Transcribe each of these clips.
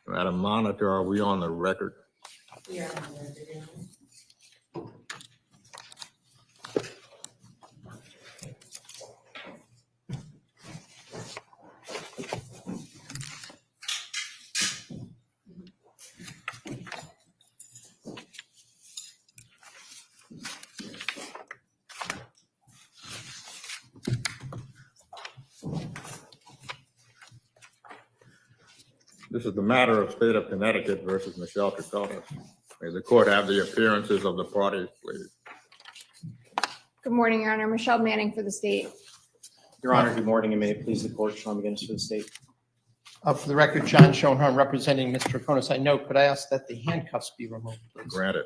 Madam Monitor, are we on the record? We are on the record. This is the matter of State of Connecticut versus Michelle Troconis. May the court have the appearances of the parties, please. Good morning, Your Honor. Michelle Manning for the state. Your Honor, good morning, and may it please the court, Sean McGinnis for the state. For the record, John Schoenhardt representing Mr. Troconis. I note, could I ask that the handcuffs be removed, please? Granted.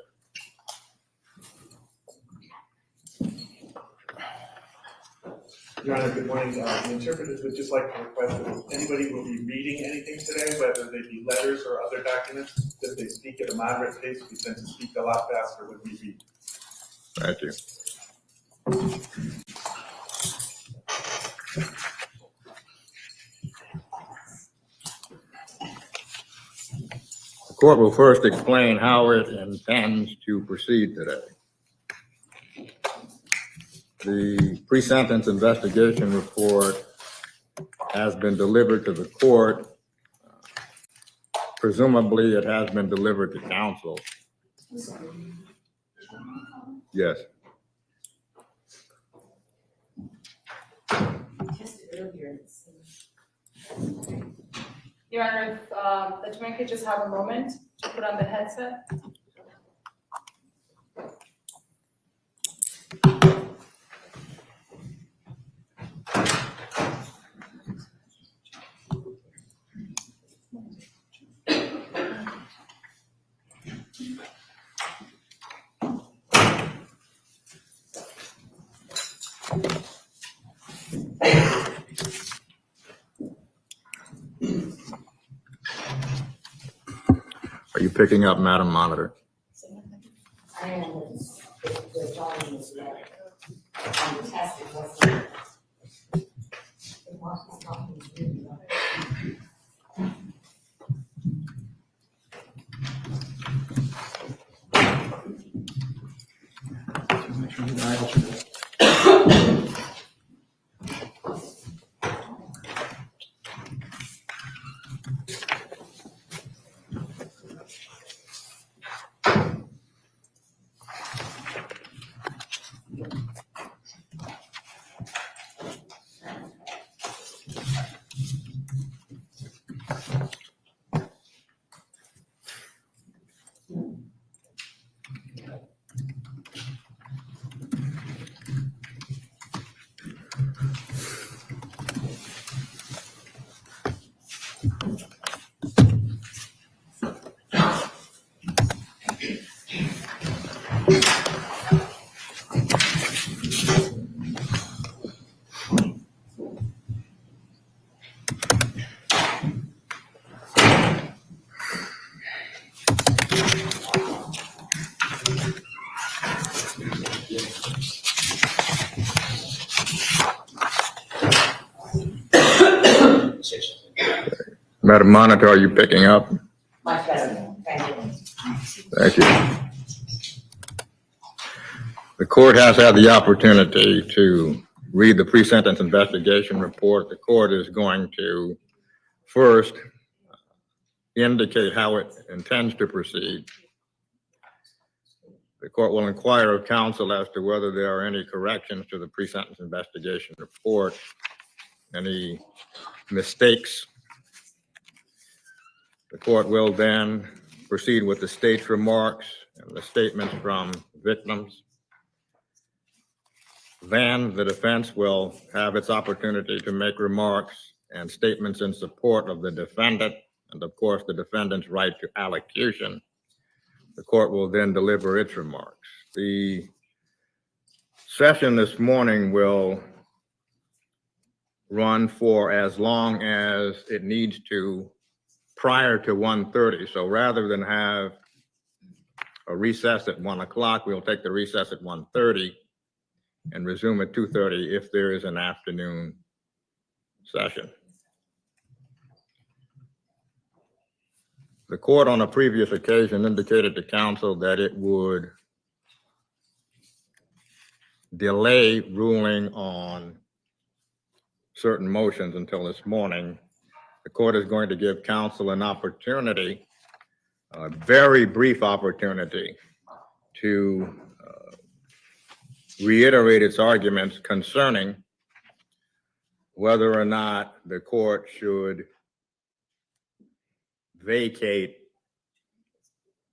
Your Honor, good morning. The interpreters would just like to request that if anybody will be reading anything today, whether they be letters or other documents, that they speak at a moderate pace. We tend to speak a lot faster when we read. Thank you. The court will first explain how it intends to proceed today. The pre-sentence investigation report has been delivered to the court. Presumably, it has been delivered to counsel. Yes. Your Honor, if the attorney could just have a moment to put on the headset. Are you picking up, Madam Monitor? I am the volume is low. On the test, it wasn't. The mark is not really low. Madam Monitor, are you picking up? Much better now. Thank you. Thank you. The court has had the opportunity to read the pre-sentence investigation report. The court is going to first indicate how it intends to proceed. The court will inquire of counsel as to whether there are any corrections to the pre-sentence investigation report, any mistakes. The court will then proceed with the state's remarks and the statements from victims. Then the defense will have its opportunity to make remarks and statements in support of the defendant and, of course, the defendant's right to allocution. The court will then deliver its remarks. The session this morning will run for as long as it needs to prior to 1:30. So rather than have a recess at 1 o'clock, we'll take the recess at 1:30 and resume at 2:30 if there is an afternoon session. The court on a previous occasion indicated to counsel that it would delay ruling on certain motions until this morning. The court is going to give counsel an opportunity, a very brief opportunity, to reiterate its arguments concerning whether or not the court should vacate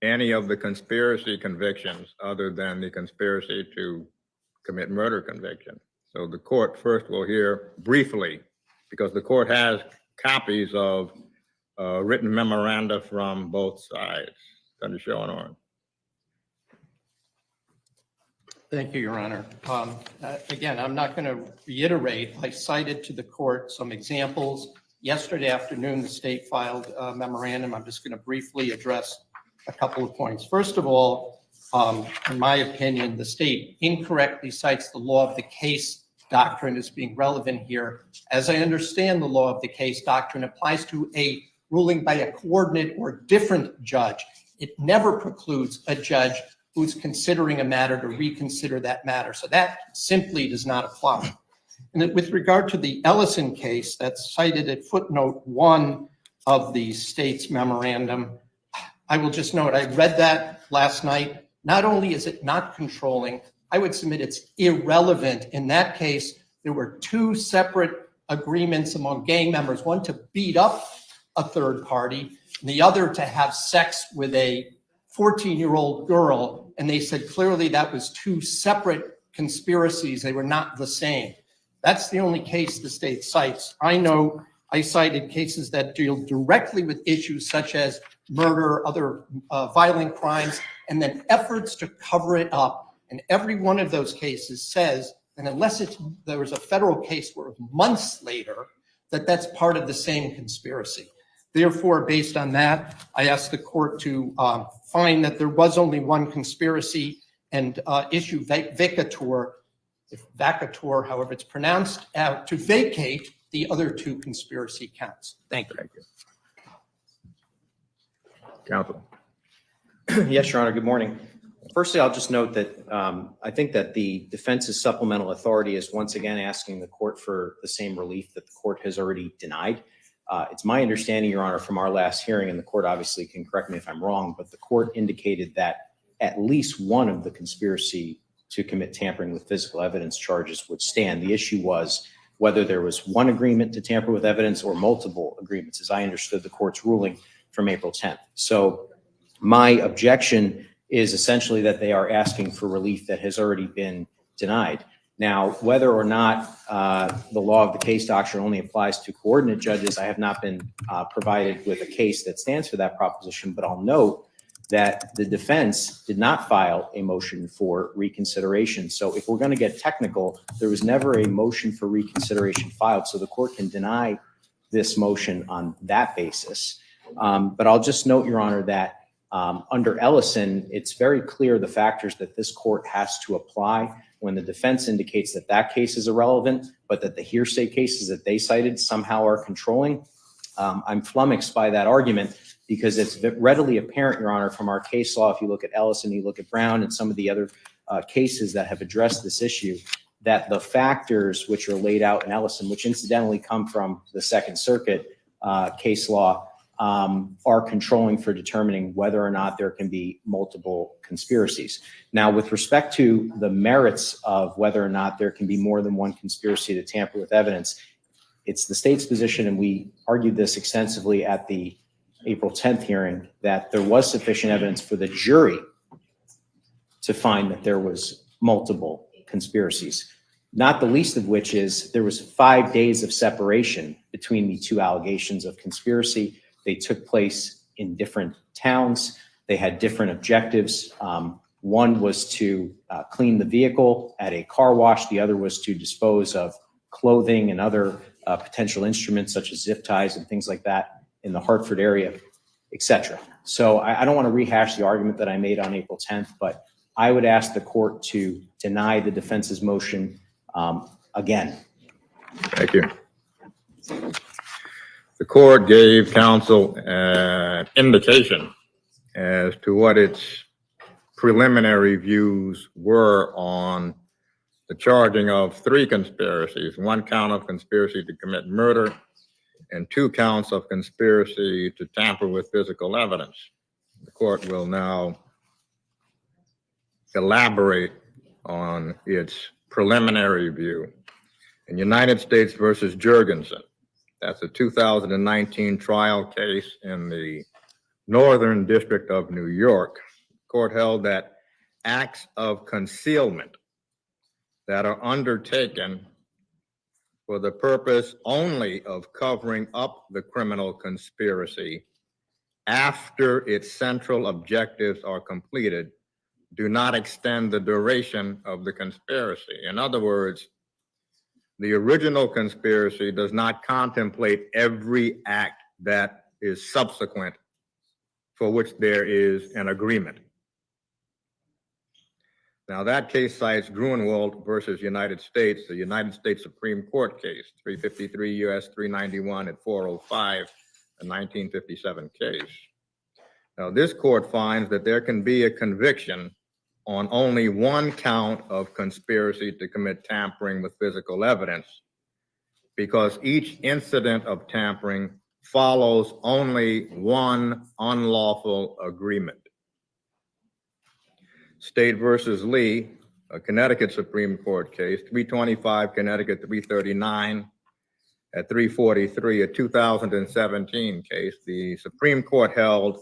any of the conspiracy convictions other than the conspiracy to commit murder conviction. So the court first will hear briefly, because the court has copies of written memoranda from both sides. Senator Schoenhorn. Thank you, Your Honor. Again, I'm not going to reiterate. I cited to the court some examples. Yesterday afternoon, the state filed a memorandum. I'm just going to briefly address a couple of points. First of all, in my opinion, the state incorrectly cites the law of the case doctrine as being relevant here. As I understand the law of the case doctrine applies to a ruling by a coordinate or different judge. It never precludes a judge who's considering a matter to reconsider that matter. So that simply does not apply. And with regard to the Ellison case that's cited at footnote 1 of the state's memorandum, I will just note, I read that last night. Not only is it not controlling, I would submit it's irrelevant. In that case, there were two separate agreements among gang members, one to beat up a third party, and the other to have sex with a 14-year-old girl. And they said clearly that was two separate conspiracies. They were not the same. That's the only case the state cites. I know I cited cases that deal directly with issues such as murder, other violent crimes, and then efforts to cover it up. And every one of those cases says, and unless there was a federal case where months later, that's part of the same conspiracy. Therefore, based on that, I asked the court to find that there was only one conspiracy and issue vacatur, if vacatur, however it's pronounced, to vacate the other two conspiracy counts. Thank you. Thank you. Counsel. Yes, Your Honor, good morning. Firstly, I'll just note that I think that the defense's supplemental authority is once again asking the court for the same relief that the court has already denied. It's my understanding, Your Honor, from our last hearing, and the court obviously can correct me if I'm wrong, but the court indicated that at least one of the conspiracy to commit tampering with physical evidence charges would stand. The issue was whether there was one agreement to tamper with evidence or multiple agreements, as I understood the court's ruling from April 10th. So my objection is essentially that they are asking for relief that has already been denied. Now, whether or not the law of the case doctrine only applies to coordinate judges, I have not been provided with a case that stands for that proposition, but I'll note that the defense did not file a motion for reconsideration. So if we're going to get technical, there was never a motion for reconsideration filed, so the court can deny this motion on that basis. But I'll just note, Your Honor, that under Ellison, it's very clear the factors that this court has to apply when the defense indicates that that case is irrelevant, but that the hearsay cases that they cited somehow are controlling. I'm flummoxed by that argument because it's readily apparent, Your Honor, from our case law, if you look at Ellison, you look at Brown and some of the other cases that have addressed this issue, that the factors which are laid out in Ellison, which incidentally come from the Second Circuit case law, are controlling for determining whether or not there can be multiple conspiracies. Now, with respect to the merits of whether or not there can be more than one conspiracy to tamper with evidence, it's the state's position, and we argued this extensively at the April 10th hearing, that there was sufficient evidence for the jury to find that there was multiple conspiracies, not the least of which is there was 5 days of separation between the two allegations of conspiracy. They took place in different towns. They had different objectives. One was to clean the vehicle at a car wash. The other was to dispose of clothing and other potential instruments such as zip ties and things like that in the Hartford area, et cetera. So I don't want to rehash the argument that I made on April 10th, but I would ask the court to deny the defense's motion again. Thank you. The court gave counsel an indication as to what its preliminary views were on the charging of 3 conspiracies, 1 count of conspiracy to commit murder and 2 counts of conspiracy to tamper with physical evidence. The court will now elaborate on its preliminary view. In United States versus Jurgensen, that's a 2019 trial case in the Northern District of New York. The court held that acts of concealment that are undertaken for the purpose only of covering up the criminal conspiracy after its central objectives are completed do not extend the duration of the conspiracy. In other words, the original conspiracy does not contemplate every act that is subsequent for which there is an agreement. Now, that case cites Grunewald versus United States, the United States Supreme Court case, 353 U.S. 391 at 405, a 1957 case. Now, this court finds that there can be a conviction on only 1 count of conspiracy to commit tampering with physical evidence because each incident of tampering follows only 1 unlawful agreement. State versus Lee, a Connecticut Supreme Court case, 325 Connecticut 339 at 343, a 2017 case, the Supreme Court held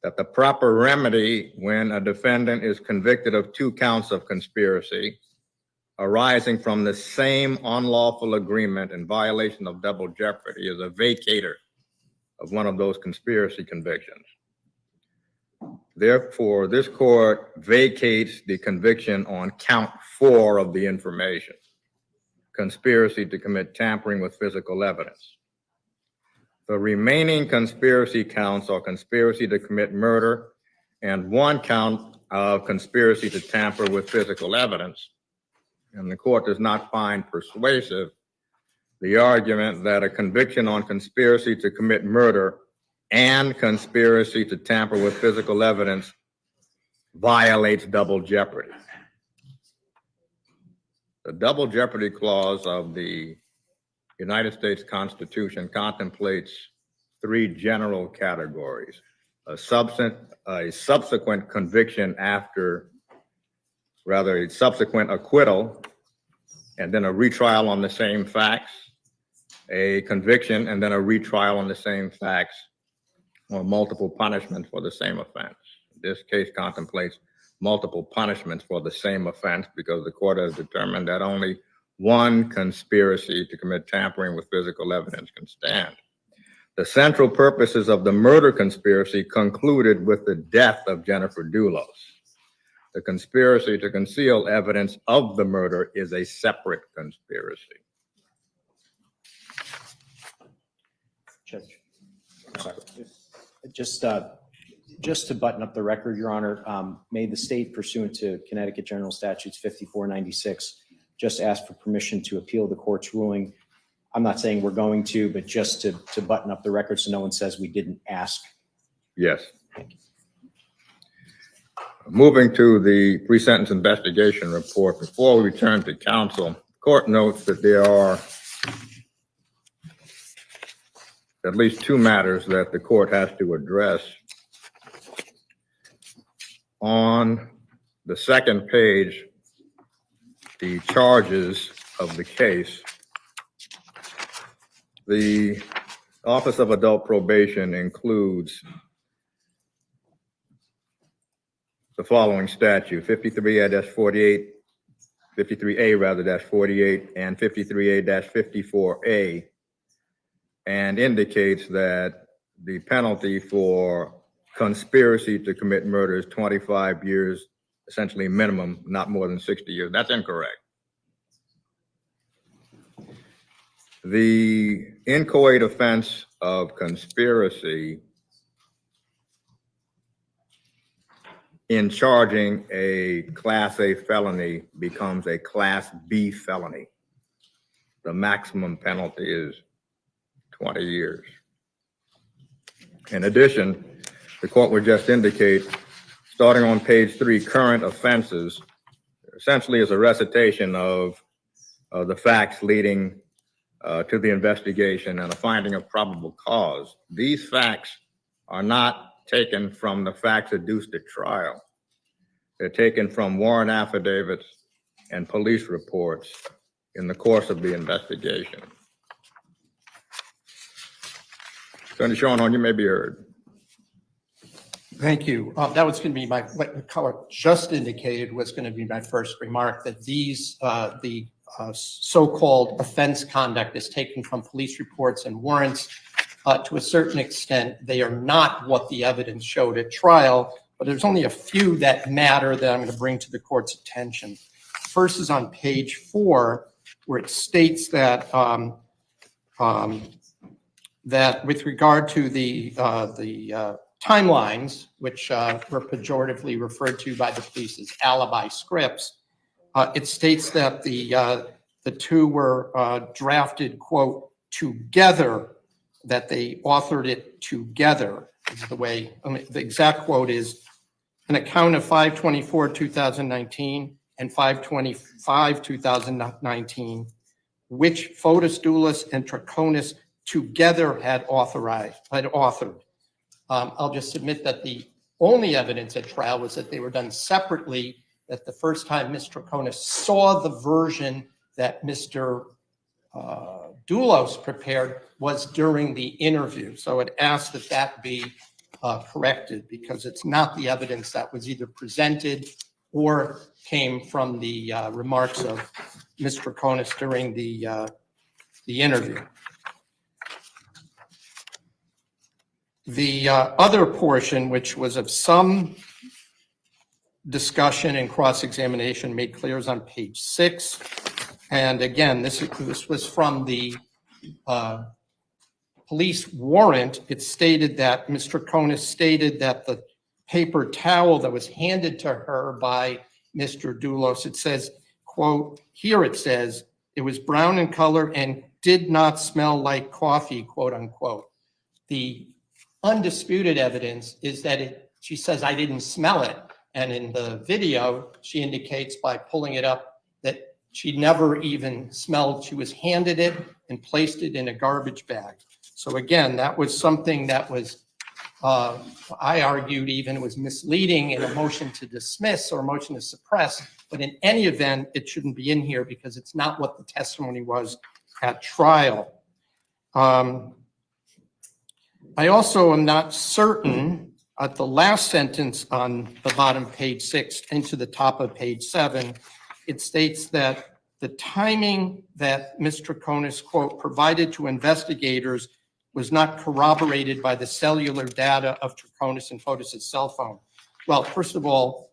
that the proper remedy when a defendant is convicted of 2 counts of conspiracy arising from the same unlawful agreement in violation of double jeopardy is a vacator of one of those conspiracy convictions. Therefore, this court vacates the conviction on count 4 of the information, conspiracy to commit tampering with physical evidence. The remaining conspiracy counts are conspiracy to commit murder and 1 count of conspiracy to tamper with physical evidence. And the court does not find persuasive the argument that a conviction on conspiracy to commit murder and conspiracy to tamper with physical evidence violates double jeopardy. The double jeopardy clause of the United States Constitution contemplates 3 general categories: a subsequent conviction after, rather a subsequent acquittal, and then a retrial on the same facts, a conviction and then a retrial on the same facts, or multiple punishments for the same offense. This case contemplates multiple punishments for the same offense because the court has determined that only 1 conspiracy to commit tampering with physical evidence can stand. The central purposes of the murder conspiracy concluded with the death of Jennifer Dulos. The conspiracy to conceal evidence of the murder is a separate conspiracy. Judge, sorry. Just to button up the record, Your Honor, may the state, pursuant to Connecticut General Statutes 5496, just ask for permission to appeal the court's ruling. I'm not saying we're going to, but just to button up the record so no one says we didn't ask. Yes. Moving to the pre-sentence investigation report, before we return to counsel, the court notes that there are at least 2 matters that the court has to address. On the 2nd page, the charges of the case, the Office of Adult Probation includes the following statute: 53A-48, 53A rather -48, and 53A-54A, and indicates that the penalty for conspiracy to commit murder is 25 years, essentially minimum, not more than 60 years. That's incorrect. The inchoate offense of conspiracy in charging a Class A felony becomes a Class B felony. The maximum penalty is 20 years. In addition, the court would just indicate, starting on page 3, current offenses, essentially is a recitation of the facts leading to the investigation and a finding of probable cause. These facts are not taken from the facts adduced at trial. They're taken from warrant affidavits and police reports in the course of the investigation. Attorney Shorehorn, you may be heard. Thank you. That was going to be what the color just indicated was going to be my first remark, that these, the so-called offense conduct is taken from police reports and warrants. To a certain extent, they are not what the evidence showed at trial, but there's only a few that matter that I'm going to bring to the court's attention. First is on page 4, where it states that that with regard to the timelines, which were pejoratively referred to by the police as alibi scripts, it states that the two were drafted, quote, together, that they authored it together, is the way, the exact quote is, an account of 5/24/2019 and 5/25/2019, which Fotis Dulos and Troconis together had authored. I'll just submit that the only evidence at trial was that they were done separately, that the first time Ms. Troconis saw the version that Mr. Dulos prepared was during the interview. So it asked that that be corrected, because it's not the evidence that was either presented or came from the remarks of Ms. Troconis during the interview. The other portion, which was of some discussion and cross-examination, made clear, is on page 6. And again, this was from the police warrant. It stated that Ms. Troconis stated that the paper towel that was handed to her by Mr. Dulos, it says, quote, here it says, it was brown in color and did not smell like coffee, quote unquote. The undisputed evidence is that she says, I didn't smell it. And in the video, she indicates by pulling it up that she never even smelled. She was handed it and placed it in a garbage bag. So again, that was something that was, I argued even was misleading in a motion to dismiss or a motion to suppress. But in any event, it shouldn't be in here because it's not what the testimony was at trial. I also am not certain at the last sentence on the bottom page 6 into the top of page 7, it states that the timing that Ms. Troconis, quote, provided to investigators was not corroborated by the cellular data of Troconis and Fotis' cell phone. Well, first of all,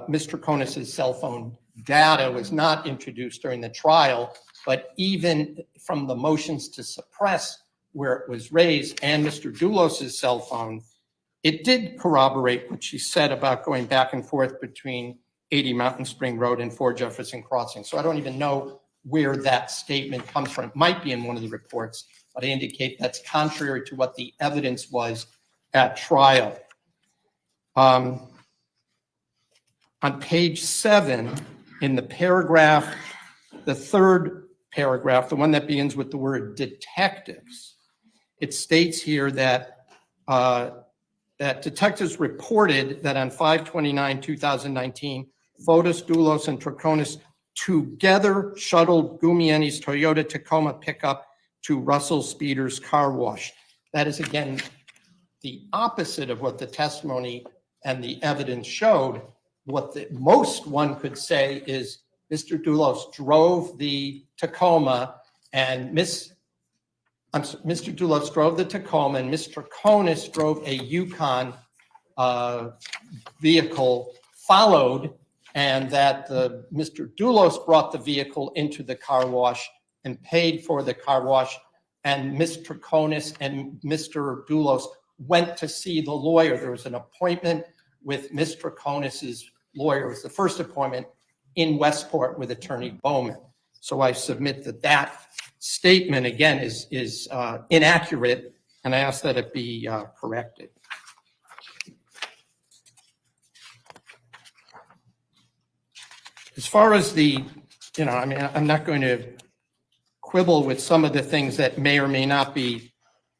Ms. Troconis' cell phone data was not introduced during the trial, but even from the motions to suppress where it was raised and Mr. Dulos' cell phone, it did corroborate what she said about going back and forth between 80 Mountain Spring Road and 4 Jefferson Crossing. So I don't even know where that statement comes from. It might be in one of the reports, but I indicate that's contrary to what the evidence was at trial. On page 7, in the paragraph, the third paragraph, the one that begins with the word detectives, it states here that that detectives reported that on 5/29/2019, Fotis, Dulos, and Troconis together shuttled Gumieni's Toyota Tacoma pickup to Russell Speeder's car wash. That is, again, the opposite of what the testimony and the evidence showed. What the most one could say is Mr. Dulos drove the Tacoma and Mr. Dulos drove the Tacoma and Ms. Troconis drove a Yukon vehicle, followed, and that Mr. Dulos brought the vehicle into the car wash and paid for the car wash, and Ms. Troconis and Mr. Dulos went to see the lawyer. There was an appointment with Ms. Troconis' lawyer. It was the first appointment in Westport with Attorney Bowman. So I submit that that statement, again, is inaccurate, and I ask that it be corrected. As far as the, I mean, I'm not going to quibble with some of the things that may or may not be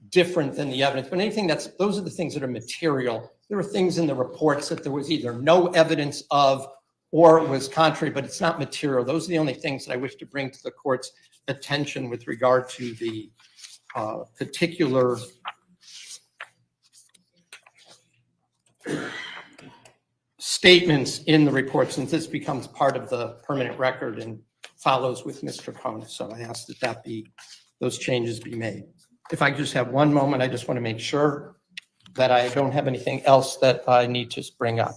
different than the evidence, but those are the things that are material. There are things in the reports that there was either no evidence of or it was contrary, but it's not material. Those are the only things that I wish to bring to the court's attention with regard to the particular statements in the report, since this becomes part of the permanent record and follows with Ms. Troconis. So I ask that those changes be made. If I could just have one moment, I just want to make sure that I don't have anything else that I need to bring up.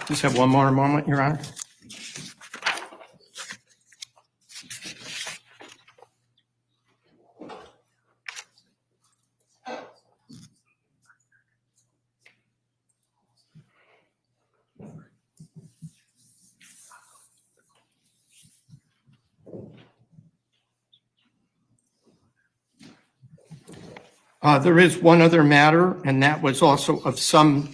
Just have one more moment, Your Honor. There is one other matter, and that was also of some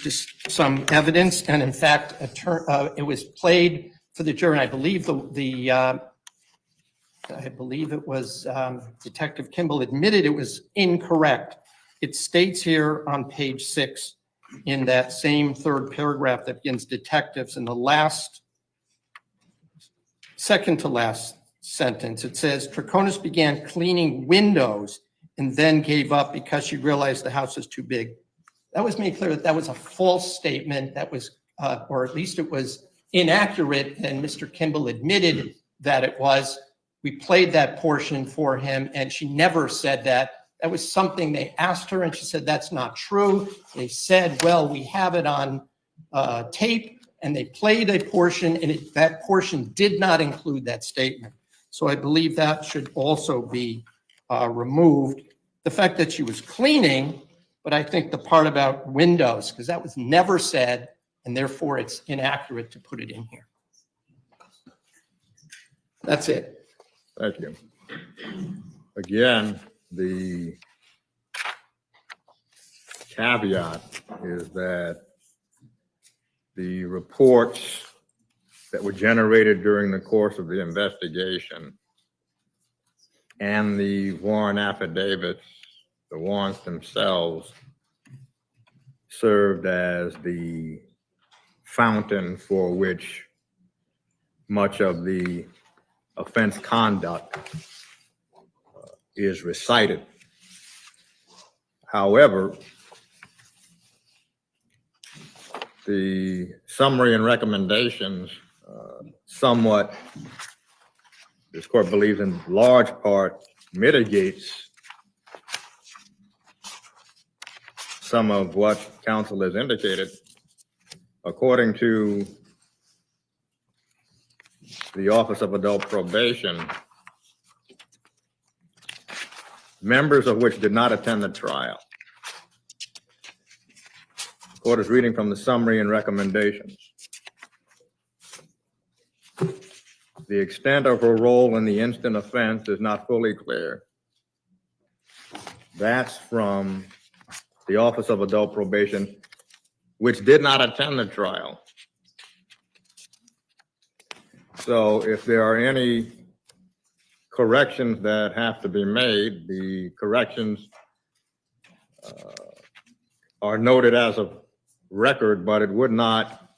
evidence, and in fact, it was played for the jury. And I believe it was Detective Kimball admitted it was incorrect. It states here on page 6 in that same third paragraph that begins detectives, in the second to last sentence, it says Troconis began cleaning windows and then gave up because she realized the house was too big. That was made clear that was a false statement. That was, or at least it was inaccurate, and Mr. Kimball admitted that it was. We played that portion for him, and she never said that. That was something they asked her, and she said, that's not true. They said, well, we have it on tape, and they played a portion, and that portion did not include that statement. So I believe that should also be removed. The fact that she was cleaning, but I think the part about windows, because that was never said, and therefore it's inaccurate to put it in here. That's it. Thank you. Again, the caveat is that the reports that were generated during the course of the investigation and the warrant affidavits, the warrants themselves, served as the fountain for which much of the offense conduct is recited. However, the summary and recommendations somewhat, this court believes in large part, mitigates some of what counsel has indicated. According to the Office of Adult Probation, members of which did not attend the trial. The court is reading from the summary and recommendations. The extent of her role in the instant offense is not fully clear. That's from the Office of Adult Probation, which did not attend the trial. So if there are any corrections that have to be made, the corrections are noted as a record, but it would not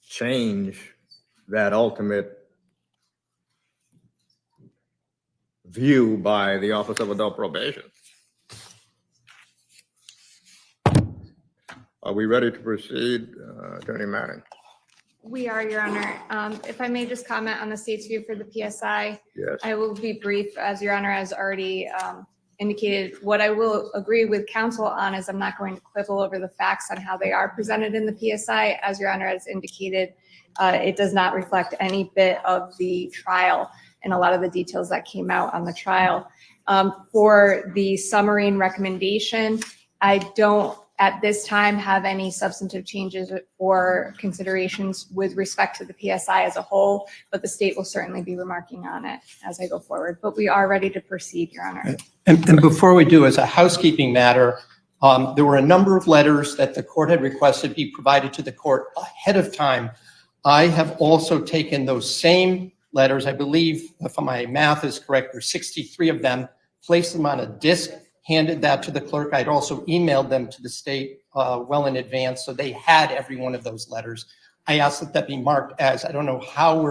change that ultimate view by the Office of Adult Probation. Are we ready to proceed, Attorney Manning? We are, Your Honor. If I may just comment on the state's view for the PSI. Yes. I will be brief, as Your Honor has already indicated. What I will agree with counsel on is I'm not going to quibble over the facts on how they are presented in the PSI. As Your Honor has indicated, it does not reflect any bit of the trial and a lot of the details that came out on the trial. For the summary and recommendation, I don't at this time have any substantive changes or considerations with respect to the PSI as a whole, but the state will certainly be remarking on it as I go forward. But we are ready to proceed, Your Honor. And before we do, as a housekeeping matter, there were a number of letters that the court had requested be provided to the court ahead of time. I have also taken those same letters, I believe, if my math is correct, there's 63 of them, placed them on a disc, handed that to the clerk. I'd also emailed them to the state well in advance, so they had every one of those letters. I asked that be marked as, I don't know how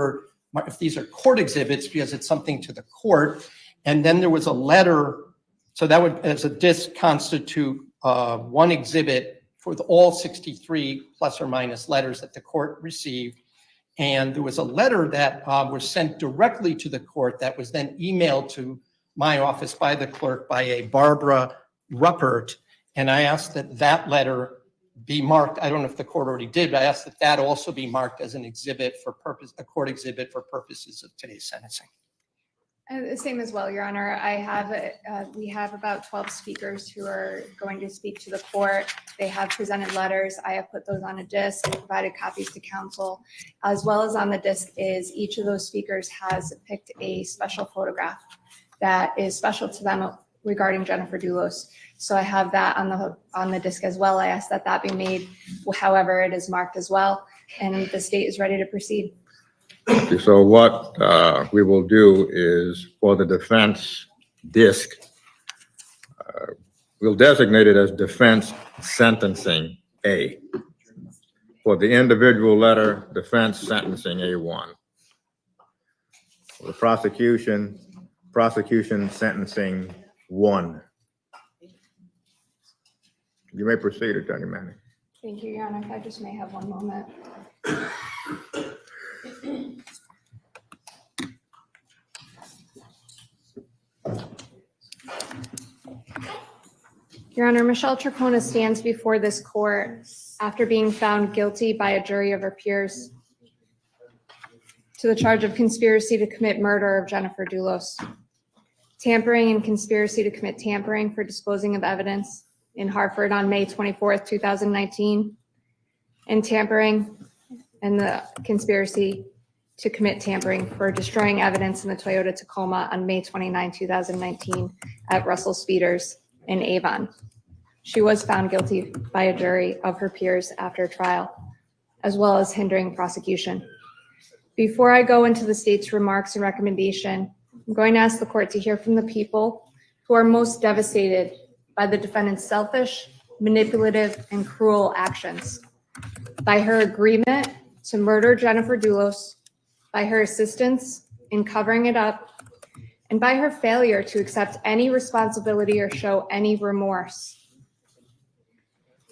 if these are court exhibits, because it's something to the court. And then there was a letter, so that would, as a disc, constitute one exhibit for all 63 plus or minus letters that the court received. And there was a letter that was sent directly to the court that was then emailed to my office by the clerk by a Barbara Ruppert. And I asked that that letter be marked. I don't know if the court already did, but I asked that that also be marked as an exhibit for a court exhibit for purposes of today's sentencing. The same as well, Your Honor. We have about 12 speakers who are going to speak to the court. They have presented letters. I have put those on a disc, provided copies to counsel, as well as on the disc is each of those speakers has picked a special photograph that is special to them regarding Jennifer Dulos. So I have that on the disc as well. I asked that that be made, however it is marked as well, and the state is ready to proceed. So what we will do is for the defense disc, we'll designate it as defense sentencing A. For the individual letter, defense sentencing A1. For the prosecution sentencing 1. You may proceed, Attorney Manning. Thank you, Your Honor. If I just may have one moment. Your Honor, Michelle Troconis stands before this court after being found guilty by a jury of her peers to the charge of conspiracy to commit murder of Jennifer Dulos, tampering and conspiracy to commit tampering for disposing of evidence in Hartford on May 24th, 2019, and tampering and the conspiracy to commit tampering for destroying evidence in the Toyota Tacoma on May 29, 2019 at Russell Speeders in Avon. She was found guilty by a jury of her peers after trial, as well as hindering prosecution. Before I go into the state's remarks and recommendation, I'm going to ask the court to hear from the people who are most devastated by the defendant's selfish, manipulative, and cruel actions, by her agreement to murder Jennifer Dulos, by her assistance in covering it up, and by her failure to accept any responsibility or show any remorse.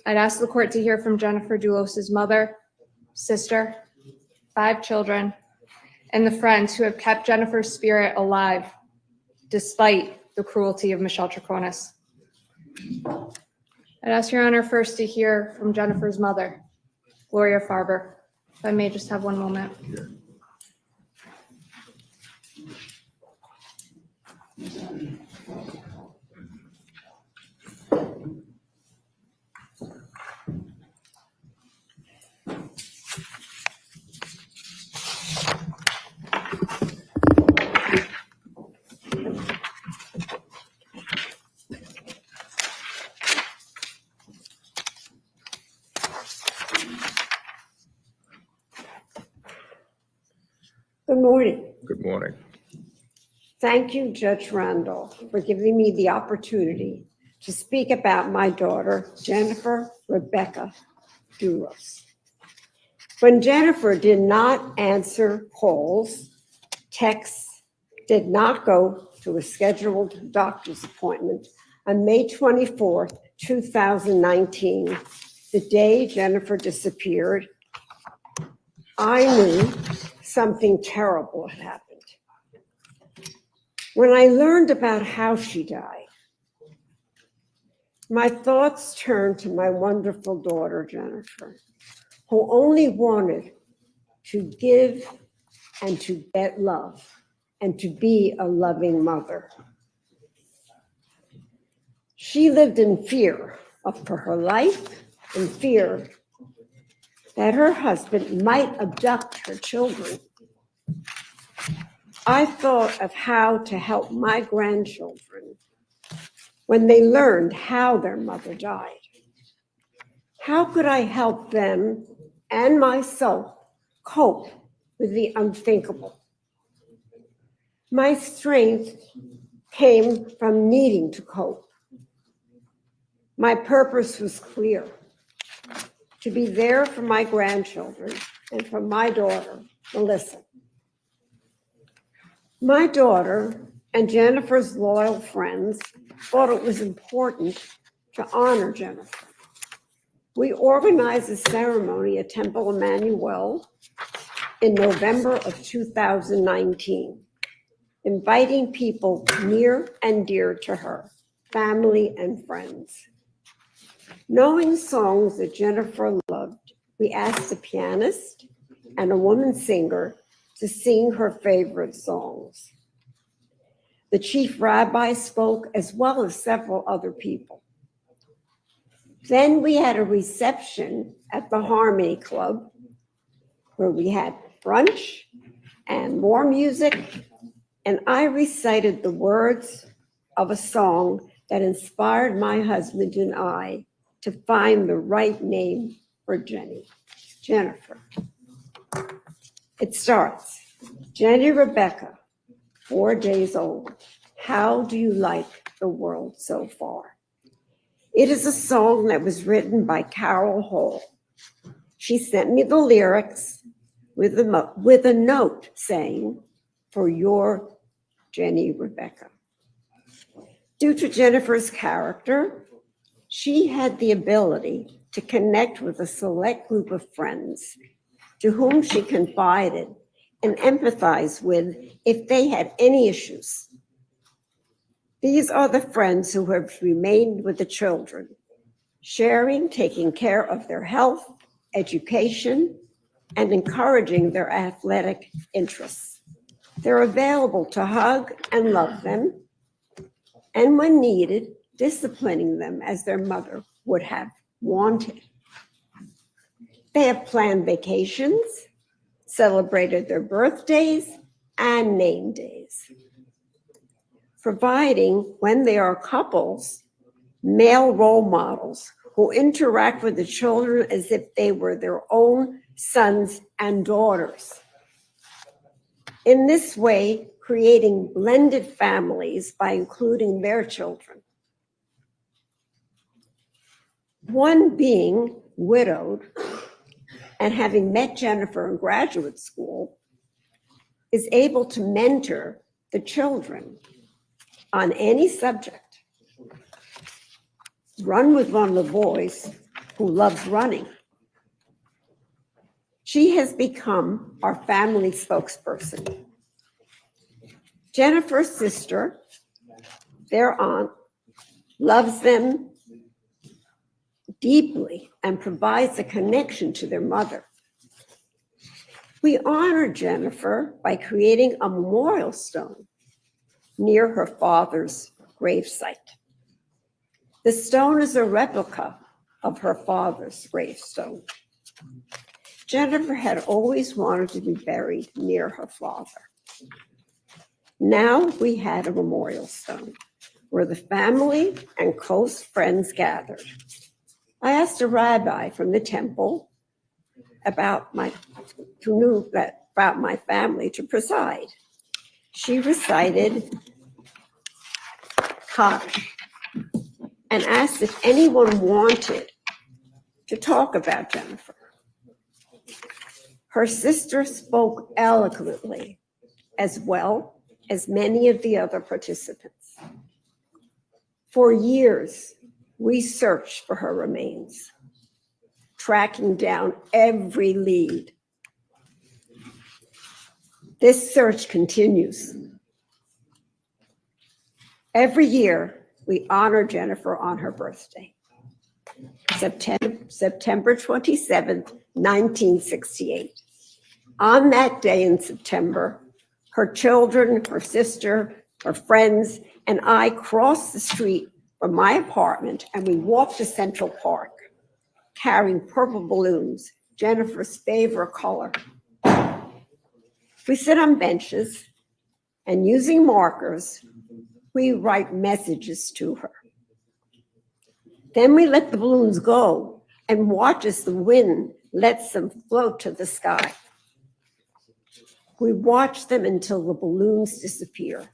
I'd ask the court to hear from Jennifer Dulos' mother, sister, 5 children, and the friends who have kept Jennifer's spirit alive despite the cruelty of Michelle Troconis. I'd ask Your Honor first to hear from Jennifer's mother, Gloria Farber. If I may just have one moment. Good morning. Good morning. Thank you, Judge Randall, for giving me the opportunity to speak about my daughter, Jennifer Rebecca Dulos. When Jennifer did not answer calls, texts, did not go to a scheduled doctor's appointment on May 24th, 2019, the day Jennifer disappeared, I knew something terrible had happened. When I learned about how she died, my thoughts turned to my wonderful daughter, Jennifer, who only wanted to give and to get love and to be a loving mother. She lived in fear for her life and fear that her husband might abduct her children. I thought of how to help my grandchildren when they learned how their mother died. How could I help them and myself cope with the unthinkable? My strength came from needing to cope. My purpose was clear: to be there for my grandchildren and for my daughter, Melissa. My daughter and Jennifer's loyal friends thought it was important to honor Jennifer. We organized a ceremony at Temple Emmanuel in November of 2019, inviting people near and dear to her, family and friends. Knowing songs that Jennifer loved, we asked a pianist and a woman singer to sing her favorite songs. The chief rabbi spoke, as well as several other people. Then we had a reception at the Harmony Club, where we had brunch and more music, and I recited the words of a song that inspired my husband and I to find the right name for Jennifer. It starts, Jenny Rebecca, 4 days old. How do you like the world so far? It is a song that was written by Carol Hall. She sent me the lyrics with a note saying, for your Jenny Rebecca. Due to Jennifer's character, she had the ability to connect with a select group of friends to whom she confided and empathized with if they had any issues. These are the friends who have remained with the children, sharing, taking care of their health, education, and encouraging their athletic interests. They're available to hug and love them, and when needed, disciplining them as their mother would have wanted. They have planned vacations, celebrated their birthdays and name days, providing, when they are couples, male role models who interact with the children as if they were their own sons and daughters. In this way, creating blended families by including their children. One being widowed and having met Jennifer in graduate school is able to mentor the children on any subject. Run with one of the boys who loves running. She has become our family spokesperson. Jennifer's sister, their aunt, loves them deeply and provides a connection to their mother. We honor Jennifer by creating a memorial stone near her father's gravesite. The stone is a replica of her father's gravestone. Jennifer had always wanted to be buried near her father. Now we had a memorial stone where the family and close friends gathered. I asked a rabbi from the temple who knew about my family to preside. She recited Kaddish and asked if anyone wanted to talk about Jennifer. Her sister spoke eloquently, as well as many of the other participants. For years, we searched for her remains, tracking down every lead. This search continues. Every year, we honor Jennifer on her birthday, September 27th, 1968. On that day in September, her children, her sister, her friends, and I crossed the street from my apartment and we walk to Central Park carrying purple balloons, Jennifer's favorite color. We sit on benches and using markers, we write messages to her. Then we let the balloons go and watch as the wind lets them float to the sky. We watch them until the balloons disappear.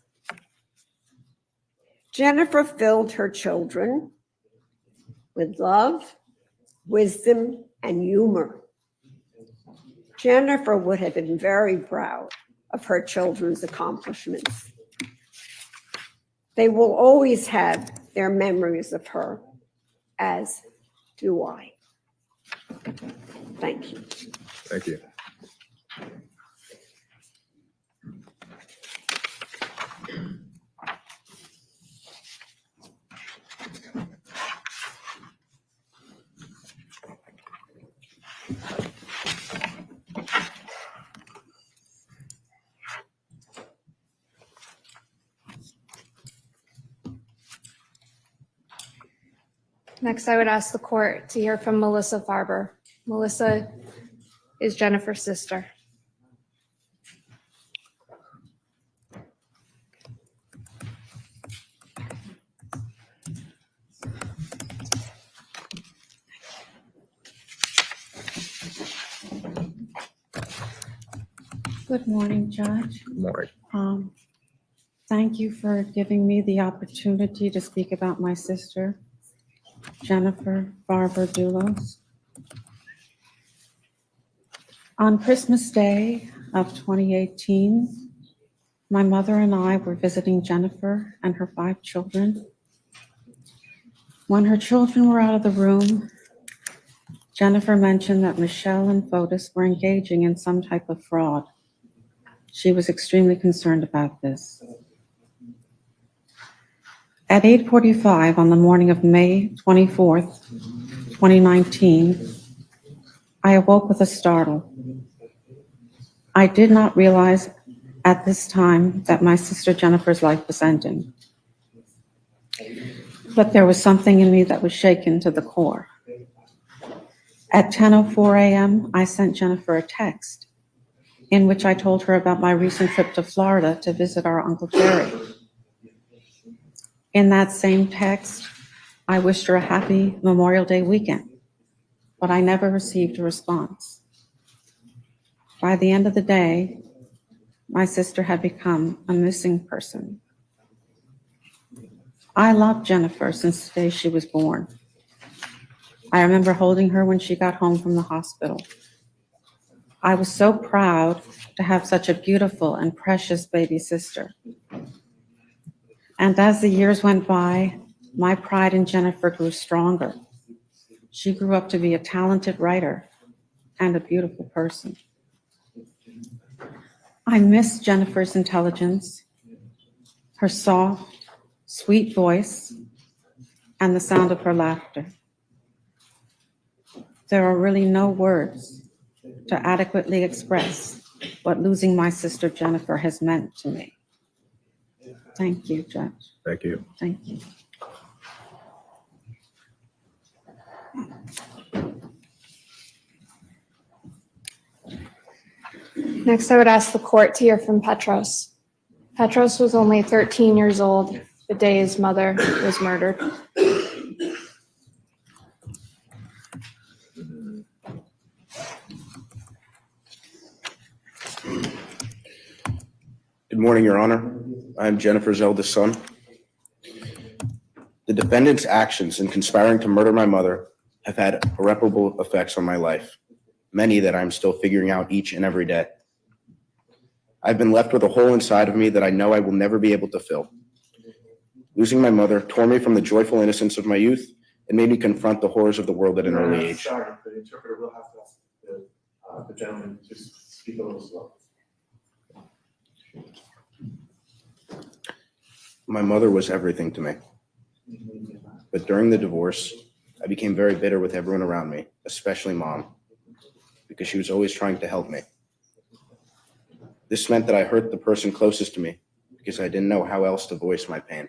Jennifer filled her children with love, wisdom, and humor. Jennifer would have been very proud of her children's accomplishments. They will always have their memories of her, as do I. Thank you. Thank you. Next, I would ask the court to hear from Melissa Farber. Melissa is Jennifer's sister. Good morning, Judge. Good morning. Thank you for giving me the opportunity to speak about my sister, Jennifer Dulos. On Christmas Day of 2018, my mother and I were visiting Jennifer and her 5 children. When her children were out of the room, Jennifer mentioned that Michelle and Fotis were engaging in some type of fraud. She was extremely concerned about this. At 8:45 on the morning of May 24th, 2019, I awoke with a startle. I did not realize at this time that my sister Jennifer's life was ending. But there was something in me that was shaken to the core. At 10:04 a.m., I sent Jennifer a text in which I told her about my recent trip to Florida to visit our Uncle Jerry. In that same text, I wished her a happy Memorial Day weekend, but I never received a response. By the end of the day, my sister had become a missing person. I loved Jennifer since the day she was born. I remember holding her when she got home from the hospital. I was so proud to have such a beautiful and precious baby sister. And as the years went by, my pride in Jennifer grew stronger. She grew up to be a talented writer and a beautiful person. I miss Jennifer's intelligence, her soft, sweet voice, and the sound of her laughter. There are really no words to adequately express what losing my sister Jennifer has meant to me. Thank you, Judge. Thank you. Thank you. Next, I would ask the court to hear from Petros. Petros was only 13 years old the day his mother was murdered. Good morning, Your Honor. I'm Jennifer's eldest son. The defendant's actions in conspiring to murder my mother have had irreparable effects on my life, many that I'm still figuring out each and every day. I've been left with a hole inside of me that I know I will never be able to fill. Losing my mother tore me from the joyful innocence of my youth and made me confront the horrors of the world at an early age. Sorry, the interpreter will have to ask the gentleman to speak a little slow. My mother was everything to me. But during the divorce, I became very bitter with everyone around me, especially Mom, because she was always trying to help me. This meant that I hurt the person closest to me because I didn't know how else to voice my pain.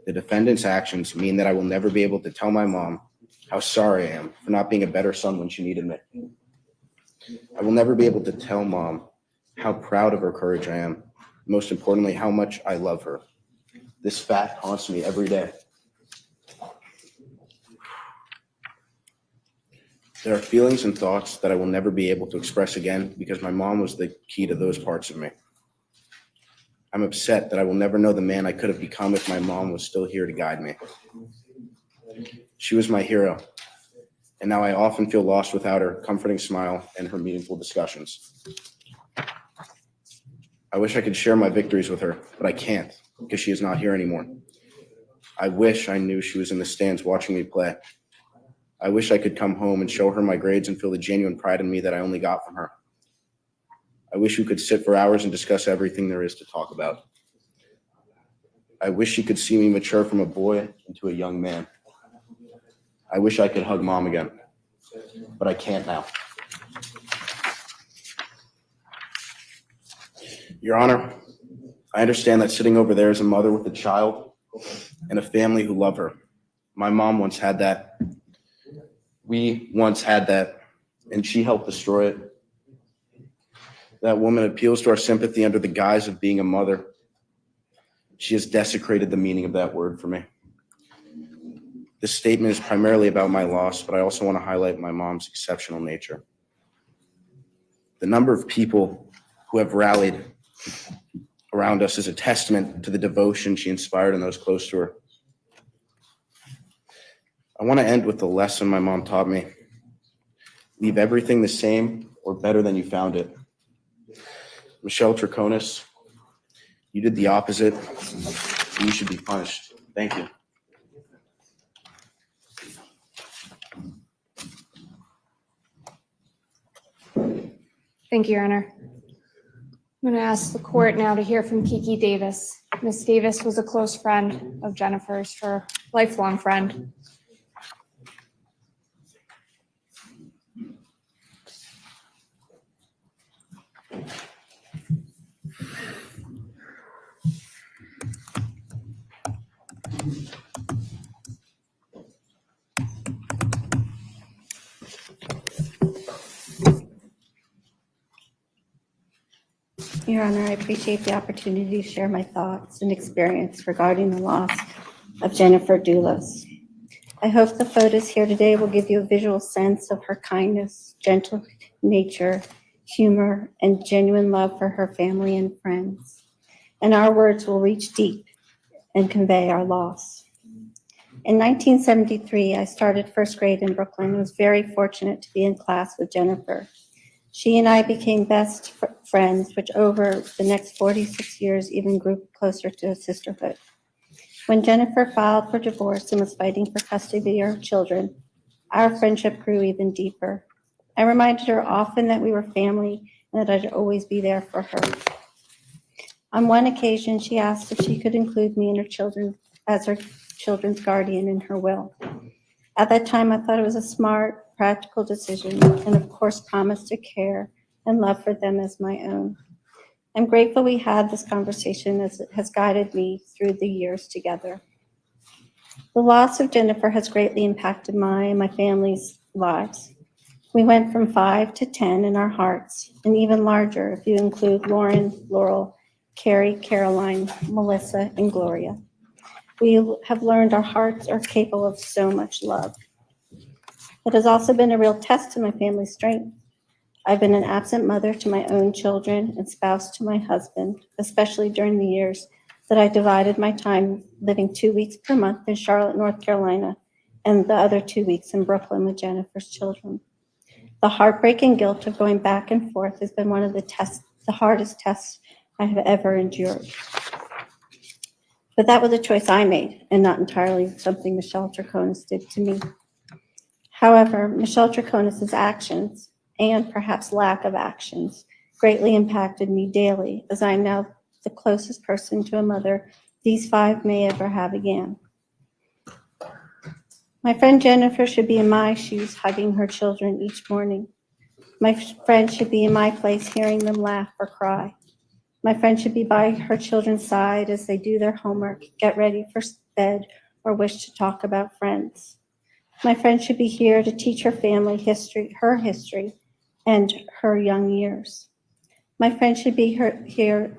The defendant's actions mean that I will never be able to tell my mom how sorry I am for not being a better son when she needed me. I will never be able to tell mom how proud of her courage I am. Most importantly, how much I love her. This fact haunts me every day. There are feelings and thoughts that I will never be able to express again because my mom was the key to those parts of me. I'm upset that I will never know the man I could have become if my mom was still here to guide me. She was my hero, and now I often feel lost without her comforting smile and her meaningful discussions. I wish I could share my victories with her, but I can't because she is not here anymore. I wish I knew she was in the stands watching me play. I wish I could come home and show her my grades and feel the genuine pride in me that I only got from her. I wish we could sit for hours and discuss everything there is to talk about. I wish she could see me mature from a boy into a young man. I wish I could hug mom again, but I can't now. Your Honor, I understand that sitting over there is a mother with a child and a family who love her. My mom once had that. We once had that, and she helped destroy it. That woman appeals to our sympathy under the guise of being a mother. She has desecrated the meaning of that word for me. This statement is primarily about my loss, but I also want to highlight my mom's exceptional nature. The number of people who have rallied around us is a testament to the devotion she inspired in those close to her. I want to end with the lesson my mom taught me. Leave everything the same or better than you found it. Michelle Troconis, you did the opposite, and you should be punished. Thank you. Thank you, Your Honor. I'm going to ask the court now to hear from Kiki Davis. Ms. Davis was a close friend of Jennifer's, her lifelong friend. Your Honor, I appreciate the opportunity to share my thoughts and experience regarding the loss of Jennifer Dulos. I hope the photos here today will give you a visual sense of her kindness, gentle nature, humor, and genuine love for her family and friends. And our words will reach deep and convey our loss. In 1973, I started first grade in Brooklyn and was very fortunate to be in class with Jennifer. She and I became best friends, which over the next 46 years even grew closer to a sisterhood. When Jennifer filed for divorce and was fighting for custody of her children, our friendship grew even deeper. I reminded her often that we were family and that I'd always be there for her. On one occasion, she asked if she could include me and her children as her children's guardian in her will. At that time, I thought it was a smart, practical decision, and of course promised to care and love for them as my own. I'm grateful we had this conversation as it has guided me through the years together. The loss of Jennifer has greatly impacted my and my family's lives. We went from 5 to 10 in our hearts, and even larger if you include Lauren, Laurel, Carrie, Caroline, Melissa, and Gloria. We have learned our hearts are capable of so much love. It has also been a real test to my family's strength. I've been an absent mother to my own children and spouse to my husband, especially during the years that I divided my time living 2 weeks per month in Charlotte, North Carolina, and the other 2 weeks in Brooklyn with Jennifer's children. The heartbreak and guilt of going back and forth has been one of the hardest tests I have ever endured. But that was a choice I made and not entirely something Michelle Troconis did to me. However, Michelle Troconis' actions, and perhaps lack of actions, greatly impacted me daily, as I am now the closest person to a mother these 5 may ever have again. My friend Jennifer should be in my shoes hugging her children each morning. My friend should be in my place hearing them laugh or cry. My friend should be by her children's side as they do their homework, get ready for bed, or wish to talk about friends. My friend should be here to teach her family history, and her young years. My friend should be here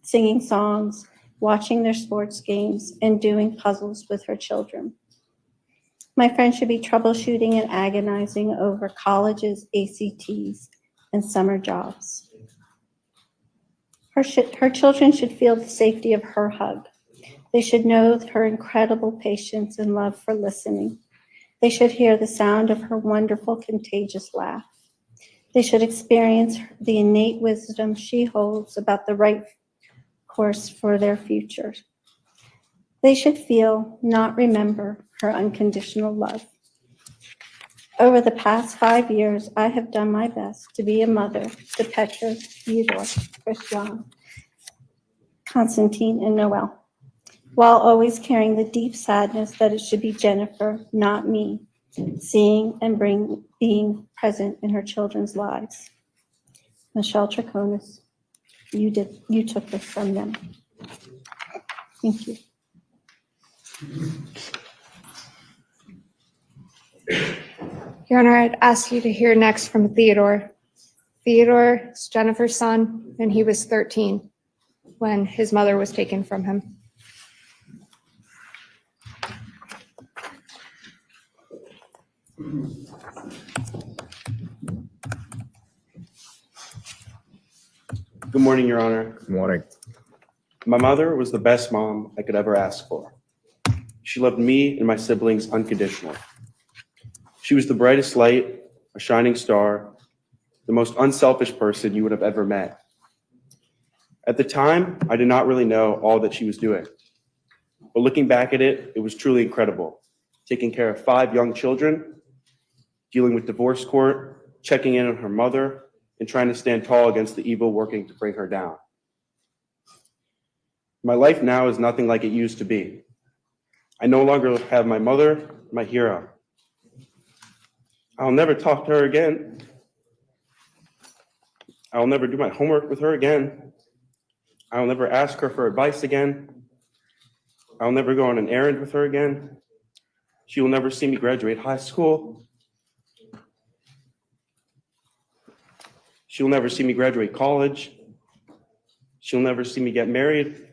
singing songs, watching their sports games, and doing puzzles with her children. My friend should be troubleshooting and agonizing over colleges, ACTs, and summer jobs. Her children should feel the safety of her hug. They should know her incredible patience and love for listening. They should hear the sound of her wonderful, contagious laugh. They should experience the innate wisdom she holds about the right course for their future. They should feel, not remember, her unconditional love. Over the past 5 years, I have done my best to be a mother to Petra, Theodore, Christian, Constantine, and Noel, while always carrying the deep sadness that it should be Jennifer, not me, seeing and being present in her children's lives. Michelle Troconis, you took this from them. Thank you. Your Honor, I'd ask you to hear next from Theodore. Theodore is Jennifer's son, and he was 13 when his mother was taken from him. Good morning, Your Honor. Good morning. My mother was the best mom I could ever ask for. She loved me and my siblings unconditionally. She was the brightest light, a shining star, the most unselfish person you would have ever met. At the time, I did not really know all that she was doing. But looking back at it, it was truly incredible. Taking care of 5 young children, dealing with divorce court, checking in on her mother, and trying to stand tall against the evil working to bring her down. My life now is nothing like it used to be. I no longer have my mother, my hero. I'll never talk to her again. I'll never do my homework with her again. I'll never ask her for advice again. I'll never go on an errand with her again. She will never see me graduate high school. She'll never see me graduate college. She'll never see me get married.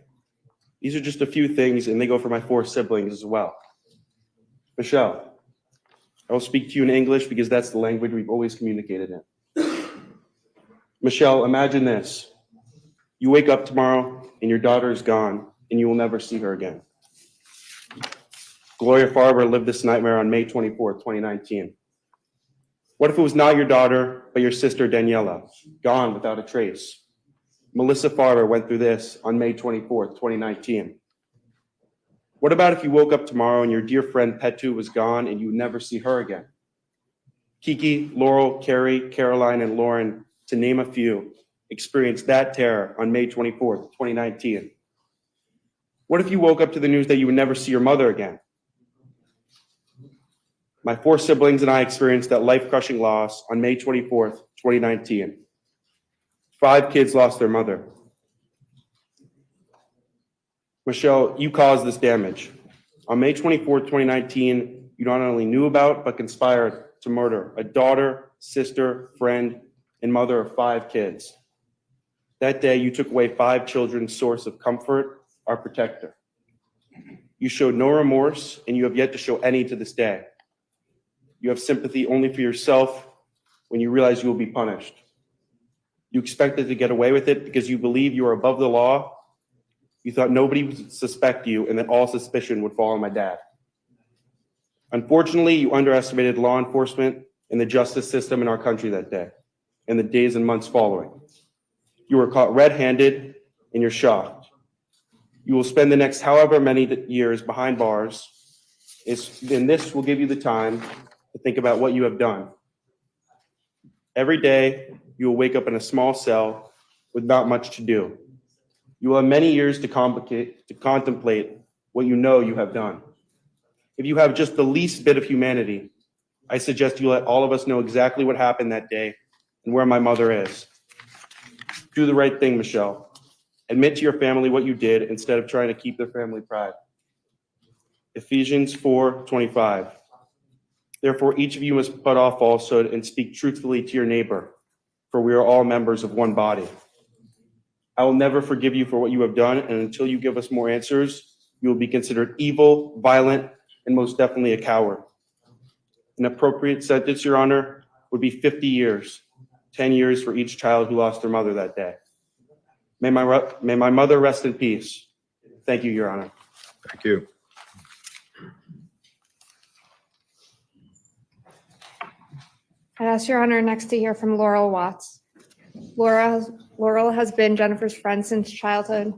These are just a few things, and they go for my 4 siblings as well. Michelle, I will speak to you in English because that's the language we've always communicated in. Michelle, imagine this. You wake up tomorrow and your daughter is gone and you will never see her again. Gloria Farber lived this nightmare on May 24th, 2019. What if it was not your daughter, but your sister Daniela, gone without a trace? Melissa Farber went through this on May 24th, 2019. What about if you woke up tomorrow and your dear friend Petu was gone and you would never see her again? Kiki, Laurel, Carrie, Caroline, and Lauren, to name a few, experienced that terror on May 24th, 2019. What if you woke up to the news that you would never see your mother again? My 4 siblings and I experienced that life-crushing loss on May 24th, 2019. 5 kids lost their mother. Michelle, you caused this damage. On May 24th, 2019, you not only knew about, but conspired to murder a daughter, sister, friend, and mother of 5 kids. That day, you took away 5 children's source of comfort, our protector. You showed no remorse, and you have yet to show any to this day. You have sympathy only for yourself when you realize you will be punished. You expected to get away with it because you believe you are above the law. You thought nobody would suspect you and that all suspicion would fall on my dad. Unfortunately, you underestimated law enforcement and the justice system in our country that day and the days and months following. You were caught red-handed and you're shocked. You will spend the next however many years behind bars, and this will give you the time to think about what you have done. Every day, you will wake up in a small cell with not much to do. You will have many years to contemplate what you know you have done. If you have just the least bit of humanity, I suggest you let all of us know exactly what happened that day and where my mother is. Do the right thing, Michelle. Admit to your family what you did instead of trying to keep their family pride. Ephesians 4:25. Therefore, each of you must put off falsehood and speak truthfully to your neighbor, for we are all members of one body. I will never forgive you for what you have done, and until you give us more answers, you will be considered evil, violent, and most definitely a coward. An appropriate sentence, Your Honor, would be 50 years, 10 years for each child who lost their mother that day. May my mother rest in peace. Thank you, Your Honor. Thank you. I'd ask Your Honor next to hear from Laurel Watts. Laurel has been Jennifer's friend since childhood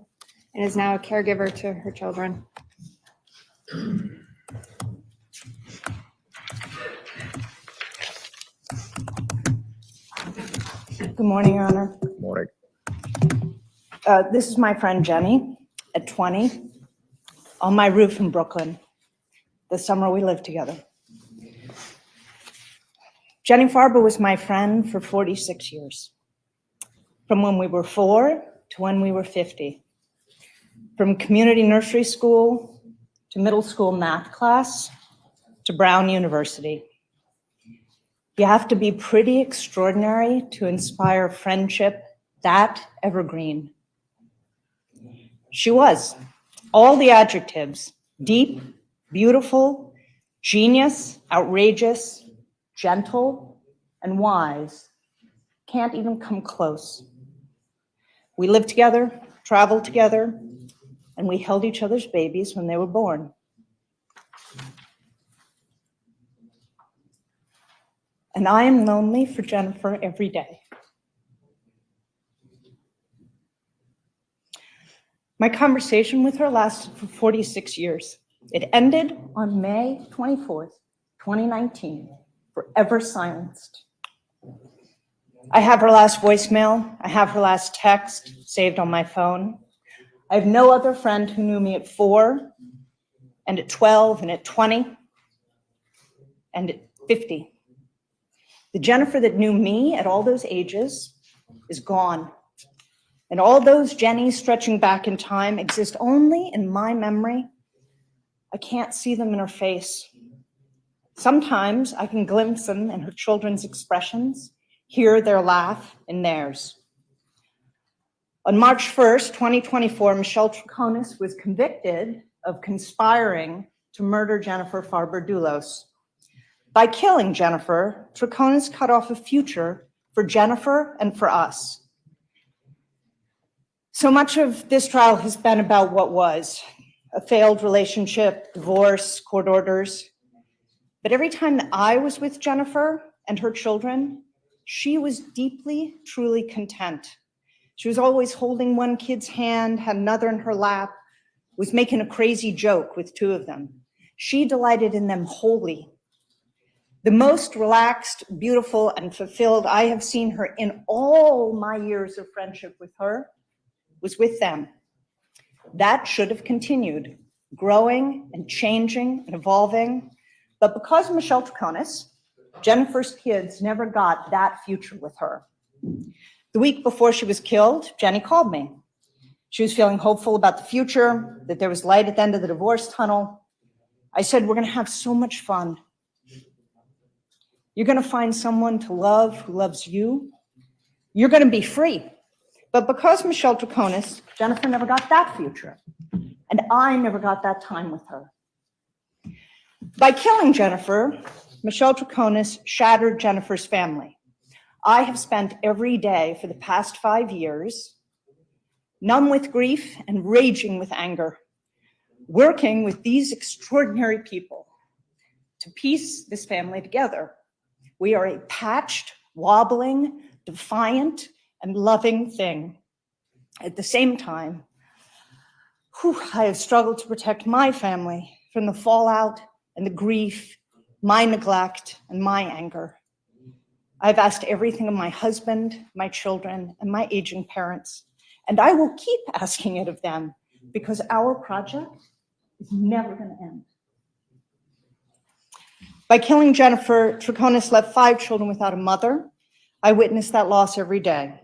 and is now a caregiver to her children. Good morning, Your Honor. Morning. This is my friend Jenny at 20 on my roof in Brooklyn. The summer we lived together. Jenny Farber was my friend for 46 years. From when we were 4 to when we were 50. From community nursery school to middle school math class to Brown University. You have to be pretty extraordinary to inspire friendship that evergreen. She was. All the adjectives: deep, beautiful, genius, outrageous, gentle, and wise can't even come close. We lived together, traveled together, and we held each other's babies when they were born. And I am lonely for Jennifer every day. My conversation with her lasted for 46 years. It ended on May 24th, 2019, forever silenced. I have her last voicemail. I have her last text saved on my phone. I have no other friend who knew me at 4 and at 12 and at 20 and at 50. The Jennifer that knew me at all those ages is gone. And all those Jennys stretching back in time exist only in my memory. I can't see them in her face. Sometimes I can glimpse them in her children's expressions, hear their laugh in theirs. On March 1st, 2024, Michelle Troconis was convicted of conspiring to murder Jennifer Farber Dulos. By killing Jennifer, Troconis cut off a future for Jennifer and for us. So much of this trial has been about what was: a failed relationship, divorce, court orders. But every time that I was with Jennifer and her children, she was deeply, truly content. She was always holding one kid's hand, had another in her lap, was making a crazy joke with 2 of them. She delighted in them wholly. The most relaxed, beautiful, and fulfilled I have seen her in all my years of friendship with her was with them. That should have continued, growing and changing and evolving. But because of Michelle Troconis, Jennifer's kids never got that future with her. The week before she was killed, Jenny called me. She was feeling hopeful about the future, that there was light at the end of the divorce tunnel. I said, we're gonna have so much fun. You're gonna find someone to love who loves you. You're gonna be free. But because Michelle Troconis, Jennifer never got that future. And I never got that time with her. By killing Jennifer, Michelle Troconis shattered Jennifer's family. I have spent every day for the past 5 years, numb with grief and raging with anger, working with these extraordinary people to piece this family together. We are a patched, wobbling, defiant, and loving thing. At the same time, I have struggled to protect my family from the fallout and the grief, my neglect, and my anger. I've asked everything of my husband, my children, and my aging parents, and I will keep asking it of them because our project is never going to end. By killing Jennifer, Troconis left 5 children without a mother. I witness that loss every day.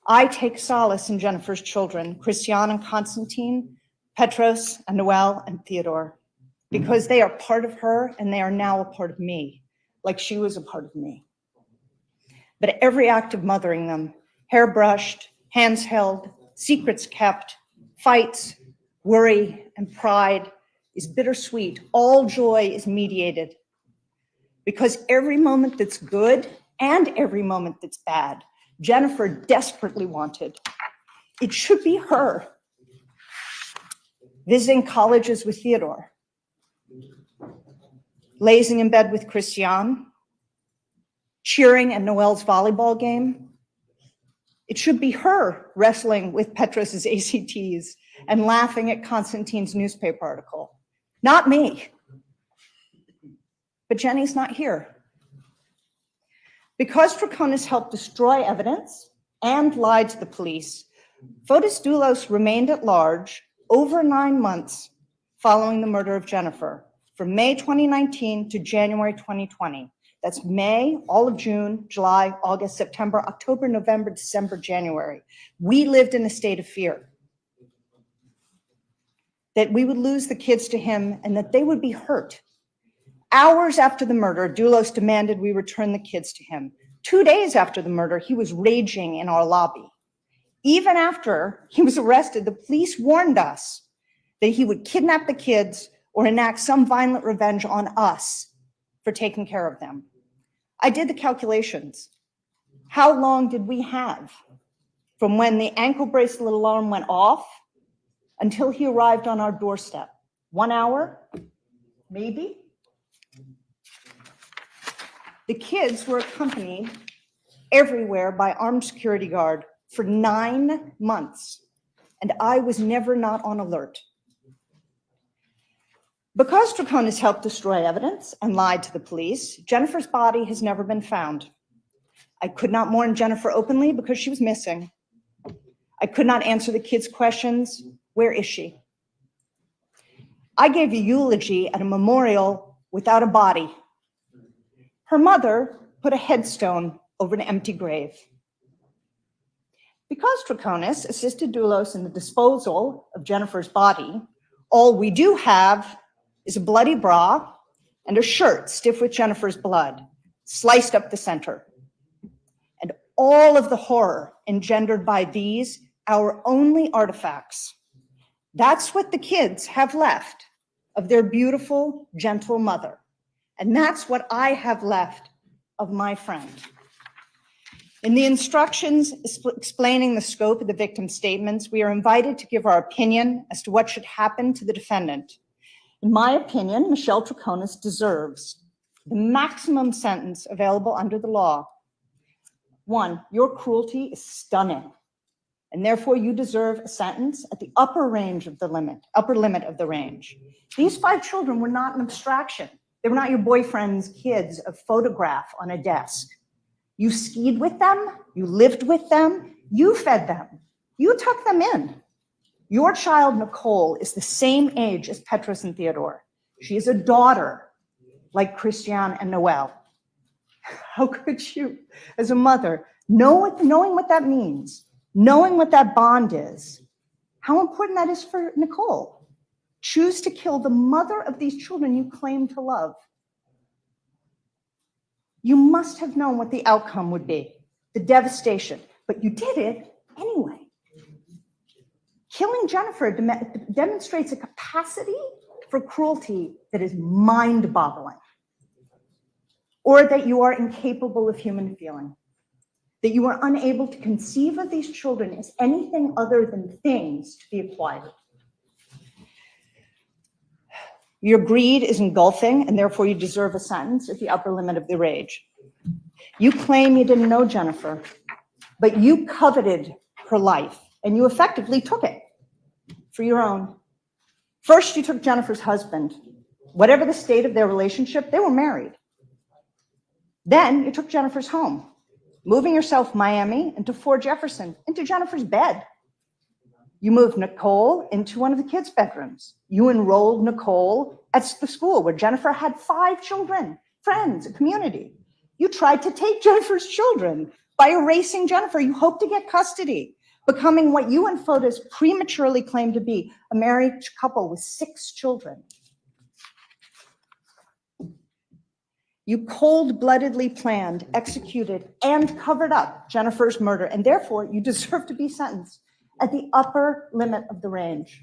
I take solace in Jennifer's children, Christian and Constantine, Petros and Noel and Theodore. because they are part of her and they are now a part of me, like she was a part of me. But every act of mothering them, hair brushed, hands held, secrets kept, fights, worry, and pride is bittersweet. All joy is mediated. Because every moment that's good and every moment that's bad, Jennifer desperately wanted. It should be her visiting colleges with Theodore, lazing in bed with Christiane, cheering at Noelle's volleyball game. It should be her wrestling with Petros's ACTs and laughing at Constantine's newspaper article. Not me. But Jenny's not here. Because Troconis helped destroy evidence and lied to the police, Fotis Dulos remained at large over 9 months following the murder of Jennifer, from May 2019 to January 2020. That's May, all of June, July, August, September, October, November, December, January. We lived in a state of fear that we would lose the kids to him and that they would be hurt. Hours after the murder, Dulos demanded we return the kids to him. 2 days after the murder, he was raging in our lobby. Even after he was arrested, the police warned us that he would kidnap the kids or enact some violent revenge on us for taking care of them. I did the calculations. How long did we have from when the ankle bracelet alarm went off until he arrived on our doorstep? 1 hour? Maybe? The kids were accompanied everywhere by armed security guard for 9 months, and I was never not on alert. Because Troconis helped destroy evidence and lied to the police, Jennifer's body has never been found. I could not mourn Jennifer openly because she was missing. I could not answer the kids' questions, where is she? I gave a eulogy at a memorial without a body. Her mother put a headstone over an empty grave. Because Troconis assisted Dulos in the disposal of Jennifer's body, all we do have is a bloody bra and a shirt stiff with Jennifer's blood, sliced up the center. And all of the horror engendered by these, our only artifacts. That's what the kids have left of their beautiful, gentle mother. And that's what I have left of my friend. In the instructions explaining the scope of the victim's statements, we are invited to give our opinion as to what should happen to the defendant. In my opinion, Michelle Troconis deserves the maximum sentence available under the law. 1, your cruelty is stunning, and therefore you deserve a sentence at the upper limit of the range. These 5 children were not an abstraction. They were not your boyfriend's kids, a photograph on a desk. You skied with them, you lived with them, you fed them, you took them in. Your child, Nicole, is the same age as Petros and Theodore. She is a daughter, like Christiane and Noelle. How could you, as a mother, knowing what that means, knowing what that bond is, how important that is for Nicole, choose to kill the mother of these children you claim to love? You must have known what the outcome would be, the devastation, but you did it anyway. Killing Jennifer demonstrates a capacity for cruelty that is mind-boggling, or that you are incapable of human feeling, that you are unable to conceive of these children as anything other than things to be acquired. Your greed is engulfing, and therefore you deserve a sentence at the upper limit of the range. You claim you didn't know Jennifer, but you coveted her life, and you effectively took it for your own. First, you took Jennifer's husband. Whatever the state of their relationship, they were married. Then you took Jennifer's home, moving yourself Miami into Fort Jefferson, into Jennifer's bed. You moved Nicole into one of the kids' bedrooms. You enrolled Nicole at the school where Jennifer had 5 children, friends, a community. You tried to take Jennifer's children by erasing Jennifer. You hoped to get custody, becoming what you and Fotis prematurely claimed to be, a married couple with 6 children. You cold-bloodedly planned, executed, and covered up Jennifer's murder, and therefore you deserve to be sentenced at the upper limit of the range.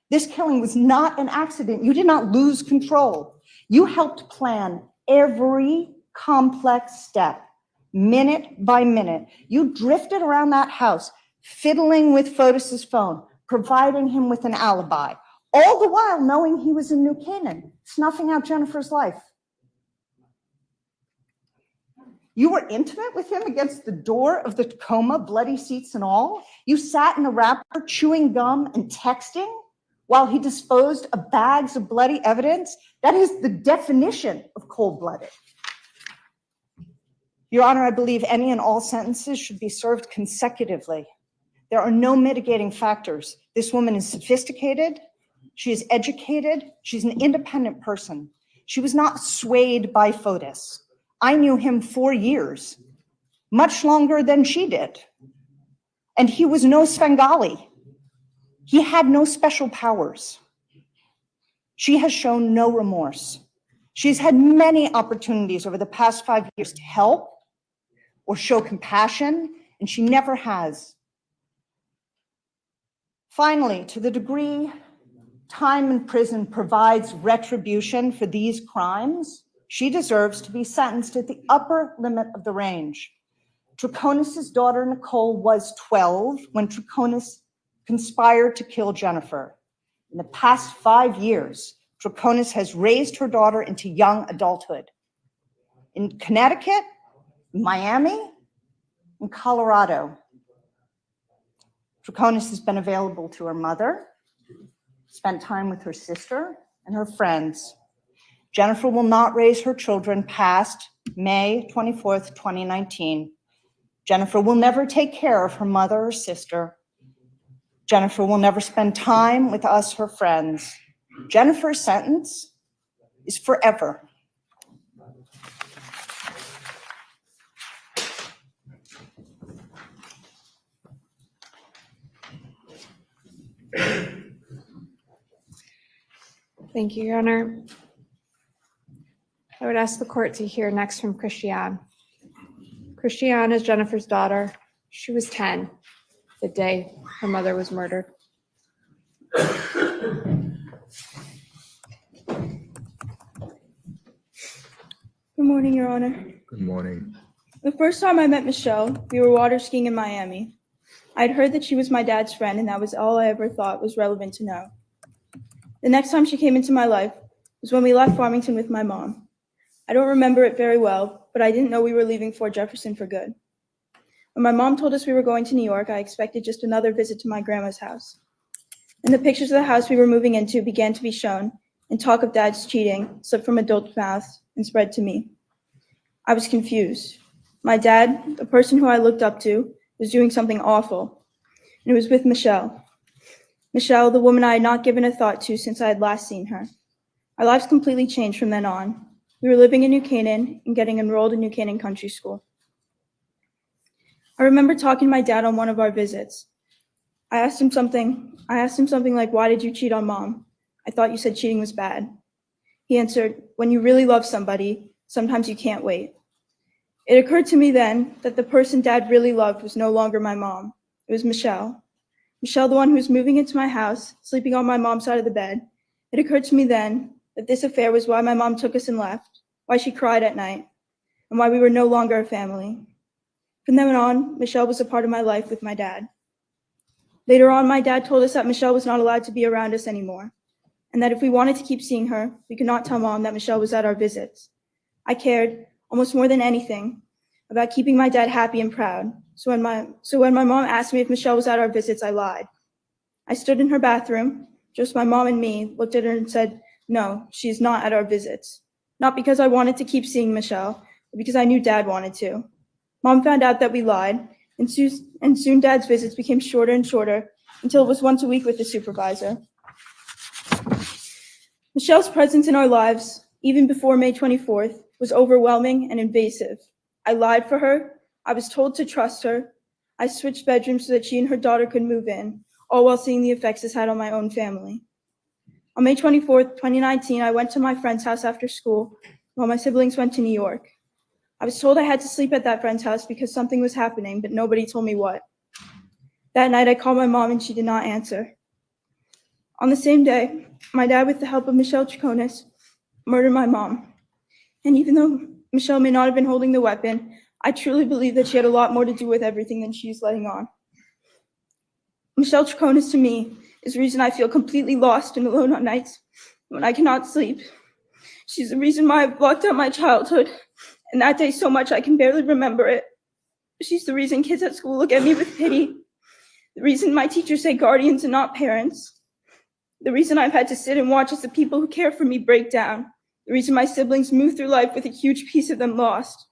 This killing was not an accident. You did not lose control. You helped plan every complex step, minute by minute. You drifted around that house, fiddling with Fotis's phone, providing him with an alibi, all the while knowing he was in New Canaan, snuffing out Jennifer's life. You were intimate with him against the door of the Tacoma, bloody seats and all. You sat in the wrapper chewing gum and texting while he disposed of bags of bloody evidence. That is the definition of cold-blooded. Your Honor, I believe any and all sentences should be served consecutively. There are no mitigating factors. This woman is sophisticated. She is educated. She's an independent person. She was not swayed by Fotis. I knew him 4 years, much longer than she did. And he was no Svengali. He had no special powers. She has shown no remorse. She's had many opportunities over the past 5 years to help or show compassion, and she never has. Finally, to the degree time in prison provides retribution for these crimes, she deserves to be sentenced at the upper limit of the range. Troconis' daughter, Nicole, was 12 when Troconis conspired to kill Jennifer. In the past 5 years, Troconis has raised her daughter into young adulthood. In Connecticut, Miami, and Colorado. Troconis has been available to her mother, spent time with her sister and her friends. Jennifer will not raise her children past May 24th, 2019. Jennifer will never take care of her mother or sister. Jennifer will never spend time with us, her friends. Jennifer's sentence is forever. Thank you, Your Honor. I would ask the court to hear next from Christiane. Christiane is Jennifer's daughter. She was 10 the day her mother was murdered. Good morning, Your Honor. Good morning. The first time I met Michelle, we were water skiing in Miami. I'd heard that she was my dad's friend, and that was all I ever thought was relevant to know. The next time she came into my life was when we left Farmington with my mom. I don't remember it very well, but I didn't know we were leaving Fort Jefferson for good. When my mom told us we were going to New York, I expected just another visit to my grandma's house. And the pictures of the house we were moving into began to be shown, and talk of dad's cheating slipped from adult mouths and spread to me. I was confused. My dad, the person who I looked up to, was doing something awful, and it was with Michelle. Michelle, the woman I had not given a thought to since I had last seen her. Our lives completely changed from then on. We were living in New Canaan and getting enrolled in New Canaan Country School. I remember talking to my dad on one of our visits. I asked him something like, "Why did you cheat on Mom? I thought you said cheating was bad." He answered, "When you really love somebody, sometimes you can't wait." It occurred to me then that the person Dad really loved was no longer my mom. It was Michelle. Michelle, the one who was moving into my house, sleeping on my mom's side of the bed. It occurred to me then that this affair was why my mom took us and left, why she cried at night, and why we were no longer a family. From then on, Michelle was a part of my life with my dad. Later on, my dad told us that Michelle was not allowed to be around us anymore, and that if we wanted to keep seeing her, we could not tell Mom that Michelle was at our visits. I cared, almost more than anything, about keeping my dad happy and proud. So when my mom asked me if Michelle was at our visits, I lied. I stood in her bathroom, just my mom and me, looked at her and said, "No, she's not at our visits." Not because I wanted to keep seeing Michelle, but because I knew Dad wanted to. Mom found out that we lied, and soon Dad's visits became shorter and shorter until it was once a week with the supervisor. Michelle's presence in our lives, even before May 24th, was overwhelming and invasive. I lied for her. I was told to trust her. I switched bedrooms so that she and her daughter could move in, all while seeing the effects this had on my own family. On May 24th, 2019, I went to my friend's house after school while my siblings went to New York. I was told I had to sleep at that friend's house because something was happening, but nobody told me what. That night, I called my mom and she did not answer. On the same day, my dad, with the help of Michelle Troconis, murdered my mom. And even though Michelle may not have been holding the weapon, I truly believe that she had a lot more to do with everything than she's letting on. Michelle Troconis, to me, is the reason I feel completely lost and alone on nights when I cannot sleep. She's the reason why I've blocked out my childhood, and that day so much I can barely remember it. She's the reason kids at school look at me with pity, the reason my teachers say guardians and not parents, the reason I've had to sit and watch as the people who care for me break down, the reason my siblings move through life with a huge piece of them lost.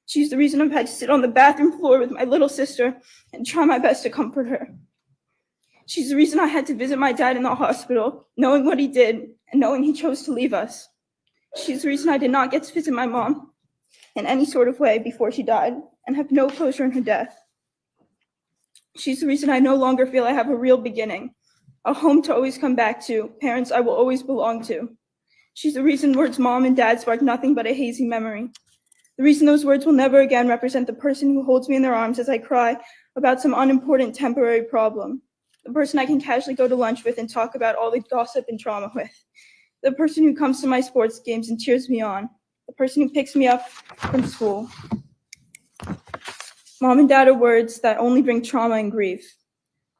She's the reason I've had to sit on the bathroom floor with my little sister and try my best to comfort her. She's the reason I had to visit my dad in the hospital, knowing what he did and knowing he chose to leave us. She's the reason I did not get to visit my mom in any sort of way before she died and have no closure in her death. She's the reason I no longer feel I have a real beginning, a home to always come back to, parents I will always belong to. She's the reason words mom and dad spark nothing but a hazy memory. The reason those words will never again represent the person who holds me in their arms as I cry about some unimportant temporary problem. The person I can casually go to lunch with and talk about all the gossip and trauma with. The person who comes to my sports games and cheers me on. The person who picks me up from school. Mom and dad are words that only bring trauma and grief.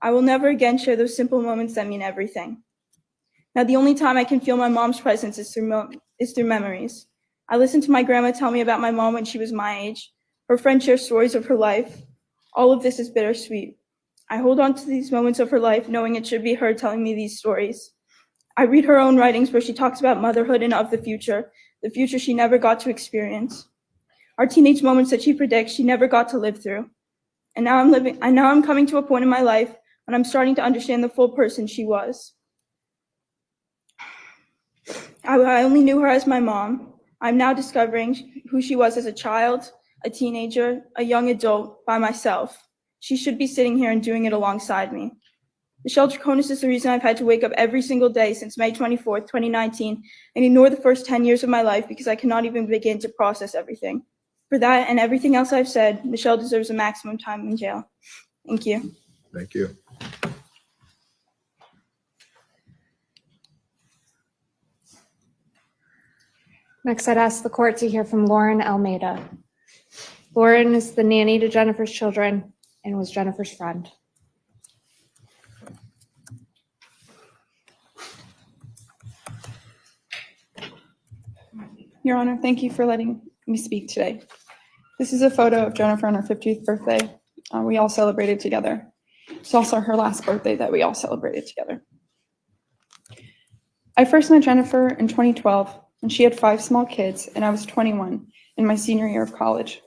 I will never again share those simple moments that mean everything. Now, the only time I can feel my mom's presence is through memories. I listen to my grandma tell me about my mom when she was my age. Her friends share stories of her life. All of this is bittersweet. I hold on to these moments of her life knowing it should be her telling me these stories. I read her own writings where she talks about motherhood and of the future she never got to experience. Our teenage moments that she predicts she never got to live through. And now I'm coming to a point in my life when I'm starting to understand the full person she was. I only knew her as my mom. I'm now discovering who she was as a child, a teenager, a young adult, by myself. She should be sitting here and doing it alongside me. Michelle Troconis is the reason I've had to wake up every single day since May 24th, 2019, and ignore the first 10 years of my life because I cannot even begin to process everything. For that and everything else I've said, Michelle deserves a maximum time in jail. Thank you. Thank you. Next, I'd ask the court to hear from Lauren Almeida. Lauren is the nanny to Jennifer's children and was Jennifer's friend. Your Honor, thank you for letting me speak today. This is a photo of Jennifer on her 50th birthday. We all celebrated together. It's also her last birthday that we all celebrated together. I first met Jennifer in 2012 when she had 5 small kids and I was 21 in my senior year of college.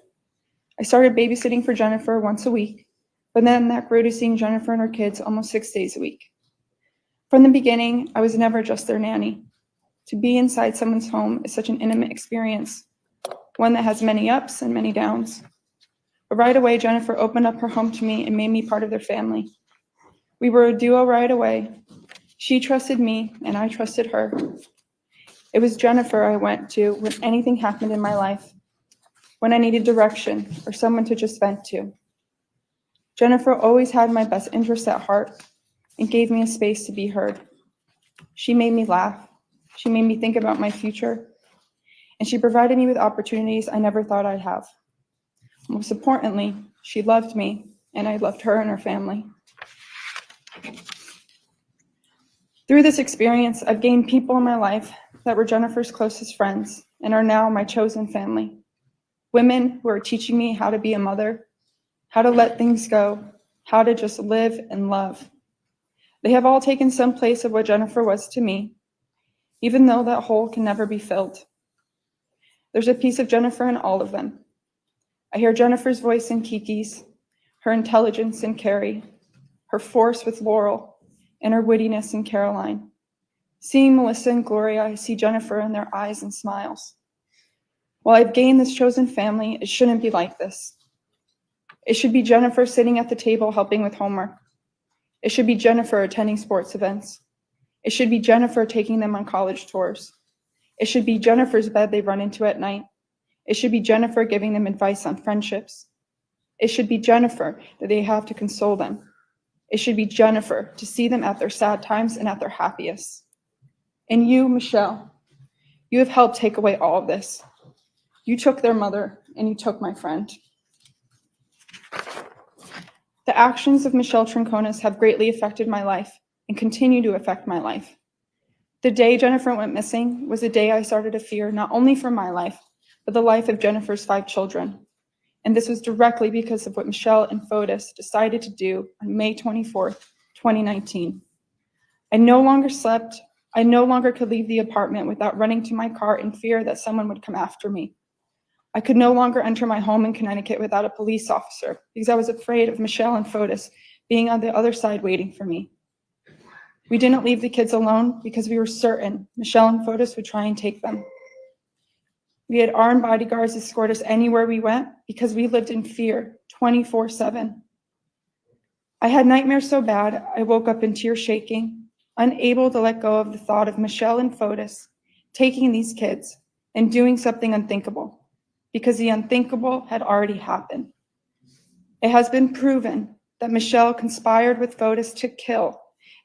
I started babysitting for Jennifer once a week, but then that grew to seeing Jennifer and her kids almost 6 days a week. From the beginning, I was never just their nanny. To be inside someone's home is such an intimate experience, one that has many ups and many downs. But right away, Jennifer opened up her home to me and made me part of their family. We were a duo right away. She trusted me and I trusted her. It was Jennifer I went to when anything happened in my life, when I needed direction or someone to just vent to. Jennifer always had my best interests at heart and gave me a space to be heard. She made me laugh. She made me think about my future, and she provided me with opportunities I never thought I'd have. Most importantly, she loved me, and I loved her and her family. Through this experience, I've gained people in my life that were Jennifer's closest friends and are now my chosen family. Women who are teaching me how to be a mother, how to let things go, how to just live and love. They have all taken some place of what Jennifer was to me, even though that hole can never be filled. There's a piece of Jennifer in all of them. I hear Jennifer's voice in Kiki's, her intelligence in Carrie, her force with Laurel, and her wittiness in Caroline. Seeing Melissa and Gloria, I see Jennifer in their eyes and smiles. While I've gained this chosen family, it shouldn't be like this. It should be Jennifer sitting at the table helping with homework. It should be Jennifer attending sports events. It should be Jennifer taking them on college tours. It should be Jennifer's bed they run into at night. It should be Jennifer giving them advice on friendships. It should be Jennifer that they have to console them. It should be Jennifer to see them at their sad times and at their happiest. And you, Michelle, you have helped take away all of this. You took their mother and you took my friend. The actions of Michelle Troconis have greatly affected my life and continue to affect my life. The day Jennifer went missing was the day I started to fear not only for my life, but the life of Jennifer's 5 children. And this was directly because of what Michelle and Fotis decided to do on May 24th, 2019. I no longer slept. I no longer could leave the apartment without running to my car in fear that someone would come after me. I could no longer enter my home in Connecticut without a police officer because I was afraid of Michelle and Fotis being on the other side waiting for me. We didn't leave the kids alone because we were certain Michelle and Fotis would try and take them. We had armed bodyguards escort us anywhere we went because we lived in fear 24/7. I had nightmares so bad I woke up in tears shaking, unable to let go of the thought of Michelle and Fotis taking these kids and doing something unthinkable, because the unthinkable had already happened. It has been proven that Michelle conspired with Fotis to kill,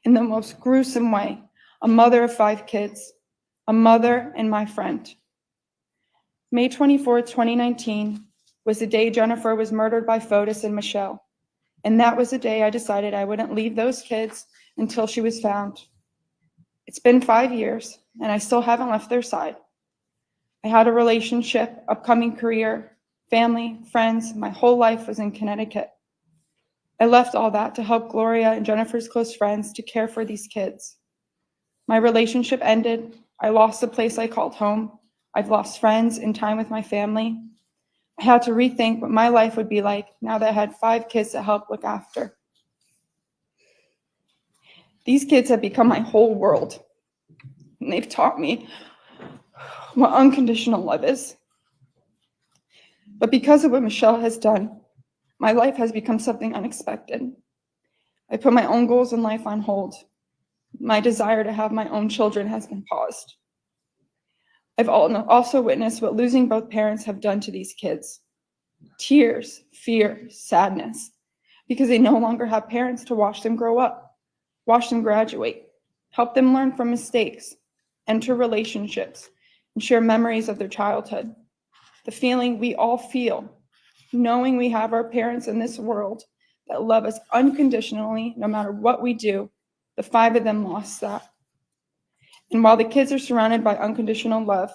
in the most gruesome way, a mother of 5 kids, a mother and my friend. May 24th, 2019 was the day Jennifer was murdered by Fotis and Michelle. And that was the day I decided I wouldn't leave those kids until she was found. It's been 5 years and I still haven't left their side. I had a relationship, upcoming career, family, friends. My whole life was in Connecticut. I left all that to help Gloria and Jennifer's close friends to care for these kids. My relationship ended. I lost the place I called home. I've lost friends and time with my family. I had to rethink what my life would be like now that I had 5 kids to help look after. These kids have become my whole world, and they've taught me what unconditional love is. But because of what Michelle has done, my life has become something unexpected. I put my own goals in life on hold. My desire to have my own children has been paused. I've also witnessed what losing both parents have done to these kids. Tears, fear, sadness, because they no longer have parents to watch them grow up, watch them graduate, help them learn from mistakes, enter relationships, and share memories of their childhood. The feeling we all feel, knowing we have our parents in this world that love us unconditionally, no matter what we do. The 5 of them lost that. And while the kids are surrounded by unconditional love,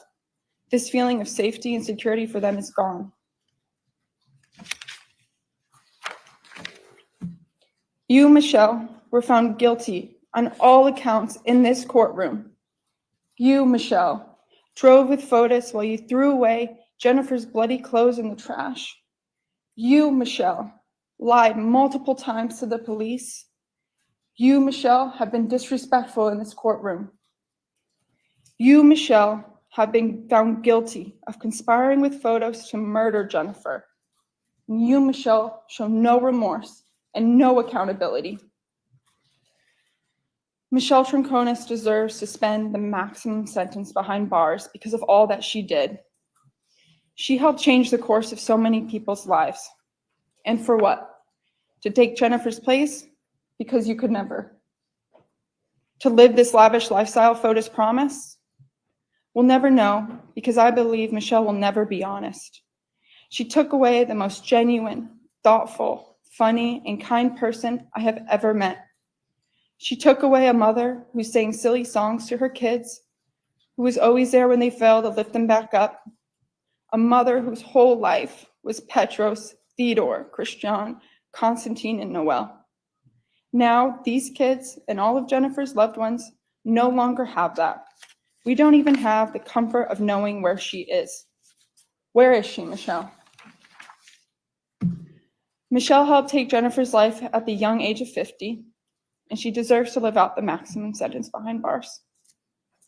this feeling of safety and security for them is gone. You, Michelle, were found guilty on all accounts in this courtroom. You, Michelle, drove with Fotis while you threw away Jennifer's bloody clothes in the trash. You, Michelle, lied multiple times to the police. You, Michelle, have been disrespectful in this courtroom. You, Michelle, have been found guilty of conspiring with Fotis to murder Jennifer. You, Michelle, show no remorse and no accountability. Michelle Troconis deserves to spend the maximum sentence behind bars because of all that she did. She helped change the course of so many people's lives. And for what? To take Jennifer's place? Because you could never. To live this lavish lifestyle Fotis promised? We'll never know, because I believe Michelle will never be honest. She took away the most genuine, thoughtful, funny, and kind person I have ever met. She took away a mother who sang silly songs to her kids, who was always there when they fell to lift them back up. A mother whose whole life was Petros, Theodore, Christian, Constantine, and Noel. Now, these kids and all of Jennifer's loved ones no longer have that. We don't even have the comfort of knowing where she is. Where is she, Michelle? Michelle helped take Jennifer's life at the young age of 50, and she deserves to live out the maximum sentence behind bars.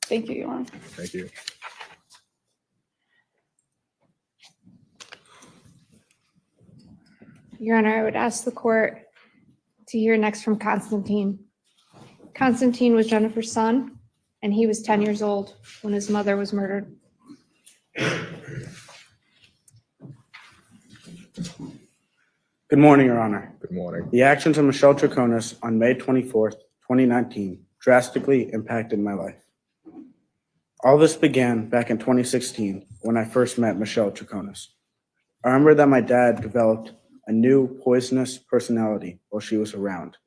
Thank you, Your Honor. Thank you. Your Honor, I would ask the court to hear next from Constantine. Constantine was Jennifer's son. and he was 10 years old when his mother was murdered. Good morning, Your Honor. Good morning. The actions of Michelle Troconis on May 24th, 2019 drastically impacted my life. All this began back in 2016 when I first met Michelle Troconis. I remember that my dad developed a new poisonous personality while she was around.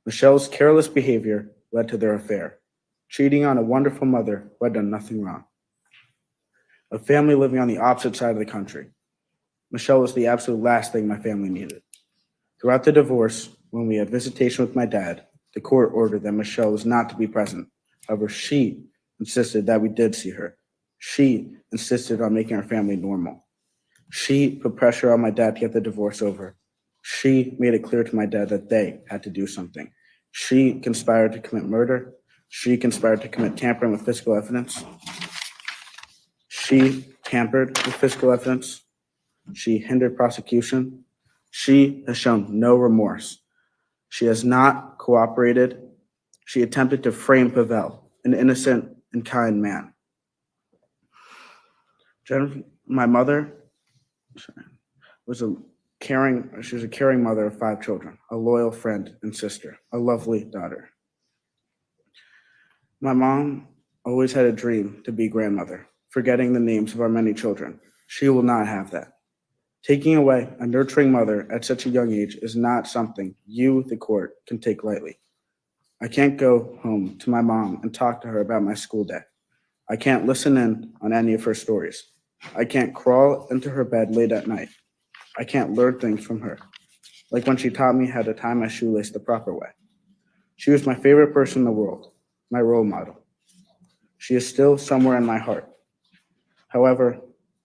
Michelle's careless behavior led to their affair, cheating on a wonderful mother who had done nothing wrong. A family living on the opposite side of the country. Michelle was the absolute last thing my family needed. Throughout the divorce, when we had visitation with my dad, the court ordered that Michelle was not to be present. However, she insisted that we did see her. She insisted on making our family normal. She put pressure on my dad to get the divorce over. She made it clear to my dad that they had to do something. She conspired to commit murder. She conspired to commit tampering with physical evidence. She tampered with physical evidence. She hindered prosecution. She has shown no remorse. She has not cooperated. She attempted to frame Pavel, an innocent and kind man. Jennifer, my mother, was a caring mother of 5 children, a loyal friend and sister, a lovely daughter. My mom always had a dream to be grandmother, forgetting the names of our many children. She will not have that. Taking away a nurturing mother at such a young age is not something you, the court, can take lightly. I can't go home to my mom and talk to her about my school day. I can't listen in on any of her stories. I can't crawl into her bed late at night. I can't learn things from her, like when she taught me how to tie my shoelace the proper way. She was my favorite person in the world, my role model. She is still somewhere in my heart. However,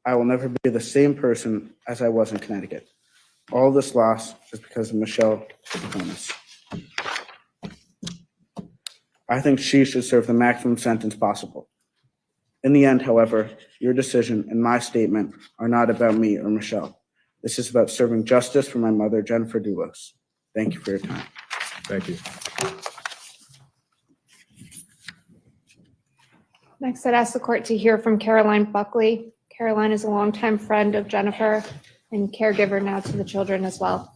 I will never be the same person as I was in Connecticut. All this loss is because of Michelle Troconis. I think she should serve the maximum sentence possible. In the end, however, your decision and my statement are not about me or Michelle. This is about serving justice for my mother, Jennifer Dulos. Thank you for your time. Thank you. Next, I'd ask the court to hear from Caroline Buckley. Caroline is a longtime friend of Jennifer and caregiver now to the children as well.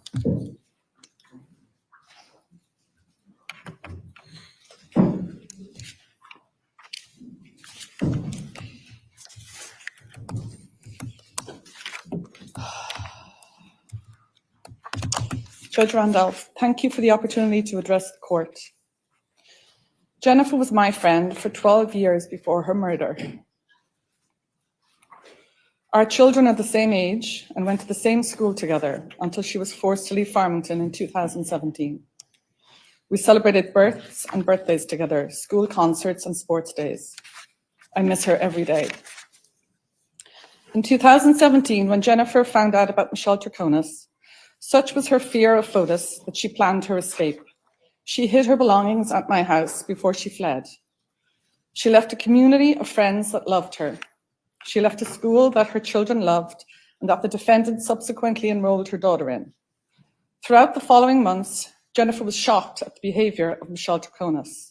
Judge Randolph, thank you for the opportunity to address the court. Jennifer was my friend for 12 years before her murder. Our children are the same age and went to the same school together until she was forced to leave Farmington in 2017. We celebrated births and birthdays together, school concerts and sports days. I miss her every day. In 2017, when Jennifer found out about Michelle Troconis, such was her fear of Fotis that she planned her escape. She hid her belongings at my house before she fled. She left a community of friends that loved her. She left a school that her children loved and that the defendant subsequently enrolled her daughter in. Throughout the following months, Jennifer was shocked at the behavior of Michelle Troconis.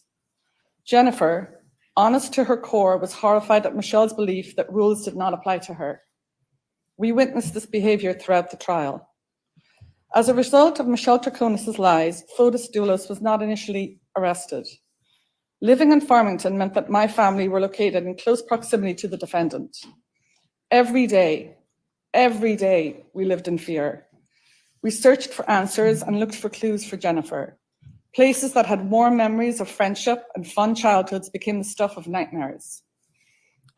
Jennifer, honest to her core, was horrified at Michelle's belief that rules did not apply to her. We witnessed this behavior throughout the trial. As a result of Michelle Troconis' lies, Fotis Dulos was not initially arrested. Living in Farmington meant that my family were located in close proximity to the defendant. Every day, we lived in fear. We searched for answers and looked for clues for Jennifer. Places that had warm memories of friendship and fun childhoods became the stuff of nightmares.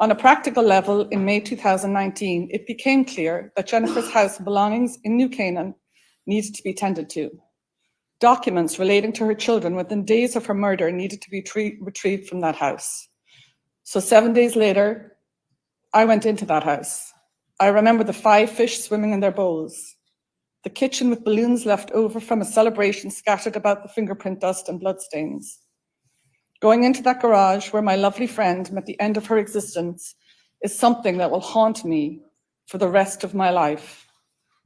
On a practical level, in May 2019, it became clear that Jennifer's house and belongings in New Canaan needed to be tended to. Documents relating to her children within days of her murder needed to be retrieved from that house. So 7 days later, I went into that house. I remember the 5 fish swimming in their bowls, the kitchen with balloons left over from a celebration scattered about the fingerprint dust and bloodstains. Going into that garage where my lovely friend met the end of her existence is something that will haunt me for the rest of my life.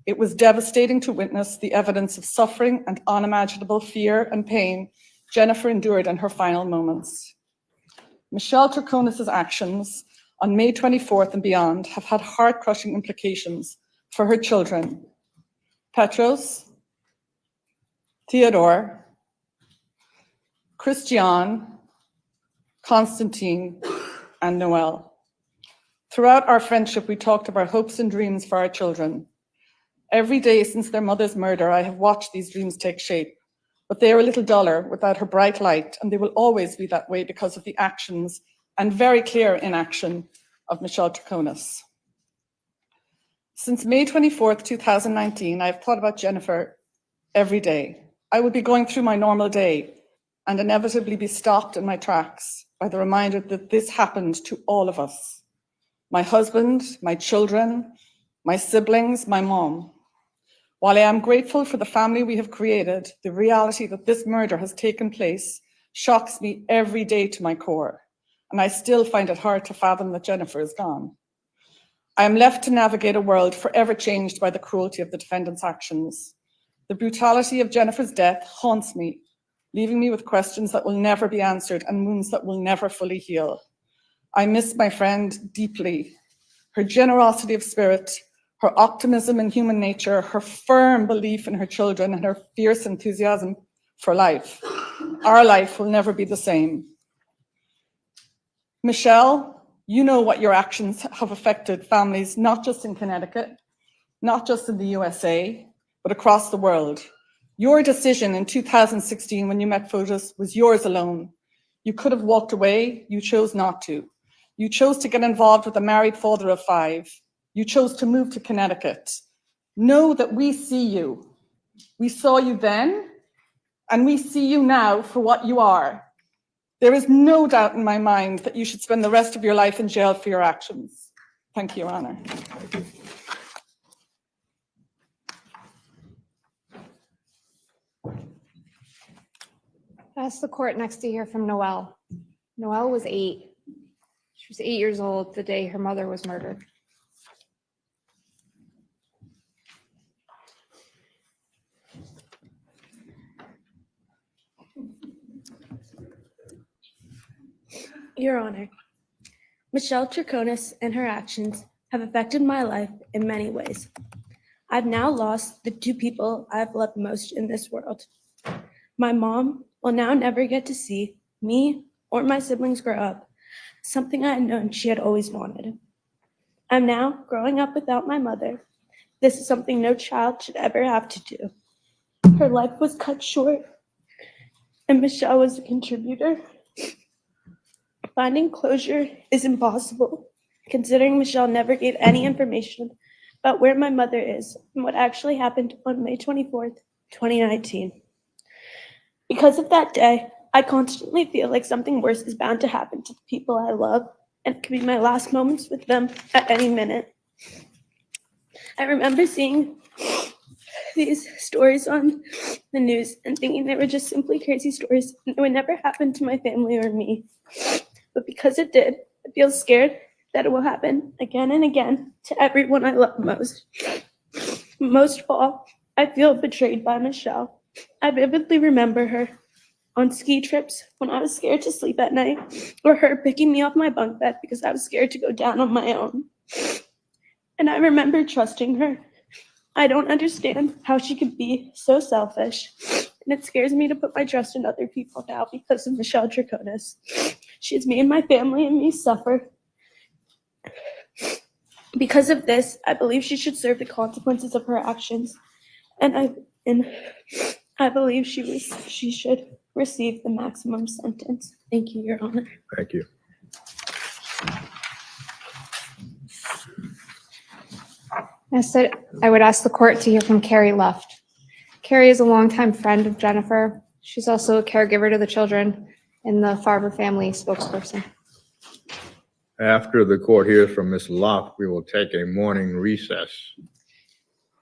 It was devastating to witness the evidence of suffering and unimaginable fear and pain Jennifer endured in her final moments. Michelle Troconis' actions on May 24th and beyond have had heart-crushing implications for her children, Petros, Theodore, Christian, Constantine, and Noel. Throughout our friendship, we talked about hopes and dreams for our children. Every day since their mother's murder, I have watched these dreams take shape, but they are a little duller without her bright light, and they will always be that way because of the actions and very clear inaction of Michelle Troconis. Since May 24th, 2019, I have thought about Jennifer every day. I would be going through my normal day and inevitably be stopped in my tracks by the reminder that this happened to all of us. My husband, my children, my siblings, my mom. While I am grateful for the family we have created, the reality that this murder has taken place shocks me every day to my core, and I still find it hard to fathom that Jennifer is gone. I am left to navigate a world forever changed by the cruelty of the defendant's actions. The brutality of Jennifer's death haunts me, leaving me with questions that will never be answered and wounds that will never fully heal. I miss my friend deeply. Her generosity of spirit, her optimism in human nature, her firm belief in her children, and her fierce enthusiasm for life. Our life will never be the same. Michelle, you know what your actions have affected families, not just in Connecticut, not just in the USA, but across the world. Your decision in 2016 when you met Fotis was yours alone. You could have walked away, you chose not to. You chose to get involved with a married father of 5. You chose to move to Connecticut. Know that we see you. We saw you then, and we see you now for what you are. There is no doubt in my mind that you should spend the rest of your life in jail for your actions. Thank you, Your Honor. I ask the court next to hear from Noelle. Noelle was 8. She was 8 years old the day her mother was murdered. Your Honor, Michelle Troconis and her actions have affected my life in many ways. I've now lost the 2 people I've loved most in this world. My mom will now never get to see me or my siblings grow up, something I had known she had always wanted. I'm now growing up without my mother. This is something no child should ever have to do. Her life was cut short, and Michelle was a contributor. Finding closure is impossible, considering Michelle never gave any information about where my mother is and what actually happened on May 24th, 2019. Because of that day, I constantly feel like something worse is bound to happen to the people I love, and it could be my last moments with them at any minute. I remember seeing these stories on the news and thinking they were just simply crazy stories and it would never happen to my family or me. But because it did, I feel scared that it will happen again and again to everyone I love most. Most of all, I feel betrayed by Michelle. I vividly remember her on ski trips when I was scared to sleep at night, or her picking me off my bunk bed because I was scared to go down on my own. And I remember trusting her. I don't understand how she could be so selfish, and it scares me to put my trust in other people now because of Michelle Troconis. She has made my family and me suffer. Because of this, I believe she should serve the consequences of her actions, and I believe she should receive the maximum sentence. Thank you, Your Honor. Thank you. I would ask the court to hear from Carrie Luft. Carrie is a longtime friend of Jennifer. She's also a caregiver to the children and the Farber family spokesperson. After the court hears from Ms. Luft, we will take a morning recess.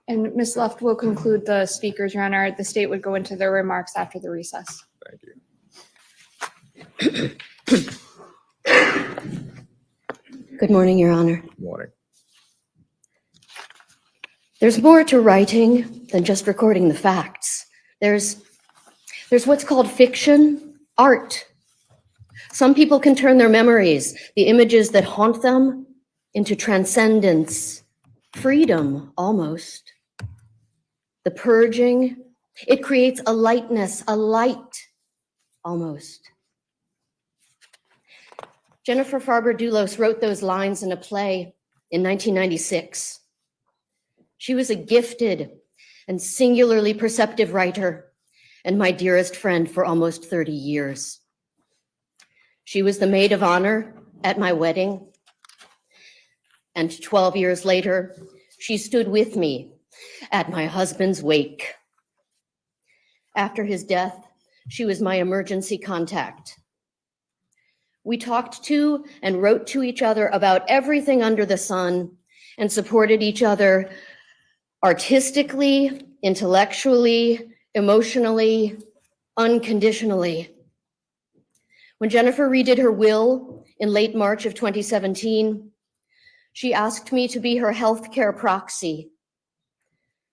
And Ms. Luft will conclude the speakers, Your Honor. The state would go into their remarks after the recess. Thank you. Good morning, Your Honor. Good morning. There's more to writing than just recording the facts. There's what's called fiction, art. Some people can turn their memories, the images that haunt them, into transcendence, freedom almost. The purging, it creates a lightness, a light almost. Jennifer Dulos wrote those lines in a play in 1996. She was a gifted and singularly perceptive writer and my dearest friend for almost 30 years. She was the maid of honor at my wedding, and 12 years later, she stood with me at my husband's wake. After his death, she was my emergency contact. We talked to and wrote to each other about everything under the sun and supported each other artistically, intellectually, emotionally, unconditionally. When Jennifer redid her will in late March of 2017, she asked me to be her healthcare proxy.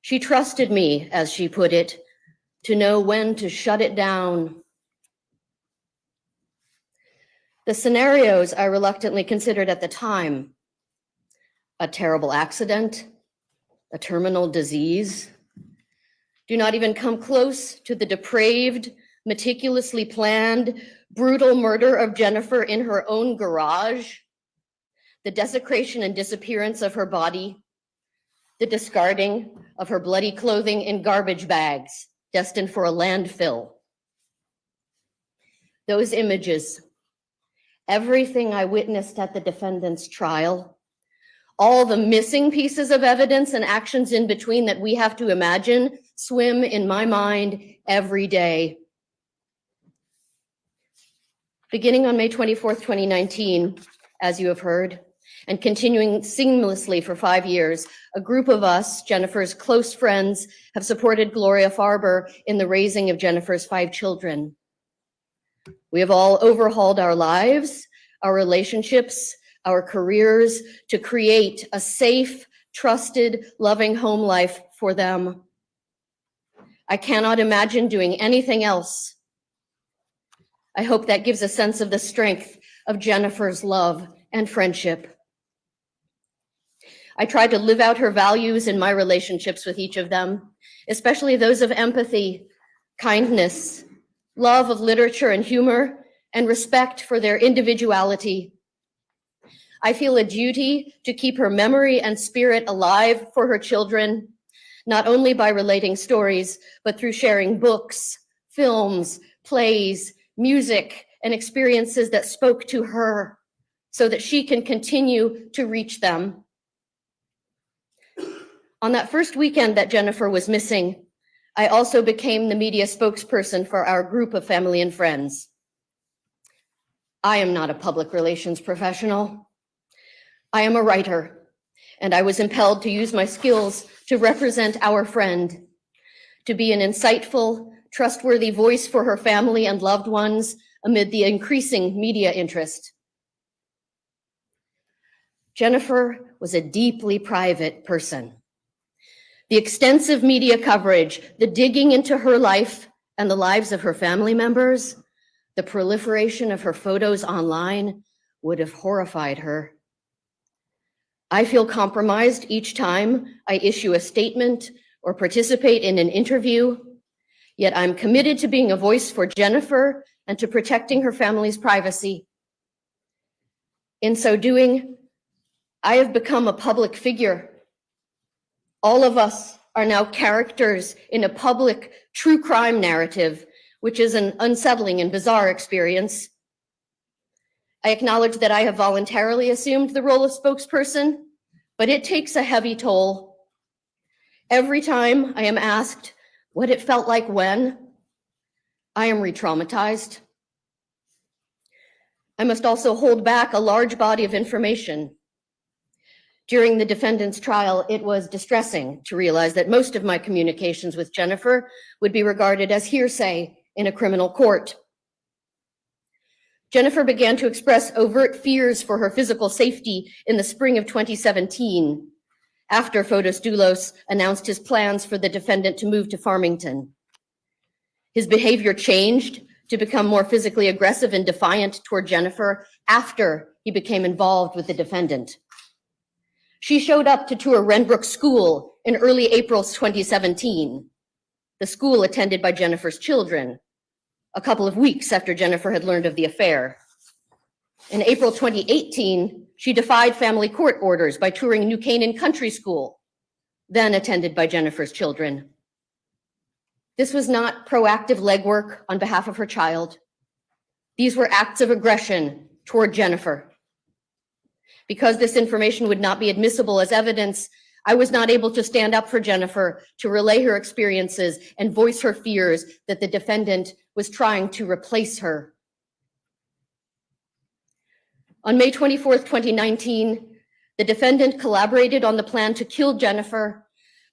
She trusted me, as she put it, to know when to shut it down. The scenarios I reluctantly considered at the time, a terrible accident, a terminal disease, do not even come close to the depraved, meticulously planned, brutal murder of Jennifer in her own garage, the desecration and disappearance of her body, the discarding of her bloody clothing in garbage bags destined for a landfill. Those images, everything I witnessed at the defendant's trial, all the missing pieces of evidence and actions in between that we have to imagine swim in my mind every day. Beginning on May 24th, 2019, as you have heard, and continuing seamlessly for 5 years, a group of us, Jennifer's close friends, have supported Gloria Farber in the raising of Jennifer's 5 children. We have all overhauled our lives, our relationships, our careers to create a safe, trusted, loving home life for them. I cannot imagine doing anything else. I hope that gives a sense of the strength of Jennifer's love and friendship. I tried to live out her values in my relationships with each of them, especially those of empathy, kindness, love of literature and humor, and respect for their individuality. I feel a duty to keep her memory and spirit alive for her children, not only by relating stories, but through sharing books, films, plays, music, and experiences that spoke to her so that she can continue to reach them. On that first weekend that Jennifer was missing, I also became the media spokesperson for our group of family and friends. I am not a public relations professional. I am a writer, and I was impelled to use my skills to represent our friend, to be an insightful, trustworthy voice for her family and loved ones amid the increasing media interest. Jennifer was a deeply private person. The extensive media coverage, the digging into her life and the lives of her family members, the proliferation of her photos online would have horrified her. I feel compromised each time I issue a statement or participate in an interview, yet I'm committed to being a voice for Jennifer and to protecting her family's privacy. In so doing, I have become a public figure. All of us are now characters in a public true crime narrative, which is an unsettling and bizarre experience. I acknowledge that I have voluntarily assumed the role of spokesperson, but it takes a heavy toll. Every time I am asked what it felt like when, I am re-traumatized. I must also hold back a large body of information. During the defendant's trial, it was distressing to realize that most of my communications with Jennifer would be regarded as hearsay in a criminal court. Jennifer began to express overt fears for her physical safety in the spring of 2017, after Fotis Dulos announced his plans for the defendant to move to Farmington. His behavior changed to become more physically aggressive and defiant toward Jennifer after he became involved with the defendant. She showed up to tour Renbrook School in early April 2017, the school attended by Jennifer's children, a couple of weeks after Jennifer had learned of the affair. In April 2018, she defied family court orders by touring New Canaan Country School, then attended by Jennifer's children. This was not proactive legwork on behalf of her child. These were acts of aggression toward Jennifer. Because this information would not be admissible as evidence, I was not able to stand up for Jennifer to relay her experiences and voice her fears that the defendant was trying to replace her. On May 24th, 2019, the defendant collaborated on the plan to kill Jennifer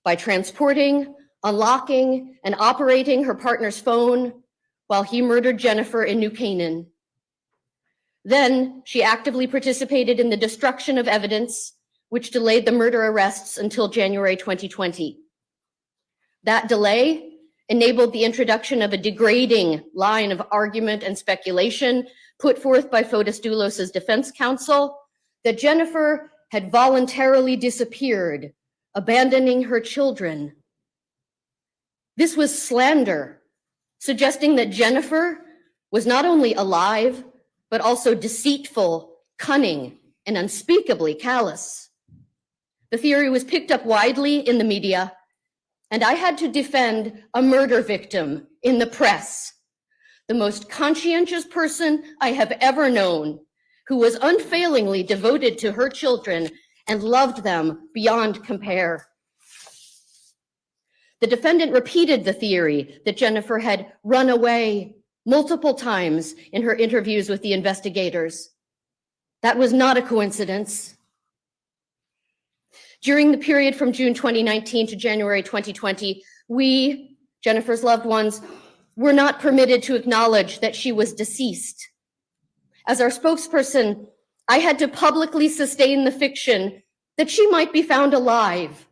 by transporting, unlocking, and operating her partner's phone while he murdered Jennifer in New Canaan. Then she actively participated in the destruction of evidence, which delayed the murder arrests until January 2020. That delay enabled the introduction of a degrading line of argument and speculation put forth by Fotis Dulos' defense counsel that Jennifer had voluntarily disappeared, abandoning her children. This was slander, suggesting that Jennifer was not only alive, but also deceitful, cunning, and unspeakably callous. The theory was picked up widely in the media, and I had to defend a murder victim in the press, the most conscientious person I have ever known, who was unfailingly devoted to her children and loved them beyond compare. The defendant repeated the theory that Jennifer had run away multiple times in her interviews with the investigators. That was not a coincidence. During the period from June 2019 to January 2020, we, Jennifer's loved ones, were not permitted to acknowledge that she was deceased. As our spokesperson, I had to publicly sustain the fiction that she might be found alive,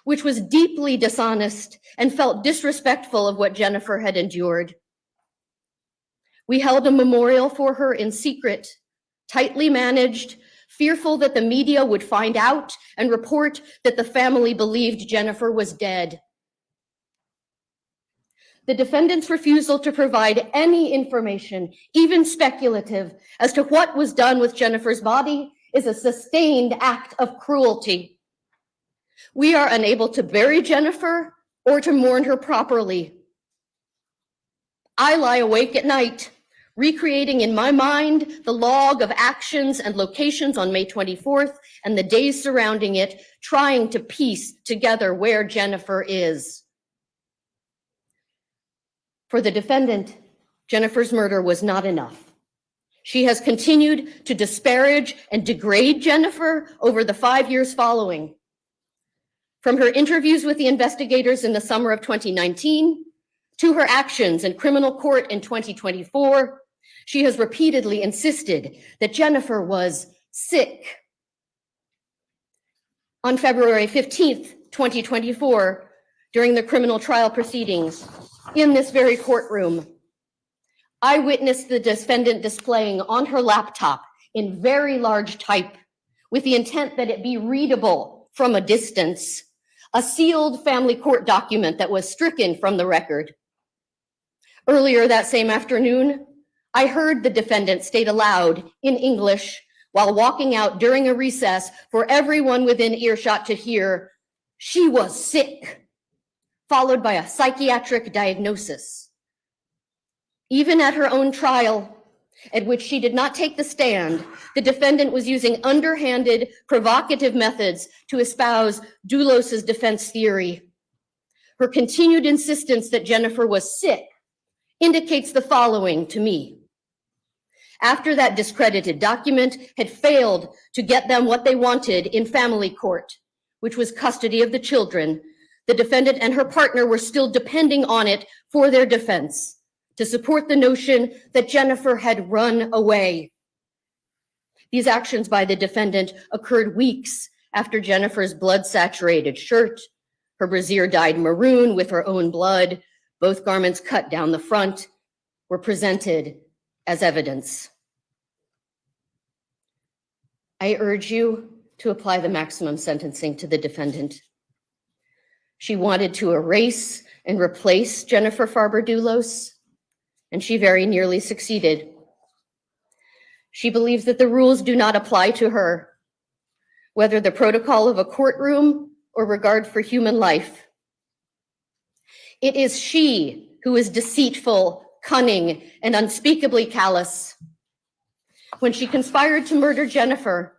which was deeply dishonest and felt disrespectful of what Jennifer had endured. We held a memorial for her in secret, tightly managed, fearful that the media would find out and report that the family believed Jennifer was dead. The defendant's refusal to provide any information, even speculative, as to what was done with Jennifer's body is a sustained act of cruelty. We are unable to bury Jennifer or to mourn her properly. I lie awake at night, recreating in my mind the log of actions and locations on May 24th and the days surrounding it, trying to piece together where Jennifer is. For the defendant, Jennifer's murder was not enough. She has continued to disparage and degrade Jennifer over the 5 years following. From her interviews with the investigators in the summer of 2019 to her actions in criminal court in 2024, she has repeatedly insisted that Jennifer was sick. On February 15th, 2024, during the criminal trial proceedings in this very courtroom, I witnessed the defendant displaying on her laptop in very large type, with the intent that it be readable from a distance, a sealed family court document that was stricken from the record. Earlier that same afternoon, I heard the defendant state aloud in English while walking out during a recess for everyone within earshot to hear, "She was sick," followed by a psychiatric diagnosis. Even at her own trial, at which she did not take the stand, the defendant was using underhanded, provocative methods to espouse Dulos' defense theory. Her continued insistence that Jennifer was sick indicates the following to me. After that discredited document had failed to get them what they wanted in family court, which was custody of the children, the defendant and her partner were still depending on it for their defense, to support the notion that Jennifer had run away. These actions by the defendant occurred weeks after Jennifer's blood-saturated shirt, her brassiere dyed maroon with her own blood, both garments cut down the front, were presented as evidence. I urge you to apply the maximum sentencing to the defendant. She wanted to erase and replace Jennifer Dulos, and she very nearly succeeded. She believes that the rules do not apply to her, whether the protocol of a courtroom or regard for human life. It is she who is deceitful, cunning, and unspeakably callous. When she conspired to murder Jennifer,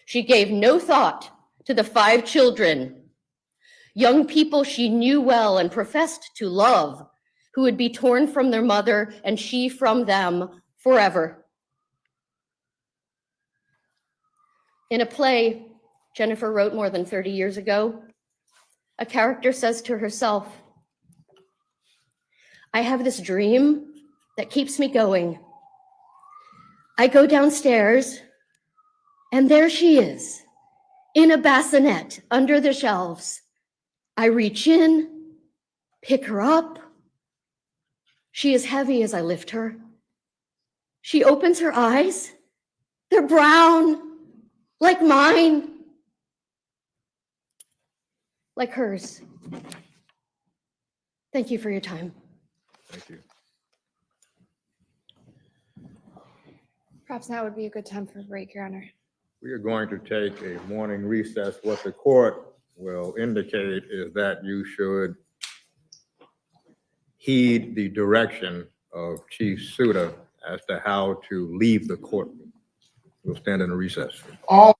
she gave no thought to the 5 children, young people she knew well and professed to love, who would be torn from their mother and she from them forever. In a play Jennifer wrote more than 30 years ago, a character says to herself, "I have this dream that keeps me going. I go downstairs, and there she is, in a bassinet under the shelves. I reach in, pick her up. She is heavy as I lift her. She opens her eyes. They're brown, like mine, like hers." Thank you for your time. Thank you. Perhaps now would be a good time for a break, Your Honor. We are going to take a morning recess. What the court will indicate is that you should heed the direction of Chief Suda as to how to leave the courtroom. We'll stand in a recess. All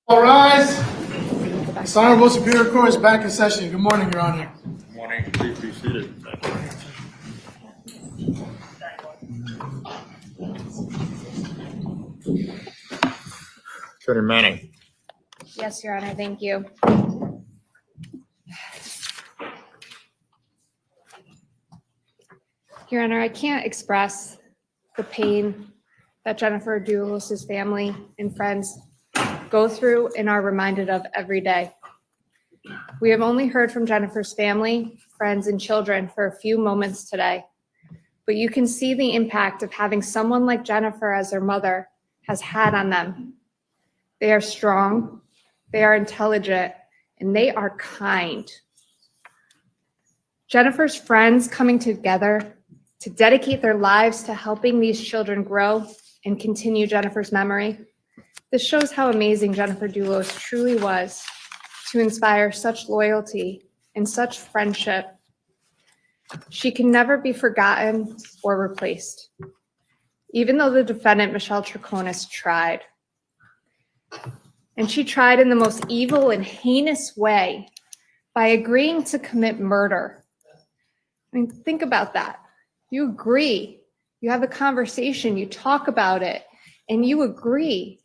All rise. This Honorable Superior Court is back in session. Good morning, Your Honor. Good morning. Please be seated. Thank you. Attorney Manning. Yes, Your Honor, thank you. Your Honor, I can't express the pain that Jennifer Dulos' family and friends go through and are reminded of every day. We have only heard from Jennifer's family, friends, and children for a few moments today, but you can see the impact of having someone like Jennifer as their mother has had on them. They are strong, they are intelligent, and they are kind. Jennifer's friends coming together to dedicate their lives to helping these children grow and continue Jennifer's memory. This shows how amazing Jennifer Dulos truly was to inspire such loyalty and such friendship. She can never be forgotten or replaced, even though the defendant, Michelle Troconis, tried. And she tried in the most evil and heinous way by agreeing to commit murder. I mean, think about that. You agree, you have a conversation, you talk about it, and you agree.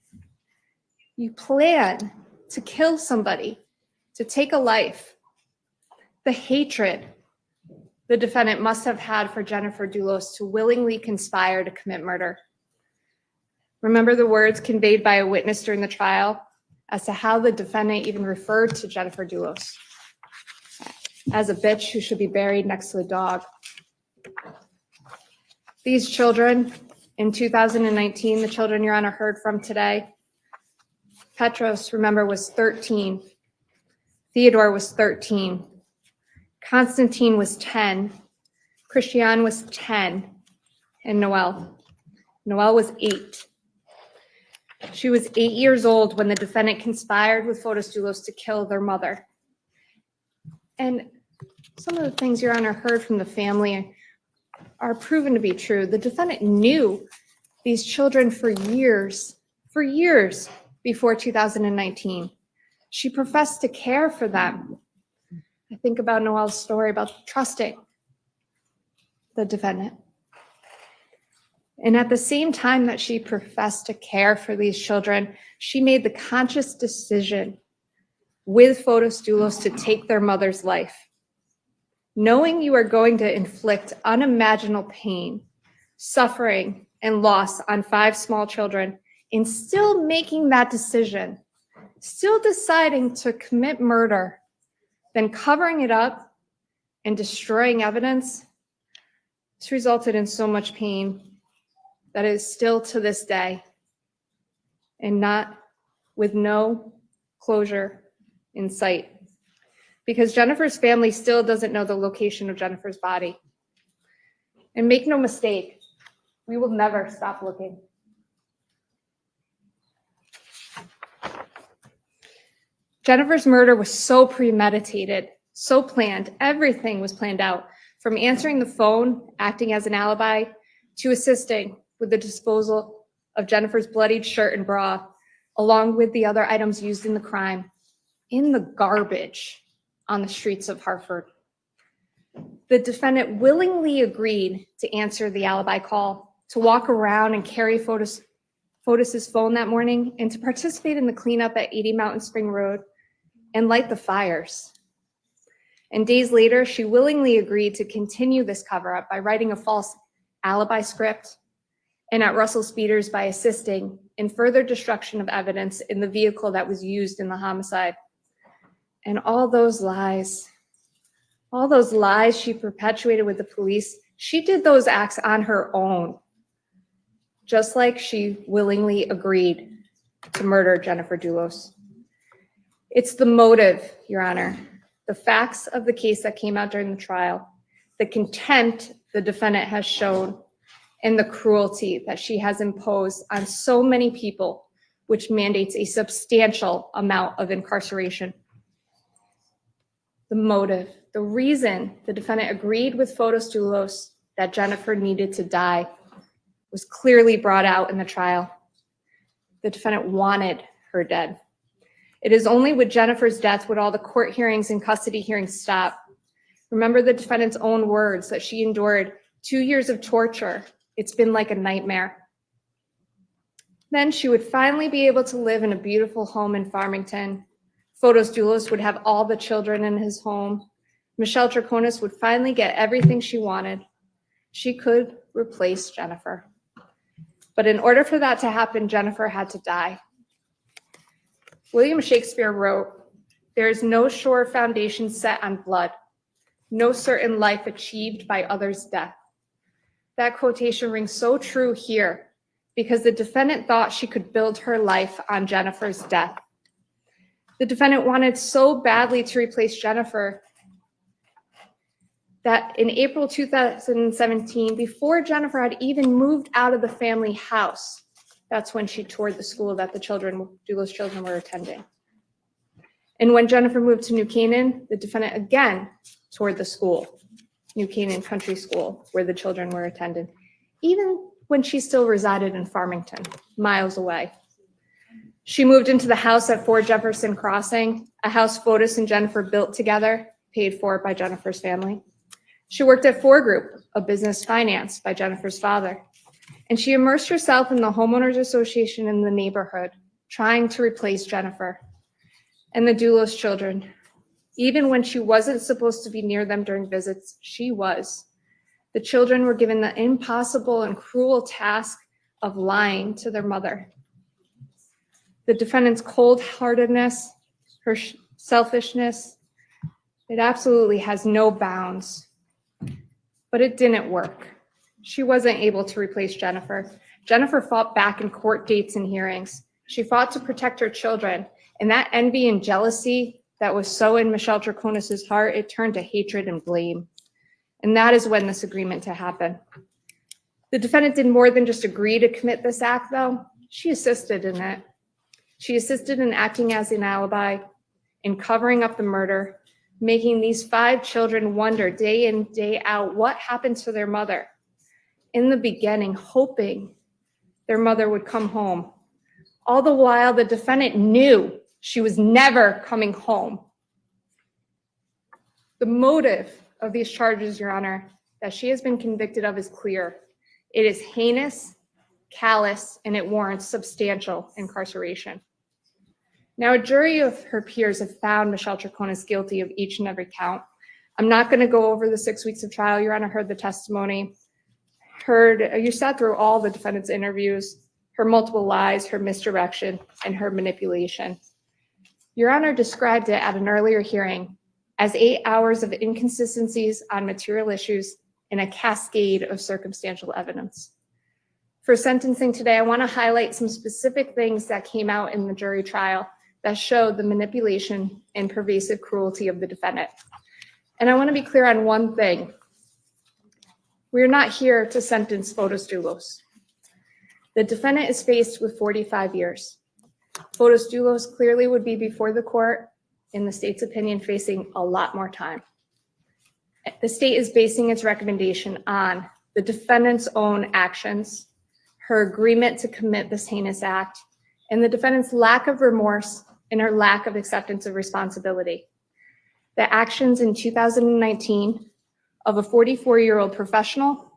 You plan to kill somebody, to take a life. The hatred the defendant must have had for Jennifer Dulos to willingly conspire to commit murder. Remember the words conveyed by a witness during the trial as to how the defendant even referred to Jennifer Dulos as a bitch who should be buried next to a dog. These children in 2019, the children Your Honor heard from today, Petros, remember, was 13. Theodore was 13. Constantine was 10. Christiane was 10. And Noelle was 8. She was 8 years old when the defendant conspired with Fotis Dulos to kill their mother. And some of the things Your Honor heard from the family are proven to be true. The defendant knew these children for years before 2019. She professed to care for them. I think about Noelle's story about trusting the defendant. And at the same time that she professed to care for these children, she made the conscious decision with Fotis Dulos to take their mother's life. Knowing you are going to inflict unimaginable pain, suffering, and loss on 5 small children, and still making that decision, still deciding to commit murder, then covering it up and destroying evidence, this resulted in so much pain that is still to this day, and with no closure in sight. Because Jennifer's family still doesn't know the location of Jennifer's body. And make no mistake, we will never stop looking. Jennifer's murder was so premeditated, so planned. Everything was planned out, from answering the phone, acting as an alibi, to assisting with the disposal of Jennifer's bloodied shirt and bra, along with the other items used in the crime, in the garbage on the streets of Hartford. The defendant willingly agreed to answer the alibi call, to walk around and carry Fotis's phone that morning, and to participate in the cleanup at 80 Mountain Spring Road and light the fires. And days later, she willingly agreed to continue this cover-up by writing a false alibi script, and at Russell Speeders by assisting in further destruction of evidence in the vehicle that was used in the homicide. And all those lies she perpetuated with the police, she did those acts on her own, just like she willingly agreed to murder Jennifer Dulos. It's the motive, Your Honor, the facts of the case that came out during the trial, the contempt the defendant has shown, and the cruelty that she has imposed on so many people, which mandates a substantial amount of incarceration. The motive, the reason the defendant agreed with Fotis Dulos that Jennifer needed to die was clearly brought out in the trial. The defendant wanted her dead. It is only with Jennifer's death would all the court hearings and custody hearings stop. Remember the defendant's own words that she endured 2 years of torture. It's been like a nightmare. Then she would finally be able to live in a beautiful home in Farmington. Fotis Dulos would have all the children in his home. Michelle Troconis would finally get everything she wanted. She could replace Jennifer. But in order for that to happen, Jennifer had to die. William Shakespeare wrote, "There is no sure foundation set on blood, no certain life achieved by others' death." That quotation rings so true here because the defendant thought she could build her life on Jennifer's death. The defendant wanted so badly to replace Jennifer that in April 2017, before Jennifer had even moved out of the family house, that's when she toured the school that the Dulos children were attending. And when Jennifer moved to New Canaan, the defendant again toured the school, New Canaan Country School, where the children were attended, even when she still resided in Farmington, miles away. She moved into the house at 4 Jefferson Crossing, a house Fotis and Jennifer built together, paid for by Jennifer's family. She worked at 4 Group, a business financed by Jennifer's father. And she immersed herself in the homeowners association in the neighborhood, trying to replace Jennifer and the Dulos children. Even when she wasn't supposed to be near them during visits, she was. The children were given the impossible and cruel task of lying to their mother. The defendant's cold-heartedness, her selfishness, it absolutely has no bounds. But it didn't work. She wasn't able to replace Jennifer. Jennifer fought back in court dates and hearings. She fought to protect her children. And that envy and jealousy that was so in Michelle Troconis' heart, it turned to hatred and blame. And that is when this agreement to happen. The defendant did more than just agree to commit this act, though. She assisted in it. She assisted in acting as an alibi, in covering up the murder, making these 5 children wonder day in, day out what happened to their mother. In the beginning, hoping their mother would come home. All the while, the defendant knew she was never coming home. The motive of these charges, Your Honor, that she has been convicted of is clear. It is heinous, callous, and it warrants substantial incarceration. Now, a jury of her peers have found Michelle Troconis guilty of each and every count. I'm not going to go over the 6 weeks of trial. Your Honor heard the testimony. You sat through all the defendant's interviews, her multiple lies, her misdirection, and her manipulation. Your Honor described it at an earlier hearing as 8 hours of inconsistencies on material issues and a cascade of circumstantial evidence. For sentencing today, I want to highlight some specific things that came out in the jury trial that showed the manipulation and pervasive cruelty of the defendant. And I want to be clear on one thing. We're not here to sentence Fotis Dulos. The defendant is faced with 45 years. Fotis Dulos clearly would be before the court, in the state's opinion, facing a lot more time. The state is basing its recommendation on the defendant's own actions, her agreement to commit this heinous act, and the defendant's lack of remorse and her lack of acceptance of responsibility. The actions in 2019 of a 44-year-old professional,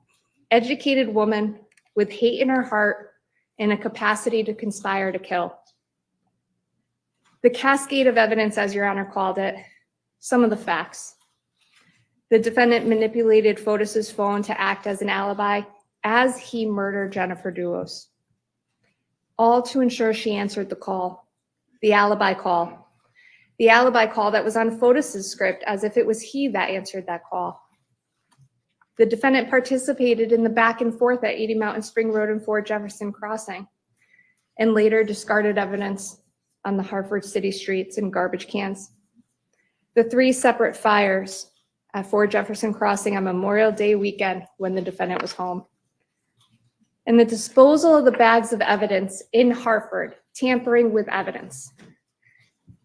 educated woman with hate in her heart and a capacity to conspire to kill. The cascade of evidence, as Your Honor called it, some of the facts. The defendant manipulated Fotis's phone to act as an alibi as he murdered Jennifer Dulos, all to ensure she answered the call, the alibi call that was on Fotis's script as if it was he that answered that call. The defendant participated in the back and forth at 80 Mountain Spring Road and 4 Jefferson Crossing, and later discarded evidence on the Hartford city streets in garbage cans. The 3 separate fires at 4 Jefferson Crossing on Memorial Day weekend when the defendant was home. And the disposal of the bags of evidence in Hartford, tampering with evidence.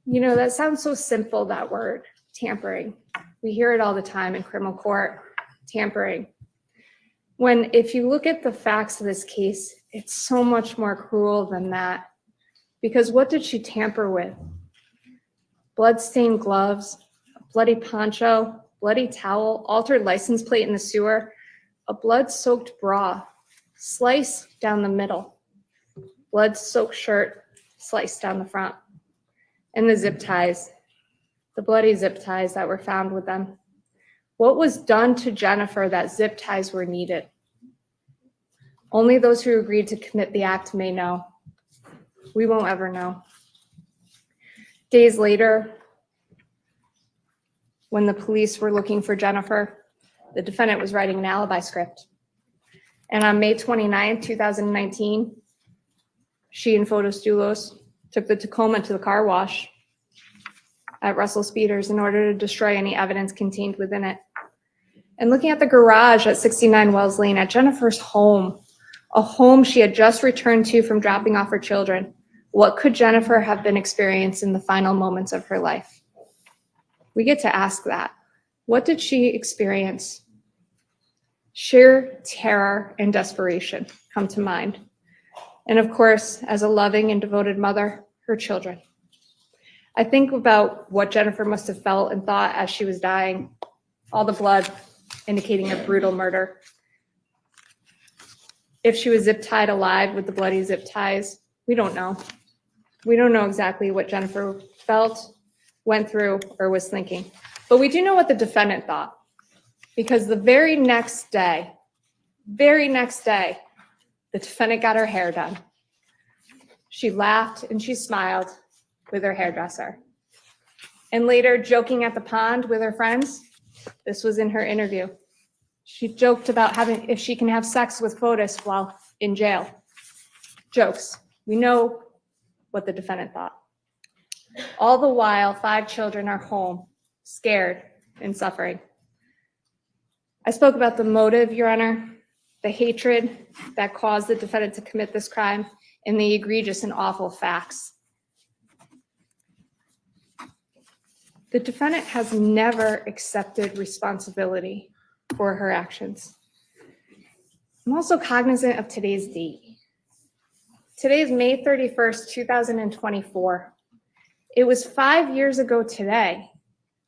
You know, that sounds so simple, that word, tampering. We hear it all the time in criminal court, tampering. When, if you look at the facts of this case, it's so much more cruel than that. Because what did she tamper with? blood-stained gloves, a bloody poncho, bloody towel, altered license plate in the sewer, a blood-soaked bra, sliced down the middle, blood-soaked shirt, sliced down the front, and the zip ties, the bloody zip ties that were found with them. What was done to Jennifer that zip ties were needed? Only those who agreed to commit the act may know. We won't ever know. Days later, when the police were looking for Jennifer, the defendant was writing an alibi script. And on May 29, 2019, she and Fotis Dulos took the Tacoma to the car wash at Russell Speeders in order to destroy any evidence contained within it. And looking at the garage at 69 Wells Lane, at Jennifer's home, a home she had just returned to from dropping off her children, what could Jennifer have been experiencing in the final moments of her life? We get to ask that. What did she experience? Sheer terror and desperation come to mind. And of course, as a loving and devoted mother, her children. I think about what Jennifer must have felt and thought as she was dying. All the blood indicating a brutal murder. If she was zip tied alive with the bloody zip ties, we don't know. We don't know exactly what Jennifer felt, went through, or was thinking. But we do know what the defendant thought. Because the very next day, the defendant got her hair done. She laughed and she smiled with her hairdresser. And later, joking at the pond with her friends, this was in her interview. She joked about if she can have sex with Fotis while in jail. Jokes. We know what the defendant thought. All the while, 5 children are home, scared and suffering. I spoke about the motive, Your Honor, the hatred that caused the defendant to commit this crime, and the egregious and awful facts. The defendant has never accepted responsibility for her actions. I'm also cognizant of today's date. Today is May 31st, 2024. It was 5 years ago today,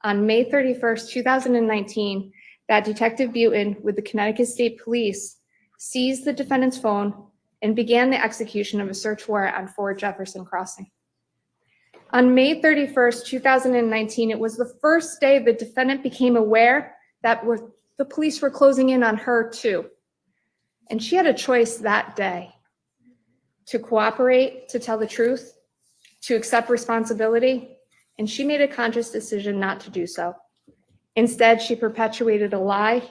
on May 31st, 2019, that Detective Butin with the Connecticut State Police seized the defendant's phone and began the execution of a search warrant on Fort Jefferson Crossing. On May 31st, 2019, it was the first day the defendant became aware that the police were closing in on her too. And she had a choice that day to cooperate, to tell the truth, to accept responsibility, and she made a conscious decision not to do so. Instead, she perpetuated a lie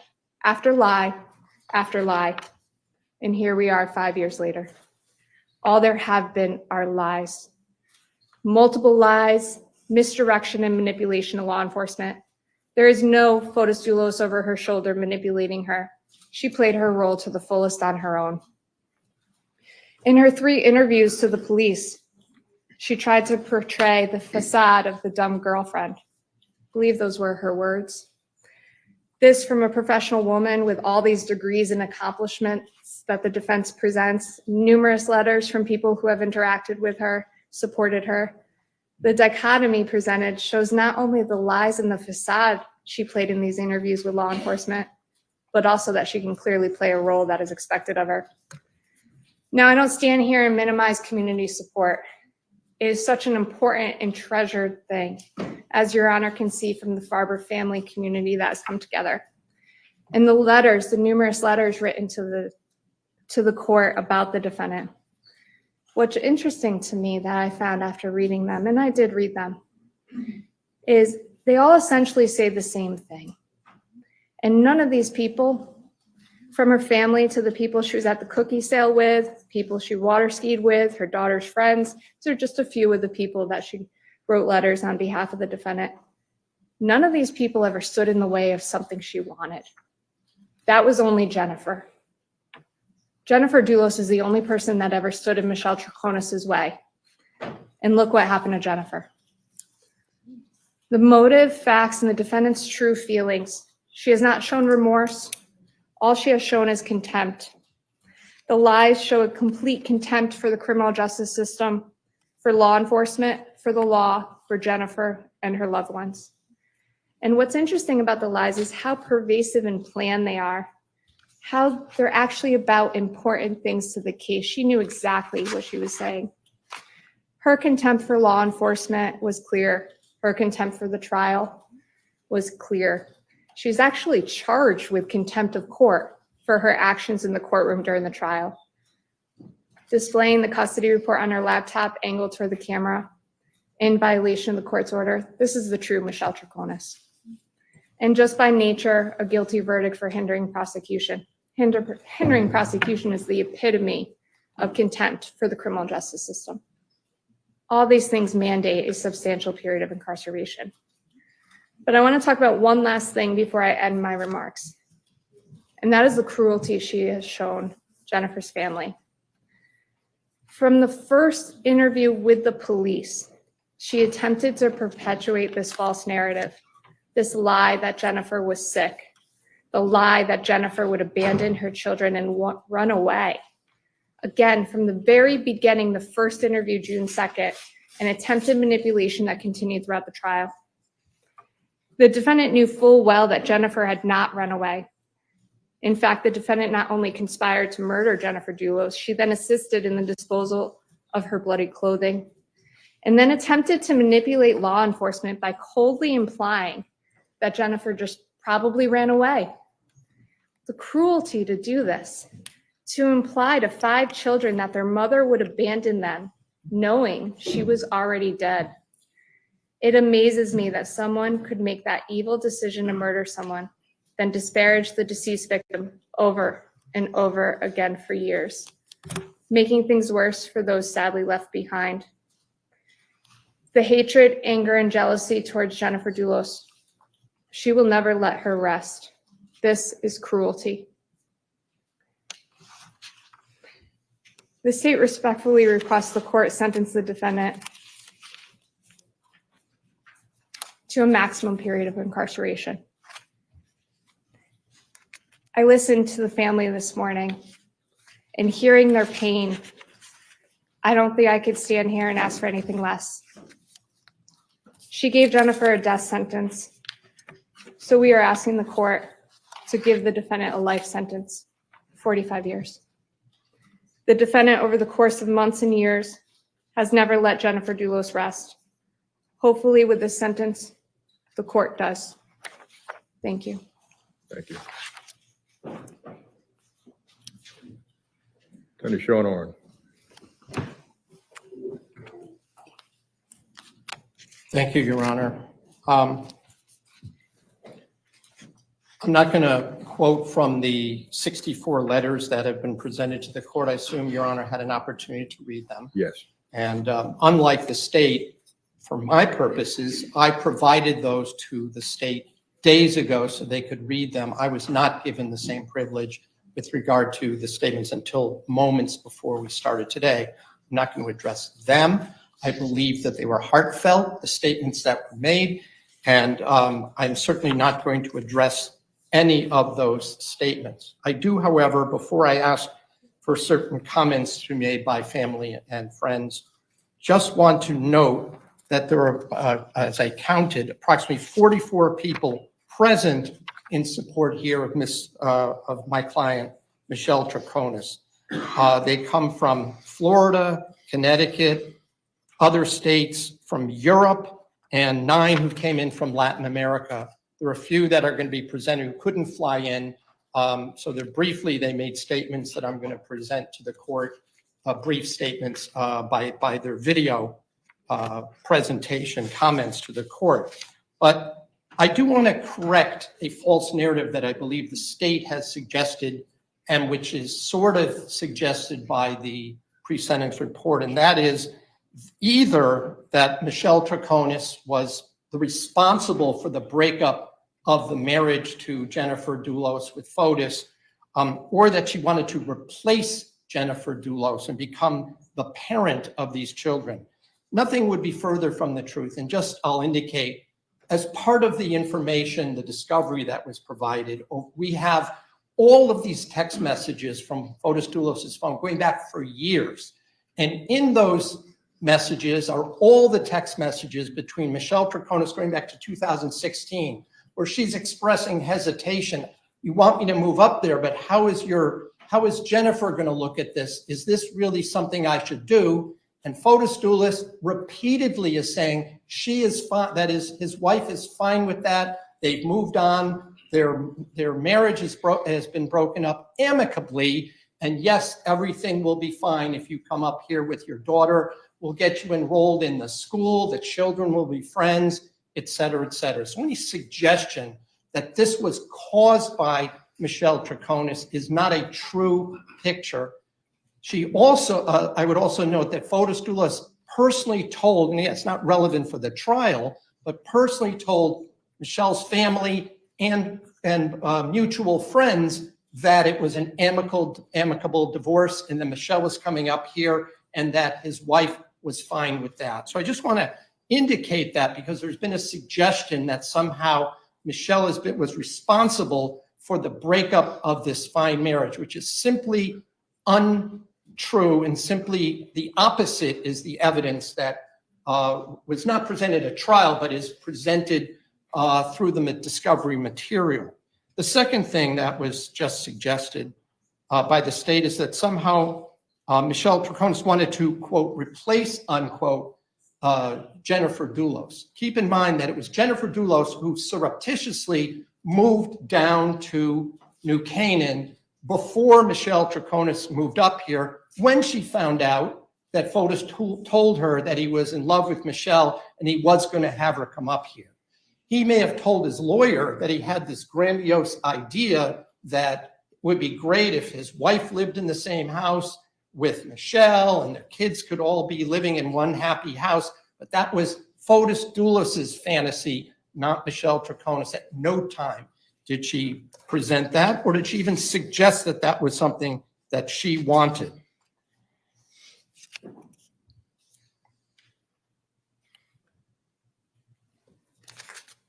after lie after lie. And here we are 5 years later. All there have been are lies. Multiple lies, misdirection, and manipulation of law enforcement. There is no Fotis Dulos over her shoulder manipulating her. She played her role to the fullest on her own. In her 3 interviews to the police, she tried to portray the facade of the dumb girlfriend. I believe those were her words. This from a professional woman with all these degrees and accomplishments that the defense presents, numerous letters from people who have interacted with her, supported her. The dichotomy presented shows not only the lies and the facade she played in these interviews with law enforcement, but also that she can clearly play a role that is expected of her. Now, I don't stand here and minimize community support. It is such an important and treasured thing, as Your Honor can see from the Farber family community that has come together. And the letters, the numerous letters written to the court about the defendant. What's interesting to me that I found after reading them, and I did read them, is they all essentially say the same thing. And none of these people, from her family to the people she was at the cookie sale with, people she water skied with, her daughter's friends, these are just a few of the people that she wrote letters on behalf of the defendant. None of these people ever stood in the way of something she wanted. That was only Jennifer. Jennifer Dulos is the only person that ever stood in Michelle Troconis' way. And look what happened to Jennifer. The motive, facts, and the defendant's true feelings. She has not shown remorse. All she has shown is contempt. The lies show a complete contempt for the criminal justice system, for law enforcement, for the law, for Jennifer and her loved ones. And what's interesting about the lies is how pervasive and planned they are, how they're actually about important things to the case. She knew exactly what she was saying. Her contempt for law enforcement was clear. Her contempt for the trial was clear. She's actually charged with contempt of court for her actions in the courtroom during the trial. Displaying the custody report on her laptop angled toward the camera in violation of the court's order. This is the true Michelle Troconis. And just by nature, a guilty verdict for hindering prosecution. Hindering prosecution is the epitome of contempt for the criminal justice system. All these things mandate a substantial period of incarceration. But I want to talk about one last thing before I end my remarks. And that is the cruelty she has shown Jennifer's family. From the first interview with the police, she attempted to perpetuate this false narrative, this lie that Jennifer was sick, the lie that Jennifer would abandon her children and run away. Again, from the very beginning, the first interview, June 2nd, an attempted manipulation that continued throughout the trial. The defendant knew full well that Jennifer had not run away. In fact, the defendant not only conspired to murder Jennifer Dulos, she then assisted in the disposal of her bloody clothing, and then attempted to manipulate law enforcement by coldly implying that Jennifer just probably ran away. The cruelty to do this, to imply to 5 children that their mother would abandon them, knowing she was already dead. It amazes me that someone could make that evil decision to murder someone, then disparage the deceased victim over and over again for years, making things worse for those sadly left behind. The hatred, anger, and jealousy towards Jennifer Dulos, she will never let her rest. This is cruelty. The state respectfully requests the court sentence the defendant to a maximum period of incarceration. I listened to the family this morning, and hearing their pain, I don't think I could stand here and ask for anything less. She gave Jennifer a death sentence, so we are asking the court to give the defendant a life sentence, 45 years. The defendant, over the course of months and years, has never let Jennifer Dulos rest. Hopefully, with this sentence, the court does. Thank you. Thank you. Attorney Schoenhorn. Thank you, Your Honor. I'm not going to quote from the 64 letters that have been presented to the court. I assume Your Honor had an opportunity to read them. Yes. And unlike the state, for my purposes, I provided those to the state days ago so they could read them. I was not given the same privilege with regard to the statements until moments before we started today. I'm not going to address them. I believe that they were heartfelt, the statements that were made, and I'm certainly not going to address any of those statements. I do, however, before I ask for certain comments to be made by family and friends, just want to note that there are, as I counted, approximately 44 people present in support here of my client, Michelle Troconis. They come from Florida, Connecticut, other states from Europe, and 9 who came in from Latin America. There are a few that are going to be presented who couldn't fly in. So briefly, they made statements that I'm going to present to the court, brief statements by their video presentation comments to the court. But I do want to correct a false narrative that I believe the state has suggested, and which is sort of suggested by the pre-sentence report, and that is either that Michelle Troconis was the responsible for the breakup of the marriage to Jennifer Dulos with Fotis, or that she wanted to replace Jennifer Dulos and become the parent of these children. Nothing would be further from the truth. And just I'll indicate, as part of the information, the discovery that was provided, we have all of these text messages from Fotis Dulos's phone going back for years. And in those messages are all the text messages between Michelle Troconis going back to 2016, where she's expressing hesitation. You want me to move up there, but how is Jennifer going to look at this? Is this really something I should do? And Fotis Dulos repeatedly is saying she is fine, that is, his wife is fine with that. They've moved on. Their marriage has been broken up amicably. And yes, everything will be fine if you come up here with your daughter. We'll get you enrolled in the school. The children will be friends, et cetera, et cetera. So any suggestion that this was caused by Michelle Troconis is not a true picture. She also, I would also note that Fotis Dulos personally told, and it's not relevant for the trial, but personally told Michelle's family and mutual friends that it was an amicable divorce and that Michelle was coming up here and that his wife was fine with that. So I just want to indicate that because there's been a suggestion that somehow Michelle was responsible for the breakup of this fine marriage, which is simply untrue and simply the opposite is the evidence that was not presented at trial, but is presented through the discovery material. The second thing that was just suggested by the state is that somehow Michelle Troconis wanted to, quote, replace, unquote, Jennifer Dulos. Keep in mind that it was Jennifer Dulos who surreptitiously moved down to New Canaan before Michelle Troconis moved up here when she found out that Fotis told her that he was in love with Michelle and he was going to have her come up here. He may have told his lawyer that he had this grandiose idea that it would be great if his wife lived in the same house with Michelle and their kids could all be living in one happy house. But that was Fotis Dulos's fantasy, not Michelle Troconis. At no time did she present that, or did she even suggest that that was something that she wanted.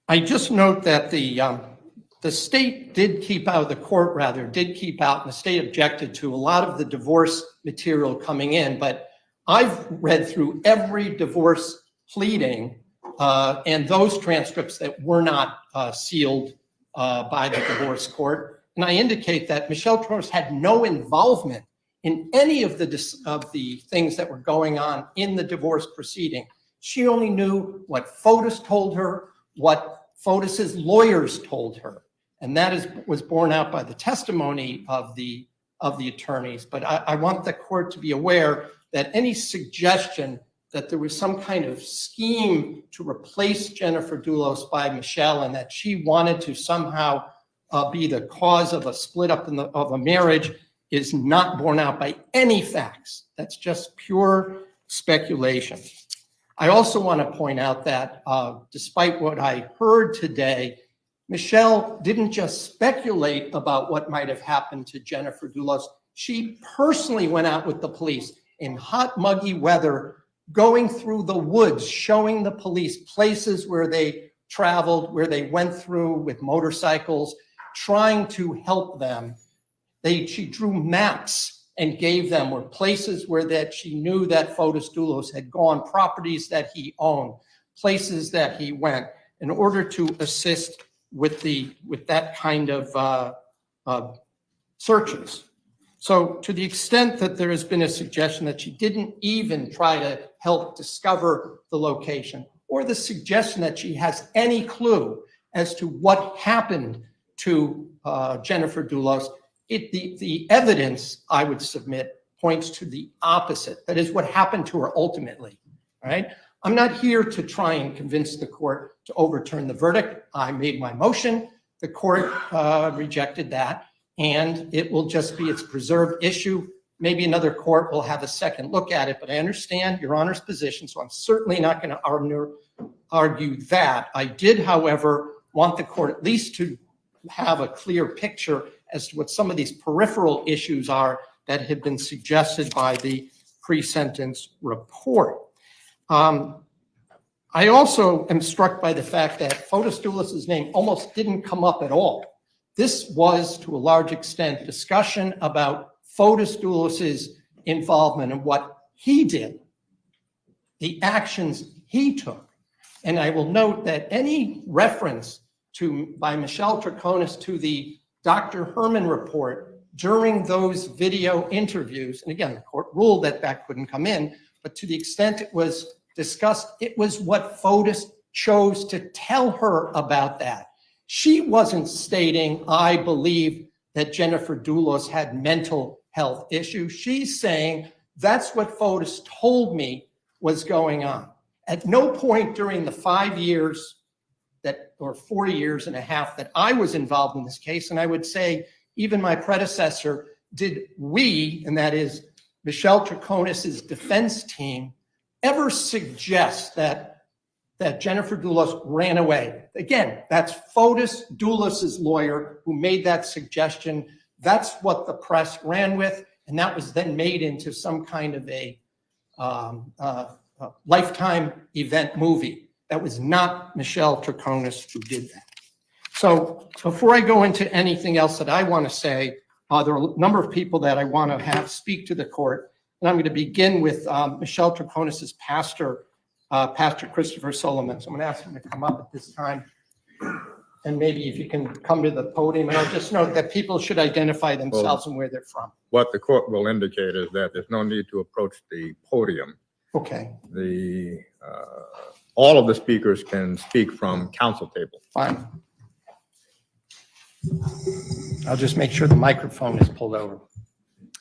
I just note that the state did keep out, the court rather, did keep out, and the state objected to a lot of the divorce material coming in, but I've read through every divorce pleading and those transcripts that were not sealed by the divorce court, and I indicate that Michelle Troconis had no involvement in any of the things that were going on in the divorce proceeding. She only knew what Fotis told her, what Fotis's lawyers told her, and that was borne out by the testimony of the attorneys. But I want the court to be aware that any suggestion that there was some kind of scheme to replace Jennifer Dulos by Michelle and that she wanted to somehow be the cause of a split up of a marriage is not borne out by any facts. That's just pure speculation. I also want to point out that despite what I heard today, Michelle didn't just speculate about what might have happened to Jennifer Dulos. She personally went out with the police in hot, muggy weather, going through the woods, showing the police places where they traveled, where they went through with motorcycles, trying to help them. She drew maps and gave them were places where that she knew that Fotis Dulos had gone, properties that he owned, places that he went, in order to assist with that kind of searches. So to the extent that there has been a suggestion that she didn't even try to help discover the location, or the suggestion that she has any clue as to what happened to Jennifer Dulos, the evidence I would submit points to the opposite. That is what happened to her ultimately, right? I'm not here to try and convince the court to overturn the verdict. I made my motion. The court rejected that, and it will just be its preserved issue. Maybe another court will have a second look at it, but I understand Your Honor's position, so I'm certainly not going to argue that. I did, however, want the court at least to have a clear picture as to what some of these peripheral issues are that had been suggested by the pre-sentence report. I also am struck by the fact that Fotis Dulos' name almost didn't come up at all. This was, to a large extent, discussion about Fotis Dulos' involvement and what he did. the actions he took. And I will note that any reference by Michelle Troconis to the Dr. Herman report during those video interviews, and again, the court ruled that that couldn't come in, but to the extent it was discussed, it was what FOTUS chose to tell her about that. She wasn't stating, I believe that Jennifer Dulos had mental health issues. She's saying, that's what FOTUS told me was going on. At no point during the 5 years or 4 years and a half that I was involved in this case, and I would say even my predecessor, did we, and that is Michelle Troconis's defense team, ever suggest that Jennifer Dulos ran away. Again, that's FOTUS Dulos's lawyer who made that suggestion. That's what the press ran with, and that was then made into some kind of a Lifetime event movie. That was not Michelle Troconis who did that. So before I go into anything else that I want to say, there are a number of people that I want to have speak to the court, and I'm going to begin with Michelle Troconis's pastor, Pastor Christopher Solomon. So I'm going to ask him to come up at this time. And maybe if you can come to the podium, and I'll just note that people should identify themselves and where they're from. What the court will indicate is that there's no need to approach the podium. Okay. All of the speakers can speak from council table. Fine. I'll just make sure the microphone is pulled over.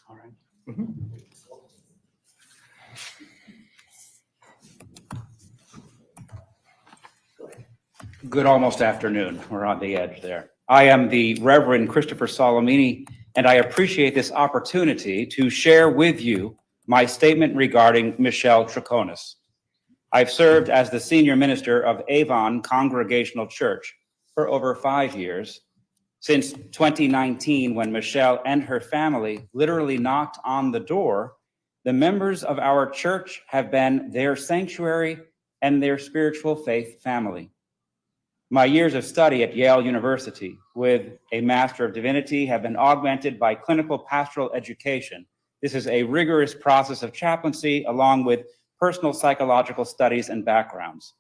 All right. Mm-hmm. Good almost afternoon. We're on the edge there. I am the Reverend Christopher Solomini, and I appreciate this opportunity to share with you my statement regarding Michelle Troconis. I've served as the senior minister of Avon Congregational Church for over 5 years, since 2019, when Michelle and her family literally knocked on the door. The members of our church have been their sanctuary and their spiritual faith family. My years of study at Yale University with a Master of Divinity have been augmented by clinical pastoral education. This is a rigorous process of chaplaincy along with personal psychological studies and backgrounds.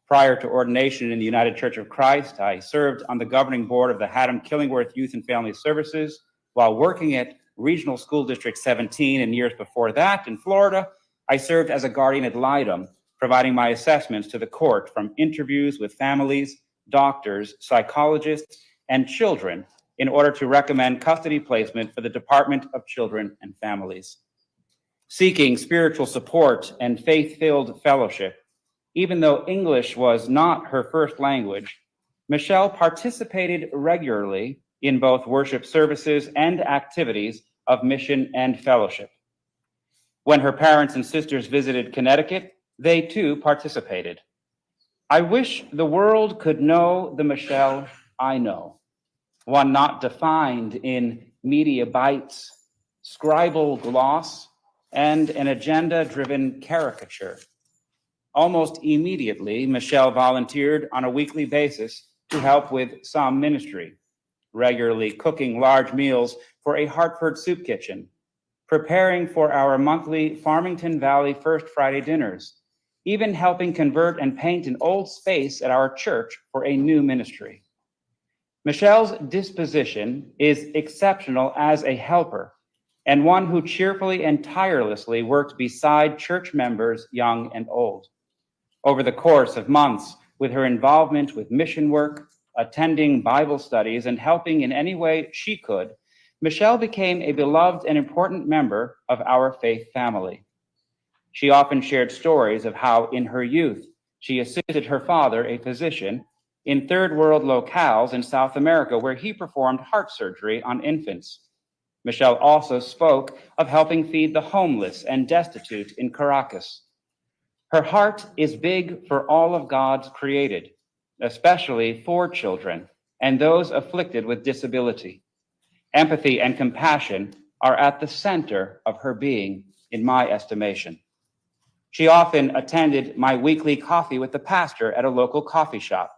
Prior to ordination in the United Church of Christ, I served on the governing board of the Haddam-Killingworth Youth and Family Services. While working at Regional School District 17 and years before that in Florida, I served as a guardian ad litem, providing my assessments to the court from interviews with families, doctors, psychologists, and children in order to recommend custody placement for the Department of Children and Families. Seeking spiritual support and faith-filled fellowship, even though English was not her first language, Michelle participated regularly in both worship services and activities of mission and fellowship. When her parents and sisters visited Connecticut, they too participated. I wish the world could know the Michelle I know, one not defined in media bites, scribal gloss, and an agenda-driven caricature. Almost immediately, Michelle volunteered on a weekly basis to help with some ministry, regularly cooking large meals for a Hartford soup kitchen, preparing for our monthly Farmington Valley First Friday dinners, even helping convert and paint an old space at our church for a new ministry. Michelle's disposition is exceptional as a helper, and one who cheerfully and tirelessly worked beside church members, young and old. Over the course of months, with her involvement with mission work, attending Bible studies, and helping in any way she could, Michelle became a beloved and important member of our faith family. She often shared stories of how in her youth, she assisted her father, a physician, in third world locales in South America, where he performed heart surgery on infants. Michelle also spoke of helping feed the homeless and destitute in Caracas. Her heart is big for all of God's created, especially for children and those afflicted with disability. Empathy and compassion are at the center of her being, in my estimation. She often attended my weekly coffee with the pastor at a local coffee shop.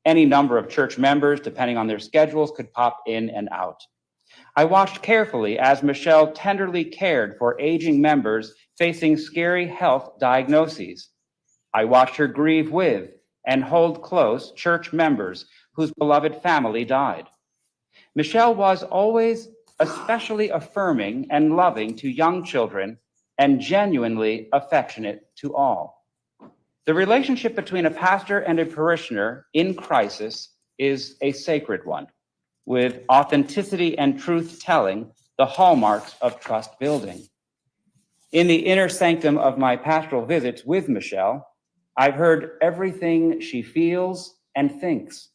Any number of church members, depending on their schedules, could pop in and out. I watched carefully as Michelle tenderly cared for aging members facing scary health diagnoses. I watched her grieve with and hold close church members whose beloved family died. Michelle was always especially affirming and loving to young children and genuinely affectionate to all. The relationship between a pastor and a parishioner in crisis is a sacred one, with authenticity and truth-telling the hallmarks of trust building. In the inner sanctum of my pastoral visits with Michelle, I've heard everything she feels and thinks,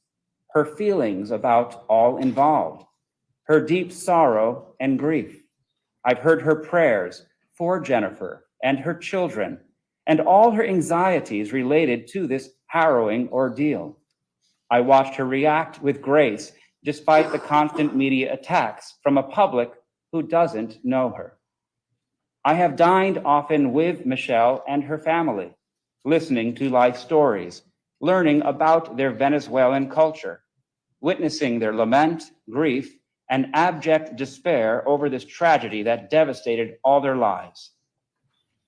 her feelings about all involved, her deep sorrow and grief. I've heard her prayers for Jennifer and her children and all her anxieties related to this harrowing ordeal. I watched her react with grace despite the constant media attacks from a public who doesn't know her. I have dined often with Michelle and her family, listening to life stories, learning about their Venezuelan culture, witnessing their lament, grief, and abject despair over this tragedy that devastated all their lives.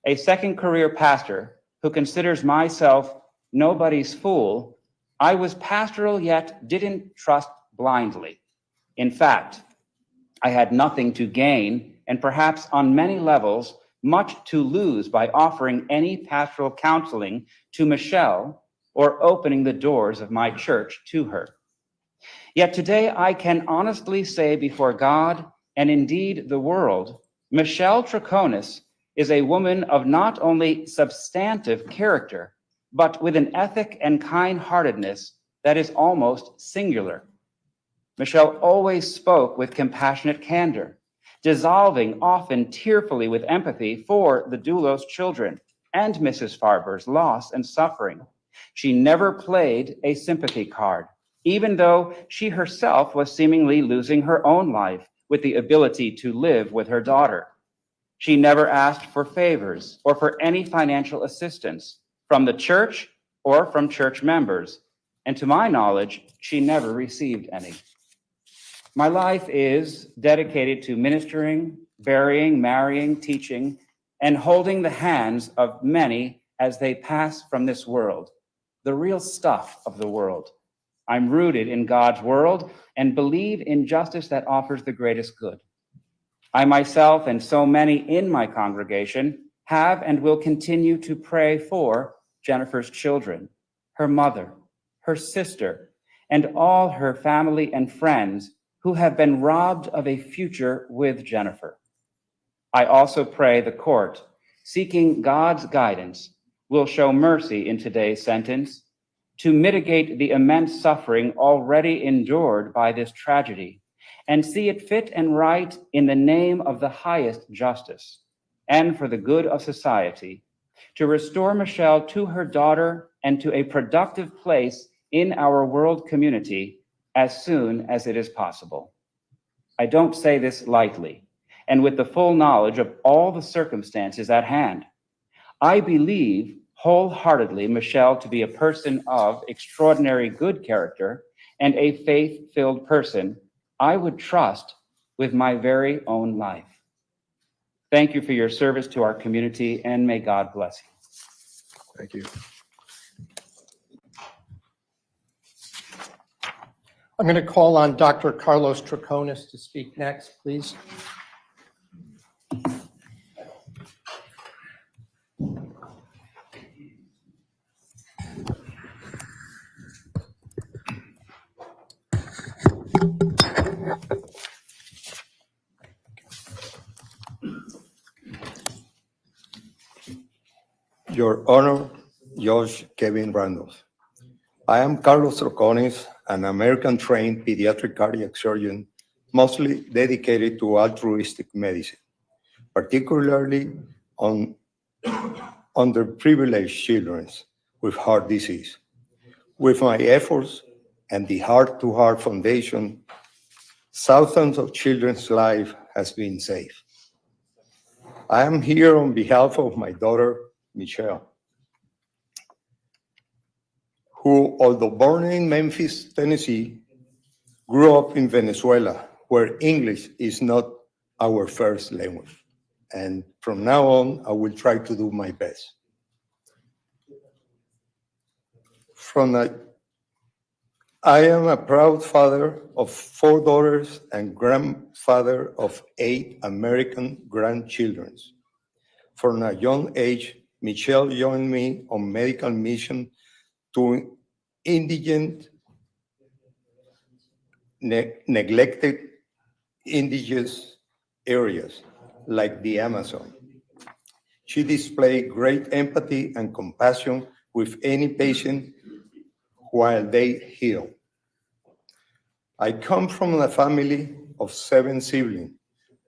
A second career pastor who considers myself nobody's fool, I was pastoral yet didn't trust blindly. In fact, I had nothing to gain and perhaps on many levels much to lose by offering any pastoral counseling to Michelle or opening the doors of my church to her. Yet today I can honestly say before God and indeed the world, Michelle Troconis is a woman of not only substantive character, but with an ethic and kind-heartedness that is almost singular. Michelle always spoke with compassionate candor, dissolving often tearfully with empathy for the Dulos children and Mrs. Farber's loss and suffering. She never played a sympathy card, even though she herself was seemingly losing her own life with the ability to live with her daughter. She never asked for favors or for any financial assistance from the church or from church members, and to my knowledge, she never received any. My life is dedicated to ministering, burying, marrying, teaching, and holding the hands of many as they pass from this world, the real stuff of the world. I'm rooted in God's world and believe in justice that offers the greatest good. I myself and so many in my congregation have and will continue to pray for Jennifer's children, her mother, her sister, and all her family and friends who have been robbed of a future with Jennifer. I also pray the court, seeking God's guidance, will show mercy in today's sentence to mitigate the immense suffering already endured by this tragedy and see it fit and right in the name of the highest justice and for the good of society to restore Michelle to her daughter and to a productive place in our world community as soon as it is possible. I don't say this lightly and with the full knowledge of all the circumstances at hand. I believe wholeheartedly Michelle to be a person of extraordinary good character and a faith-filled person I would trust with my very own life. Thank you for your service to our community, and may God bless you. Thank you. I'm going to call on Dr. Carlos Troconis to speak next, please. Your Honor, Judge Kevin Randolph. I am Carlos Troconis, an American-trained pediatric cardiac surgeon, mostly dedicated to altruistic medicine, particularly on underprivileged children with heart disease. With my efforts and the Heart to Heart Foundation, thousands of children's lives has been saved. I am here on behalf of my daughter, Michelle, who, although born in Memphis, Tennessee, grew up in Venezuela, where English is not our first language. And from now on, I will try to do my best. I am a proud father of 4 daughters and grandfather of 8 American grandchildren. From a young age, Michelle joined me on medical mission to indigent, neglected indigenous areas like the Amazon. She displayed great empathy and compassion with any patient while they heal. I come from a family of 7 siblings.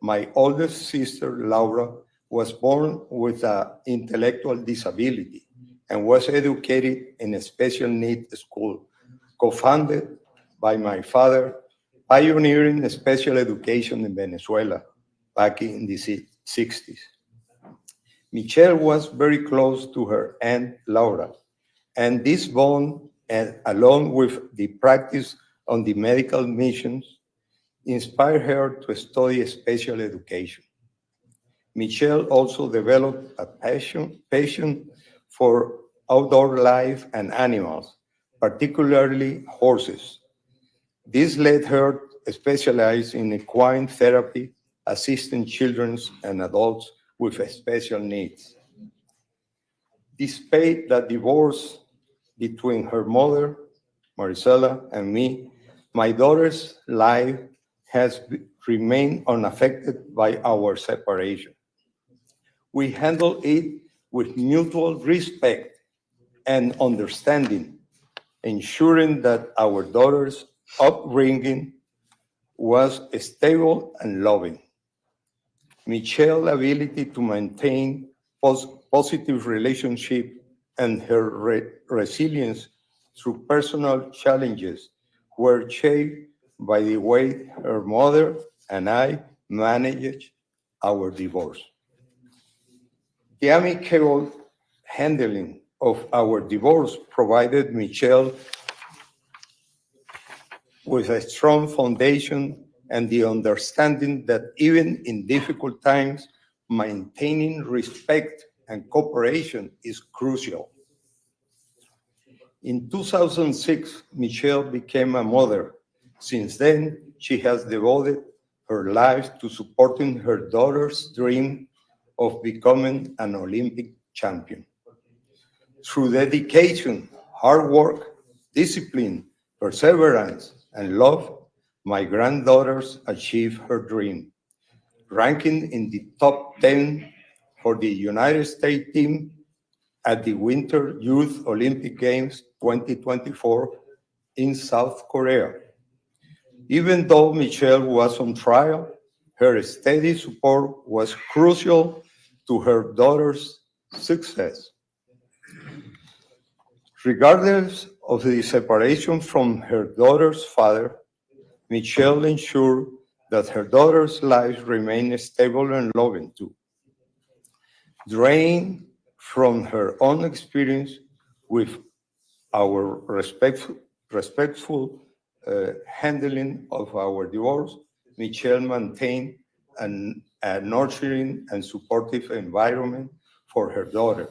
My oldest sister, Laura, was born with an intellectual disability and was educated in a special needs school, co-founded by my father, pioneering special education in Venezuela back in the 60s. Michelle was very close to her aunt, Laura, and this bond, and along with the practice on the medical missions, inspired her to study special education. Michelle also developed a passion for outdoor life and animals, particularly horses. This led her to specialize in equine therapy, assisting children and adults with special needs. Despite the divorce between her mother, Maricela, and me, my daughter's life has remained unaffected by our separation. We handle it with mutual respect and understanding, ensuring that our daughter's upbringing was stable and loving. Michelle's ability to maintain positive relationship and her resilience through personal challenges were shaped by the way her mother and I managed our divorce. The amicable handling of our divorce provided Michelle with a strong foundation and the understanding that even in difficult times, maintaining respect and cooperation is crucial. In 2006, Michelle became a mother. Since then, she has devoted her life to supporting her daughter's dream of becoming an Olympic champion. Through dedication, hard work, discipline, perseverance, and love, my granddaughters achieved her dream, ranking in the top 10 for the United States team at the Winter Youth Olympic Games 2024 in South Korea. Even though Michelle was on trial, her steady support was crucial to her daughter's success. Regardless of the separation from her daughter's father, Michelle ensured that her daughter's life remained stable and loving too. Drained from her own experience with our respectful handling of our divorce, Michelle maintained a nurturing and supportive environment for her daughter.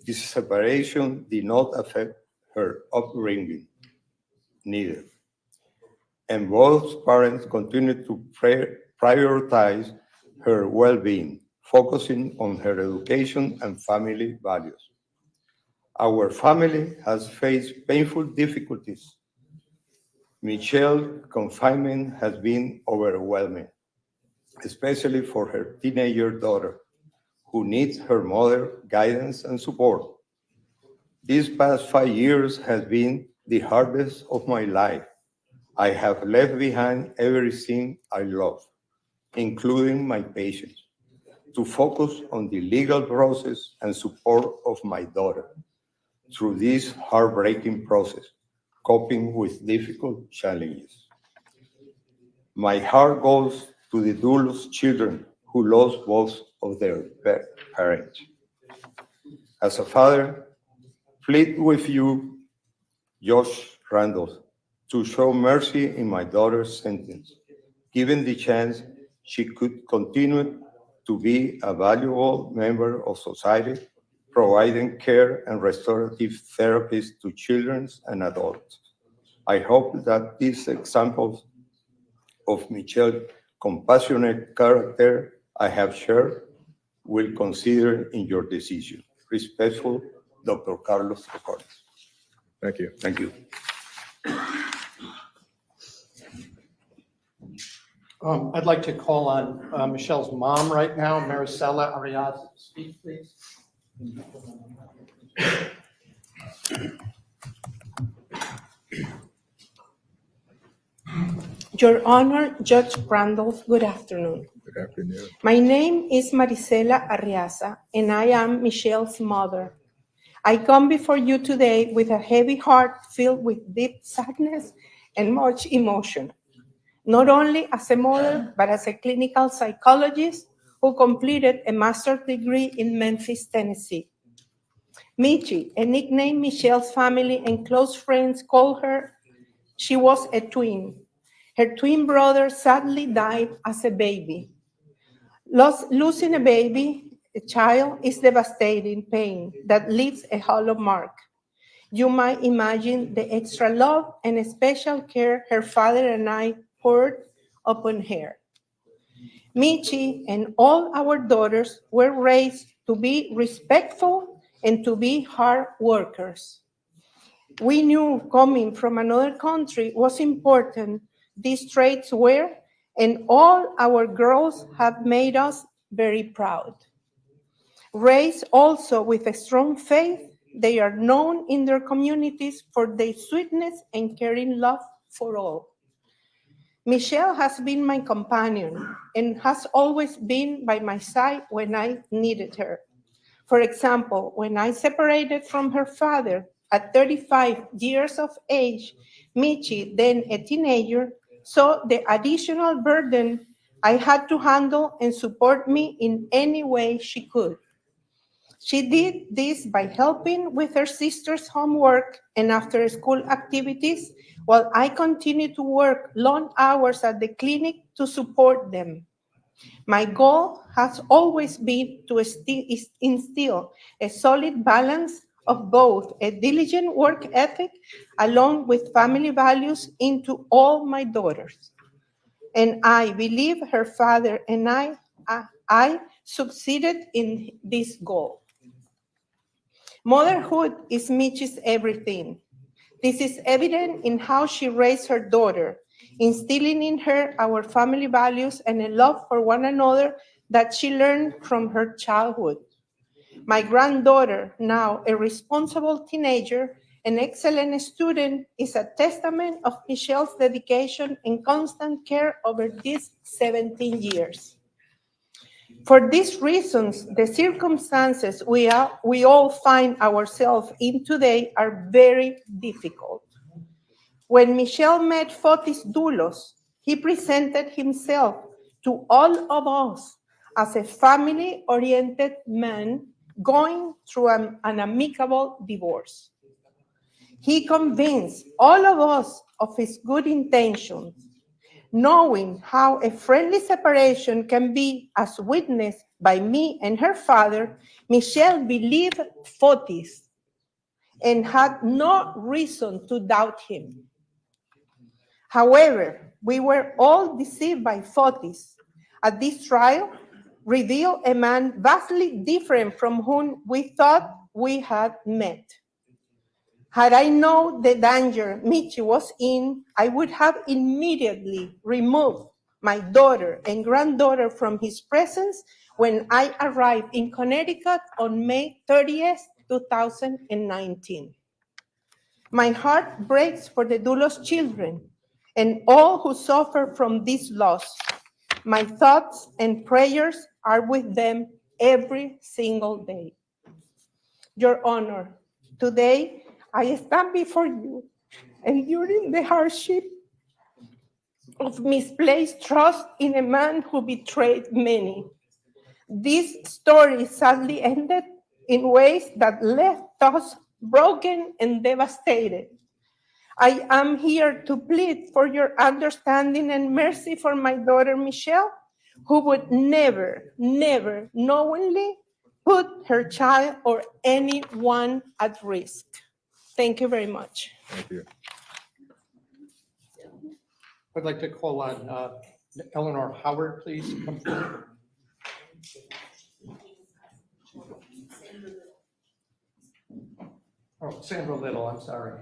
This separation did not affect her upbringing, neither. And both parents continued to prioritize her well-being, focusing on her education and family values. Our family has faced painful difficulties. Michelle's confinement has been overwhelming, especially for her teenager daughter, who needs her mother's guidance and support. These past 5 years has been the hardest of my life. I have left behind everything I love, including my patients, to focus on the legal process and support of my daughter through this heartbreaking process, coping with difficult challenges. My heart goes to the Dulos children who lost both of their parents. As a father, plead with you, Josh Randall, to show mercy in my daughter's sentence, Given the chance, she could continue to be a valuable member of society, providing care and restorative therapies to children and adults. I hope that these examples of Michelle's compassionate character I have shared will consider in your decision. Respectful, Dr. Carlos Troconis. Thank you. Thank you. I'd like to call on Michelle's mom right now, Maricela Arias, to speak, please. Your Honor, Judge Randolph, good afternoon. Good afternoon. My name is Maricela Arriaza, and I am Michelle's mother. I come before you today with a heavy heart filled with deep sadness and much emotion, not only as a mother, but as a clinical psychologist who completed a master's degree in Memphis, Tennessee. Michi, a nickname Michelle's family and close friends call her, she was a twin. Her twin brother sadly died as a baby. Losing a baby, a child, is devastating pain that leaves a hollow mark. You might imagine the extra love and special care her father and I poured upon her. Michi and all our daughters were raised to be respectful and to be hard workers. We knew coming from another country was important. These traits were, and all our girls have made us very proud. Raised also with a strong faith, they are known in their communities for their sweetness and caring love for all. Michelle has been my companion and has always been by my side when I needed her. For example, when I separated from her father at 35 years of age, Michi, then a teenager, saw the additional burden I had to handle and support me in any way she could. She did this by helping with her sister's homework and after school activities, while I continued to work long hours at the clinic to support them. My goal has always been to instill a solid balance of both a diligent work ethic along with family values into all my daughters. And I believe her father and I succeeded in this goal. Motherhood is Michi's everything. This is evident in how she raised her daughter, instilling in her our family values and a love for one another that she learned from her childhood. My granddaughter, now a responsible teenager, an excellent student, is a testament of Michelle's dedication and constant care over these 17 years. For these reasons, the circumstances we all find ourselves in today are very difficult. When Michelle met Fotis Dulos, he presented himself to all of us as a family-oriented man going through an amicable divorce. He convinced all of us of his good intentions, knowing how a friendly separation can be as witnessed by me and her father. Michelle believed Fotis and had no reason to doubt him. However, we were all deceived by Fotis. At this trial, revealed a man vastly different from whom we thought we had met. Had I known the danger Michi was in, I would have immediately removed my daughter and granddaughter from his presence when I arrived in Connecticut on May 30th, 2019. My heart breaks for the Dulos children and all who suffer from this loss. My thoughts and prayers are with them every single day. Your Honor, today I stand before you, enduring the hardship of misplaced trust in a man who betrayed many. This story sadly ended in ways that left us broken and devastated. I am here to plead for your understanding and mercy for my daughter, Michelle, who would never, never knowingly put her child or anyone at risk. Thank you very much. Thank you. I'd like to call on Eleanor Howard, please. Come forward. Oh, Sandra Little, I'm sorry.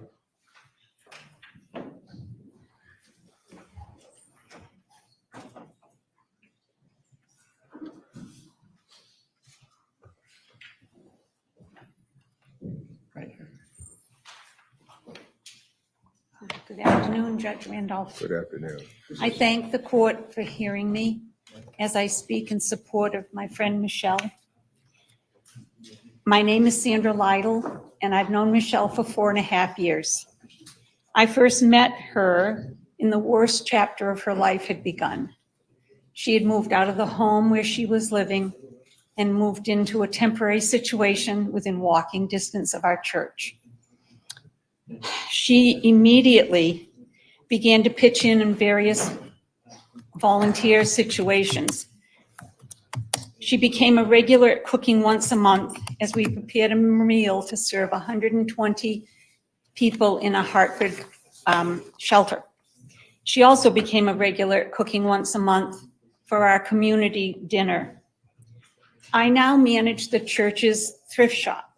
Right here. Good afternoon, Judge Randolph. Good afternoon. I thank the court for hearing me as I speak in support of my friend Michelle. My name is Sandra Lytle, and I've known Michelle for 4.5 years. I first met her in the worst chapter of her life had begun. She had moved out of the home where she was living and moved into a temporary situation within walking distance of our church. She immediately began to pitch in various volunteer situations. She became a regular at cooking once a month as we prepared a meal to serve 120 people in a Hartford shelter. She also became a regular at cooking once a month for our community dinner. I now manage the church's thrift shop.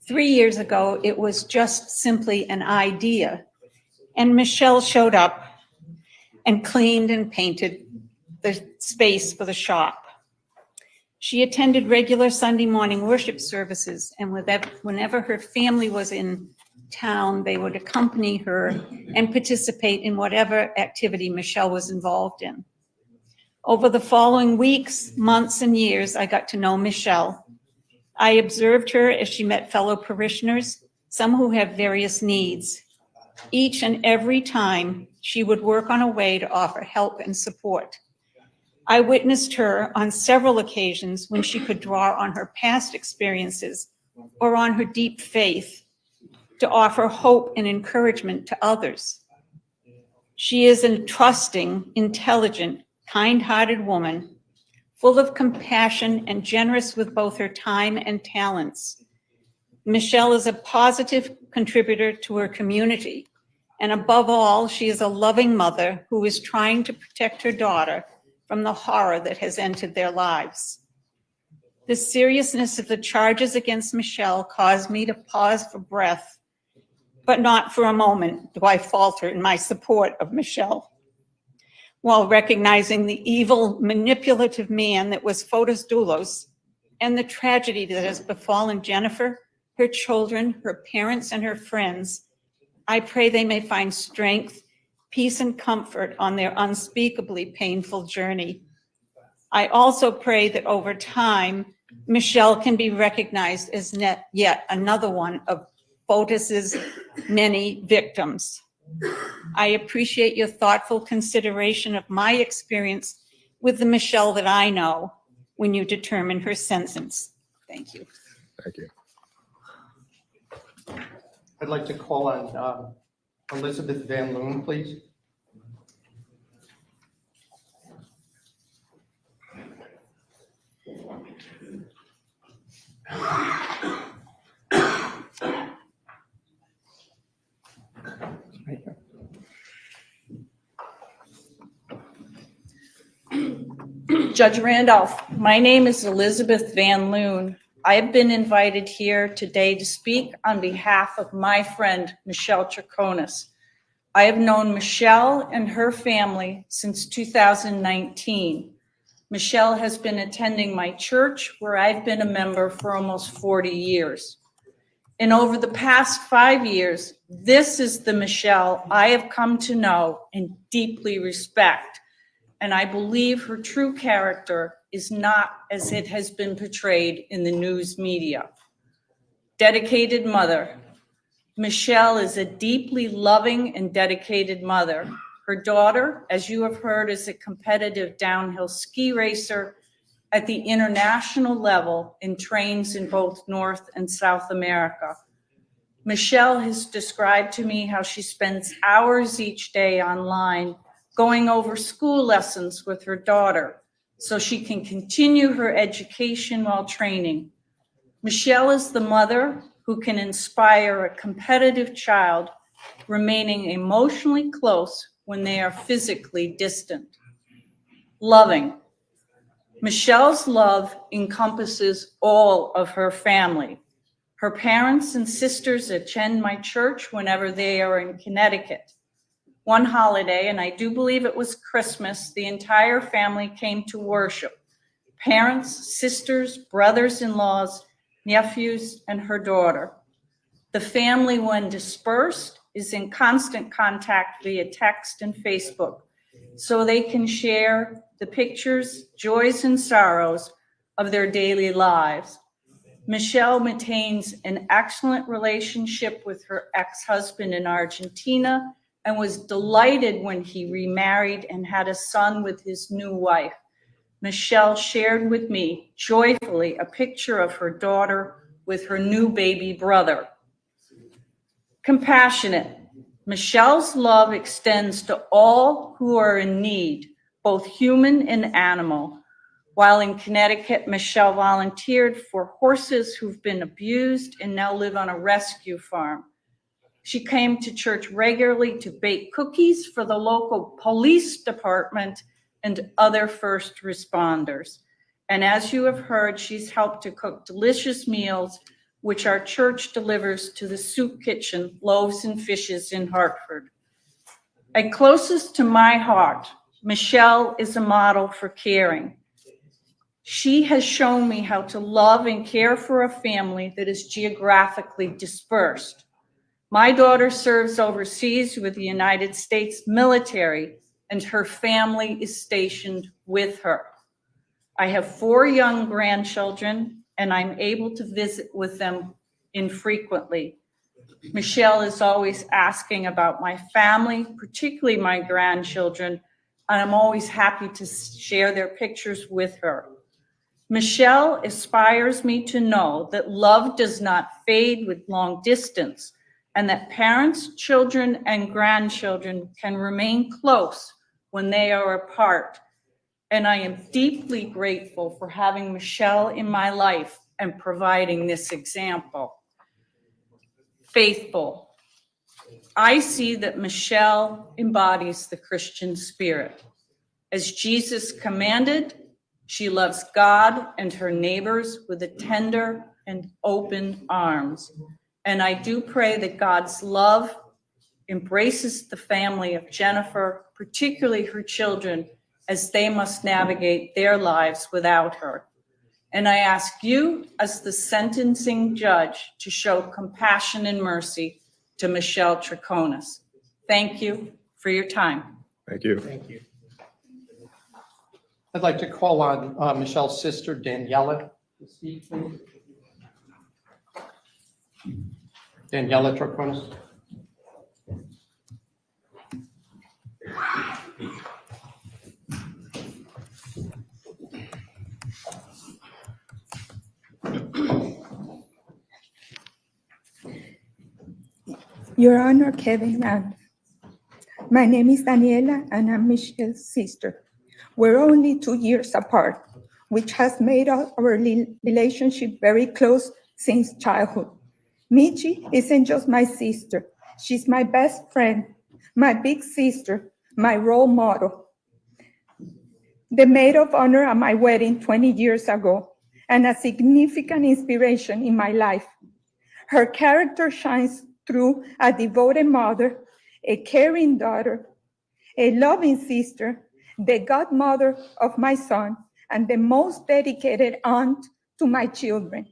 3 years ago, it was just simply an idea, and Michelle showed up and cleaned and painted the space for the shop. She attended regular Sunday morning worship services, and whenever her family was in town, they would accompany her and participate in whatever activity Michelle was involved in. Over the following weeks, months, and years, I got to know Michelle. I observed her as she met fellow parishioners, some who have various needs. Each and every time, she would work on a way to offer help and support. I witnessed her on several occasions when she could draw on her past experiences or on her deep faith to offer hope and encouragement to others. She is a trusting, intelligent, kind-hearted woman, full of compassion and generous with both her time and talents. Michelle is a positive contributor to her community, and above all, she is a loving mother who is trying to protect her daughter from the horror that has entered their lives. The seriousness of the charges against Michelle caused me to pause for breath, but not for a moment do I falter in my support of Michelle. While recognizing the evil, manipulative man that was Fotis Dulos and the tragedy that has befallen Jennifer, her children, her parents, and her friends, I pray they may find strength, peace, and comfort on their unspeakably painful journey. I also pray that over time, Michelle can be recognized as yet another one of Fotis's many victims. I appreciate your thoughtful consideration of my experience with the Michelle that I know when you determine her sentence. Thank you. Thank you. I'd like to call on Elizabeth Van Loon, please. Judge Randolph, my name is Elizabeth Van Loon. I have been invited here today to speak on behalf of my friend, Michelle Troconis. I have known Michelle and her family since 2019. Michelle has been attending my church, where I've been a member for almost 40 years. And over the past 5 years, this is the Michelle I have come to know and deeply respect. And I believe her true character is not as it has been portrayed in the news media. Dedicated mother. Michelle is a deeply loving and dedicated mother. Her daughter, as you have heard, is a competitive downhill ski racer at the international level and trains in both North and South America. Michelle has described to me how she spends hours each day online going over school lessons with her daughter so she can continue her education while training. Michelle is the mother who can inspire a competitive child, remaining emotionally close when they are physically distant. Loving. Michelle's love encompasses all of her family. Her parents and sisters attend my church whenever they are in Connecticut. One holiday, and I do believe it was Christmas, the entire family came to worship. Parents, sisters, brothers-in-laws, nephews, and her daughter. The family, when dispersed, is in constant contact via text and Facebook, so they can share the pictures, joys, and sorrows of their daily lives. Michelle maintains an excellent relationship with her ex-husband in Argentina and was delighted when he remarried and had a son with his new wife. Michelle shared with me joyfully a picture of her daughter with her new baby brother. Compassionate. Michelle's love extends to all who are in need, both human and animal. While in Connecticut, Michelle volunteered for horses who've been abused and now live on a rescue farm. She came to church regularly to bake cookies for the local police department and other first responders. And as you have heard, she's helped to cook delicious meals, which our church delivers to the soup kitchen, Loaves and Fishes in Hartford. And closest to my heart, Michelle is a model for caring. She has shown me how to love and care for a family that is geographically dispersed. My daughter serves overseas with the United States military, and her family is stationed with her. I have 4 young grandchildren, and I'm able to visit with them infrequently. Michelle is always asking about my family, particularly my grandchildren, and I'm always happy to share their pictures with her. Michelle inspires me to know that love does not fade with long distance, and that parents, children, and grandchildren can remain close when they are apart. And I am deeply grateful for having Michelle in my life and providing this example. Faithful. I see that Michelle embodies the Christian spirit. As Jesus commanded, she loves God and her neighbors with a tender and open arms. And I do pray that God's love embraces the family of Jennifer, particularly her children, as they must navigate their lives without her. And I ask you, as the sentencing judge, to show compassion and mercy to Michelle Troconis. Thank you for your time. Thank you. Thank you. I'd like to call on Michelle's sister, Daniela, to speak, please. Daniela Troconis. Your Honor, Kevin Rand. My name is Daniela and I'm Michelle's sister. We're only 2 years apart, which has made our relationship very close since childhood. Michi isn't just my sister. She's my best friend, my big sister, my role model. The maid of honor at my wedding 20 years ago, and a significant inspiration in my life. Her character shines through a devoted mother, a caring daughter, a loving sister, the godmother of my son, and the most dedicated aunt to my children.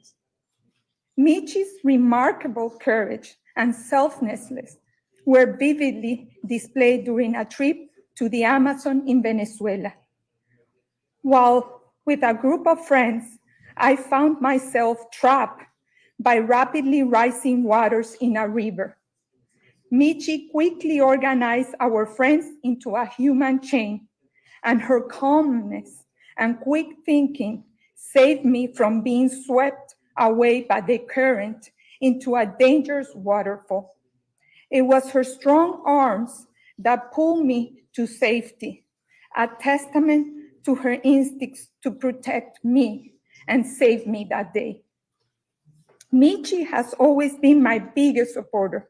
Michi's remarkable courage and selflessness were vividly displayed during a trip to the Amazon in Venezuela. While with a group of friends, I found myself trapped by rapidly rising waters in a river. Michi quickly organized our friends into a human chain, and her calmness and quick thinking saved me from being swept away by the current into a dangerous waterfall. It was her strong arms that pulled me to safety, a testament to her instincts to protect me and save me that day. Michi has always been my biggest supporter.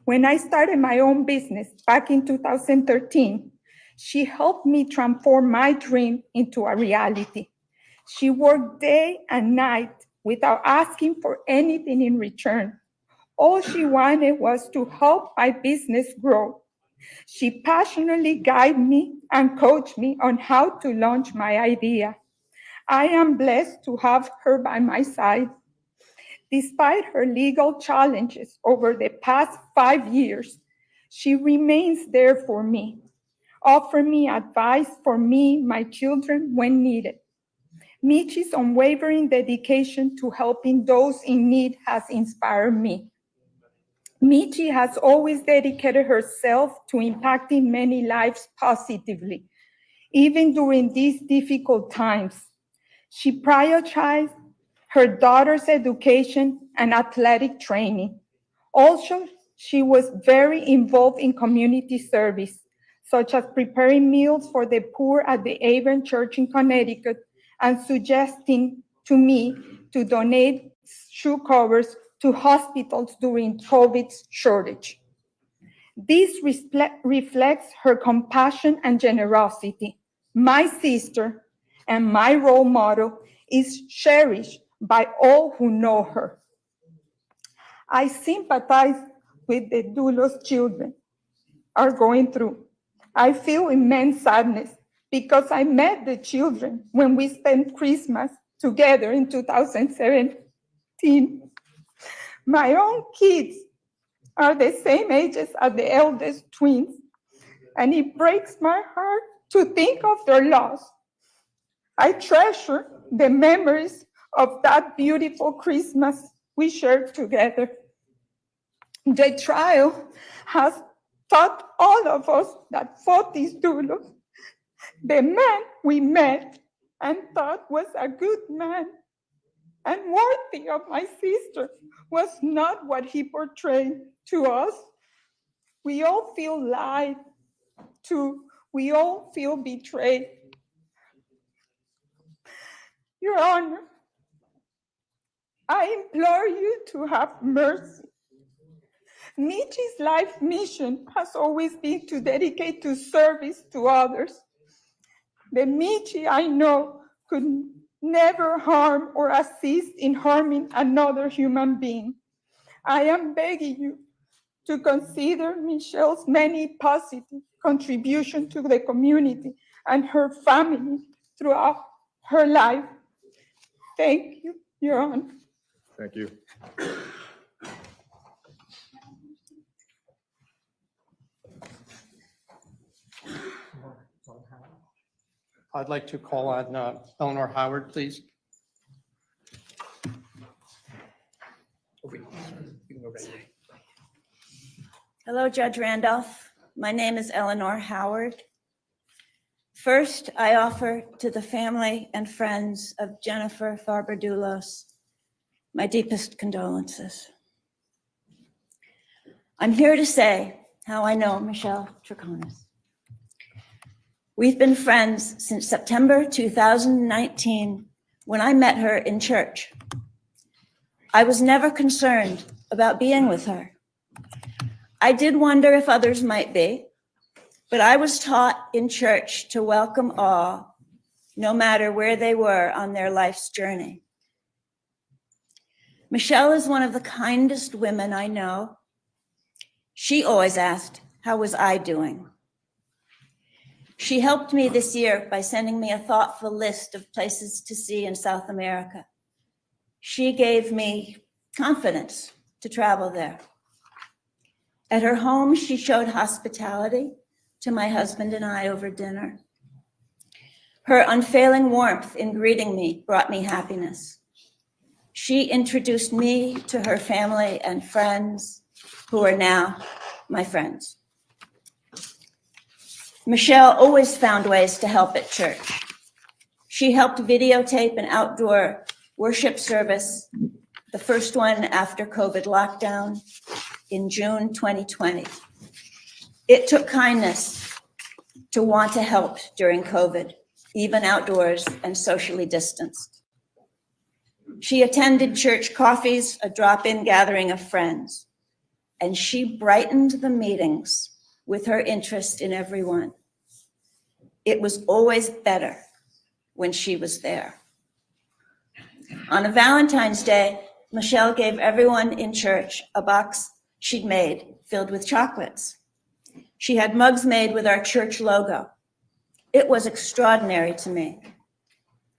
When I started my own business back in 2013, she helped me transform my dream into a reality. She worked day and night without asking for anything in return. All she wanted was to help my business grow. She passionately guided me and coached me on how to launch my idea. I am blessed to have her by my side. Despite her legal challenges over the past 5 years, she remains there for me, offering me advice for me, my children, when needed. Michi's unwavering dedication to helping those in need has inspired me. Michi has always dedicated herself to impacting many lives positively, even during these difficult times. She prioritized her daughter's education and athletic training. Also, she was very involved in community service, such as preparing meals for the poor at the Avon Church in Connecticut and suggesting to me to donate shoe covers to hospitals during COVID's shortage. This reflects her compassion and generosity. My sister and my role model is cherished by all who know her. I sympathize with the Dulos children are going through. I feel immense sadness because I met the children when we spent Christmas together in 2017. My own kids are the same ages as the eldest twins, and it breaks my heart to think of their loss. I treasure the memories of that beautiful Christmas we shared together. The trial has taught all of us that Fotis Dulos, the man we met and thought was a good man and worthy of my sister, was not what he portrayed to us. We all feel lied to. We all feel betrayed. Your Honor, I implore you to have mercy. Michi's life mission has always been to dedicate to service to others. The Michi I know could never harm or assist in harming another human being. I am begging you to consider Michelle's many positive contributions to the community and her family throughout her life. Thank you, Your Honor. Thank you. I'd like to call on Eleanor Howard, please. Hello, Judge Randolph. My name is Eleanor Howard. First, I offer to the family and friends of Jennifer Dulos my deepest condolences. I'm here to say how I know Michelle Troconis. We've been friends since September 2019 when I met her in church. I was never concerned about being with her. I did wonder if others might be, but I was taught in church to welcome all, no matter where they were on their life's journey. Michelle is one of the kindest women I know. She always asked, how was I doing? She helped me this year by sending me a thoughtful list of places to see in South America. She gave me confidence to travel there. At her home, she showed hospitality to my husband and I over dinner. Her unfailing warmth in greeting me brought me happiness. She introduced me to her family and friends who are now my friends. Michelle always found ways to help at church. She helped videotape an outdoor worship service the first one after COVID lockdown in June 2020. It took kindness to want to help during COVID, even outdoors and socially distanced. She attended church coffees, a drop-in gathering of friends, and she brightened the meetings with her interest in everyone. It was always better when she was there. On a Valentine's Day, Michelle gave everyone in church a box she'd made filled with chocolates. She had mugs made with our church logo. It was extraordinary to me.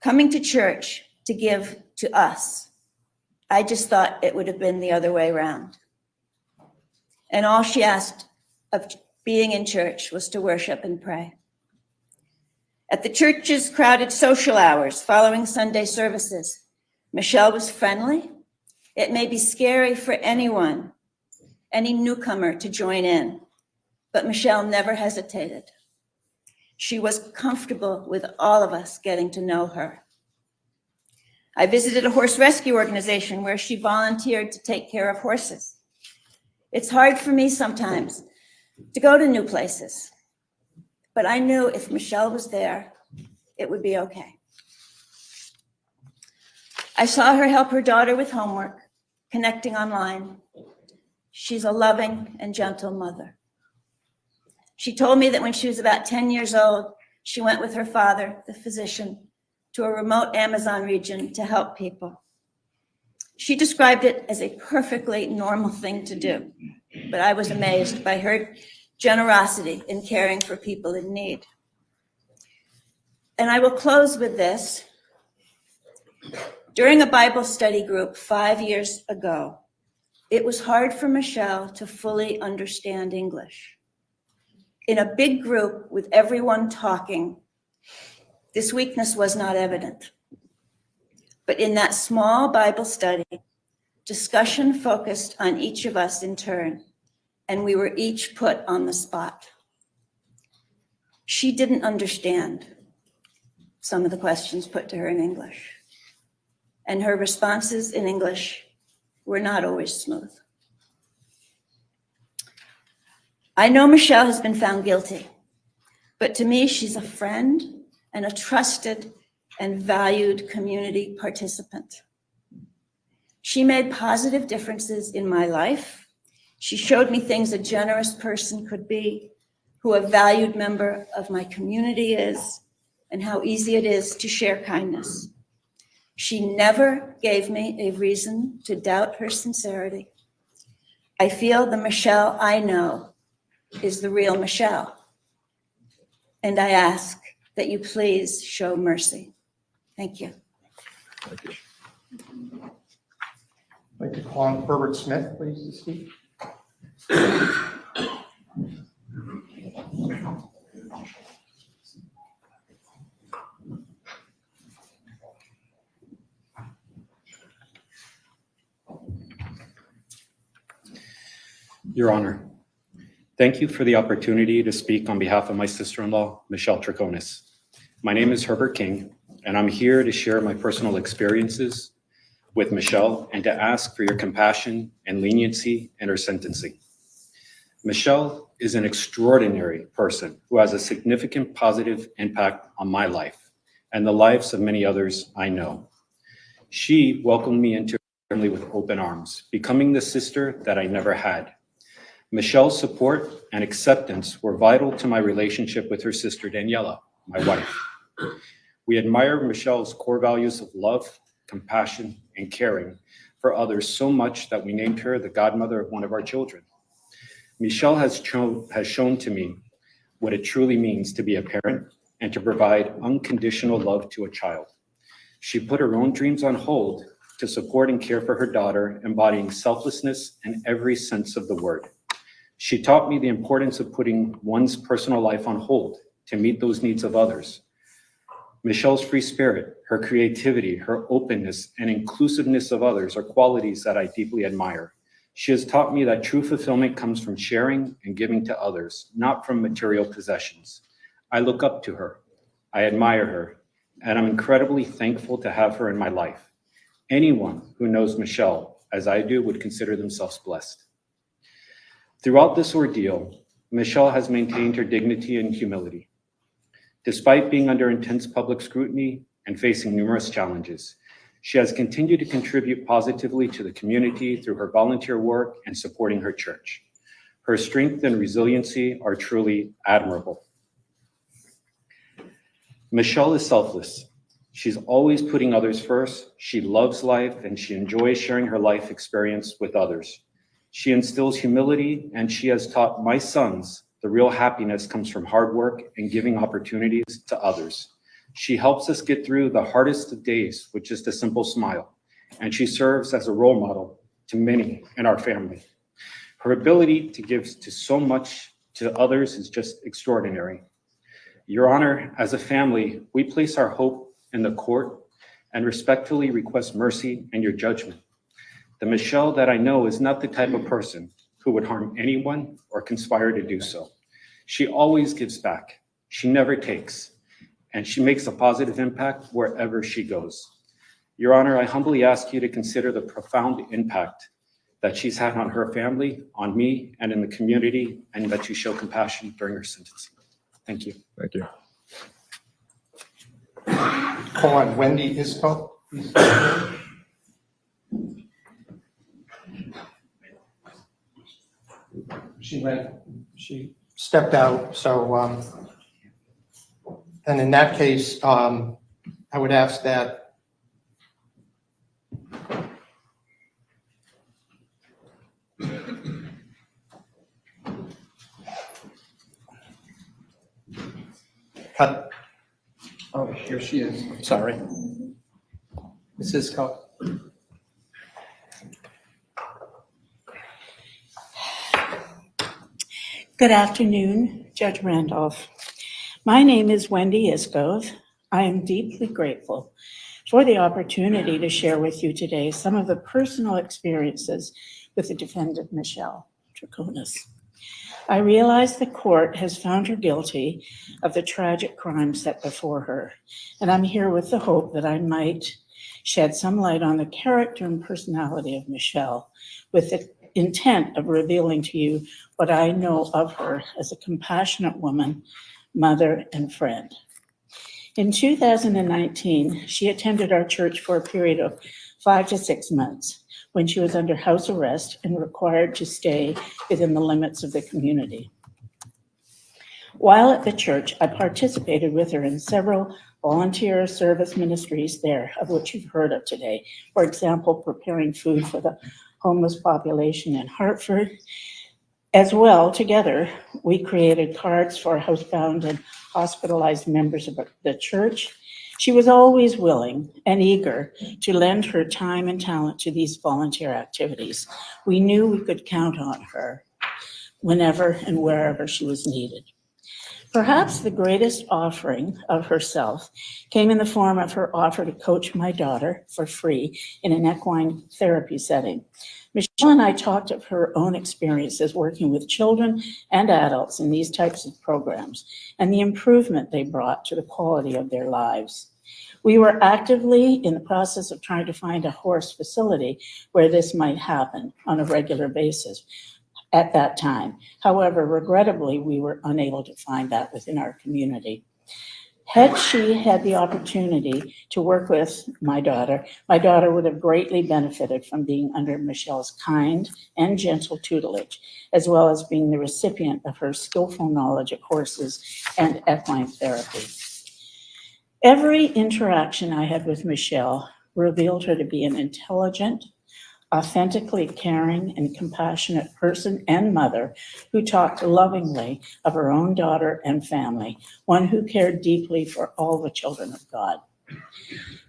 Coming to church to give to us, I just thought it would have been the other way around. And all she asked of being in church was to worship and pray. At the church's crowded social hours following Sunday services, Michelle was friendly. It may be scary for anyone, any newcomer to join in, but Michelle never hesitated. She was comfortable with all of us getting to know her. I visited a horse rescue organization where she volunteered to take care of horses. It's hard for me sometimes to go to new places, but I knew if Michelle was there, it would be okay. I saw her help her daughter with homework, connecting online. She's a loving and gentle mother. She told me that when she was about 10 years old, she went with her father, the physician, to a remote Amazon region to help people. She described it as a perfectly normal thing to do, but I was amazed by her generosity in caring for people in need. And I will close with this. During a Bible study group 5 years ago, it was hard for Michelle to fully understand English. In a big group with everyone talking, this weakness was not evident. But in that small Bible study, discussion focused on each of us in turn, and we were each put on the spot. She didn't understand some of the questions put to her in English, and her responses in English were not always smooth. I know Michelle has been found guilty, but to me, she's a friend and a trusted and valued community participant. She made positive differences in my life. She showed me things a generous person could be, who a valued member of my community is, and how easy it is to share kindness. She never gave me a reason to doubt her sincerity. I feel the Michelle I know is the real Michelle. And I ask that you please show mercy. Thank you. Thank you. I'd like to call on Herbert Smith, please, to speak. Your Honor, thank you for the opportunity to speak on behalf of my sister-in-law, Michelle Troconis. My name is Herbert King, and I'm here to share my personal experiences with Michelle and to ask for your compassion and leniency in her sentencing. Michelle is an extraordinary person who has a significant positive impact on my life and the lives of many others I know. She welcomed me into her family with open arms, becoming the sister that I never had. Michelle's support and acceptance were vital to my relationship with her sister Daniela, my wife. We admire Michelle's core values of love, compassion, and caring for others so much that we named her the godmother of one of our children. Michelle has shown to me what it truly means to be a parent and to provide unconditional love to a child. She put her own dreams on hold to support and care for her daughter, embodying selflessness in every sense of the word. She taught me the importance of putting one's personal life on hold to meet those needs of others. Michelle's free spirit, her creativity, her openness, and inclusiveness of others are qualities that I deeply admire. She has taught me that true fulfillment comes from sharing and giving to others, not from material possessions. I look up to her, I admire her, and I'm incredibly thankful to have her in my life. Anyone who knows Michelle, as I do, would consider themselves blessed. Throughout this ordeal, Michelle has maintained her dignity and humility. Despite being under intense public scrutiny and facing numerous challenges, she has continued to contribute positively to the community through her volunteer work and supporting her church. Her strength and resiliency are truly admirable. Michelle is selfless. She's always putting others first. She loves life and she enjoys sharing her life experience with others. She instills humility, and she has taught my sons the real happiness comes from hard work and giving opportunities to others. She helps us get through the hardest of days with just a simple smile, and she serves as a role model to many in our family. Her ability to give to so much to others is just extraordinary. Your Honor, as a family, we place our hope in the court and respectfully request mercy and your judgment. The Michelle that I know is not the type of person who would harm anyone or conspire to do so. She always gives back. She never takes, and she makes a positive impact wherever she goes. Your Honor, I humbly ask you to consider the profound impact that she's had on her family, on me, and in the community, and that you show compassion during her sentencing. Thank you. Thank you. Call on Wendy Isco, please. She stepped out, so then in that case, I would ask that cut. Oh, here she is. Sorry. Mrs. Isco. Good afternoon, Judge Randolph. My name is Wendy Iskov. I am deeply grateful for the opportunity to share with you today some of the personal experiences with the defendant, Michelle Troconis. I realize the court has found her guilty of the tragic crime set before her, and I'm here with the hope that I might shed some light on the character and personality of Michelle, with the intent of revealing to you what I know of her as a compassionate woman, mother, and friend. In 2019, she attended our church for a period of 5 to 6 months when she was under house arrest and required to stay within the limits of the community. While at the church, I participated with her in several volunteer service ministries there, of which you've heard of today. For example, preparing food for the homeless population in Hartford. As well, together, we created cards for housebound and hospitalized members of the church. She was always willing and eager to lend her time and talent to these volunteer activities. We knew we could count on her whenever and wherever she was needed. Perhaps the greatest offering of herself came in the form of her offer to coach my daughter for free in an equine therapy setting. Michelle and I talked of her own experiences working with children and adults in these types of programs and the improvement they brought to the quality of their lives. We were actively in the process of trying to find a horse facility where this might happen on a regular basis at that time. However, regrettably, we were unable to find that within our community. Had she had the opportunity to work with my daughter would have greatly benefited from being under Michelle's kind and gentle tutelage, as well as being the recipient of her skillful knowledge of horses and equine therapy. Every interaction I had with Michelle revealed her to be an intelligent, authentically caring and compassionate person and mother who talked lovingly of her own daughter and family, one who cared deeply for all the children of God.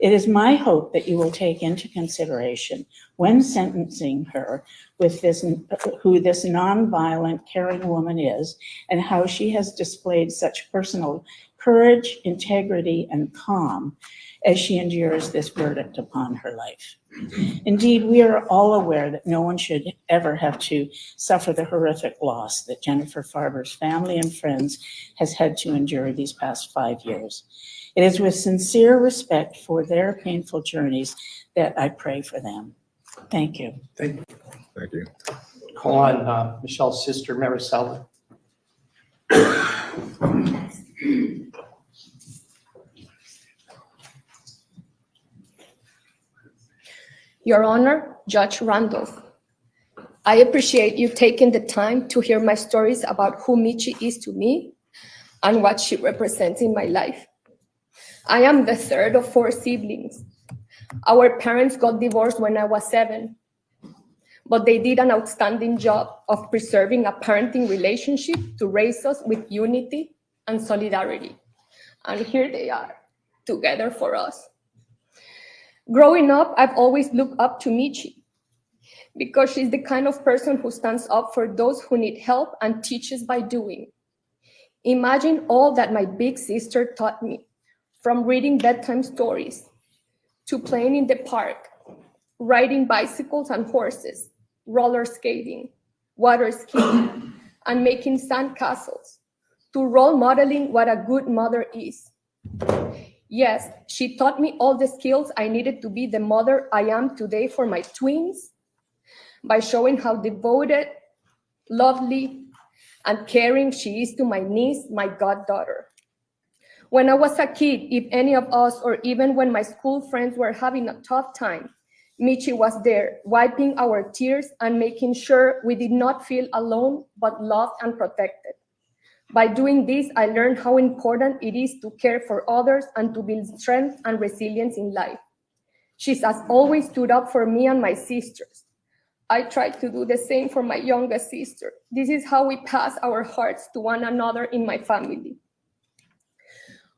It is my hope that you will take into consideration when sentencing her with who this nonviolent, caring woman is and how she has displayed such personal courage, integrity, and calm as she endures this verdict upon her life. Indeed, we are all aware that no one should ever have to suffer the horrific loss that Jennifer Farber's family and friends has had to endure these past 5 years. It is with sincere respect for their painful journeys that I pray for them. Thank you. Thank you. Thank you. Call on Michelle's sister, Maricela. Your Honor, Judge Randolph, I appreciate you taking the time to hear my stories about who Michi is to me and what she represents in my life. I am the third of 4 siblings. Our parents got divorced when I was 7, but they did an outstanding job of preserving a parenting relationship to raise us with unity and solidarity. And here they are, together for us. Growing up, I've always looked up to Michi because she's the kind of person who stands up for those who need help and teaches by doing. Imagine all that my big sister taught me, from reading bedtime stories to playing in the park, riding bicycles and horses, roller skating, water skiing, and making sand castles, to role modeling what a good mother is. Yes, she taught me all the skills I needed to be the mother I am today for my twins by showing how devoted, lovely, and caring she is to my niece, my goddaughter. When I was a kid, if any of us, or even when my school friends were having a tough time, Michi was there, wiping our tears and making sure we did not feel alone, but loved and protected. By doing this, I learned how important it is to care for others and to build strength and resilience in life. She has always stood up for me and my sisters. I try to do the same for my youngest sister. This is how we pass our hearts to one another in my family.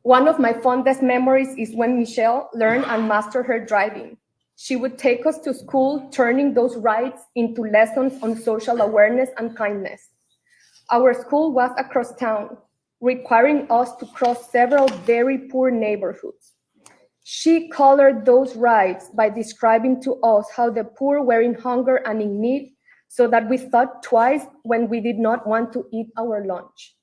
One of my fondest memories is when Michelle learned and mastered her driving. She would take us to school, turning those rides into lessons on social awareness and kindness. Our school was across town, requiring us to cross several very poor neighborhoods. She colored those rides by describing to us how the poor were in hunger and in need, so that we thought twice when we did not want to eat our lunch.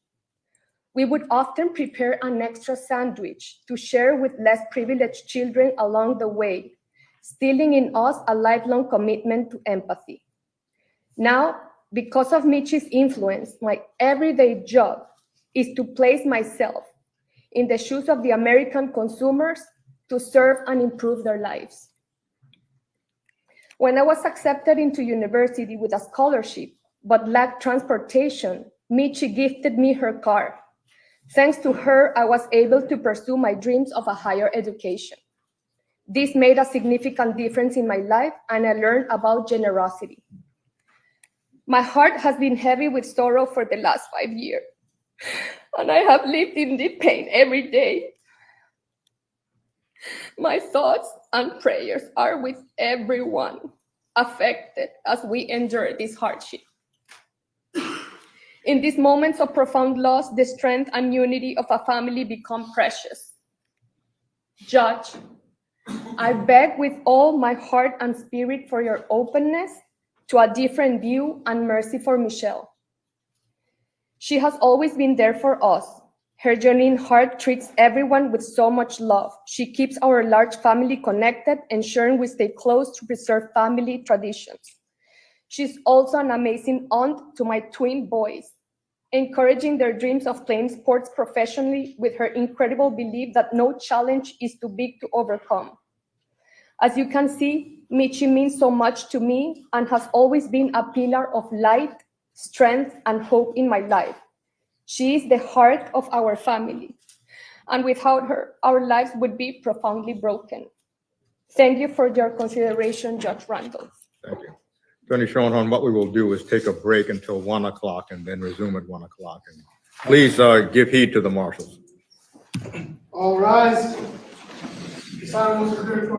We would often prepare an extra sandwich to share with less privileged children along the way, instilling in us a lifelong commitment to empathy. Now, because of Michi's influence, my everyday job is to place myself in the shoes of the American consumers to serve and improve their lives. When I was accepted into university with a scholarship but lacked transportation, Michi gifted me her car. Thanks to her, I was able to pursue my dreams of a higher education. This made a significant difference in my life, and I learned about generosity. My heart has been heavy with sorrow for the last 5 years, and I have lived in deep pain every day. My thoughts and prayers are with everyone affected as we endure this hardship. In these moments of profound loss, the strength and unity of a family become precious. Judge, I beg with all my heart and spirit for your openness to a different view and mercy for Michelle. She has always been there for us. Her genuine heart treats everyone with so much love. She keeps our large family connected, ensuring we stay close to preserve family traditions. She's also an amazing aunt to my twin boys, encouraging their dreams of playing sports professionally with her incredible belief that no challenge is too big to overcome. As you can see, Michi means so much to me and has always been a pillar of light, strength, and hope in my life. She is the heart of our family, and without her, our lives would be profoundly broken. Thank you for your consideration, Judge Randall. Thank you. Attorney Schoenhorn, what we will do is take a break until 1 o'clock and then resume at 1 o'clock. And please give heed to the marshals. All rise. Silence.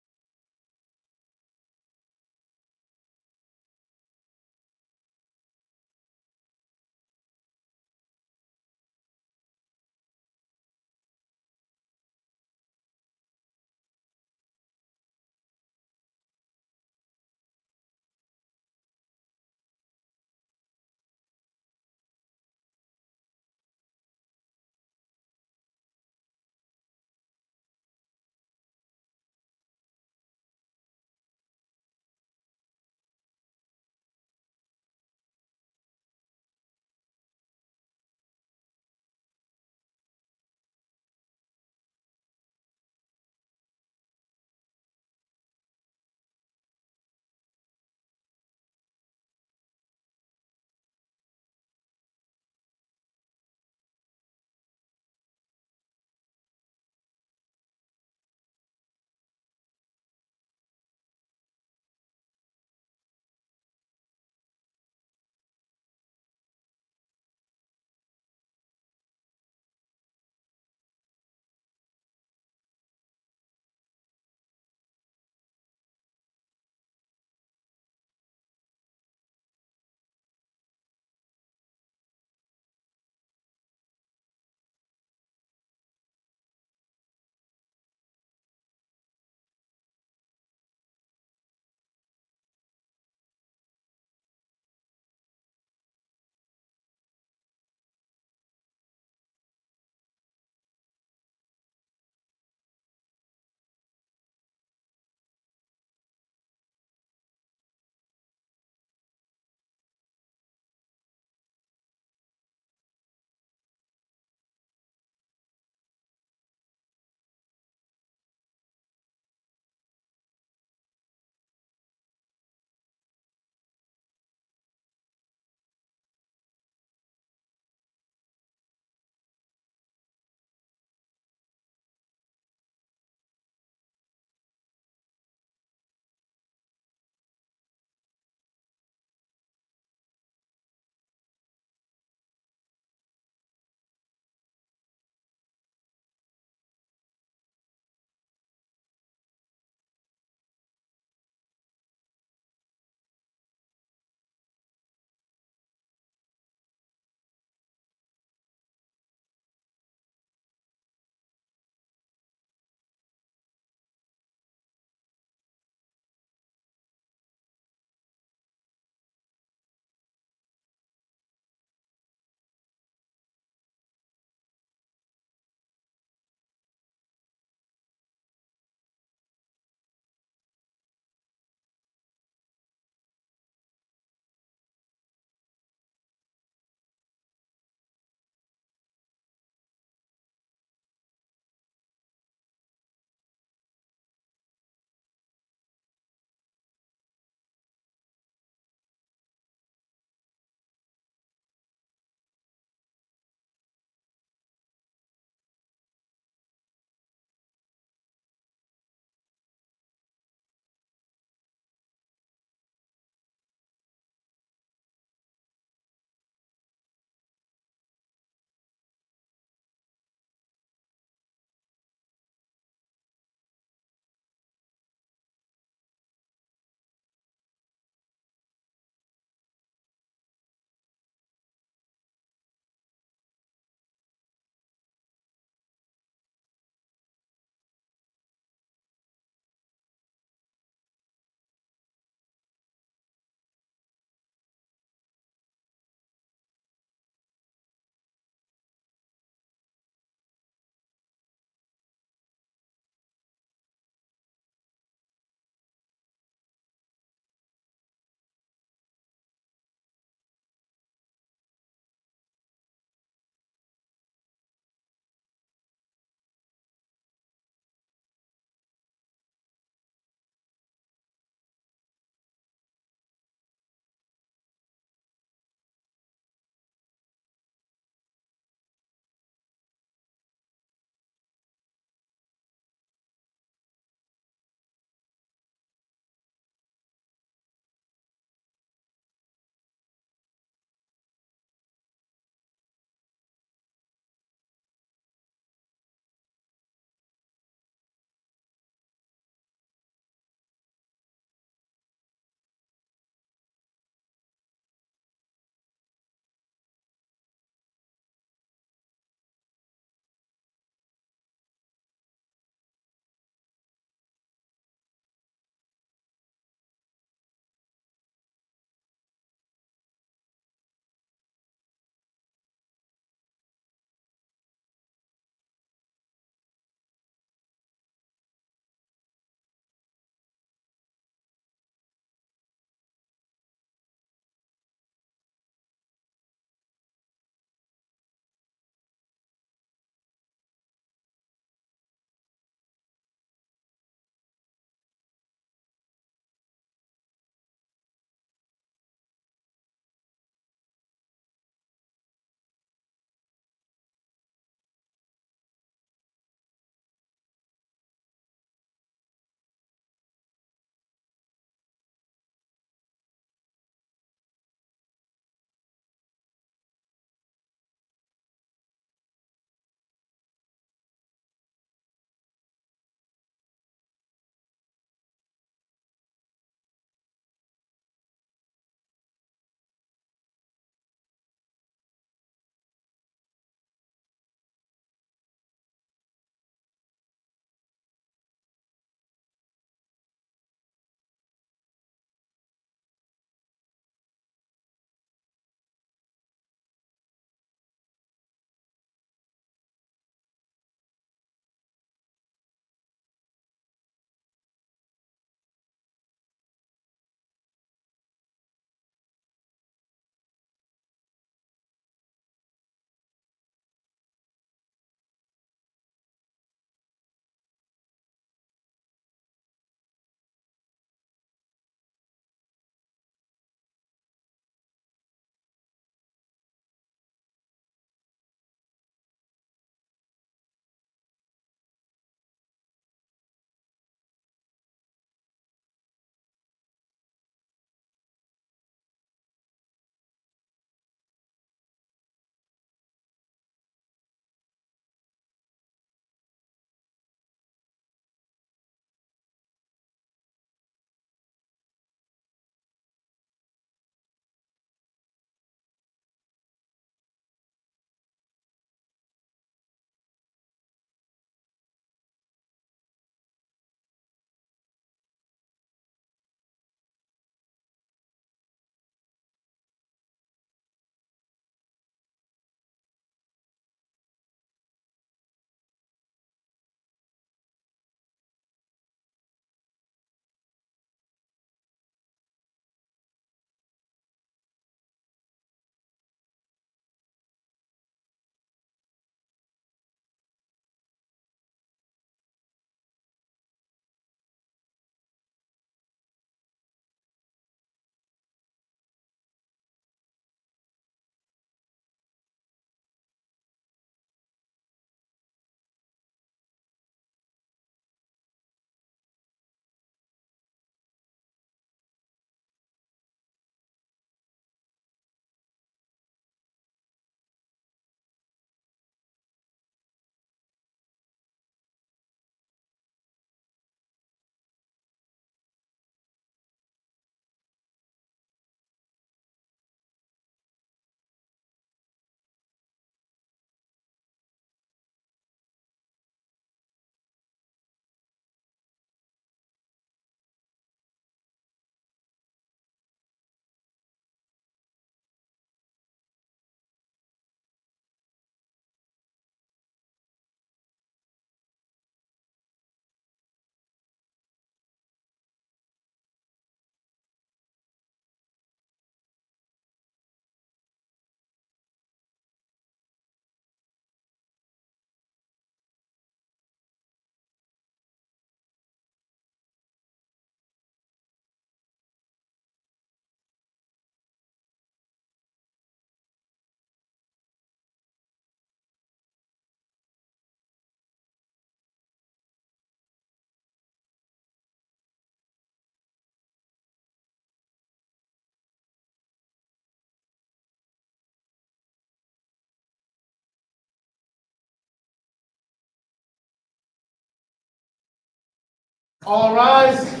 All rise.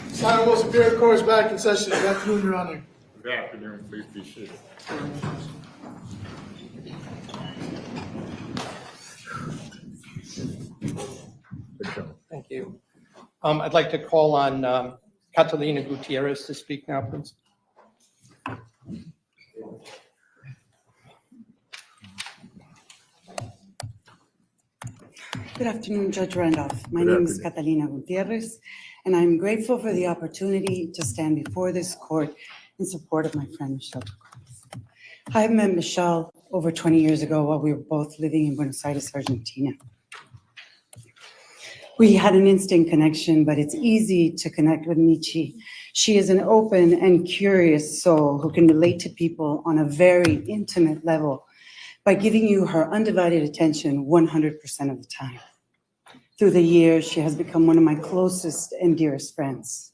This Honorable Superior Court is back in session. Good afternoon, Your Honor. Good afternoon, please be seated. Thank you. I'd like to call on Catalina Gutierrez to speak now, please. Good afternoon, Judge Randolph. My Good name is afternoon. Catalina Gutierrez, and I'm grateful for the opportunity to stand before this court in support of my friend Michelle Troconis. I met Michelle over 20 years ago while we were both living in Buenos Aires, Argentina. We had an instant connection, but it's easy to connect with Michi. She is an open and curious soul who can relate to people on a very intimate level by giving you her undivided attention 100% of the time. Through the years, she has become one of my closest and dearest friends.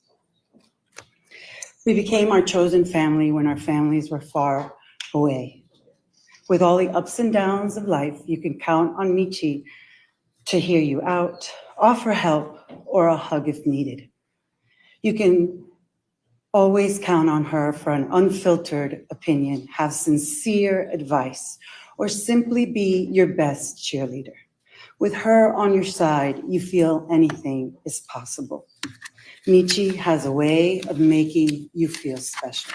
We became our chosen family when our families were far away. With all the ups and downs of life, you can count on Michi to hear you out, offer help, or a hug if needed. You can always count on her for an unfiltered opinion, have sincere advice, or simply be your best cheerleader. With her on your side, you feel anything is possible. Michi has a way of making you feel special.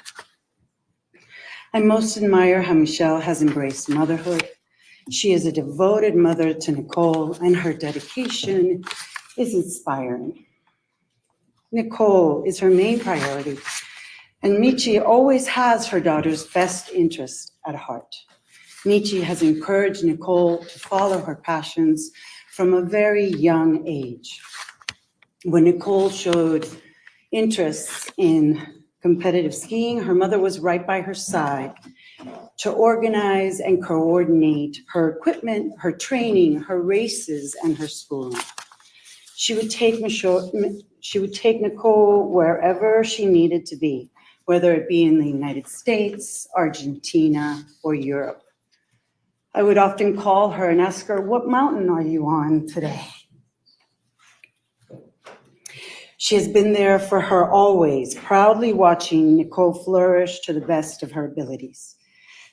I most admire how Michelle has embraced motherhood. She is a devoted mother to Nicole, and her dedication is inspiring. Nicole is her main priority, and Michi always has her daughter's best interest at heart. Michi has encouraged Nicole to follow her passions from a very young age. When Nicole showed interest in competitive skiing, her mother was right by her side to organize and coordinate her equipment, her training, her races, and her schooling. She would take Nicole wherever she needed to be, whether it be in the United States, Argentina, or Europe. I would often call her and ask her, "What mountain are you on today?" She has been there for her always, proudly watching Nicole flourish to the best of her abilities.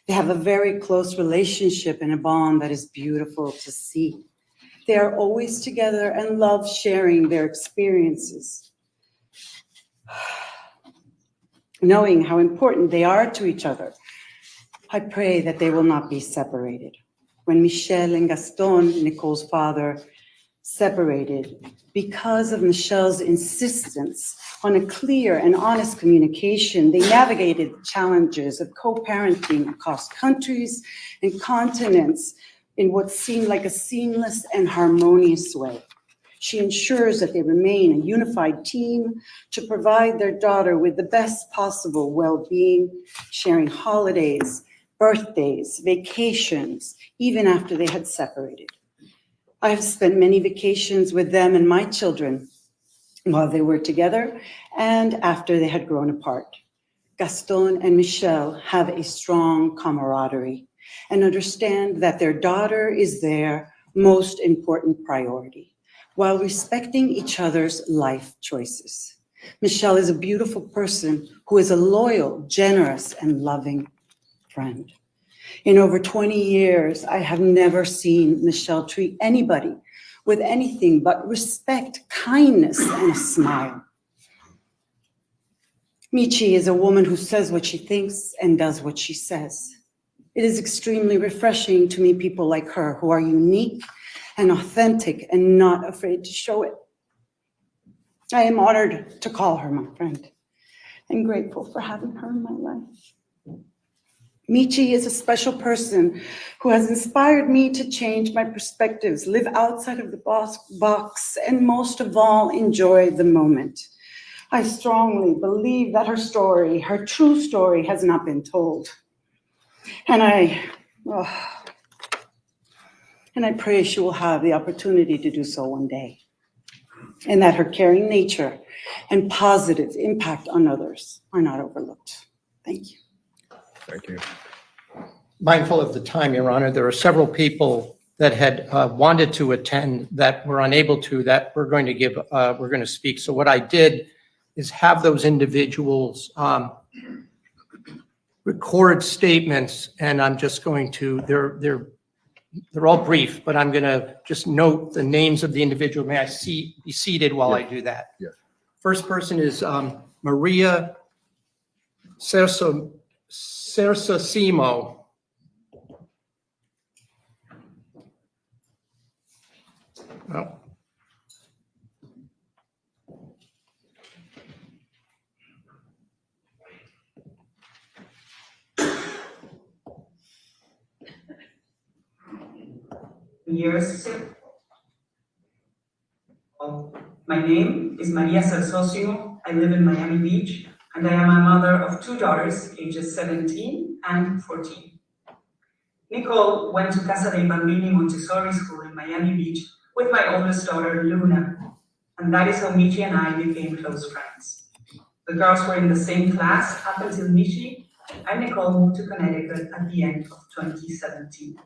They have a very close relationship and a bond that is beautiful to see. They are always together and love sharing their experiences. Knowing how important they are to each other, I pray that they will not be separated. When Michelle and Gaston, Nicole's father, separated, because of Michelle's insistence on a clear and honest communication, they navigated the challenges of co-parenting across countries and continents in what seemed like a seamless and harmonious way. She ensures that they remain a unified team to provide their daughter with the best possible well-being, sharing holidays, birthdays, vacations, even after they had separated. I have spent many vacations with them and my children while they were together and after they had grown apart. Gaston and Michelle have a strong camaraderie and understand that their daughter is their most important priority, while respecting each other's life choices. Michelle is a beautiful person who is a loyal, generous, and loving friend. In over 20 years, I have never seen Michelle treat anybody with anything but respect, kindness, and a smile. Michi is a woman who says what she thinks and does what she says. It is extremely refreshing to meet people like her who are unique and authentic and not afraid to show it. I am honored to call her my friend and grateful for having her in my life. Michi is a special person who has inspired me to change my perspectives, live outside of the box, and most of all, enjoy the moment. I strongly believe that her story, her true story, has not been told. And I pray she will have the opportunity to do so one day, and that her caring nature and positive impact on others are not overlooked. Thank you. Thank you. Mindful of the time, Your Honor, there are several people that had wanted to attend that were unable to, that we're going to speak. So what I did is have those individuals record statements, and I'm just going to, they're all brief, but I'm going to just note the names of the individual. May I be seated while I do that? Yes. First person is Maria Cersasimo. Oh. Years. My name is Maria Cersosimo. I live in Miami Beach, and I am a mother of 2 daughters, ages 17 and 14. Nicole went to Casa dei Bambini Montessori School in Miami Beach with my oldest daughter, Luna, and that is how Michi and I became close friends. The girls were in the same class up until Michi and Nicole moved to Connecticut at the end of 2017.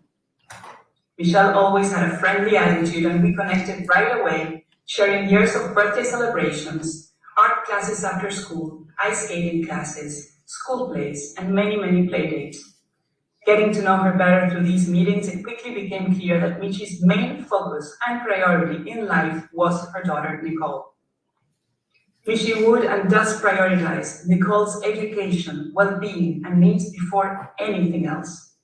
Michelle always had a friendly attitude, and we connected right away, sharing years of birthday celebrations, art classes after school, ice skating classes, school plays, and many, many play dates. Getting to know her better through these meetings, it quickly became clear that Michi's main focus and priority in life was her daughter, Nicole. Michi would and does prioritize Nicole's education, well-being, and needs before anything else.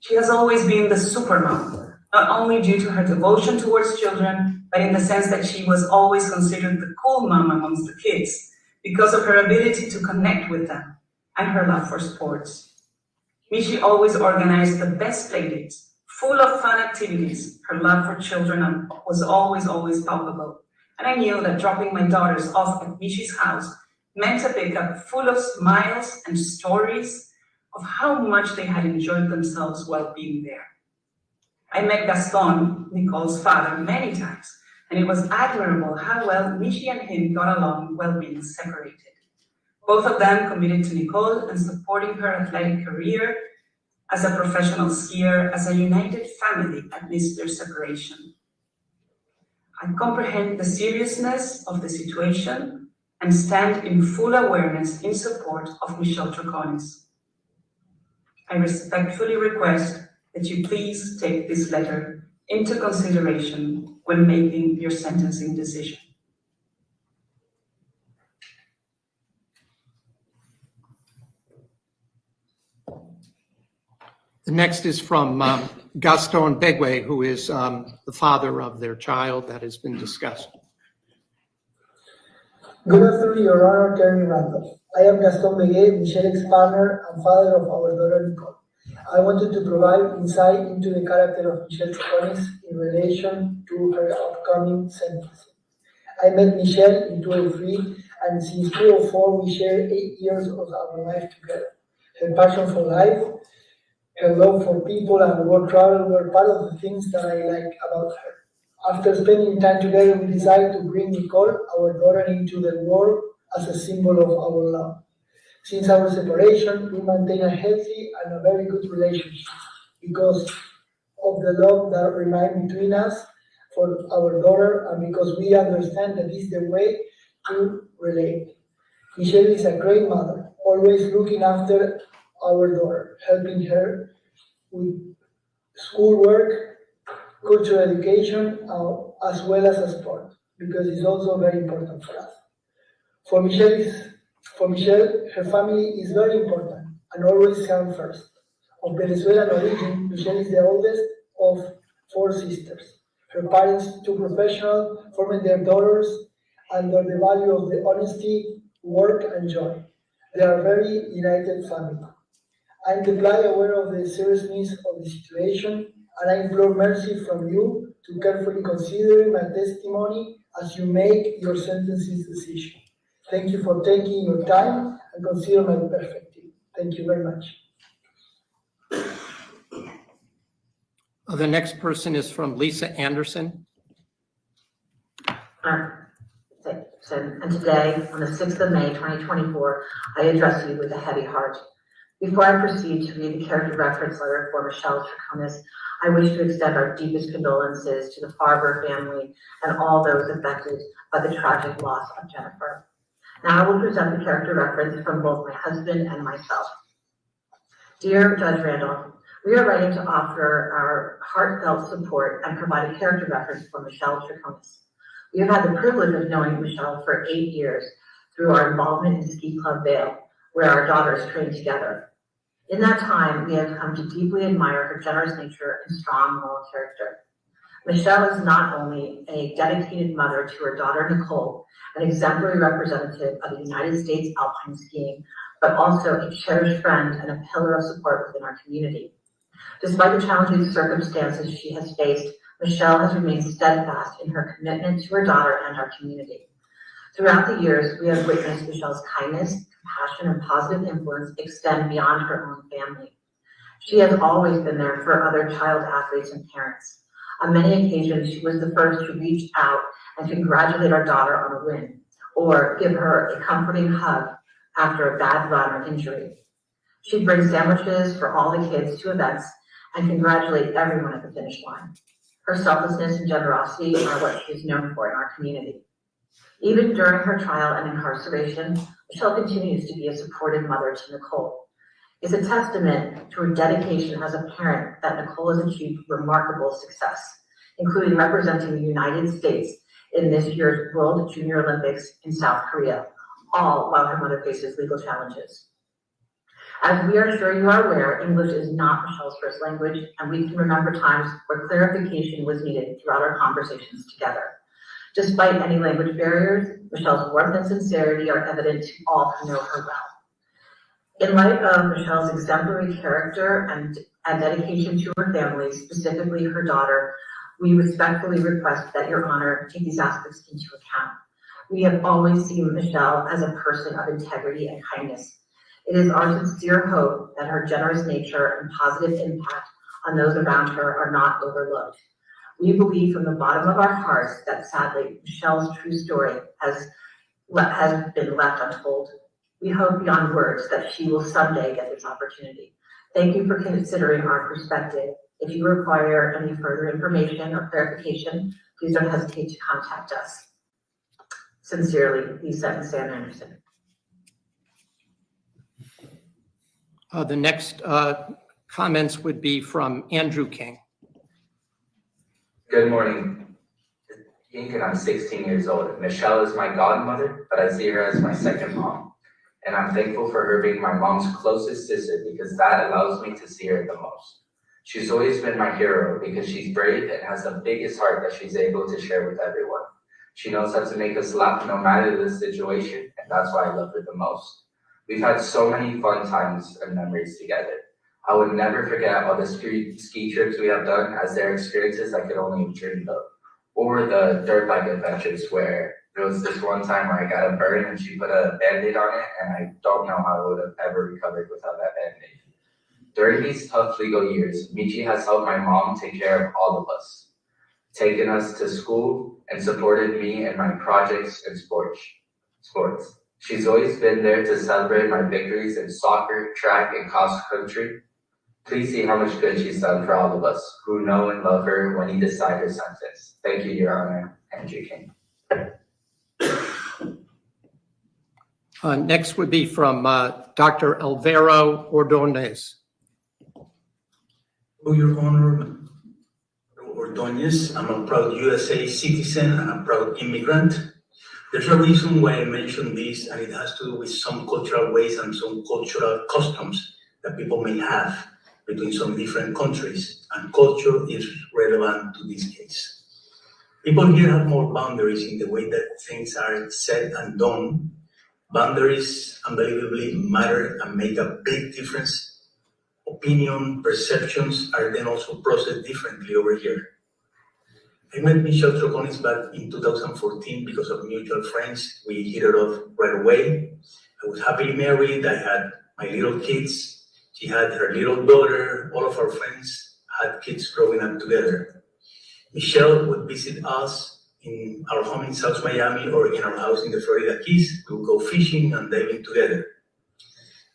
She has always been the supermom, not only due to her devotion towards children, but in the sense that she was always considered the cool mom amongst the kids because of her ability to connect with them and her love for sports. Michi always organized the best playdates, full of fun activities. Her love for children was always palpable. And I knew that dropping my daughters off at Michi's house meant a pickup full of smiles and stories of how much they had enjoyed themselves while being there. I met Gaston, Nicole's father, many times, and it was admirable how well Michi and him got along while being separated. Both of them committed to Nicole and supporting her athletic career as a professional skier, as a united family amidst their separation. I comprehend the seriousness of the situation and stand in full awareness in support of Michelle Troconis. I respectfully request that you please take this letter into consideration when making your sentencing decision. The next is from Gaston Begwe, who is the father of their child that has been discussed. Good afternoon, Your Honor, Kevin Randolph. I am Gaston Begwe, Michelle's partner and father of our daughter Nicole. I wanted to provide insight into the character of Michelle Troconis in relation to her upcoming sentencing. I met Michelle in 2003, and since 2004 we shared 8 years of our life together. Her passion for life, her love for people, and world travel were part of the things that I like about her. After spending time together, we decided to bring Nicole, our daughter, into the world as a symbol of our love. Since our separation, we maintain a healthy and a very good relationship because of the love that remains between us for our daughter and because we understand that this is the way to relate. Michelle is a great mother, always looking after our daughter, helping her with schoolwork, cultural education, as well as sport, because it's also very important for us. For Michelle, her family is very important and always comes first. Of Venezuelan origin, Michelle is the oldest of 4 sisters. Her parents, 2 professionals, formed their daughters under the value of the honesty, work, and joy. They are a very united family. I am deeply aware of the seriousness of the situation, and I implore mercy from you to carefully consider my testimony as you make your sentencing decision. Thank you for taking your time and consider my perspective. Thank you very much. The next person is from Lisa Anderson. And today, on the 6th of May, 2024, I address you with a heavy heart. Before I proceed to read the character reference letter for Michelle Troconis, I wish to extend our deepest condolences to the Farber family and all those affected by the tragic loss of Jennifer. Now I will present the character reference from both my husband and myself. Dear Judge Randolph, we are writing to offer our heartfelt support and provide a character reference for Michelle Troconis. We have had the privilege of knowing Michelle for 8 years through our involvement in Ski Club Vail, where our daughters trained together. In that time, we have come to deeply admire her generous nature and strong moral character. Michelle is not only a dedicated mother to her daughter, Nicole, an exemplary representative of the United States alpine skiing, but also a cherished friend and a pillar of support within our community. Despite the challenging circumstances she has faced, Michelle has remained steadfast in her commitment to her daughter and our community. Throughout the years, we have witnessed Michelle's kindness, compassion, and positive influence extend beyond her own family. She has always been there for other child athletes and parents. On many occasions, she was the first to reach out and congratulate our daughter on a win, or give her a comforting hug after a bad run or injury. She'd bring sandwiches for all the kids to events and congratulate everyone at the finish line. Her selflessness and generosity are what she is known for in our community. Even during her trial and incarceration, Michelle continues to be a supportive mother to Nicole. It's a testament to her dedication as a parent that Nicole has achieved remarkable success, including representing the United States in this year's World Junior Olympics in South Korea, all while her mother faces legal challenges. As we are sure you are aware, English is not Michelle's first language, and we can remember times where clarification was needed throughout our conversations together. Despite any language barriers, Michelle's warmth and sincerity are evident to all who know her well. In light of Michelle's exemplary character and dedication to her family, specifically her daughter, we respectfully request that Your Honor take these aspects into account. We have always seen Michelle as a person of integrity and kindness. It is our sincere hope that her generous nature and positive impact on those around her are not overlooked. We believe from the bottom of our hearts that sadly, Michelle's true story has been left untold. We hope beyond words that she will someday get this opportunity. Thank you for considering our perspective. If you require any further information or clarification, please don't hesitate to contact us. Sincerely, Lisa and Sam Anderson. The next comments would be from Andrew King. Good morning. And I'm 16 years old. Michelle is my godmother, but I see her as my second mom. And I'm thankful for her being my mom's closest sister because that allows me to see her the most. She's always been my hero because she's brave and has the biggest heart that she's able to share with everyone. She knows how to make us laugh no matter the situation, and that's why I love her the most. We've had so many fun times and memories together. I would never forget all the ski trips we have done, as they're experiences I could only have dreamed of. Or the dirt bike adventures where there was this one time where I got a burn and she put a Band-Aid on it, and I don't know how I would have ever recovered without that Band-Aid. During these tough legal years, Michi has helped my mom take care of all of us, taken us to school, and supported me in my projects and sports. She's always been there to celebrate my victories in soccer, track, and cross country. Please see how much good she's done for all of us who know and love her when you decide her sentence. Thank you, Your Honor. Andrew King. Next would be from Dr. Alvaro Ordonez. Oh, Your Honor, Ordonez, I'm a proud USA citizen and a proud immigrant. There's a reason why I mentioned this, and it has to do with some cultural ways and some cultural customs that people may have between some different countries, and culture is relevant to this case. People here have more boundaries in the way that things are said and done. Boundaries unbelievably matter and make a big difference. Opinion, perceptions are then also processed differently over here. I met Michelle Troconis back in 2014 because of mutual friends. We hit it off right away. I was happily married. I had my little kids. She had her little daughter. All of our friends had kids growing up together. Michelle would visit us in our home in South Miami or in our house in the Florida Keys. We would go fishing and diving together.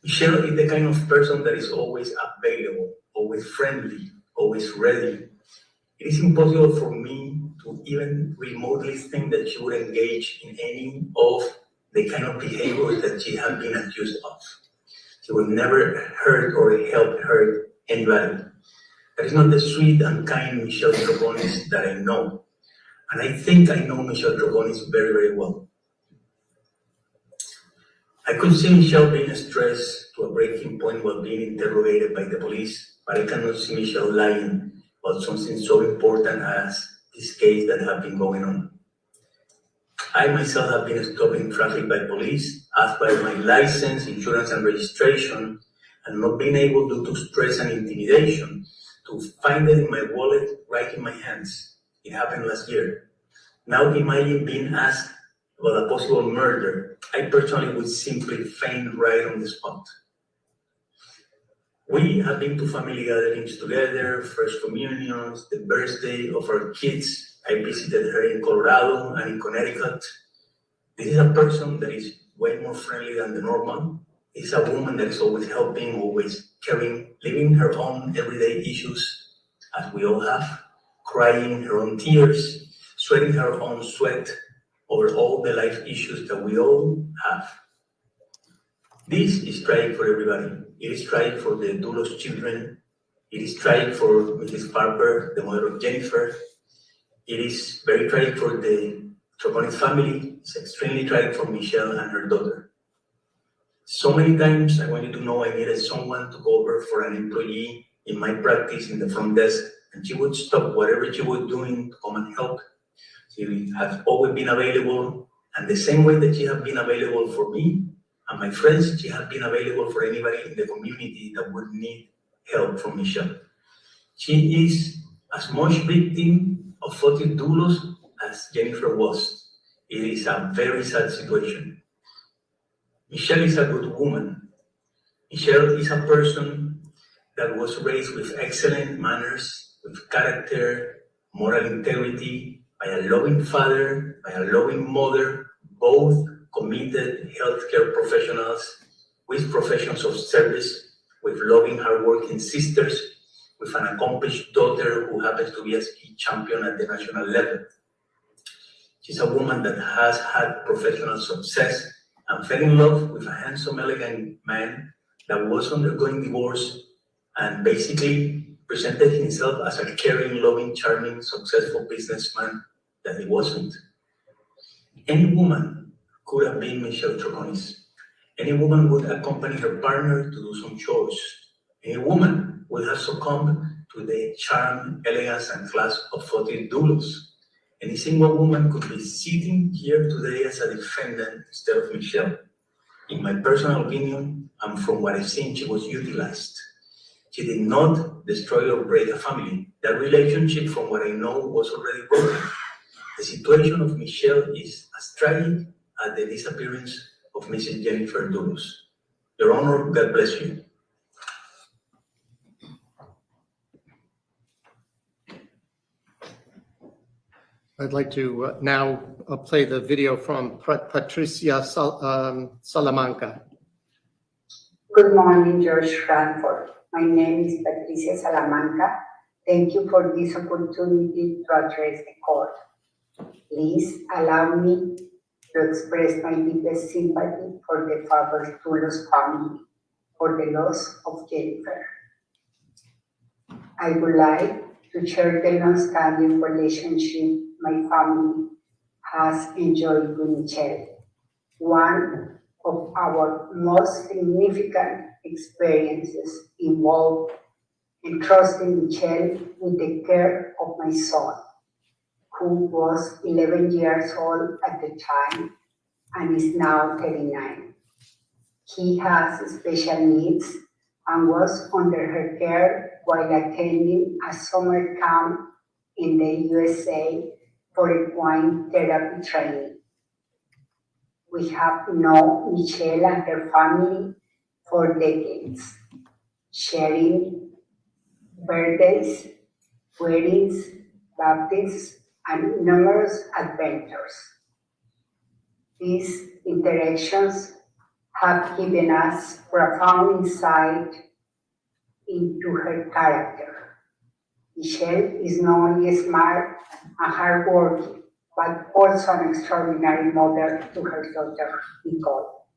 Michelle is the kind of person that is always available, always friendly, always ready. It is impossible for me to even remotely think that she would engage in any of the kind of behaviors that she has been accused of. She would never hurt or hurt anybody. That is not the sweet and kind Michelle Troconis that I know. And I think I know Michelle Troconis very, very well. I could see Michelle being stressed to a breaking point while being interrogated by the police, but I cannot see Michelle lying about something so important as this case that has been going on. I myself have been stopped in traffic by police, asked by my license, insurance, and registration, and not being able due to stress and intimidation to find it in my wallet right in my hands. It happened last year. Now imagine being asked about a possible murder. I personally would simply faint right on the spot. We have been to family gatherings together, first communions, the birthday of our kids. I visited her in Colorado and in Connecticut. This is a person that is way more friendly than the normal. It's a woman that is always helping, always caring, living her own everyday issues, as we all have, crying her own tears, sweating her own sweat over all the life issues that we all have. This is tragic for everybody. It is tragic for the Dulos children. It is tragic for Mrs. Farber, the mother of Jennifer. It is very tragic for the Troconis family. It's extremely tragic for Michelle and her daughter. So many times I wanted to know I needed someone to cover for an employee in my practice in the front desk, and she would stop whatever she was doing to come and help. She has always been available, and the same way that she has been available for me and my friends, she has been available for anybody in the community that would need help from Michelle. She is as much victim of Fotis Dulos as Jennifer was. It is a very sad situation. Michelle is a good woman. Michelle is a person that was raised with excellent manners, with character, moral integrity, by a loving father, by a loving mother, both committed healthcare professionals with professions of service, with loving, hardworking sisters, with an accomplished daughter who happens to be a ski champion at the national level. She's a woman that has had professional success and fell in love with a handsome, elegant man that was undergoing divorce and basically presented himself as a caring, loving, charming, successful businessman that he wasn't. Any woman could have been Michelle Troconis. Any woman would accompany her partner to do some chores. Any woman would have succumbed to the charm, elegance, and class of Fotis Dulos. Any single woman could be sitting here today as a defendant instead of Michelle. In my personal opinion, and from what I've seen, she was utilized. She did not destroy or break a family. That relationship, from what I know, was already broken. The situation of Michelle is as tragic as the disappearance of Mrs. Jennifer Dulos. Your Honor, God bless you. I'd like to now play the video from Patricia Salamanca. Good morning, George Frankfurt. My name is Patricia Salamanca. Thank you for this opportunity to address the court. Please allow me to express my deepest sympathy for the Farber Dulos family for the loss of Jennifer. I would like to share the long-standing relationship my family has enjoyed with Michelle. One of our most significant experiences involved entrusting Michelle with the care of my son, who was 11 years old at the time and is now 39. He has special needs and was under her care while attending a summer camp in the USA for equine therapy training. We have known Michelle and her family for decades, sharing birthdays, weddings, baptisms, and numerous adventures. These interactions have given us profound insight into her character. Michelle is not only smart and hardworking, but also an extraordinary mother to her daughter, Nicole.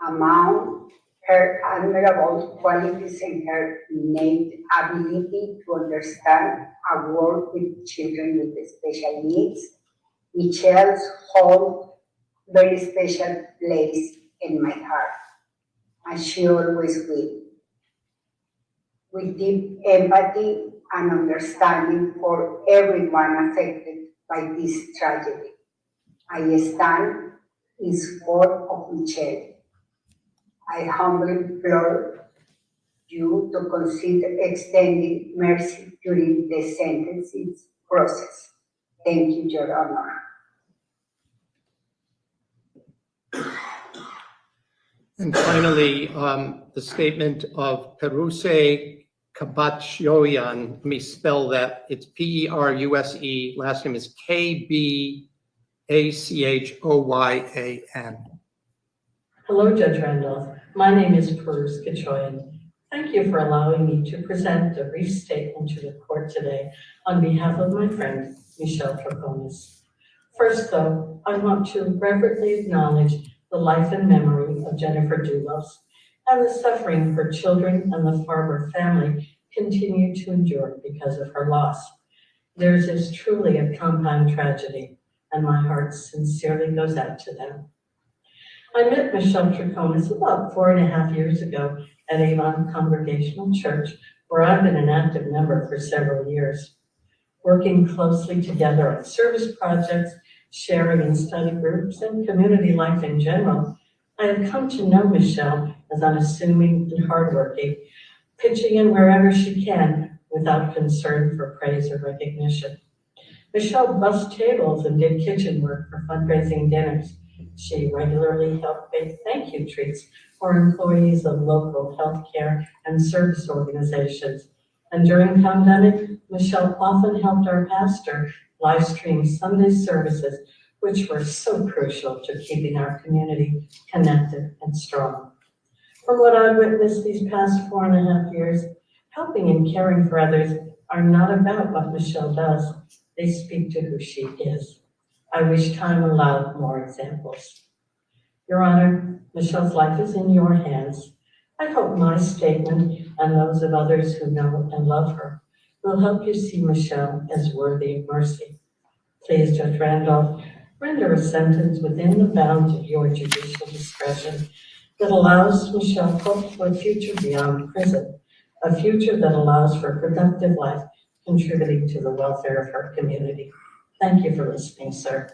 Among her admirable qualities and her innate ability to understand and work with children with special needs, Michelle's holds very special place in my heart, and she always will. With deep empathy and understanding for everyone affected by this tragedy, I stand in support of Michelle. I humbly implore you to consider extending mercy during the sentencing process. Thank you, Your Honor. And finally, the statement of Peruse Kabachyoyan, let me spell that. It's Peruse, last name is Kbachhoyan. Hello, Judge Randolph. My name is Peruse Kachoyan. Thank you for allowing me to present a brief statement to the court today on behalf of my friend, Michelle Troconis. First, though, I want to reverently acknowledge the life and memory of Jennifer Dulos and the suffering her children and the Farber family continue to endure because of her loss. Theirs is truly a compound tragedy, and my heart sincerely goes out to them. I met Michelle Troconis about 4.5 years ago at Avon Congregational Church, where I've been an active member for several years. Working closely together on service projects, sharing in study groups, and community life in general, I have come to know Michelle as unassuming and hardworking, pitching in wherever she can without concern for praise or recognition. Michelle bussed tables and did kitchen work for fundraising dinners. She regularly helped bake thank you treats for employees of local healthcare and service organizations. And during pandemic, Michelle often helped our pastor live stream Sunday services, which were so crucial to keeping our community connected and strong. From what I've witnessed these past 4.5 years, helping and caring for others are not about what Michelle does. They speak to who she is. I wish time allowed more examples. Your Honor, Michelle's life is in your hands. I hope my statement and those of others who know and love her will help you see Michelle as worthy of mercy. Please, Judge Randolph, render a sentence within the bounds of your judicial discretion that allows Michelle hope for a future beyond prison, a future that allows for a productive life contributing to the welfare of her community. Thank you for listening, sir.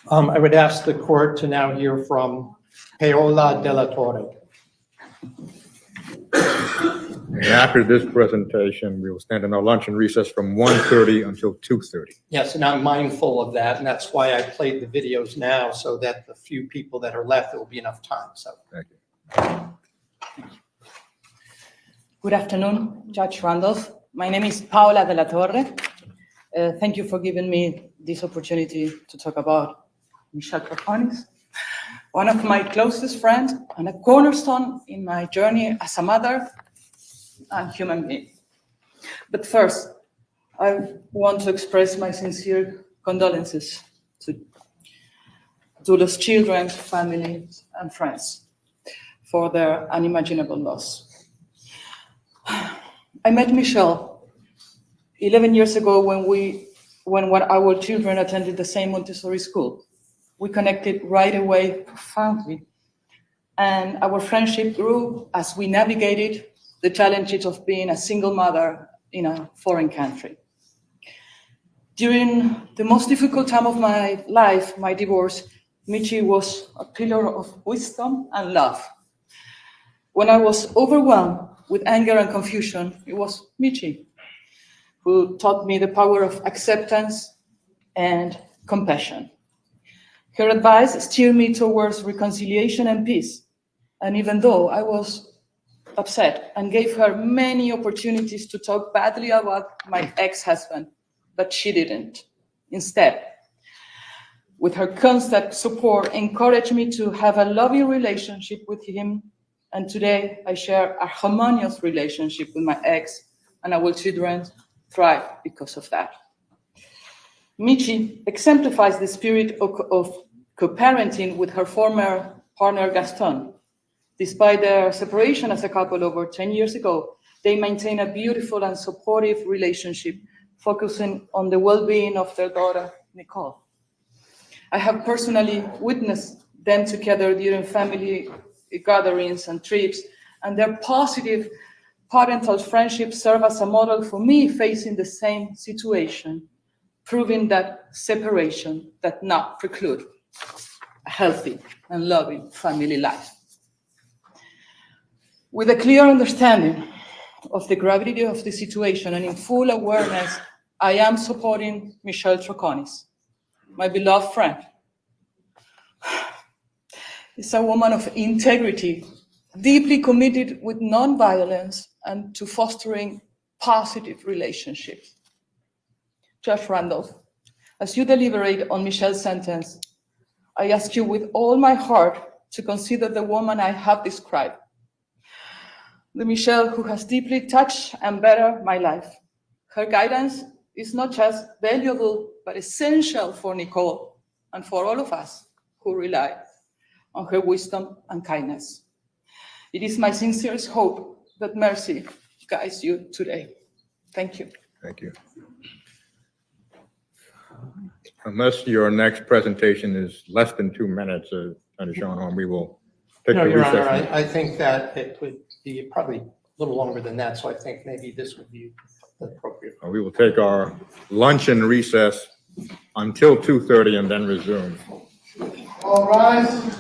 I would ask the court to now hear from Paola De La Torre. And after this presentation, we will stand in our lunch and recess from 1:30 until 2:30. Yes, and I'm mindful of that, and that's why I played the videos now, so that the few people that are left, there will be enough time, so. Thank you. Good afternoon, Judge Randolph. My name is Paola De La Torre. Thank you for giving me this opportunity to talk about Michelle Troconis, one of my closest friends and a cornerstone in my journey as a mother and human being. But first, I want to express my sincere condolences to Dulos' children, families, and friends for their unimaginable loss. I met Michelle 11 years ago when our children attended the same Montessori school. We connected right away profoundly, and our friendship grew as we navigated the challenges of being a single mother in a foreign country. During the most difficult time of my life, my divorce, Michi was a pillar of wisdom and love. When I was overwhelmed with anger and confusion, it was Michi who taught me the power of acceptance and compassion. Her advice steered me towards reconciliation and peace. And even though I was upset and gave her many opportunities to talk badly about my ex-husband, but she didn't. Instead, with her constant support, encouraged me to have a loving relationship with him. And today I share a harmonious relationship with my ex, and our children thrive because of that. Michi exemplifies the spirit of co-parenting with her former partner, Gaston. Despite their separation as a couple over 10 years ago, they maintain a beautiful and supportive relationship, focusing on the well-being of their daughter, Nicole. I have personally witnessed them together during family gatherings and trips, and their positive parental friendship serve as a model for me facing the same situation, proving that separation does not preclude a healthy and loving family life. With a clear understanding of the gravity of the situation and in full awareness, I am supporting Michelle Troconis, my beloved friend. Is a woman of integrity, deeply committed with nonviolence and to fostering positive relationships. Judge Randolph, as you deliberate on Michelle's sentence, I ask you with all my heart to consider the woman I have described, the Michelle who has deeply touched and bettered my life. Her guidance is not just valuable, but essential for Nicole and for all of us who rely on her wisdom and kindness. It is my sincerest hope that mercy guides you today. Thank you. Thank you. Unless your next presentation is less than 2 minutes, Attorney Schoenholm, we will take No, a Your recess. Honor, I think that it would be probably a little longer than that, so I think maybe this would be appropriate. We will take our lunch and recess until 2:30 and then resume. All rise.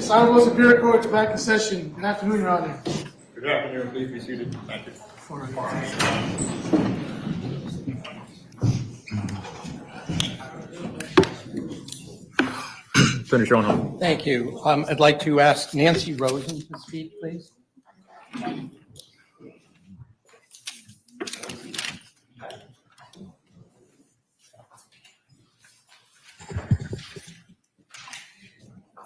This Honorable Superior Court is back in session. Good afternoon, Your Honor. Good afternoon. Please be seated. Thank you. Finish on home. Thank you. I'd like to ask Nancy Rosen to speak, please.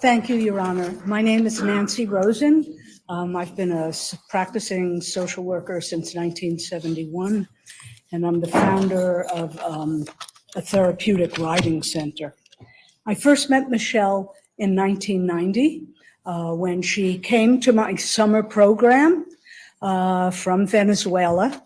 Thank you, Your Honor. My name is Nancy Rosen. I've been a practicing social worker since 1971, and I'm the founder of a therapeutic riding center. I first met Michelle in 1990 when she came to my summer program from Venezuela.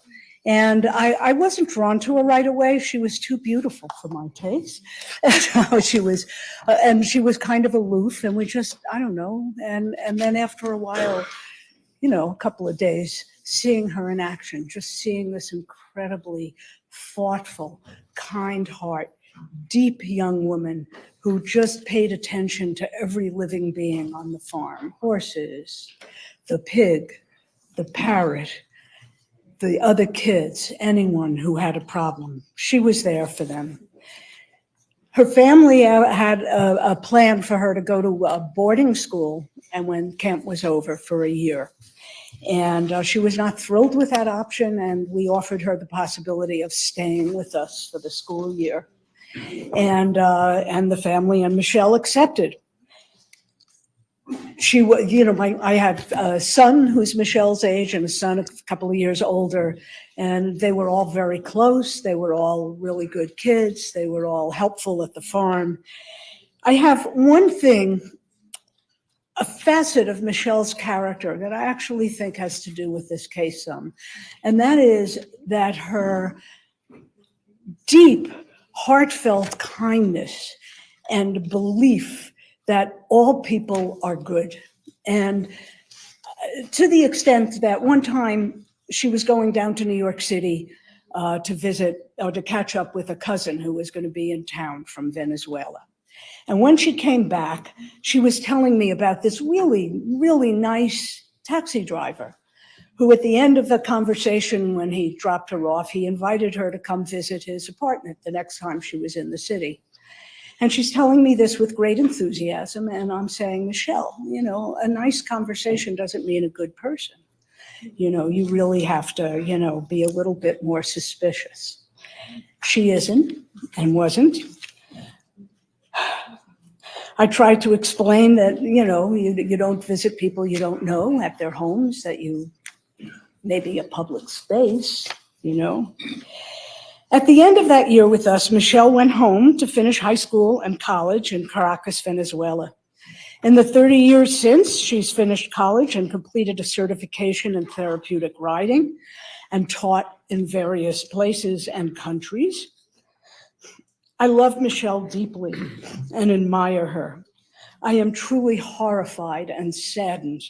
And I wasn't drawn to her right away. She was too beautiful for my taste. And she was kind of aloof, and we just, I don't know. And then after a while, you know, a couple of days, seeing her in action, just seeing this incredibly thoughtful, kind heart, deep young woman who just paid attention to every living being on the farm, horses, the pig, the parrot, the other kids, anyone who had a problem. She was there for them. Her family had a plan for her to go to a boarding school, and when camp was over, for a year. And she was not thrilled with that option, and we offered her the possibility of staying with us for the school year. And the family and Michelle accepted. She was, you know, I have a son who's Michelle's age and a son a couple of years older, and they were all very close. They were all really good kids. They were all helpful at the farm. I have one thing, a facet of Michelle's character that I actually think has to do with this case some, and that is that her deep, heartfelt kindness and belief that all people are good. And to the extent that one time she was going down to New York City to visit or to catch up with a cousin who was going to be in town from Venezuela. And when she came back, she was telling me about this really, really nice taxi driver who at the end of the conversation, when he dropped her off, he invited her to come visit his apartment the next time she was in the city. And she's telling me this with great enthusiasm, and I'm saying, Michelle, you know, a nice conversation doesn't mean a good person. You know, you really have to, you know, be a little bit more suspicious. She isn't and wasn't. I tried to explain that, you know, you don't visit people you don't know at their homes, that you maybe a public space, you know. At the end of that year with us, Michelle went home to finish high school and college in Caracas, Venezuela. In the 30 years since, she's finished college and completed a certification in therapeutic riding and taught in various places and countries. I love Michelle deeply and admire her. I am truly horrified and saddened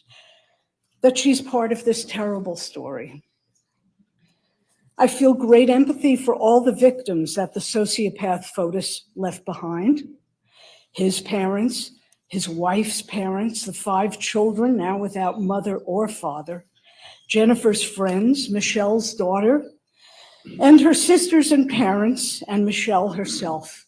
that she's part of this terrible story. I feel great empathy for all the victims that the sociopath Fotis left behind. His parents, his wife's parents, the 5 children now without mother or father, Jennifer's friends, Michelle's daughter, and her sisters and parents, and Michelle herself.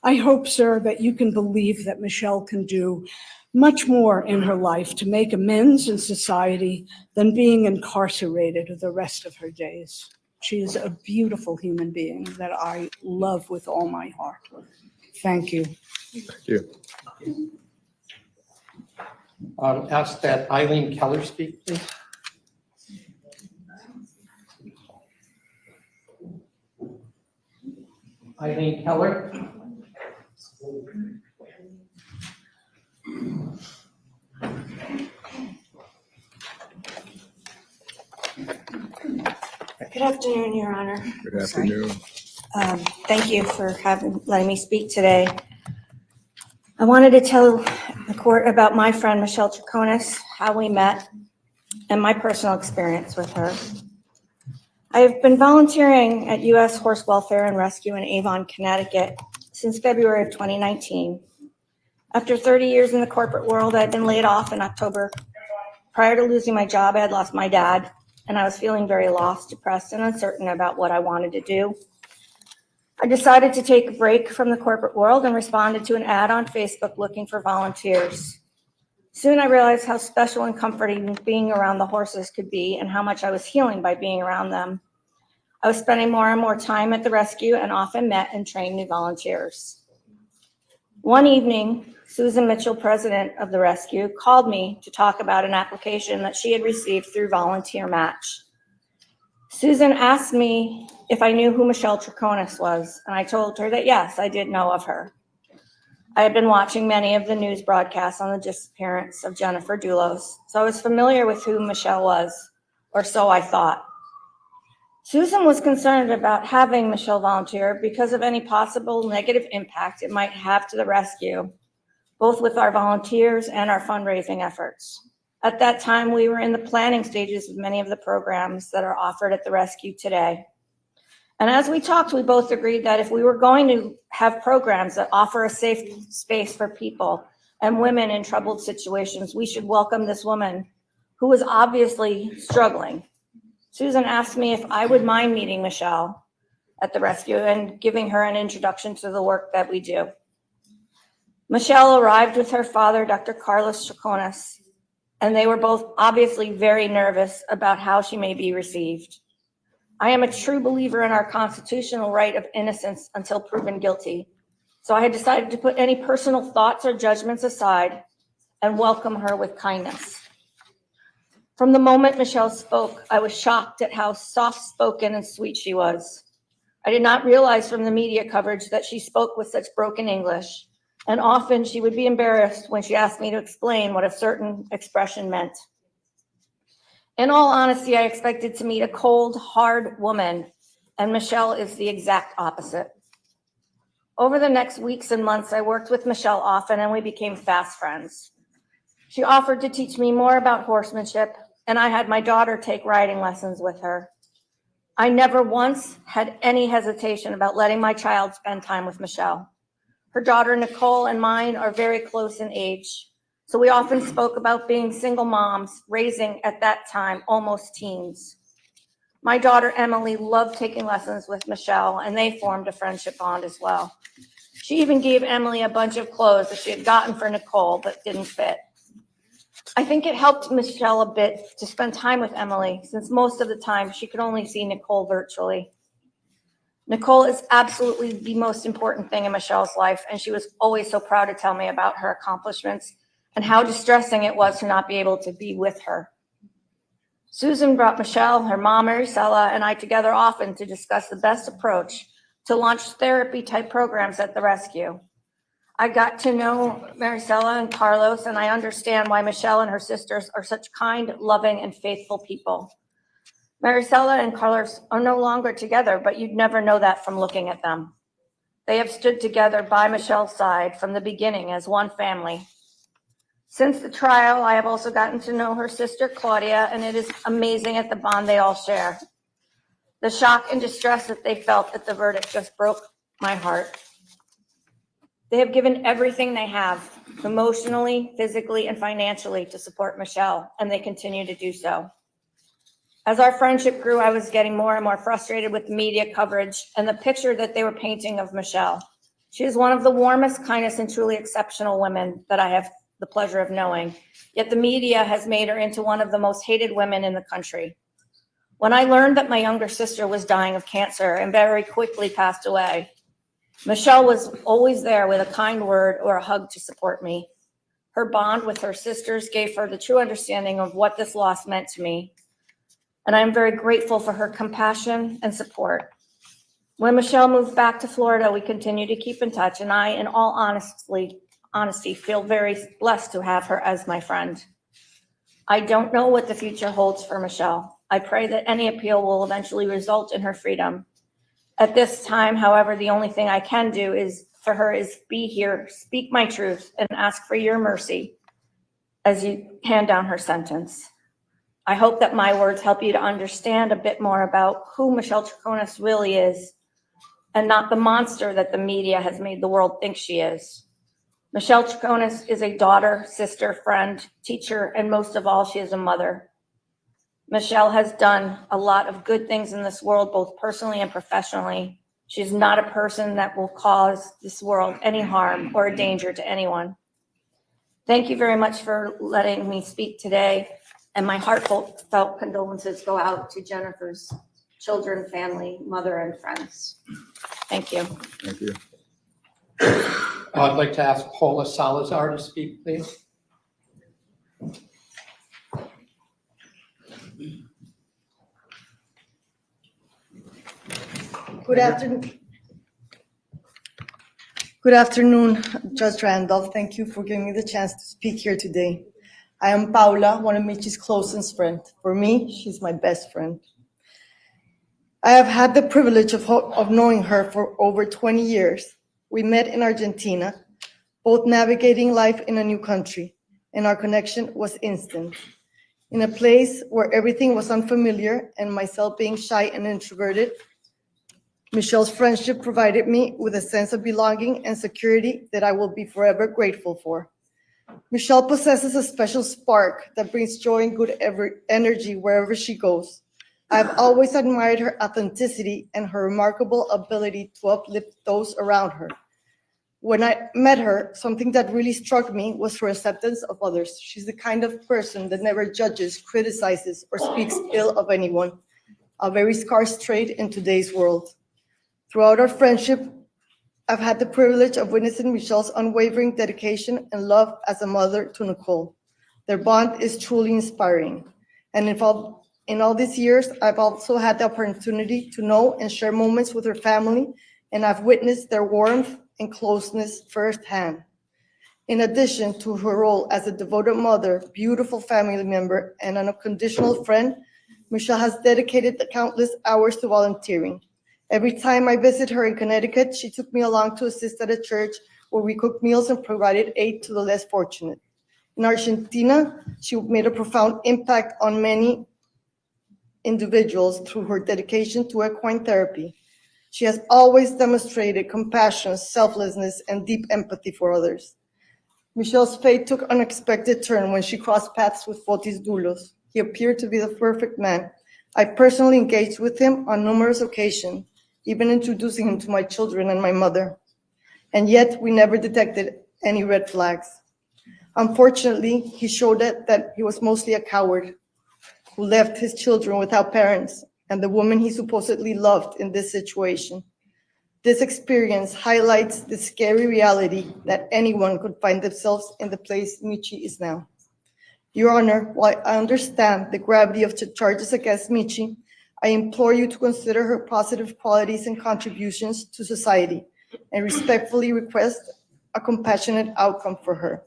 I hope, sir, that you can believe that Michelle can do much more in her life to make amends in society than being incarcerated the rest of her days. She is a beautiful human being that I love with all my heart. Thank you. Thank you. Ask that Eileen Keller speak, please. Eileen Keller. Good afternoon, Your Honor. Good afternoon. Thank you for letting me speak today. I wanted to tell the court about my friend Michelle Troconis, how we met, and my personal experience with her. I have been volunteering at U.S. Horse Welfare and Rescue in Avon, Connecticut since February of 2019. After 30 years in the corporate world, I had been laid off in October. Prior to losing my job, I had lost my dad, and I was feeling very lost, depressed, and uncertain about what I wanted to do. I decided to take a break from the corporate world and responded to an ad on Facebook looking for volunteers. Soon I realized how special and comforting being around the horses could be and how much I was healing by being around them. I was spending more and more time at the rescue and often met and trained new volunteers. One evening, Susan Mitchell, president of the rescue, called me to talk about an application that she had received through Volunteer Match. Susan asked me if I knew who Michelle Troconis was, and I told her that yes, I did know of her. I had been watching many of the news broadcasts on the disappearance of Jennifer Dulos, so I was familiar with who Michelle was, or so I thought. Susan was concerned about having Michelle volunteer because of any possible negative impact it might have to the rescue, both with our volunteers and our fundraising efforts. At that time, we were in the planning stages of many of the programs that are offered at the rescue today. And as we talked, we both agreed that if we were going to have programs that offer a safe space for people and women in troubled situations, we should welcome this woman who was obviously struggling. Susan asked me if I would mind meeting Michelle at the rescue and giving her an introduction to the work that we do. Michelle arrived with her father, Dr. Carlos Troconis, and they were both obviously very nervous about how she may be received. I am a true believer in our constitutional right of innocence until proven guilty, so I had decided to put any personal thoughts or judgments aside and welcome her with kindness. From the moment Michelle spoke, I was shocked at how soft-spoken and sweet she was. I did not realize from the media coverage that she spoke with such broken English, and often she would be embarrassed when she asked me to explain what a certain expression meant. In all honesty, I expected to meet a cold, hard woman, and Michelle is the exact opposite. Over the next weeks and months, I worked with Michelle often, and we became fast friends. She offered to teach me more about horsemanship, and I had my daughter take riding lessons with her. I never once had any hesitation about letting my child spend time with Michelle. Her daughter, Nicole, and mine are very close in age, so we often spoke about being single moms, raising at that time almost teens. My daughter, Emily, loved taking lessons with Michelle, and they formed a friendship bond as well. She even gave Emily a bunch of clothes that she had gotten for Nicole but didn't fit. I think it helped Michelle a bit to spend time with Emily, since most of the time she could only see Nicole virtually. Nicole is absolutely the most important thing in Michelle's life, and she was always so proud to tell me about her accomplishments and how distressing it was to not be able to be with her. Susan brought Michelle, her mom, Maricela, and I together often to discuss the best approach to launch therapy-type programs at the rescue. I got to know Maricela and Carlos, and I understand why Michelle and her sisters are such kind, loving, and faithful people. Maricela and Carlos are no longer together, but you'd never know that from looking at them. They have stood together by Michelle's side from the beginning as one family. Since the trial, I have also gotten to know her sister, Claudia, and it is amazing at the bond they all share. The shock and distress that they felt at the verdict just broke my heart. They have given everything they have, emotionally, physically, and financially, to support Michelle, and they continue to do so. As our friendship grew, I was getting more and more frustrated with the media coverage and the picture that they were painting of Michelle. She is one of the warmest, kindest, and truly exceptional women that I have the pleasure of knowing, yet the media has made her into one of the most hated women in the country. When I learned that my younger sister was dying of cancer and very quickly passed away, Michelle was always there with a kind word or a hug to support me. Her bond with her sisters gave her the true understanding of what this loss meant to me, and I'm very grateful for her compassion and support. When Michelle moved back to Florida, we continue to keep in touch, and I, in all honesty, feel very blessed to have her as my friend. I don't know what the future holds for Michelle. I pray that any appeal will eventually result in her freedom. At this time, however, the only thing I can do is be here, speak my truth, and ask for your mercy as you hand down her sentence. I hope that my words help you to understand a bit more about who Michelle Troconis really is, and not the monster that the media has made the world think she is. Michelle Troconis is a daughter, sister, friend, teacher, and most of all, she is a mother. Michelle has done a lot of good things in this world, both personally and professionally. She's not a person that will cause this world any harm or danger to anyone. Thank you very much for letting me speak today, and my heartfelt condolences go out to Jennifer's children, family, mother, and friends. Thank you. Thank you. I'd like to ask Paula Salazar to speak, please. Good afternoon. Good afternoon, Judge Randolph. Thank you for giving me the chance to speak here today. I am Paula, one of Michi's closest friends. For me, she's my best friend. I have had the privilege of knowing her for over 20 years. We met in Argentina, both navigating life in a new country, and our connection was instant. In a place where everything was unfamiliar and myself being shy and introverted, Michelle's friendship provided me with a sense of belonging and security that I will be forever grateful for. Michelle possesses a special spark that brings joy and good energy wherever she goes. I've always admired her authenticity and her remarkable ability to uplift those around her. When I met her, something that really struck me was her acceptance of others. She's the kind of person that never judges, criticizes, or speaks ill of anyone, a very scarce trait in today's world. Throughout our friendship, I've had the privilege of witnessing Michelle's unwavering dedication and love as a mother to Nicole. Their bond is truly inspiring. And in all these years, I've also had the opportunity to know and share moments with her family, and I've witnessed their warmth and closeness firsthand. In addition to her role as a devoted mother, beautiful family member, and an unconditional friend, Michelle has dedicated countless hours to volunteering. Every time I visit her in Connecticut, she took me along to assist at a church where we cooked meals and provided aid to the less fortunate. In Argentina, she made a profound impact on many individuals through her dedication to equine therapy. She has always demonstrated compassion, selflessness, and deep empathy for others. Michelle's fate took an unexpected turn when she crossed paths with Fotis Dulos. He appeared to be the perfect man. I personally engaged with him on numerous occasions, even introducing him to my children and my mother. And yet we never detected any red flags. Unfortunately, he showed that he was mostly a coward who left his children without parents and the woman he supposedly loved in this situation. This experience highlights the scary reality that anyone could find themselves in the place Michi is now. Your Honor, while I understand the gravity of the charges against Michi, I implore you to consider her positive qualities and contributions to society and respectfully request a compassionate outcome for her.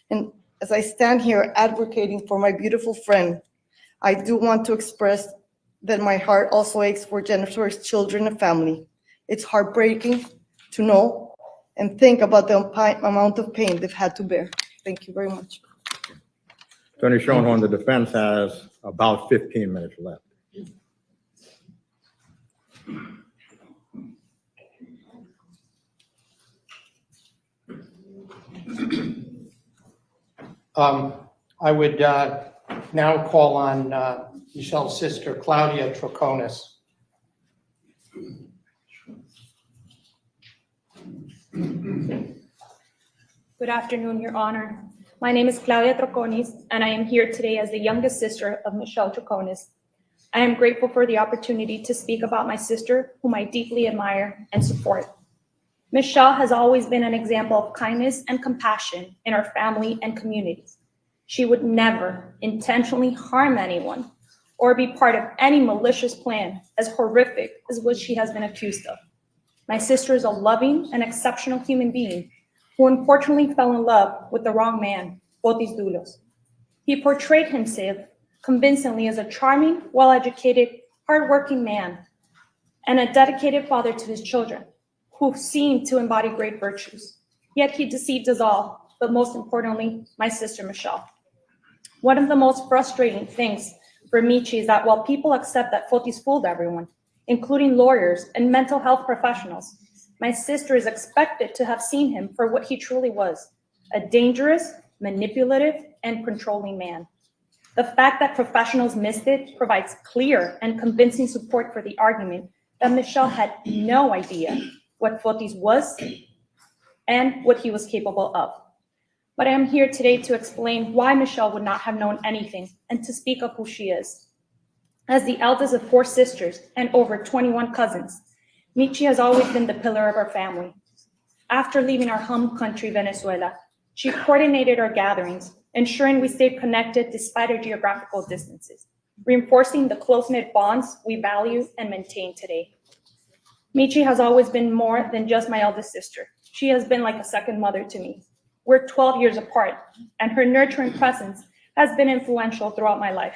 And as I stand here advocating for my beautiful friend, I do want to express that my heart also aches for Jennifer's children and family. It's heartbreaking to know and think about the amount of pain they've had to bear. Thank you very much. Attorney Schoenhorn, the defense has about 15 minutes left. I would now call on Michelle's sister, Claudia Troconis. Good afternoon, Your Honor. My name is Claudia Troconis, and I am here today as the youngest sister of Michelle Troconis. I am grateful for the opportunity to speak about my sister, whom I deeply admire and support. Michelle has always been an example of kindness and compassion in our family and communities. She would never intentionally harm anyone or be part of any malicious plan as horrific as what she has been accused of. My sister is a loving and exceptional human being who unfortunately fell in love with the wrong man, Fotis Dulos. He portrayed himself convincingly as a charming, well-educated, hardworking man and a dedicated father to his children, who seemed to embody great virtues. Yet he deceived us all, but most importantly, my sister Michelle. One of the most frustrating things for Michi is that while people accept that Fotis fooled everyone, including lawyers and mental health professionals, my sister is expected to have seen him for what he truly was, a dangerous, manipulative, and controlling man. The fact that professionals missed it provides clear and convincing support for the argument that Michelle had no idea what Fotis was and what he was capable of. But I am here today to explain why Michelle would not have known anything and to speak of who she is. As the eldest of 4 sisters and over 21 cousins, Michi has always been the pillar of our family. After leaving our home country, Venezuela, she coordinated our gatherings, ensuring we stayed connected despite our geographical distances, reinforcing the close-knit bonds we value and maintain today. Michi has always been more than just my eldest sister. She has been like a second mother to me. We're 12 years apart, and her nurturing presence has been influential throughout my life.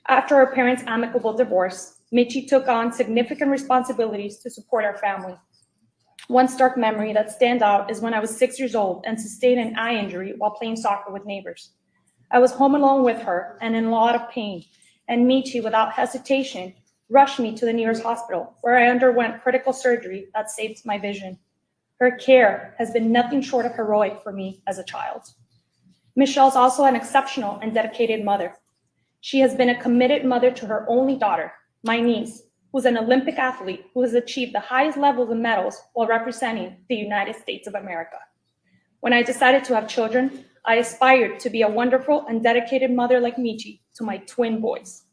After our parents' amicable divorce, Michi took on significant responsibilities to support our family. One stark memory that stands out is when I was 6 years old and sustained an eye injury while playing soccer with neighbors. I was home alone with her and in a lot of pain, and Michi, without hesitation, rushed me to the nearest hospital, where I underwent critical surgery that saved my vision. Her care has been nothing short of heroic for me as a child. Michelle's also an exceptional and dedicated mother. She has been a committed mother to her only daughter, my niece, who's an Olympic athlete who has achieved the highest levels of medals while representing the United States of America. When I decided to have children, I aspired to be a wonderful and dedicated mother like Michi to my twin boys.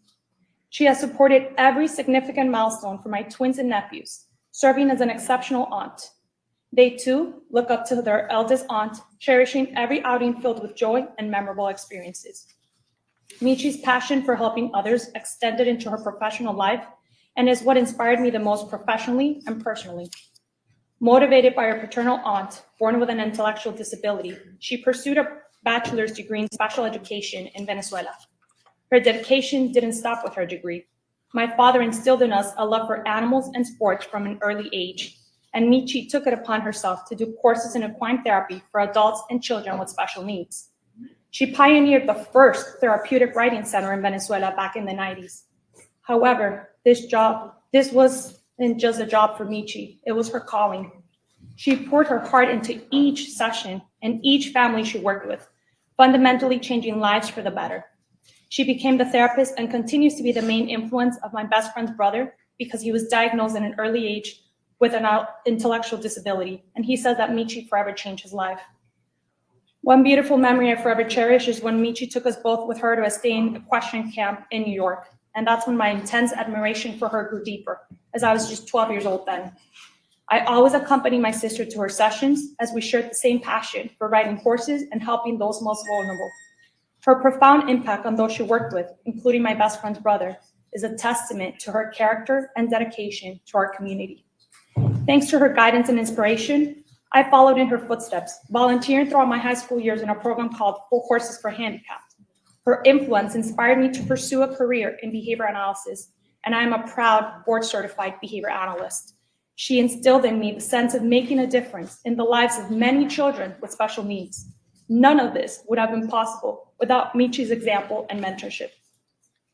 She has supported every significant milestone for my twins and nephews, serving as an exceptional aunt. They too look up to their eldest aunt, cherishing every outing filled with joy and memorable experiences. Michi's passion for helping others extended into her professional life and is what inspired me the most professionally and personally. Motivated by her paternal aunt, born with an intellectual disability, she pursued a bachelor's degree in special education in Venezuela. Her dedication didn't stop with her degree. My father instilled in us a love for animals and sports from an early age, and Michi took it upon herself to do courses in equine therapy for adults and children with special needs. She pioneered the first therapeutic riding center in Venezuela back in the 90s. However, this wasn't just a job for Michi, it was her calling. She poured her heart into each session and each family she worked with, fundamentally changing lives for the better. She became the therapist and continues to be the main influence of my best friend's brother because he was diagnosed at an early age with an intellectual disability, and he says that Michi forever changed his life. One beautiful memory I forever cherish is when Michi took us both with her to a staying equestrian camp in New York, and that's when my intense admiration for her grew deeper, as I was just 12 years old then. I always accompanied my sister to her sessions as we shared the same passion for riding horses and helping those most vulnerable. Her profound impact on those she worked with, including my best friend's brother, is a testament to her character and dedication to our community. Thanks to her guidance and inspiration, I followed in her footsteps, volunteering throughout my high school years in a program called Horses for Handicapped. Her influence inspired me to pursue a career in behavior analysis, and I am a proud board-certified behavior analyst. She instilled in me the sense of making a difference in the lives of many children with special needs. None of this would have been possible without Michi's example and mentorship.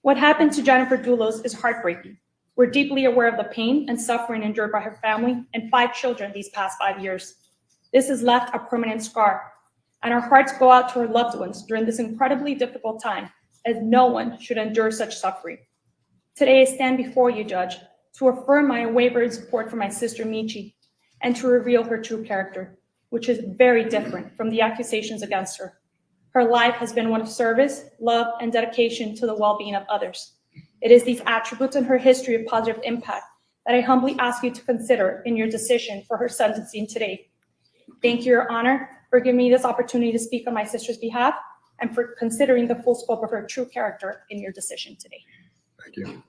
What happened to Jennifer Dulos is heartbreaking. We're deeply aware of the pain and suffering endured by her family and 5 children these past 5 years. This has left a permanent scar, and our hearts go out to her loved ones during this incredibly difficult time, as no one should endure such suffering. Today, I stand before you, Judge, to affirm my unwavering support for my sister Michi and to reveal her true character, which is very different from the accusations against her. Her life has been one of service, love, and dedication to the well-being of others. It is these attributes in her history of positive impact that I humbly ask you to consider in your decision for her sentencing today. Thank you, Your Honor, for giving me this opportunity to speak on my sister's behalf and for considering the full scope of her true character in your decision today. Thank you.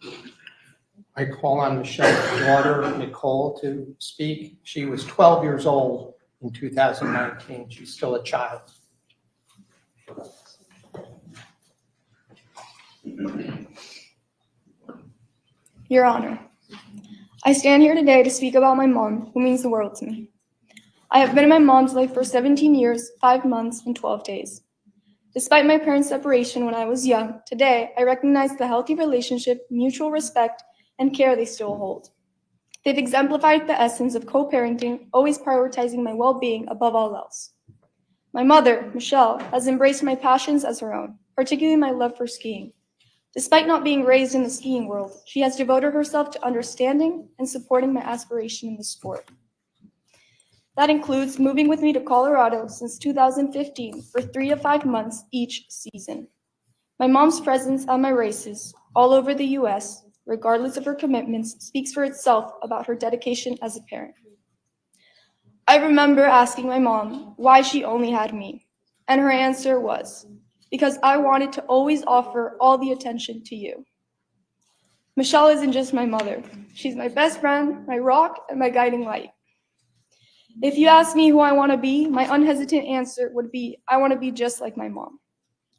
I call on Michelle's daughter, Nicole, to speak. She was 12 years old in 2019. She's still a child. Your Honor, I stand here today to speak about my mom, who means the world to me. I have been in my mom's life for 17 years, 5 months, and 12 days. Despite my parents' separation when I was young, today I recognize the healthy relationship, mutual respect, and care they still hold. They've exemplified the essence of co-parenting, always prioritizing my well-being above all else. My mother, Michelle, has embraced my passions as her own, particularly my love for skiing. Despite not being raised in the skiing world, she has devoted herself to understanding and supporting my aspiration in the sport. That includes moving with me to Colorado since 2015 for 3 to 5 months each season. My mom's presence at my races all over the US, regardless of her commitments, speaks for itself about her dedication as a parent. I remember asking my mom why she only had me, and her answer was, because I wanted to always offer all the attention to you. Michelle isn't just my mother. She's my best friend, my rock, and my guiding light. If you ask me who I want to be, my unhesitant answer would be, I want to be just like my mom.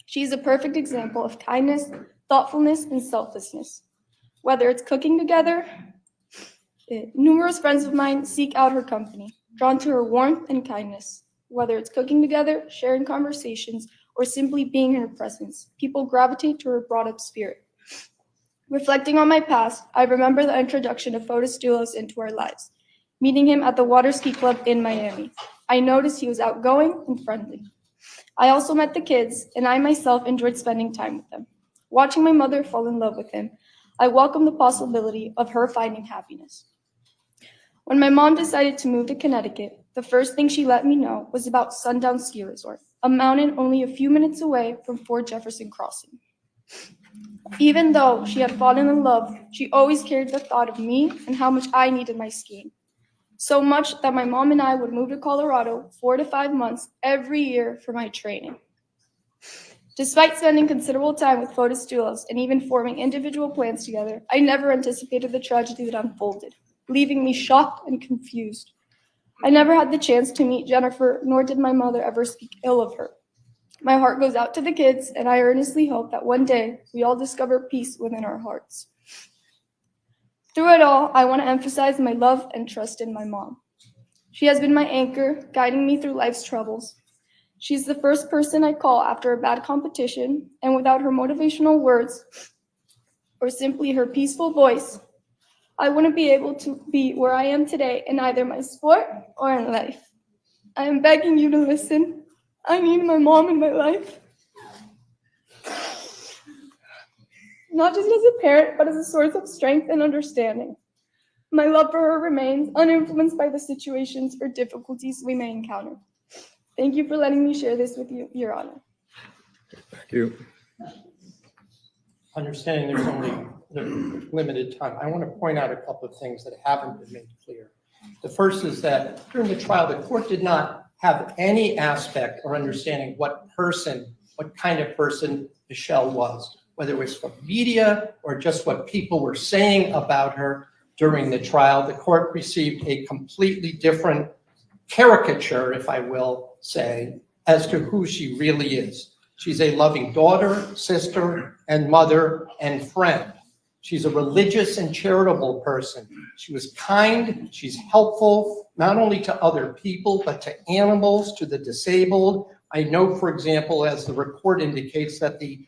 She's a perfect example of kindness, thoughtfulness, and selflessness. Whether it's cooking together, numerous friends of mine seek out her company, drawn to her warmth and kindness. Whether it's cooking together, sharing conversations, or simply being in her presence, people gravitate to her brought-up spirit. Reflecting on my past, I remember the introduction of Fotis Dulos into our lives, meeting him at the water ski club in Miami. I noticed he was outgoing and friendly. I also met the kids, and I myself enjoyed spending time with them. Watching my mother fall in love with him, I welcomed the possibility of her finding happiness. When my mom decided to move to Connecticut, the first thing she let me know was about Sundown Ski Resort, a mountain only a few minutes away from Fort Jefferson Crossing. Even though she had fallen in love, she always carried the thought of me and how much I needed my skiing. So much that my mom and I would move to Colorado 4 to 5 months every year for my training. Despite spending considerable time with Fotis Dulos and even forming individual plans together, I never anticipated the tragedy that unfolded, leaving me shocked and confused. I never had the chance to meet Jennifer, nor did my mother ever speak ill of her. My heart goes out to the kids, and I earnestly hope that one day we all discover peace within our hearts. Through it all, I want to emphasize my love and trust in my mom. She has been my anchor, guiding me through life's troubles. She's the first person I call after a bad competition, and without her motivational words or simply her peaceful voice, I wouldn't be able to be where I am today in either my sport or in life. I am begging you to listen. I need my mom in my life. Not just as a parent, but as a source of strength and understanding. My love for her remains uninfluenced by the situations or difficulties we may encounter. Thank you for letting me share this with you, Your Honor. Thank you. Understanding there's only limited time, I want to point out a couple of things that haven't been made clear. The first is that during the trial, the court did not have any aspect or understanding what kind of person Michelle was, whether it was from media or just what people were saying about her during the trial. The court received a completely different caricature, if I will say, as to who she really is. She's a loving daughter, sister, and mother and friend. She's a religious and charitable person. She was kind, she's helpful, not only to other people, but to animals, to the disabled. I know, for example, as the report indicates, that the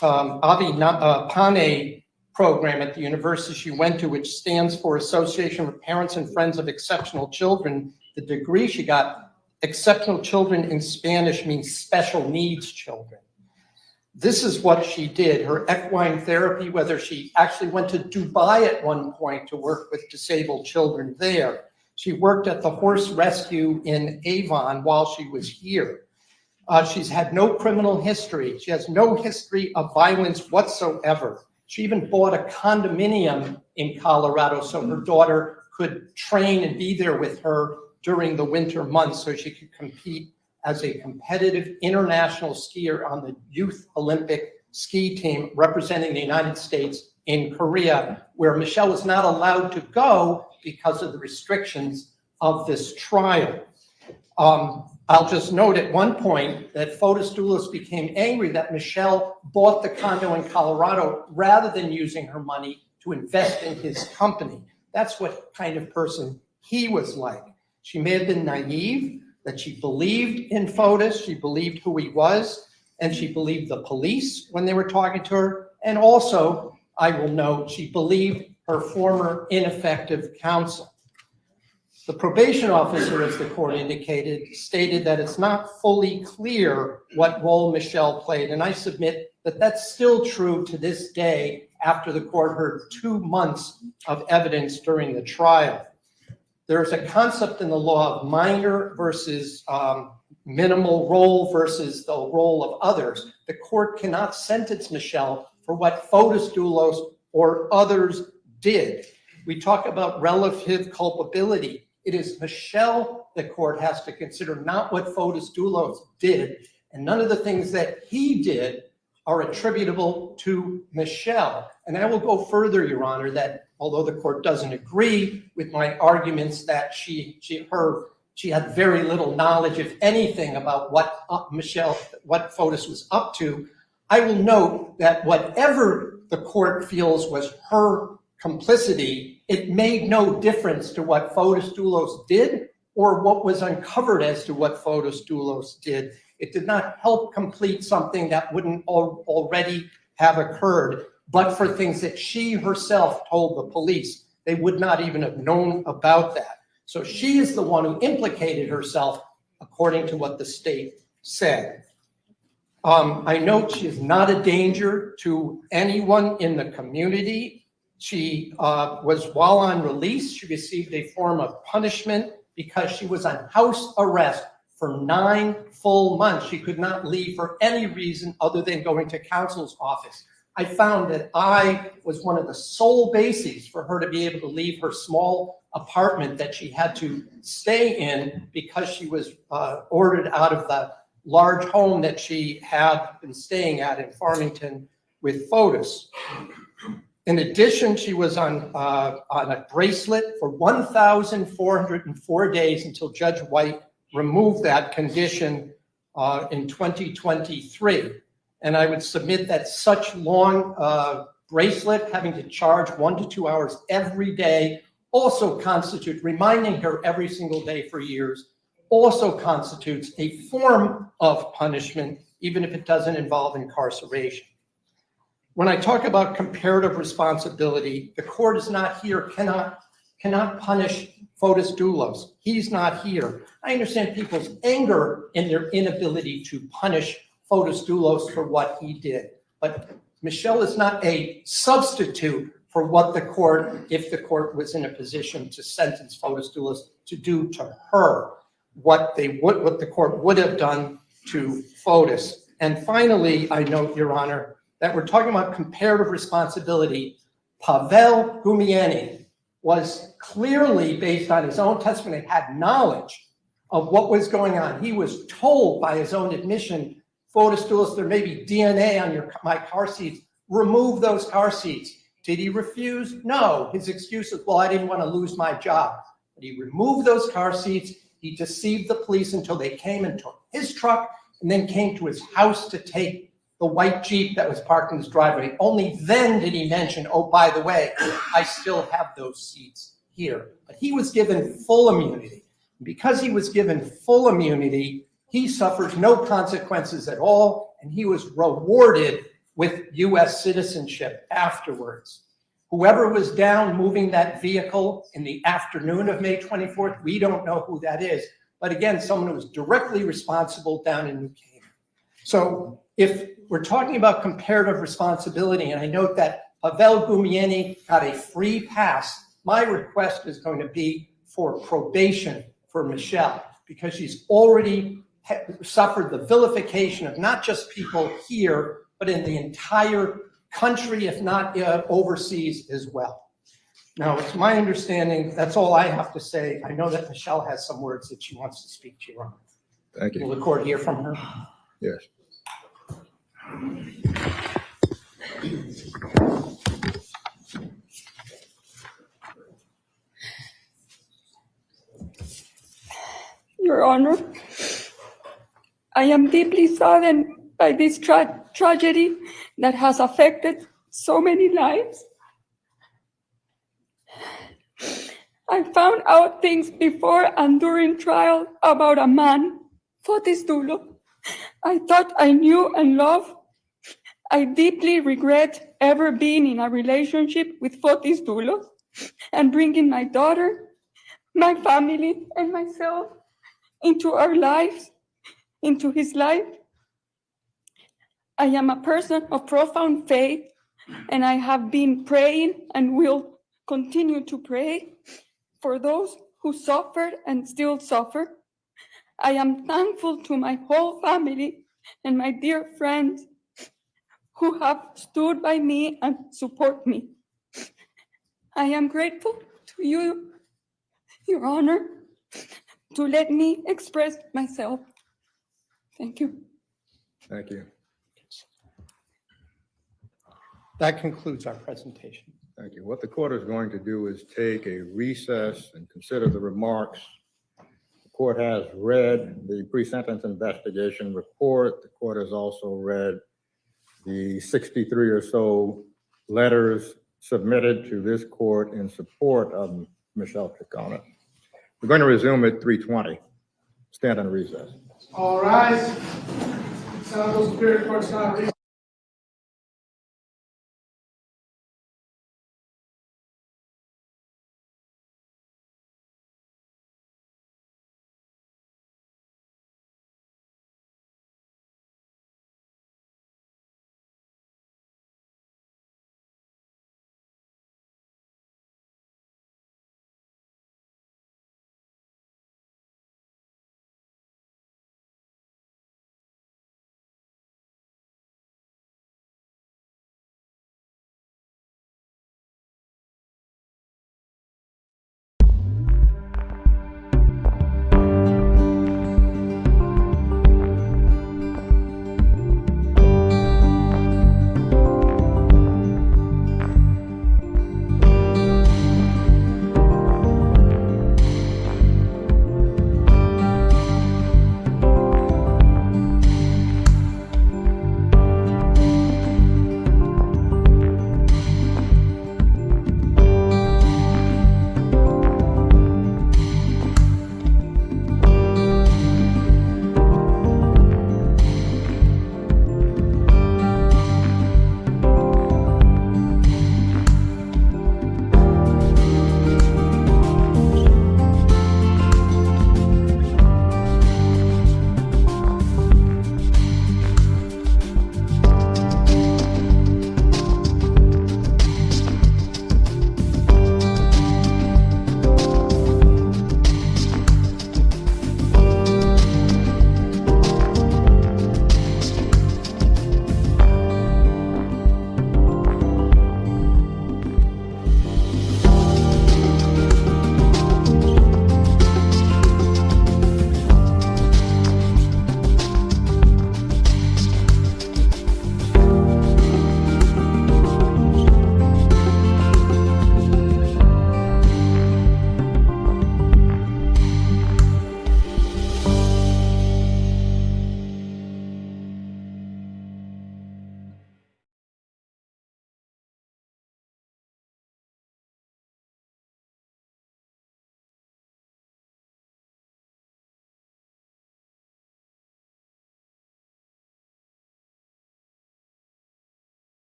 Pane program at the university she went to, which stands for Association for Parents and Friends of Exceptional Children, the degree she got, exceptional children in Spanish means special needs children. This is what she did, her equine therapy, whether she actually went to Dubai at one point to work with disabled children there. She worked at the horse rescue in Avon while she was here. She's had no criminal history. She has no history of violence whatsoever. She even bought a condominium in Colorado so her daughter could train and be there with her during the winter months so she could compete as a competitive international skier on the Youth Olympic ski team representing the United States in Korea, where Michelle was not allowed to go because of the restrictions of this trial. I'll just note at one point that Fotis Dulos became angry that Michelle bought the condo in Colorado rather than using her money to invest in his company. That's what kind of person he was like. She may have been naive, that she believed in Fotis, she believed who he was, and she believed the police when they were talking to her. And also, I will note, she believed her former ineffective counsel. The probation officer, as the court indicated, stated that it's not fully clear what role Michelle played. And I submit that that's still true to this day after the court heard 2 months of evidence during the trial. There's a concept in the law of minor versus minimal role versus the role of others. The court cannot sentence Michelle for what Fotis Dulos or others did. We talk about relative culpability. It is Michelle the court has to consider, not what Fotis Dulos did. And none of the things that he did are attributable to Michelle. And I will go further, Your Honor, that although the court doesn't agree with my arguments that she had very little knowledge, if anything, about what what Fotis was up to, I will note that whatever the court feels was her complicity, it made no difference to what Fotis Dulos did or what was uncovered as to what Fotis Dulos did. It did not help complete something that wouldn't already have occurred, but for things that she herself told the police. They would not even have known about that. So she is the one who implicated herself, according to what the state said. I note she is not a danger to anyone in the community. She was, while on release, she received a form of punishment because she was on house arrest for 9 full months. She could not leave for any reason other than going to counsel's office. I found that I was one of the sole bases for her to be able to leave her small apartment that she had to stay in because she was ordered out of the large home that she had been staying at in Farmington with Fotis. In addition, she was on a bracelet for 1,404 days until Judge White removed that condition in 2023. And I would submit that such long bracelet, having to charge 1 to 2 hours every day, also constitutes, reminding her every single day for years, also constitutes a form of punishment, even if it doesn't involve incarceration. When I talk about comparative responsibility, the court is not here, cannot punish Fotis Dulos. He's not here. I understand people's anger in their inability to punish Fotis Dulos for what he did. But Michelle is not a substitute for what the court, if the court was in a position to sentence Fotis Dulos, to do to her what the court would have done to Fotis. And finally, I note, Your Honor, that we're talking about comparative responsibility. Pavel Gumieni was clearly, based on his own testimony, had knowledge of what was going on. He was told by his own admission, Fotis Dulos, there may be DNA on my car seats. Remove those car seats. Did he refuse? No. His excuse is, well, I didn't want to lose my job. But he removed those car seats. He deceived the police until they came and took his truck and then came to his house to take the white Jeep that was parked in his driveway. Only then did he mention, oh, by the way, I still have those seats here. But he was given full immunity. Because he was given full immunity, he suffered no consequences at all, and he was rewarded with U.S. citizenship afterwards. Whoever was down moving that vehicle in the afternoon of May 24th, we don't know who that is. But again, someone who was directly responsible down in New Canaan. So if we're talking about comparative responsibility, and I note that Pavel Gumieni got a free pass, my request is going to be for probation for Michelle, because she's already suffered the vilification of not just people here, but in the entire country, if not overseas as well. Now, it's my understanding, that's all I have to say. I know that Michelle has some words that she wants to speak to you on. Thank you. Will the court hear from her? Yes. Your Honor, I am deeply saddened by this tragedy that has affected so many lives. I found out things before and during trial about a man, Fotis Dulos, I thought I knew and loved. I deeply regret ever being in a relationship with Fotis Dulos and bringing my daughter, my family and myself into our lives, into his life. I am a person of profound faith, and I have been praying and will continue to pray for those who suffered and still suffer. I am thankful to my whole family and my dear friends who have stood by me and support me. I am grateful to you, Your Honor, to let me express myself. Thank you. Thank you. That concludes our presentation. Thank you. What the court is going to do is take a recess and consider the remarks. The court has read the pre-sentence investigation report. The court has also read the 63 or so letters submitted to this court in support of Michelle Troconis. We're going to resume at 3:20. Stand on recess. All rise. San Jose Superior Court is now in recess.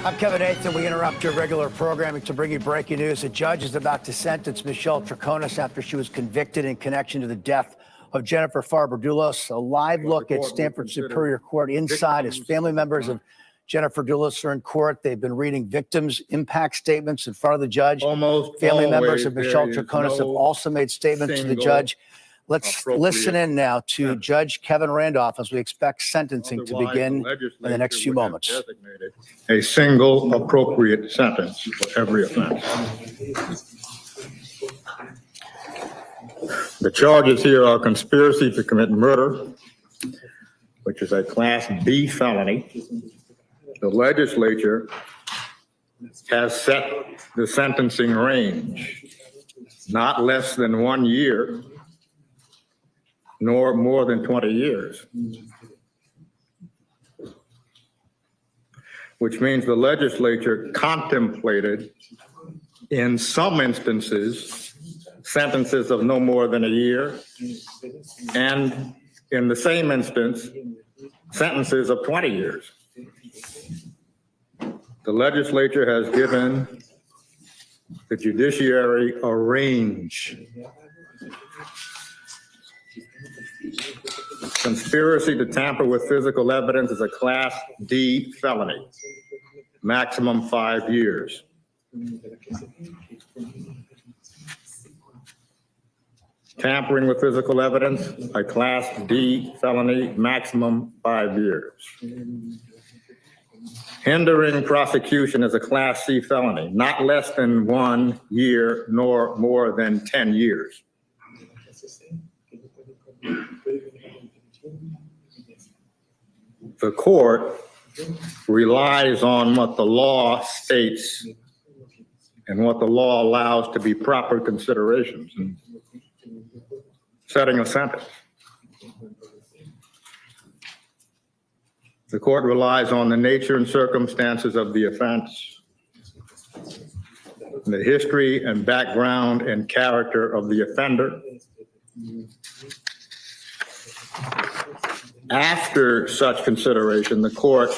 I'm Kevin Nathan. We interrupt your regular programming to bring you breaking news. A judge is about to sentence Michelle Troconis after she was convicted in connection to the death of Jennifer Dulos. A live look at Stamford Superior Court inside as family members of Jennifer Dulos are in court. They've been reading victims' impact statements in front of the judge. Family members of Michelle Troconis have also made statements to the judge. Let's listen in now to Judge Kevin Randolph as we expect sentencing to begin in the next few moments. A single appropriate sentence for every offense. The charges here are conspiracy to commit murder, which is a Class B felony. The legislature has set the sentencing range, not less than 1 year, nor more than 20 years. Which means the legislature contemplated, in some instances, sentences of no more than a year, and in the same instance, sentences of 20 years. The legislature has given the judiciary a range. Conspiracy to tamper with physical evidence is a Class D felony, maximum 5 years. Tampering with physical evidence, a Class D felony, maximum 5 years. Hindering prosecution is a Class C felony, not less than 1 year nor more than 10 years. The court relies on what the law states and what the law allows to be proper considerations in setting a sentence. The court relies on the nature and circumstances of the offense, the history and background and character of the offender. After such consideration, the court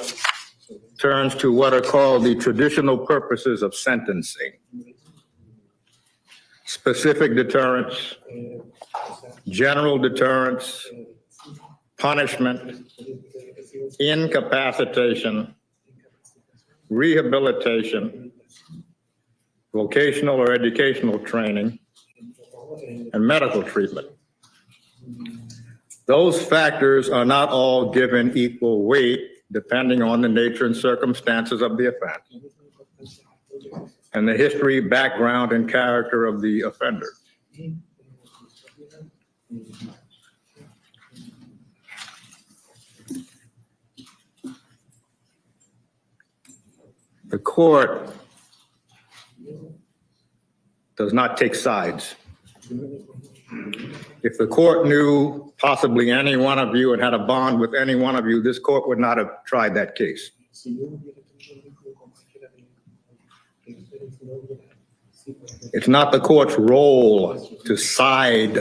turns to what are called the traditional purposes of sentencing: specific deterrence, general deterrence, punishment, incapacitation, rehabilitation, vocational or educational training, and medical treatment. Those factors are not all given equal weight depending on the nature and circumstances of the offense and the history, background, and character of the offender. The court does not take sides. If the court knew possibly any one of you and had a bond with any one of you, this court would not have tried that case. It's not the court's role to side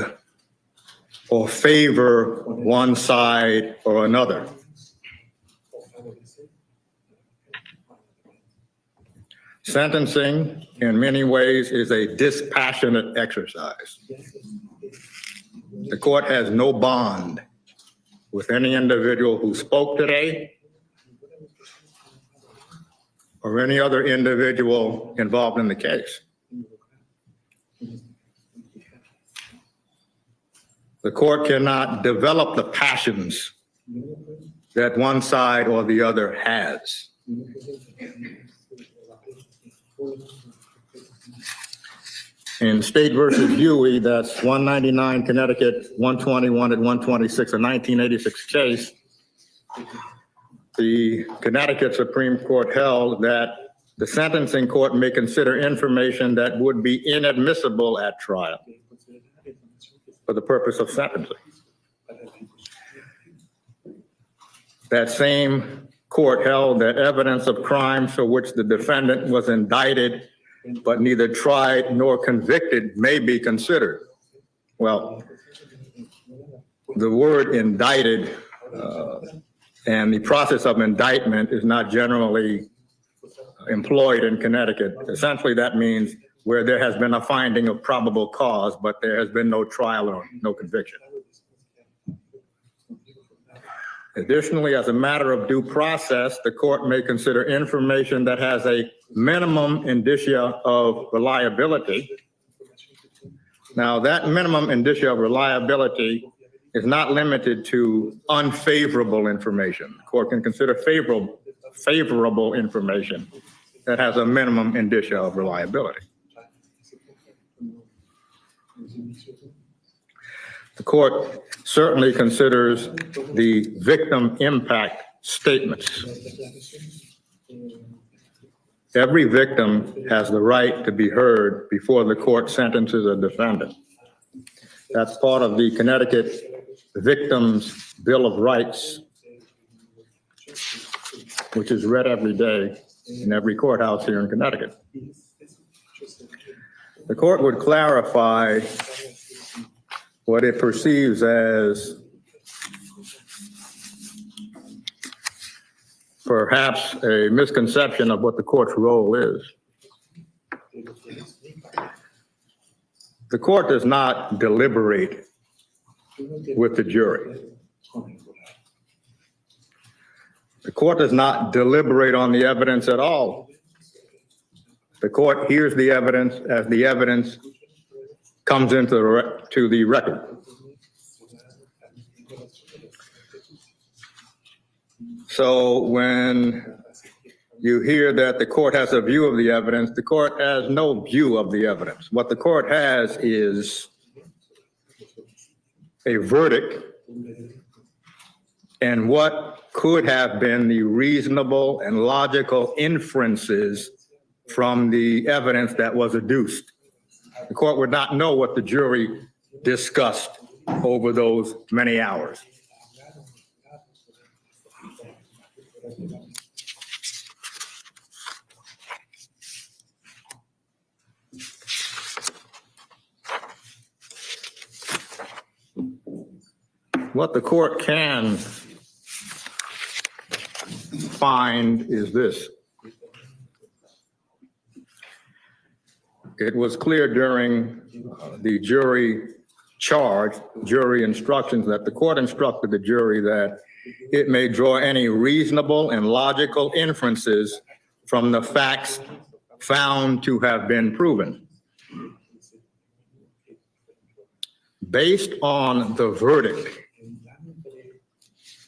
or favor one side or another. Sentencing, in many ways, is a dispassionate exercise. The court has no bond with any individual who spoke today or any other individual involved in the case. The court cannot develop the passions that one side or the other has. In State versus Huey, that's 199 Connecticut, 121 and 126, a 1986 case, the Connecticut Supreme Court held that the sentencing court may consider information that would be inadmissible at trial for the purpose of sentencing. That same court held that evidence of crimes for which the defendant was indicted but neither tried nor convicted may be considered. Well, the word indicted and the process of indictment is not generally employed in Connecticut. Essentially, that means where there has been a finding of probable cause, but there has been no trial or no conviction. Additionally, as a matter of due process, the court may consider information that has a minimum indicia of reliability. Now, that minimum indicia of reliability is not limited to unfavorable information. The court can consider favorable information that has a minimum indicia of reliability. The court certainly considers the victim impact statements. Every victim has the right to be heard before the court sentences a defendant. That's part of the Connecticut Victims' Bill of Rights, which is read every day in every courthouse here in Connecticut. The court would clarify what it perceives as perhaps a misconception of what the court's role is. The court does not deliberate with the jury. The court does not deliberate on the evidence at all. The court hears the evidence as the evidence comes into the record. So when you hear that the court has a view of the evidence, the court has no view of the evidence. What the court has is a verdict and what could have been the reasonable and logical inferences from the evidence that was adduced. The court would not know what the jury discussed over those many hours. What the court can find is this. It was clear during the jury instructions that the court instructed the jury that it may draw any reasonable and logical inferences from the facts found to have been proven. Based on the verdict,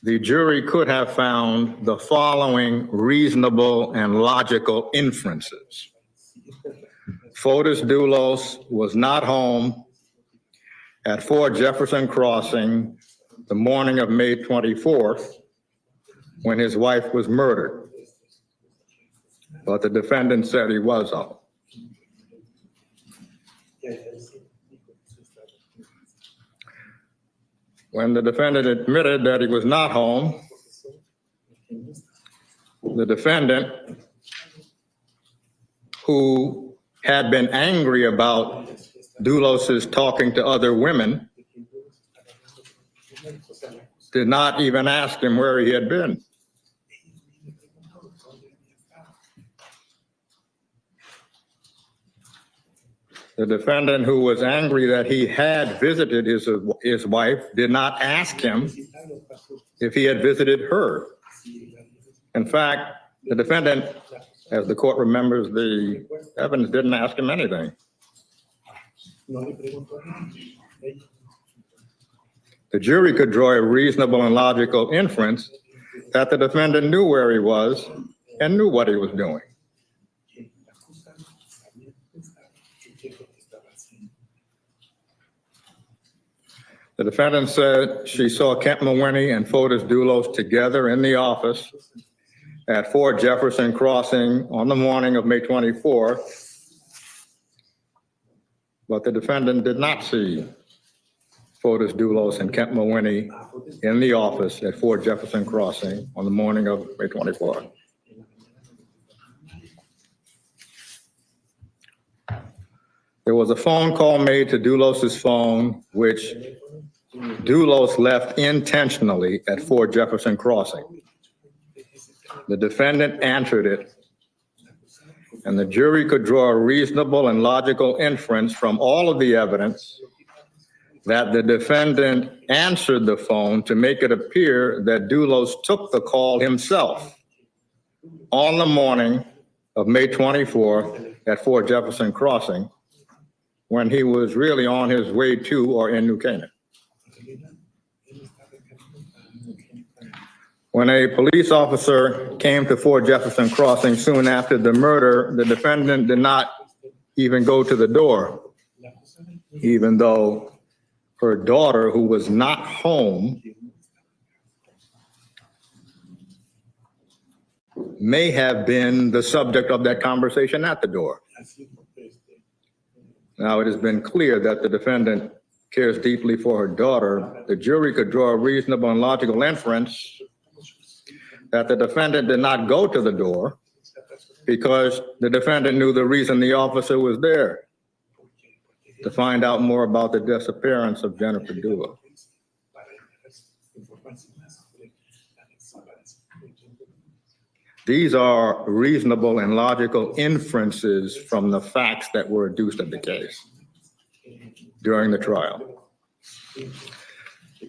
the jury could have found the following reasonable and logical inferences. Fotis Dulos was not home at 4 Jefferson Crossing the morning of May 24th when his wife was murdered, but the defendant said he was home. When the defendant admitted that he was not home, the defendant, who had been angry about Dulos's talking to other women, did not even ask him where he had been. The defendant, who was angry that he had visited his wife, did not ask him if he had visited her. In fact, the defendant, as the court remembers, the evidence didn't ask him anything. The jury could draw a reasonable and logical inference that the defendant knew where he was and knew what he was doing. The defendant said she saw Kent Mawhinney and Fotis Dulos together in the office at 4 Jefferson Crossing on the morning of May 24, but the defendant did not see Fotis Dulos and Kent Mawhinney in the office at 4 Jefferson Crossing on the morning of May 24. There was a phone call made to Dulos's phone, which Dulos left intentionally at 4 Jefferson Crossing. The defendant answered it and the jury could draw a reasonable and logical inference from all of the evidence that the defendant answered the phone to make it appear that Dulos took the call himself on the morning of May 24th at Fort Jefferson Crossing, when he was really on his way to or in New Canaan. When a police officer came to Fort Jefferson Crossing soon after the murder, the defendant did not even go to the door, even though her daughter, who was not home, may have been the subject of that conversation at the door. Now, it has been clear that the defendant cares deeply for her daughter. The jury could draw a reasonable and logical inference that the defendant did not go to the door because the defendant knew the reason the officer was there, to find out more about the disappearance of Jennifer Dulos. These are reasonable and logical inferences from the facts that were adduced in the case during the trial.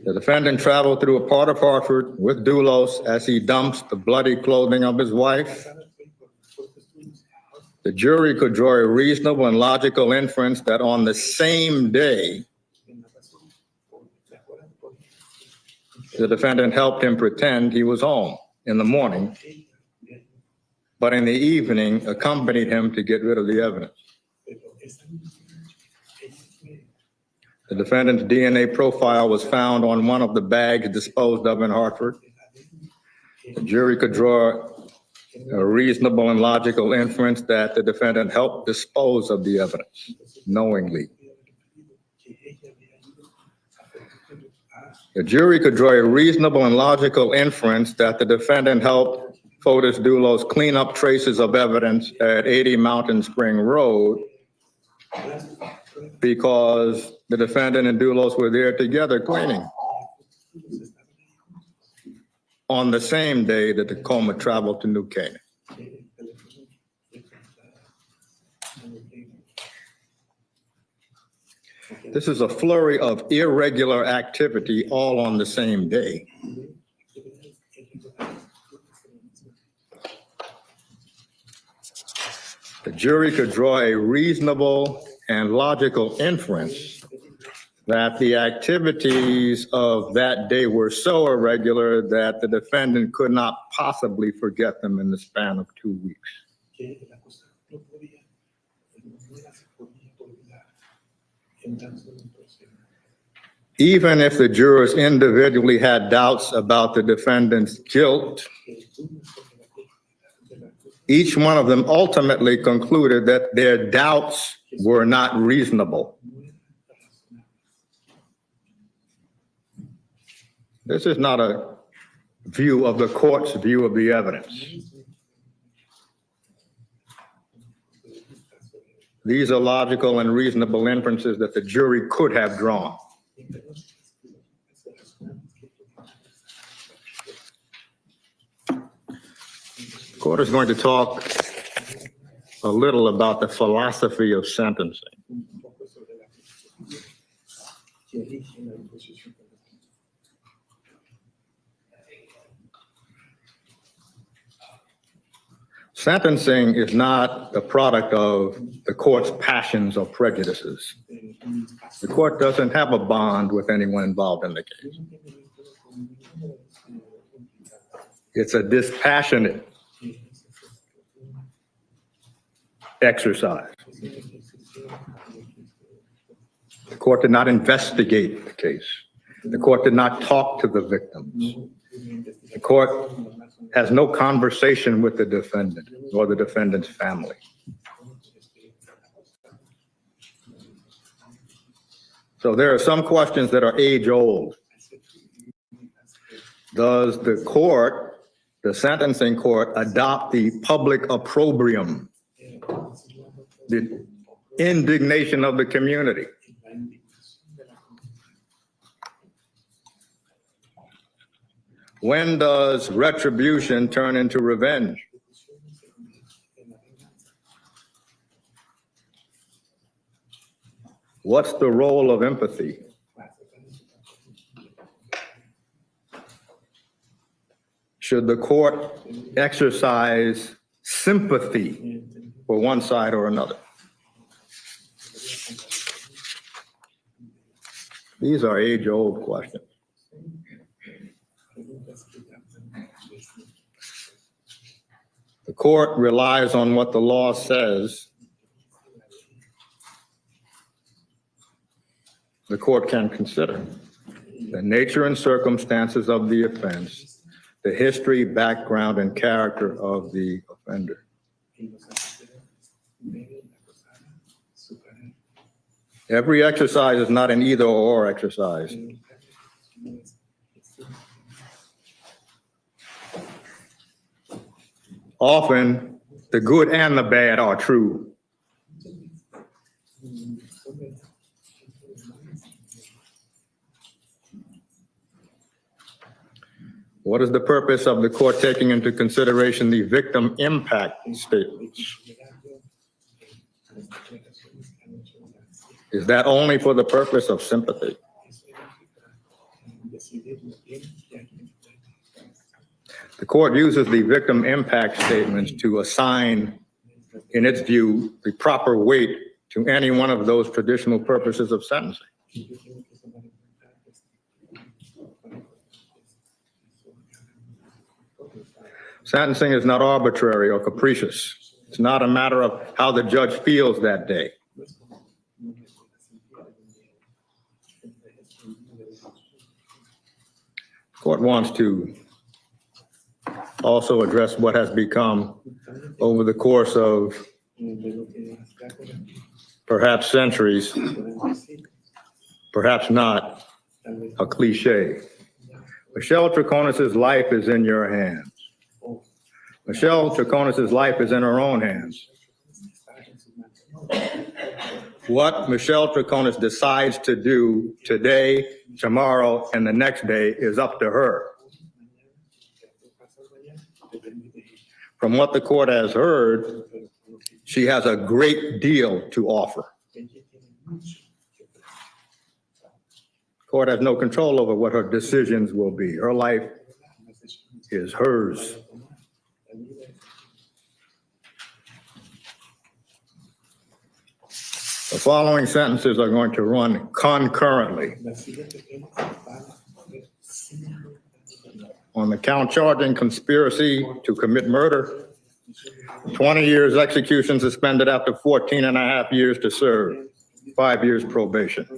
The defendant traveled through a part of Hartford with Dulos as he dumps the bloody clothing of his wife. The jury could draw a reasonable and logical inference that on the same day, the defendant helped him pretend he was home in the morning, but in the evening accompanied him to get rid of the evidence. The defendant's DNA profile was found on one of the bags disposed of in Hartford. The jury could draw a reasonable and logical inference that the defendant helped dispose of the evidence knowingly. The jury could draw a reasonable and logical inference that the defendant helped Fotis Dulos clean up traces of evidence at 80 Mountain Spring Road because the defendant and Dulos were there together cleaning on the same day that Tacoma traveled to New Canaan. This is a flurry of irregular activity all on the same day. The jury could draw a reasonable and logical inference that the activities of that day were so irregular that the defendant could not possibly forget them in the span of 2 weeks. Even if the jurors individually had doubts about the defendant's guilt, each one of them ultimately concluded that their doubts were not reasonable. This is not a view of the court's view of the evidence. These are logical and reasonable inferences that the jury could have drawn. The court is going to talk a little about the philosophy of sentencing. Sentencing is not a product of the court's passions or prejudices. The court doesn't have a bond with anyone involved in the case. It's a dispassionate exercise. The court did not investigate the case. The court did not talk to the victims. The court has no conversation with the defendant or the defendant's family. So there are some questions that are age-old. Does the court, the sentencing court, adopt the public opprobrium, the indignation of the community? When does retribution turn into revenge? What's the role of empathy? Should the court exercise sympathy for one side or another? These are age-old questions. The court relies on what the law says. The court can consider the nature and circumstances of the offense, the history, background, and character of the offender. Every exercise is not an either-or exercise. Often, the good and the bad are true. What is the purpose of the court taking into consideration the victim impact statements? Is that only for the purpose of sympathy? The court uses the victim impact statements to assign, in its view, the proper weight to any one of those traditional purposes of sentencing. Sentencing is not arbitrary or capricious. It's not a matter of how the judge feels that day. The court wants to also address what has become, over the course of perhaps centuries, perhaps not, a cliche. Michelle Troconis' life is in your hands. Michelle Troconis' life is in her own hands. What Michelle Troconis decides to do today, tomorrow, and the next day is up to her. From what the court has heard, she has a great deal to offer. The court has no control over what her decisions will be. Her life is hers. The following sentences are going to run concurrently. On the count charging conspiracy to commit murder, 20 years execution suspended after 14 and a half years to serve, 5 years probation.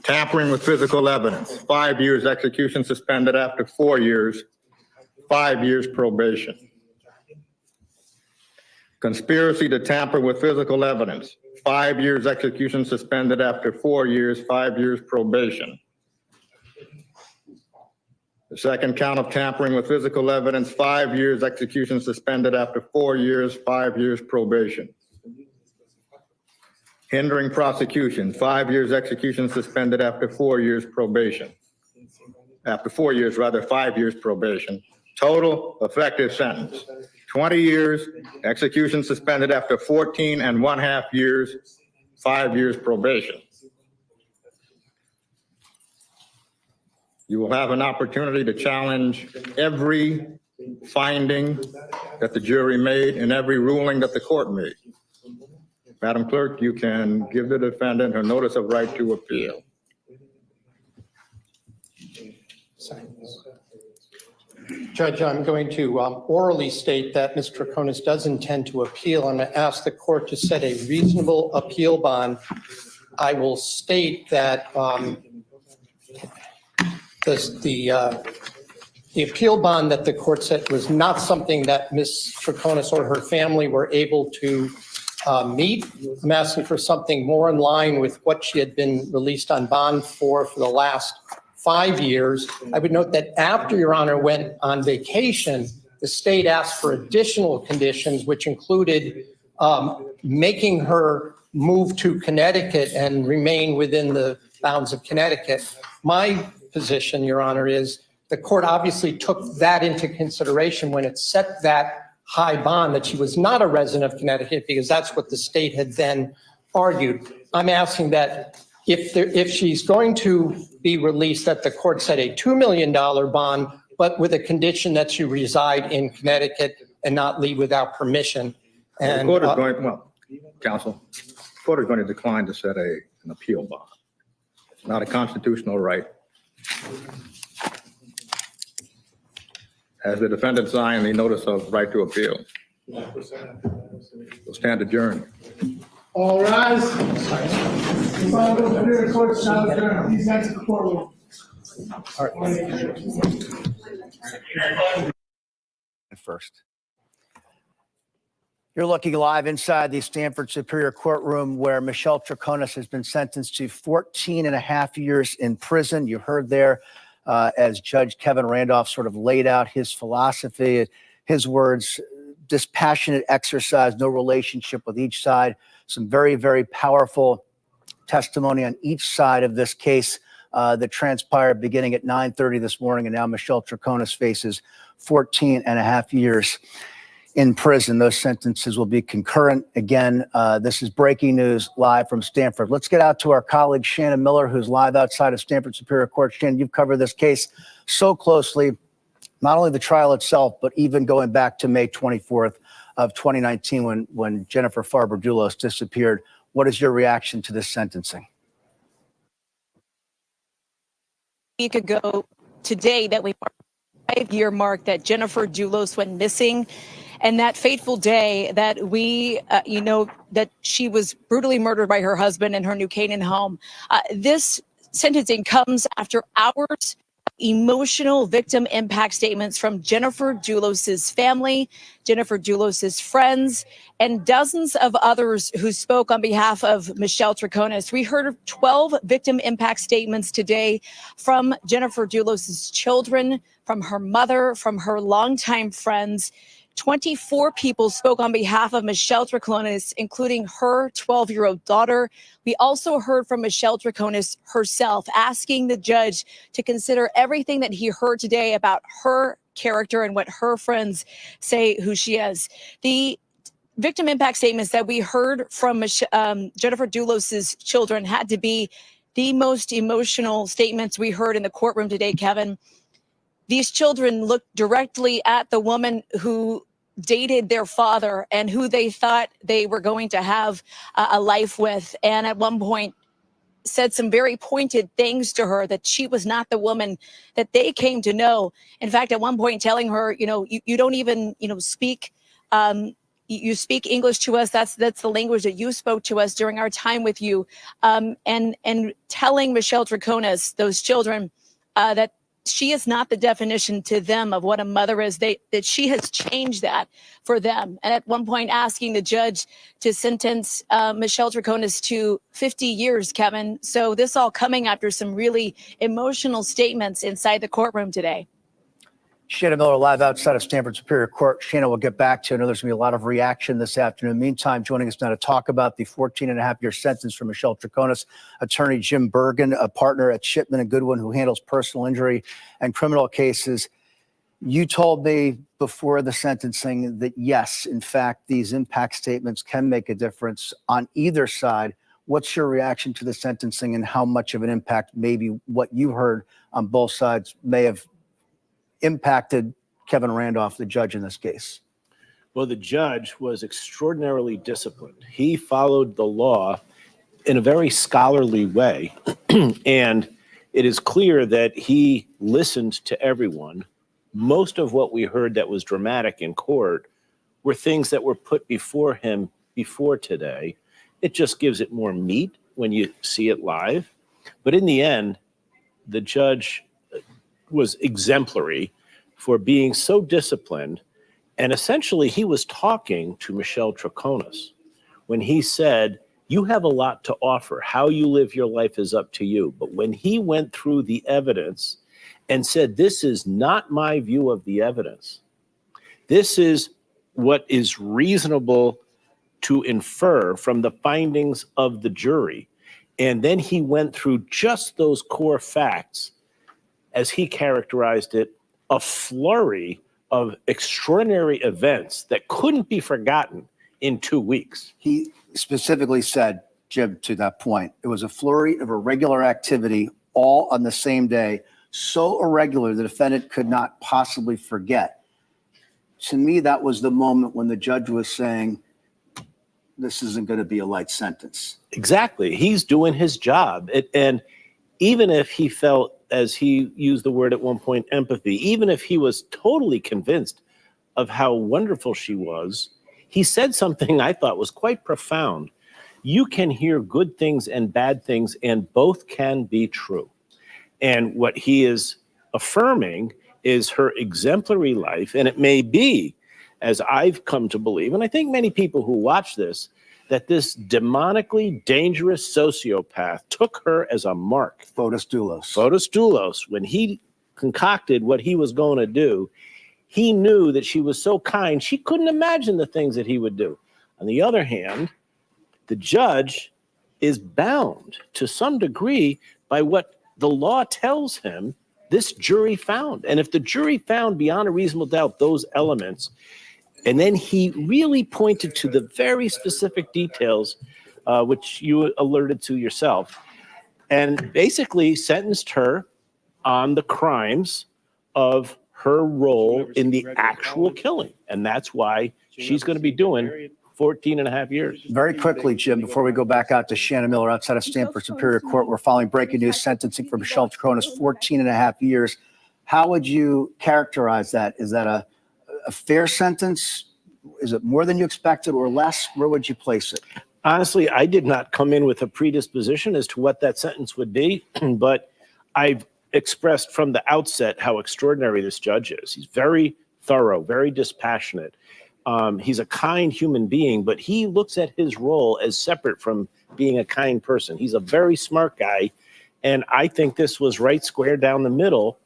Tampering with physical evidence, 5 years execution suspended after 4 years, 5 years probation. Conspiracy to tamper with physical evidence, 5 years execution suspended after 4 years, 5 years probation. The second count of tampering with physical evidence, 5 years execution suspended after 4 years, 5 years probation. Hindering prosecution, 5 years execution suspended after 4 years probation. After 4 years, rather, 5 years probation. Total effective sentence, 20 years, execution suspended after 14 and 1/2 years, 5 years probation. You will have an opportunity to challenge every finding that the jury made and every ruling that the court made. Madam Clerk, you can give the defendant her notice of right to appeal. Judge, I'm going to orally state that Ms. Troconis does intend to appeal. I'm going to ask the court to set a reasonable appeal bond. I will state that the appeal bond that the court set was not something that Ms. Troconis or her family were able to meet. I'm asking for something more in line with what she had been released on bond for the last 5 years. I would note that after Your Honor went on vacation, the state asked for additional conditions, which included making her move to Connecticut and remain within the bounds of Connecticut. My position, Your Honor, is the court obviously took that into consideration when it set that high bond, that she was not a resident of Connecticut, because that's what the state had then argued. I'm asking that if she's going to be released, that the court set a $2 million bond, but with a condition that she reside in Connecticut and not leave without permission. The And court is going, well, counsel, the court is going to decline to set an appeal bond. It's not a constitutional right. As the defendant signed the notice of right to appeal, we'll stand adjourned. All rise. The Honorable Superior Court is now adjourned. Please exit the courtroom. First. You're looking live inside the Stanford Superior Courtroom where Michelle Troconis has been sentenced to 14 and a half years in prison. You heard there as Judge Kevin Randolph sort of laid out his philosophy, his words, dispassionate exercise, no relationship with each side. Some very, very powerful testimony on each side of this case that transpired beginning at 9:30 this morning. And now Michelle Troconis faces 14 and a half years in prison. Those sentences will be concurrent. Again, this is breaking news live from Stanford. Let's get out to our colleague, Shannon Miller, who's live outside of Stanford Superior Court. Shannon, you've covered this case so closely, not only the trial itself, but even going back to May 24th of 2019 when Jennifer Dulos disappeared. What is your reaction to this sentencing? A week ago today that we marked the 5-year mark that Jennifer Dulos went missing, and that fateful day that we, that she was brutally murdered by her husband in her New Canaan home. This sentencing comes after hours emotional victim impact statements from Jennifer Dulos's family, Jennifer Dulos's friends, and dozens of others who spoke on behalf of Michelle Troconis. We heard 12 victim impact statements today from Jennifer Dulos's children, from her mother, from her longtime friends. 24 people spoke on behalf of Michelle Troconis, including her 12-year-old daughter. We also heard from Michelle Troconis herself, asking the judge to consider everything that he heard today about her character and what her friends say who she is. The victim impact statements that we heard from Jennifer Dulos's children had to be the most emotional statements we heard in the courtroom today, Kevin. These children looked directly at the woman who dated their father and who they thought they were going to have a life with, and at one point said some very pointed things to her that she was not the woman that they came to know. In fact, at one point telling her, you don't even, speak, you speak English to us. That's the language that you spoke to us during our time with you. And telling Michelle Troconis, those children, that she is not the definition to them of what a mother is, that she has changed that for them. And at one point asking the judge to sentence Michelle Troconis to 50 years, Kevin. So this all coming after some really emotional statements inside the courtroom today. Shannon Miller live outside of Stanford Superior Court. Shannon, we'll get back to. I know there's going to be a lot of reaction this afternoon. Meantime, joining us now to talk about the 14 and a half year sentence for Michelle Troconis, attorney Jim Bergen, a partner at Shipman and Goodwin who handles personal injury and criminal cases. You told me before the sentencing that yes, in fact, these impact statements can make a difference on either side. What's your reaction to the sentencing and how much of an impact maybe what you heard on both sides may have impacted Kevin Randolph, the judge in this case? Well, the judge was extraordinarily disciplined. He followed the law in a very scholarly way. And it is clear that he listened to everyone. Most of what we heard that was dramatic in court were things that were put before him before today. It just gives it more meat when you see it live. But in the end, the judge was exemplary for being so disciplined. And essentially, he was talking to Michelle Troconis when he said, you have a lot to offer. How you live your life is up to you. But when he went through the evidence and said, this is not my view of the evidence, this is what is reasonable to infer from the findings of the jury. And then he went through just those core facts, as he characterized it, a flurry of extraordinary events that couldn't be forgotten in 2 weeks. He specifically said Jim, to that point. It was a flurry of irregular activity all on the same day, so irregular the defendant could not possibly forget. To me, that was the moment when the judge was saying, this isn't going to be a light sentence. Exactly. He's doing his job. And even if he felt, as he used the word at one point, empathy, even if he was totally convinced of how wonderful she was, he said something I thought was quite profound. You can hear good things and bad things, and both can be true. And what he is affirming is her exemplary life. And it may be, as I've come to believe, and I think many people who watch this, that this demonically dangerous sociopath took her as a mark. Fotis Dulos. Fotis Dulos, when he concocted what he was going to do, he knew that she was so kind, she couldn't imagine the things that he would do. On the other hand, the judge is bound to some degree by what the law tells him this jury found. And if the jury found beyond a reasonable doubt those elements, and then he really pointed to the very specific details, which you alerted to yourself, and basically sentenced her on the crimes of her role in the actual killing. And that's why she's going to be doing 14 and a half years. Very quickly, Jim, before we go back out to Shannon Miller outside of Stamford Superior Court, we're following breaking news sentencing for Michelle Troconis, 14 and a half years. How would you characterize that? Is that a fair sentence? Is it more than you expected or less? Where would you place it? Honestly, I did not come in with a predisposition as to what that sentence would be, but I've expressed from the outset how extraordinary this judge is. He's very thorough, very dispassionate. He's a kind human being, but he looks at his role as separate from being a kind person. He's a very smart guy, and I think this was right square down the middle,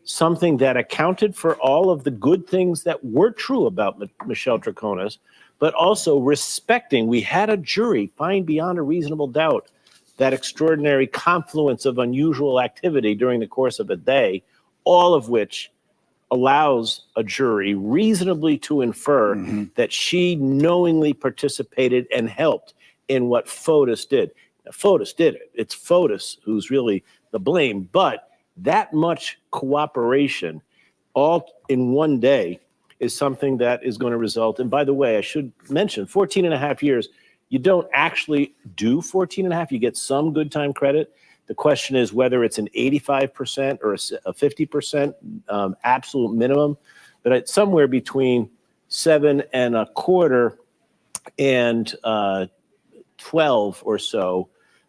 something that accounted for all of the good things that were true about Michelle Troconis, but also respecting. We had a jury find beyond a reasonable doubt that extraordinary confluence of unusual activity during the course of a day, all of which allows a jury reasonably to infer that she knowingly participated and helped in what Fotis did. Now, Fotis did it. It's Fotis who's really the blame, but that much cooperation all in one day is something that is going to result. And by the way, I should mention 14 and a half years, you don't actually do 14 and a half. You get some good time credit. The question is whether it's an 85% or a 50% absolute minimum, but it's somewhere between 7 1/4 and 12 or so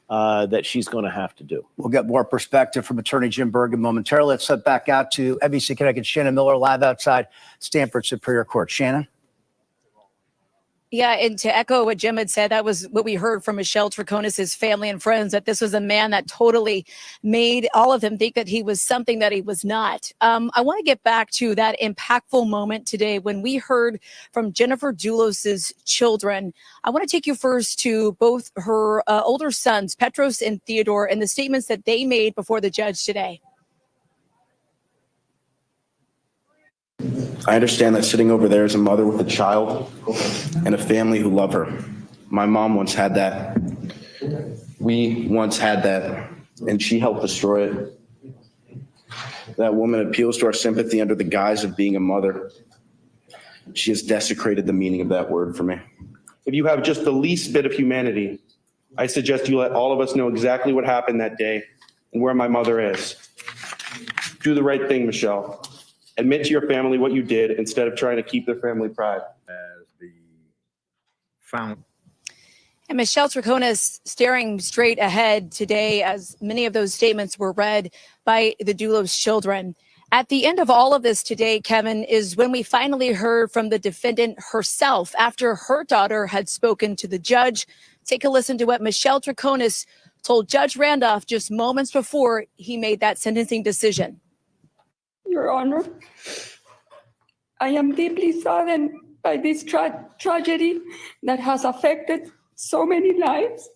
that she's going to have to do. We'll get more perspective from attorney Jim Bergen momentarily. Let's head back out to NBC Connecticut, Shannon Miller, live outside Stamford Superior Court. Shannon? Yeah, and to echo what Jim had said, that was what we heard from Michelle Troconis' family and friends, that this was a man that totally made all of them think that he was something that he was not. I want to get back to that impactful moment today when we heard from Jennifer Dulos' children. I want to take you first to both her older sons, Petros and Theodore, and the statements that they made before the judge today. I understand that sitting over there is a mother with a child and a family who love her. My mom once had that. We once had that, and she helped destroy it. That woman appeals to our sympathy under the guise of being a mother. She has desecrated the meaning of that word for me. If you have just the least bit of humanity, I suggest you let all of us know exactly what happened that day and where my mother is. Do the right thing, Michelle. Admit to your family what you did instead of trying to keep their family pride. As the found. And Michelle Troconis staring straight ahead today as many of those statements were read by the Dulos children. At the end of all of this today, Kevin, is when we finally heard from the defendant herself after her daughter had spoken to the judge. Take a listen to what Michelle Troconis told Judge Randolph just moments before he made that sentencing decision. Your Honor, I am deeply saddened by this tragedy that has affected so many lives.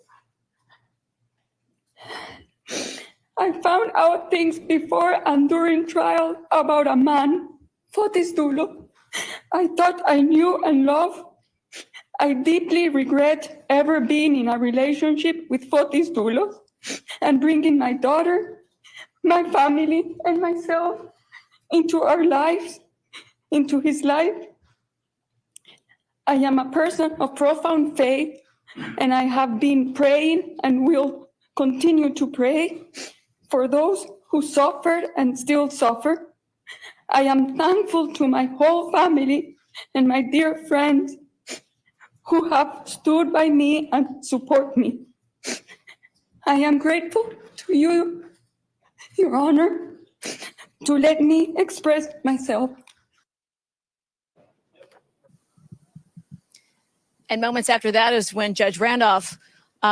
I found out things before and during trial about a man, Fotis Dulos, I thought I knew and loved, I deeply regret ever being in a relationship with Fotis Dulos and bringing my daughter, my family, and myself into our lives, into his life. I am a person of profound faith, and I have been praying and will continue to pray for those who suffered and still suffer. I am thankful to my whole family and my dear friends who have stood by me and support me. I am grateful to you, Your Honor, to let me express myself. And moments after that is when Judge Randolph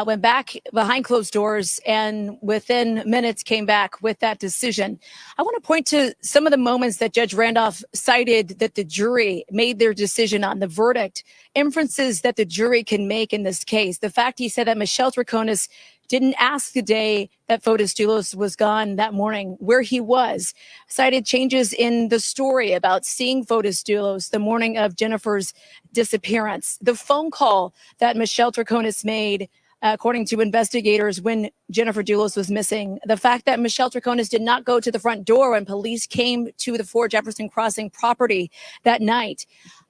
went back behind closed doors and within minutes came back with that decision. I want to point to some of the moments that Judge Randolph cited that the jury made their decision on, the verdict, inferences that the jury can make in this case. The fact he said that Michelle Troconis didn't ask the day that Fotis Dulos was gone that morning where he was, cited changes in the story about seeing Fotis Dulos the morning of Jennifer's disappearance, the phone call that Michelle Troconis made, according to investigators, when Jennifer Dulos was missing, the fact that Michelle Troconis did not go to the front door when police came to the 4 Jefferson Crossing property that night.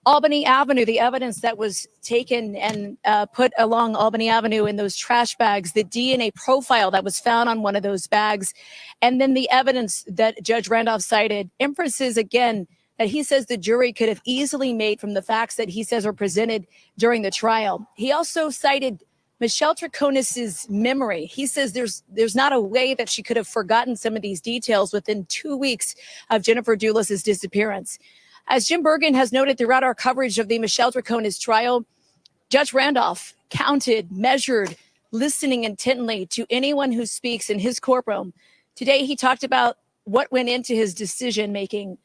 Albany Avenue, the evidence that was taken and put along Albany Avenue in those trash bags, the DNA profile that was found on one of those bags, and then the evidence that Judge Randolph cited, inferences again that he says the jury could have easily made from the facts that he says were presented during the trial. He also cited Michelle Troconis's memory. He says there's not a way that she could have forgotten some of these details within 2 weeks of Jennifer Dulos's disappearance. As Jim Bergen has noted throughout our coverage of the Michelle Troconis trial, Judge Randolph counted, measured, listening intently to anyone who speaks in his courtroom. Today, he talked about what went into his decision-making,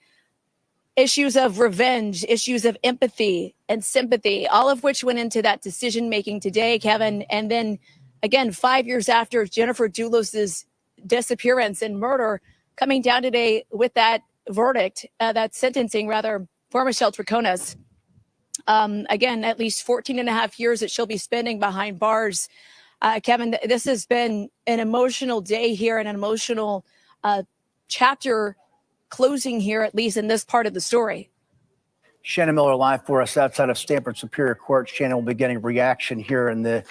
issues of revenge, issues of empathy and sympathy, all of which went into that decision-making today, Kevin. And then, again, 5 years after Jennifer Dulos's disappearance and murder, coming down today with that verdict, that sentencing rather, for Michelle Troconis. Again, at least 14 and a half years that she'll be spending behind bars. Kevin, this has been an emotional day here, an emotional chapter closing here, at least in this part of the story. Shannon Miller live for us outside of Stanford Superior Court. Shannon will be getting reaction here in the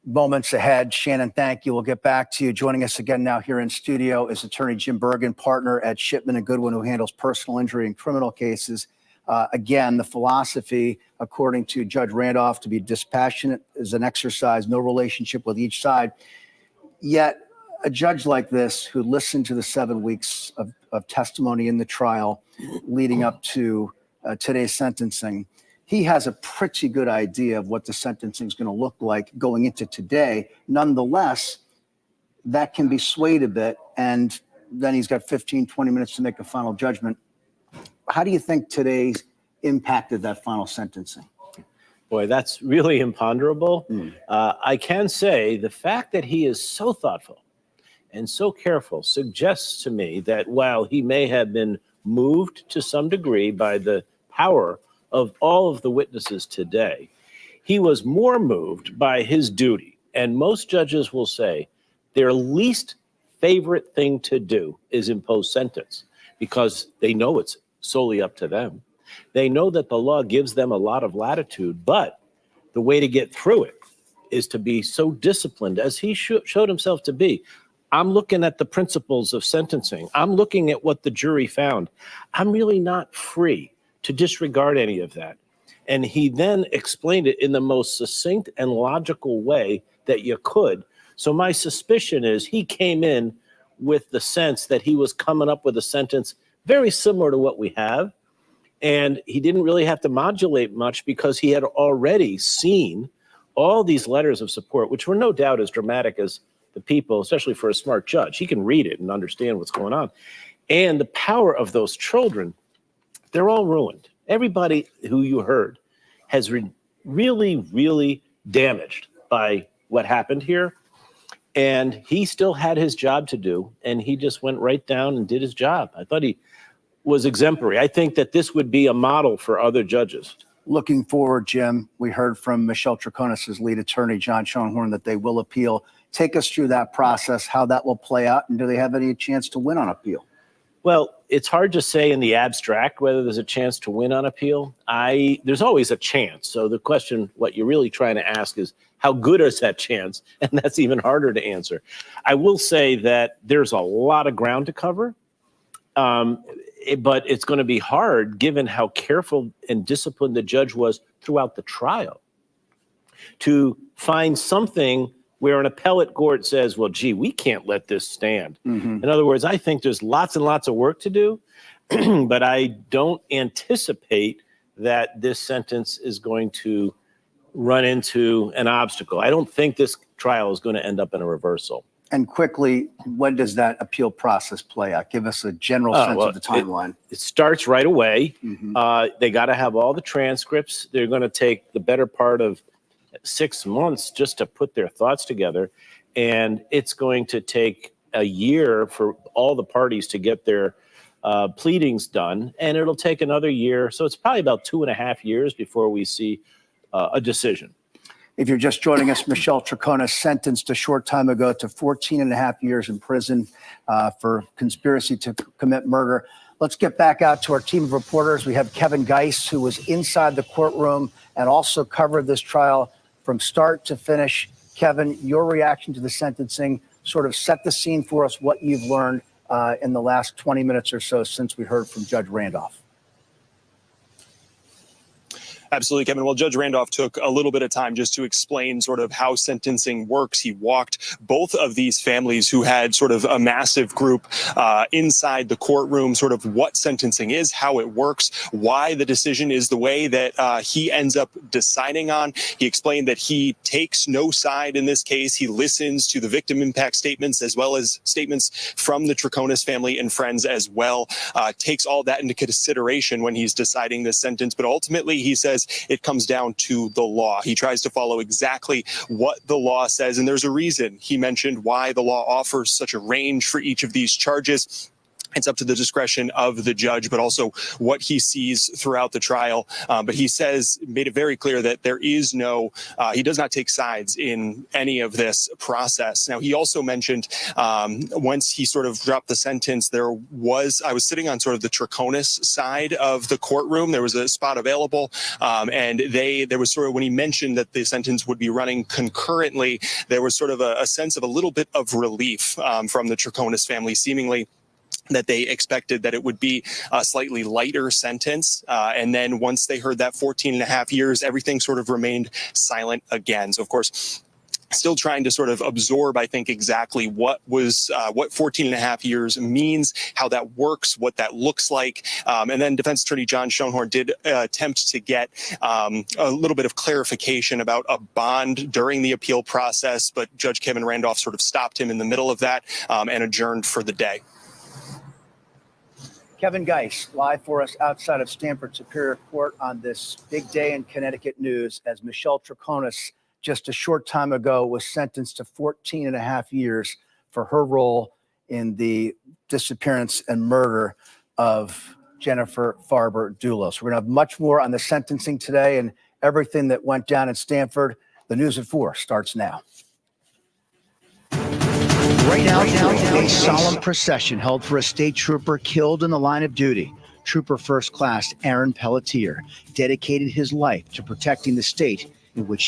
moments ahead. Shannon, thank you. We'll get back to you. Joining us again now here in studio is attorney Jim Bergen, partner at Shipman and Goodwin, who handles personal injury and criminal cases. Again, the philosophy, according to Judge Randolph, to be dispassionate is an exercise, no relationship with each side. Yet a judge like this, who listened to the 7 weeks of testimony in the trial leading up to today's sentencing, he has a pretty good idea of what the sentencing is going to look like going into today. Nonetheless, that can be swayed a bit, and then he's got 15, 20 minutes to make a final judgment. How do you think today's impacted that final sentencing? Boy, that's really imponderable. I can say the fact that he is so thoughtful and so careful suggests to me that while he may have been moved to some degree by the power of all of the witnesses today, he was more moved by his duty. And most judges will say their least favorite thing to do is impose sentence because they know it's solely up to them. They know that the law gives them a lot of latitude, but the way to get through it is to be so disciplined as he showed himself to be. I'm looking at the principles of sentencing. I'm looking at what the jury found. I'm really not free to disregard any of that. And he then explained it in the most succinct and logical way that you could. So my suspicion is he came in with the sense that he was coming up with a sentence very similar to what we have. And he didn't really have to modulate much because he had already seen all these letters of support, which were no doubt as dramatic as the people, especially for a smart judge. He can read it and understand what's going on. And the power of those children, they're all ruined. Everybody who you heard has really, really damaged by what happened here. And he still had his job to do, and he just went right down and did his job. I thought he was exemplary. I think that this would be a model for other judges Looking forward, Jim, we heard from Michelle Troconis' lead attorney, John Schoenhorn, that they will appeal. Take us through that process, how that will play out, and do they have any chance to win on appeal? Well, it's hard to say in the abstract whether there's a chance to win on appeal. There's always a chance. So the question, what you're really trying to ask is, how good is that chance? And that's even harder to answer. I will say that there's a lot of ground to cover, but it's going to be hard given how careful and disciplined the judge was throughout the trial to find something where an appellate court says, well, gee, we can't let this stand. In other words, I think there's lots and lots of work to do, but I don't anticipate that this sentence is going to run into an obstacle. I don't think this trial is going to end up in a reversal. And quickly, when does that appeal process play out? Give us a general sense of the timeline. It starts right away. They got to have all the transcripts. They're going to take the better part of 6 months just to put their thoughts together. And it's going to take a year for all the parties to get their pleadings done. And it'll take another year. So it's probably about 2.5 years before we see a decision. If you're just joining us, Michelle Troconis sentenced a short time ago to 14.5 years in prison for conspiracy to commit murder. Let's get back out to our team of reporters. We have Kevin Geis, who was inside the courtroom and also covered this trial from start to finish. Kevin, your reaction to the sentencing, sort of set the scene for us, what you've learned in the last 20 minutes or so since we heard from Judge Randolph. Absolutely, Kevin. Well, Judge Randolph took a little bit of time just to explain sort of how sentencing works. He walked both of these families who had sort of a massive group inside the courtroom, sort of what sentencing is, how it works, why the decision is the way that he ends up deciding on. He explained that he takes no side in this case. He listens to the victim impact statements as well as statements from the Troconis family and friends as well, takes all that into consideration when he's deciding this sentence. But ultimately, he says, it comes down to the law. He tries to follow exactly what the law says. And there's a reason he mentioned why the law offers such a range for each of these charges. It's up to the discretion of the judge, but also what he sees throughout the trial. But he made it very clear that there is he does not take sides in any of this process. Now, he also mentioned once he sort of dropped the sentence, I was sitting on sort of the Troconis side of the courtroom. There was a spot available. And there was sort of, when he mentioned that the sentence would be running concurrently, there was sort of a sense of a little bit of relief from the Troconis family, seemingly that they expected that it would be a slightly lighter sentence. And then once they heard that 14.5 years, everything sort of remained silent again. So, of course, still trying to sort of absorb, I think, exactly what 14.5 years means, how that works, what that looks like. And then Defense Attorney John Schoenhorn did attempt to get a little bit of clarification about a bond during the appeal process, but Judge Kevin Randolph sort of stopped him in the middle of that and adjourned for the day. Kevin Geis, live for us outside of Stamford Superior Court on this big day in Connecticut news, as Michelle Troconis just a short time ago was sentenced to 14.5 years for her role in the disappearance and murder of Jennifer Dulos. We're going to have much more on the sentencing today and everything that went down in Stamford. The News at 4 starts now. Right now, a solemn procession held for a state trooper killed in the line of duty. Trooper First Class Aaron Pelletier dedicated his life to protecting the state in which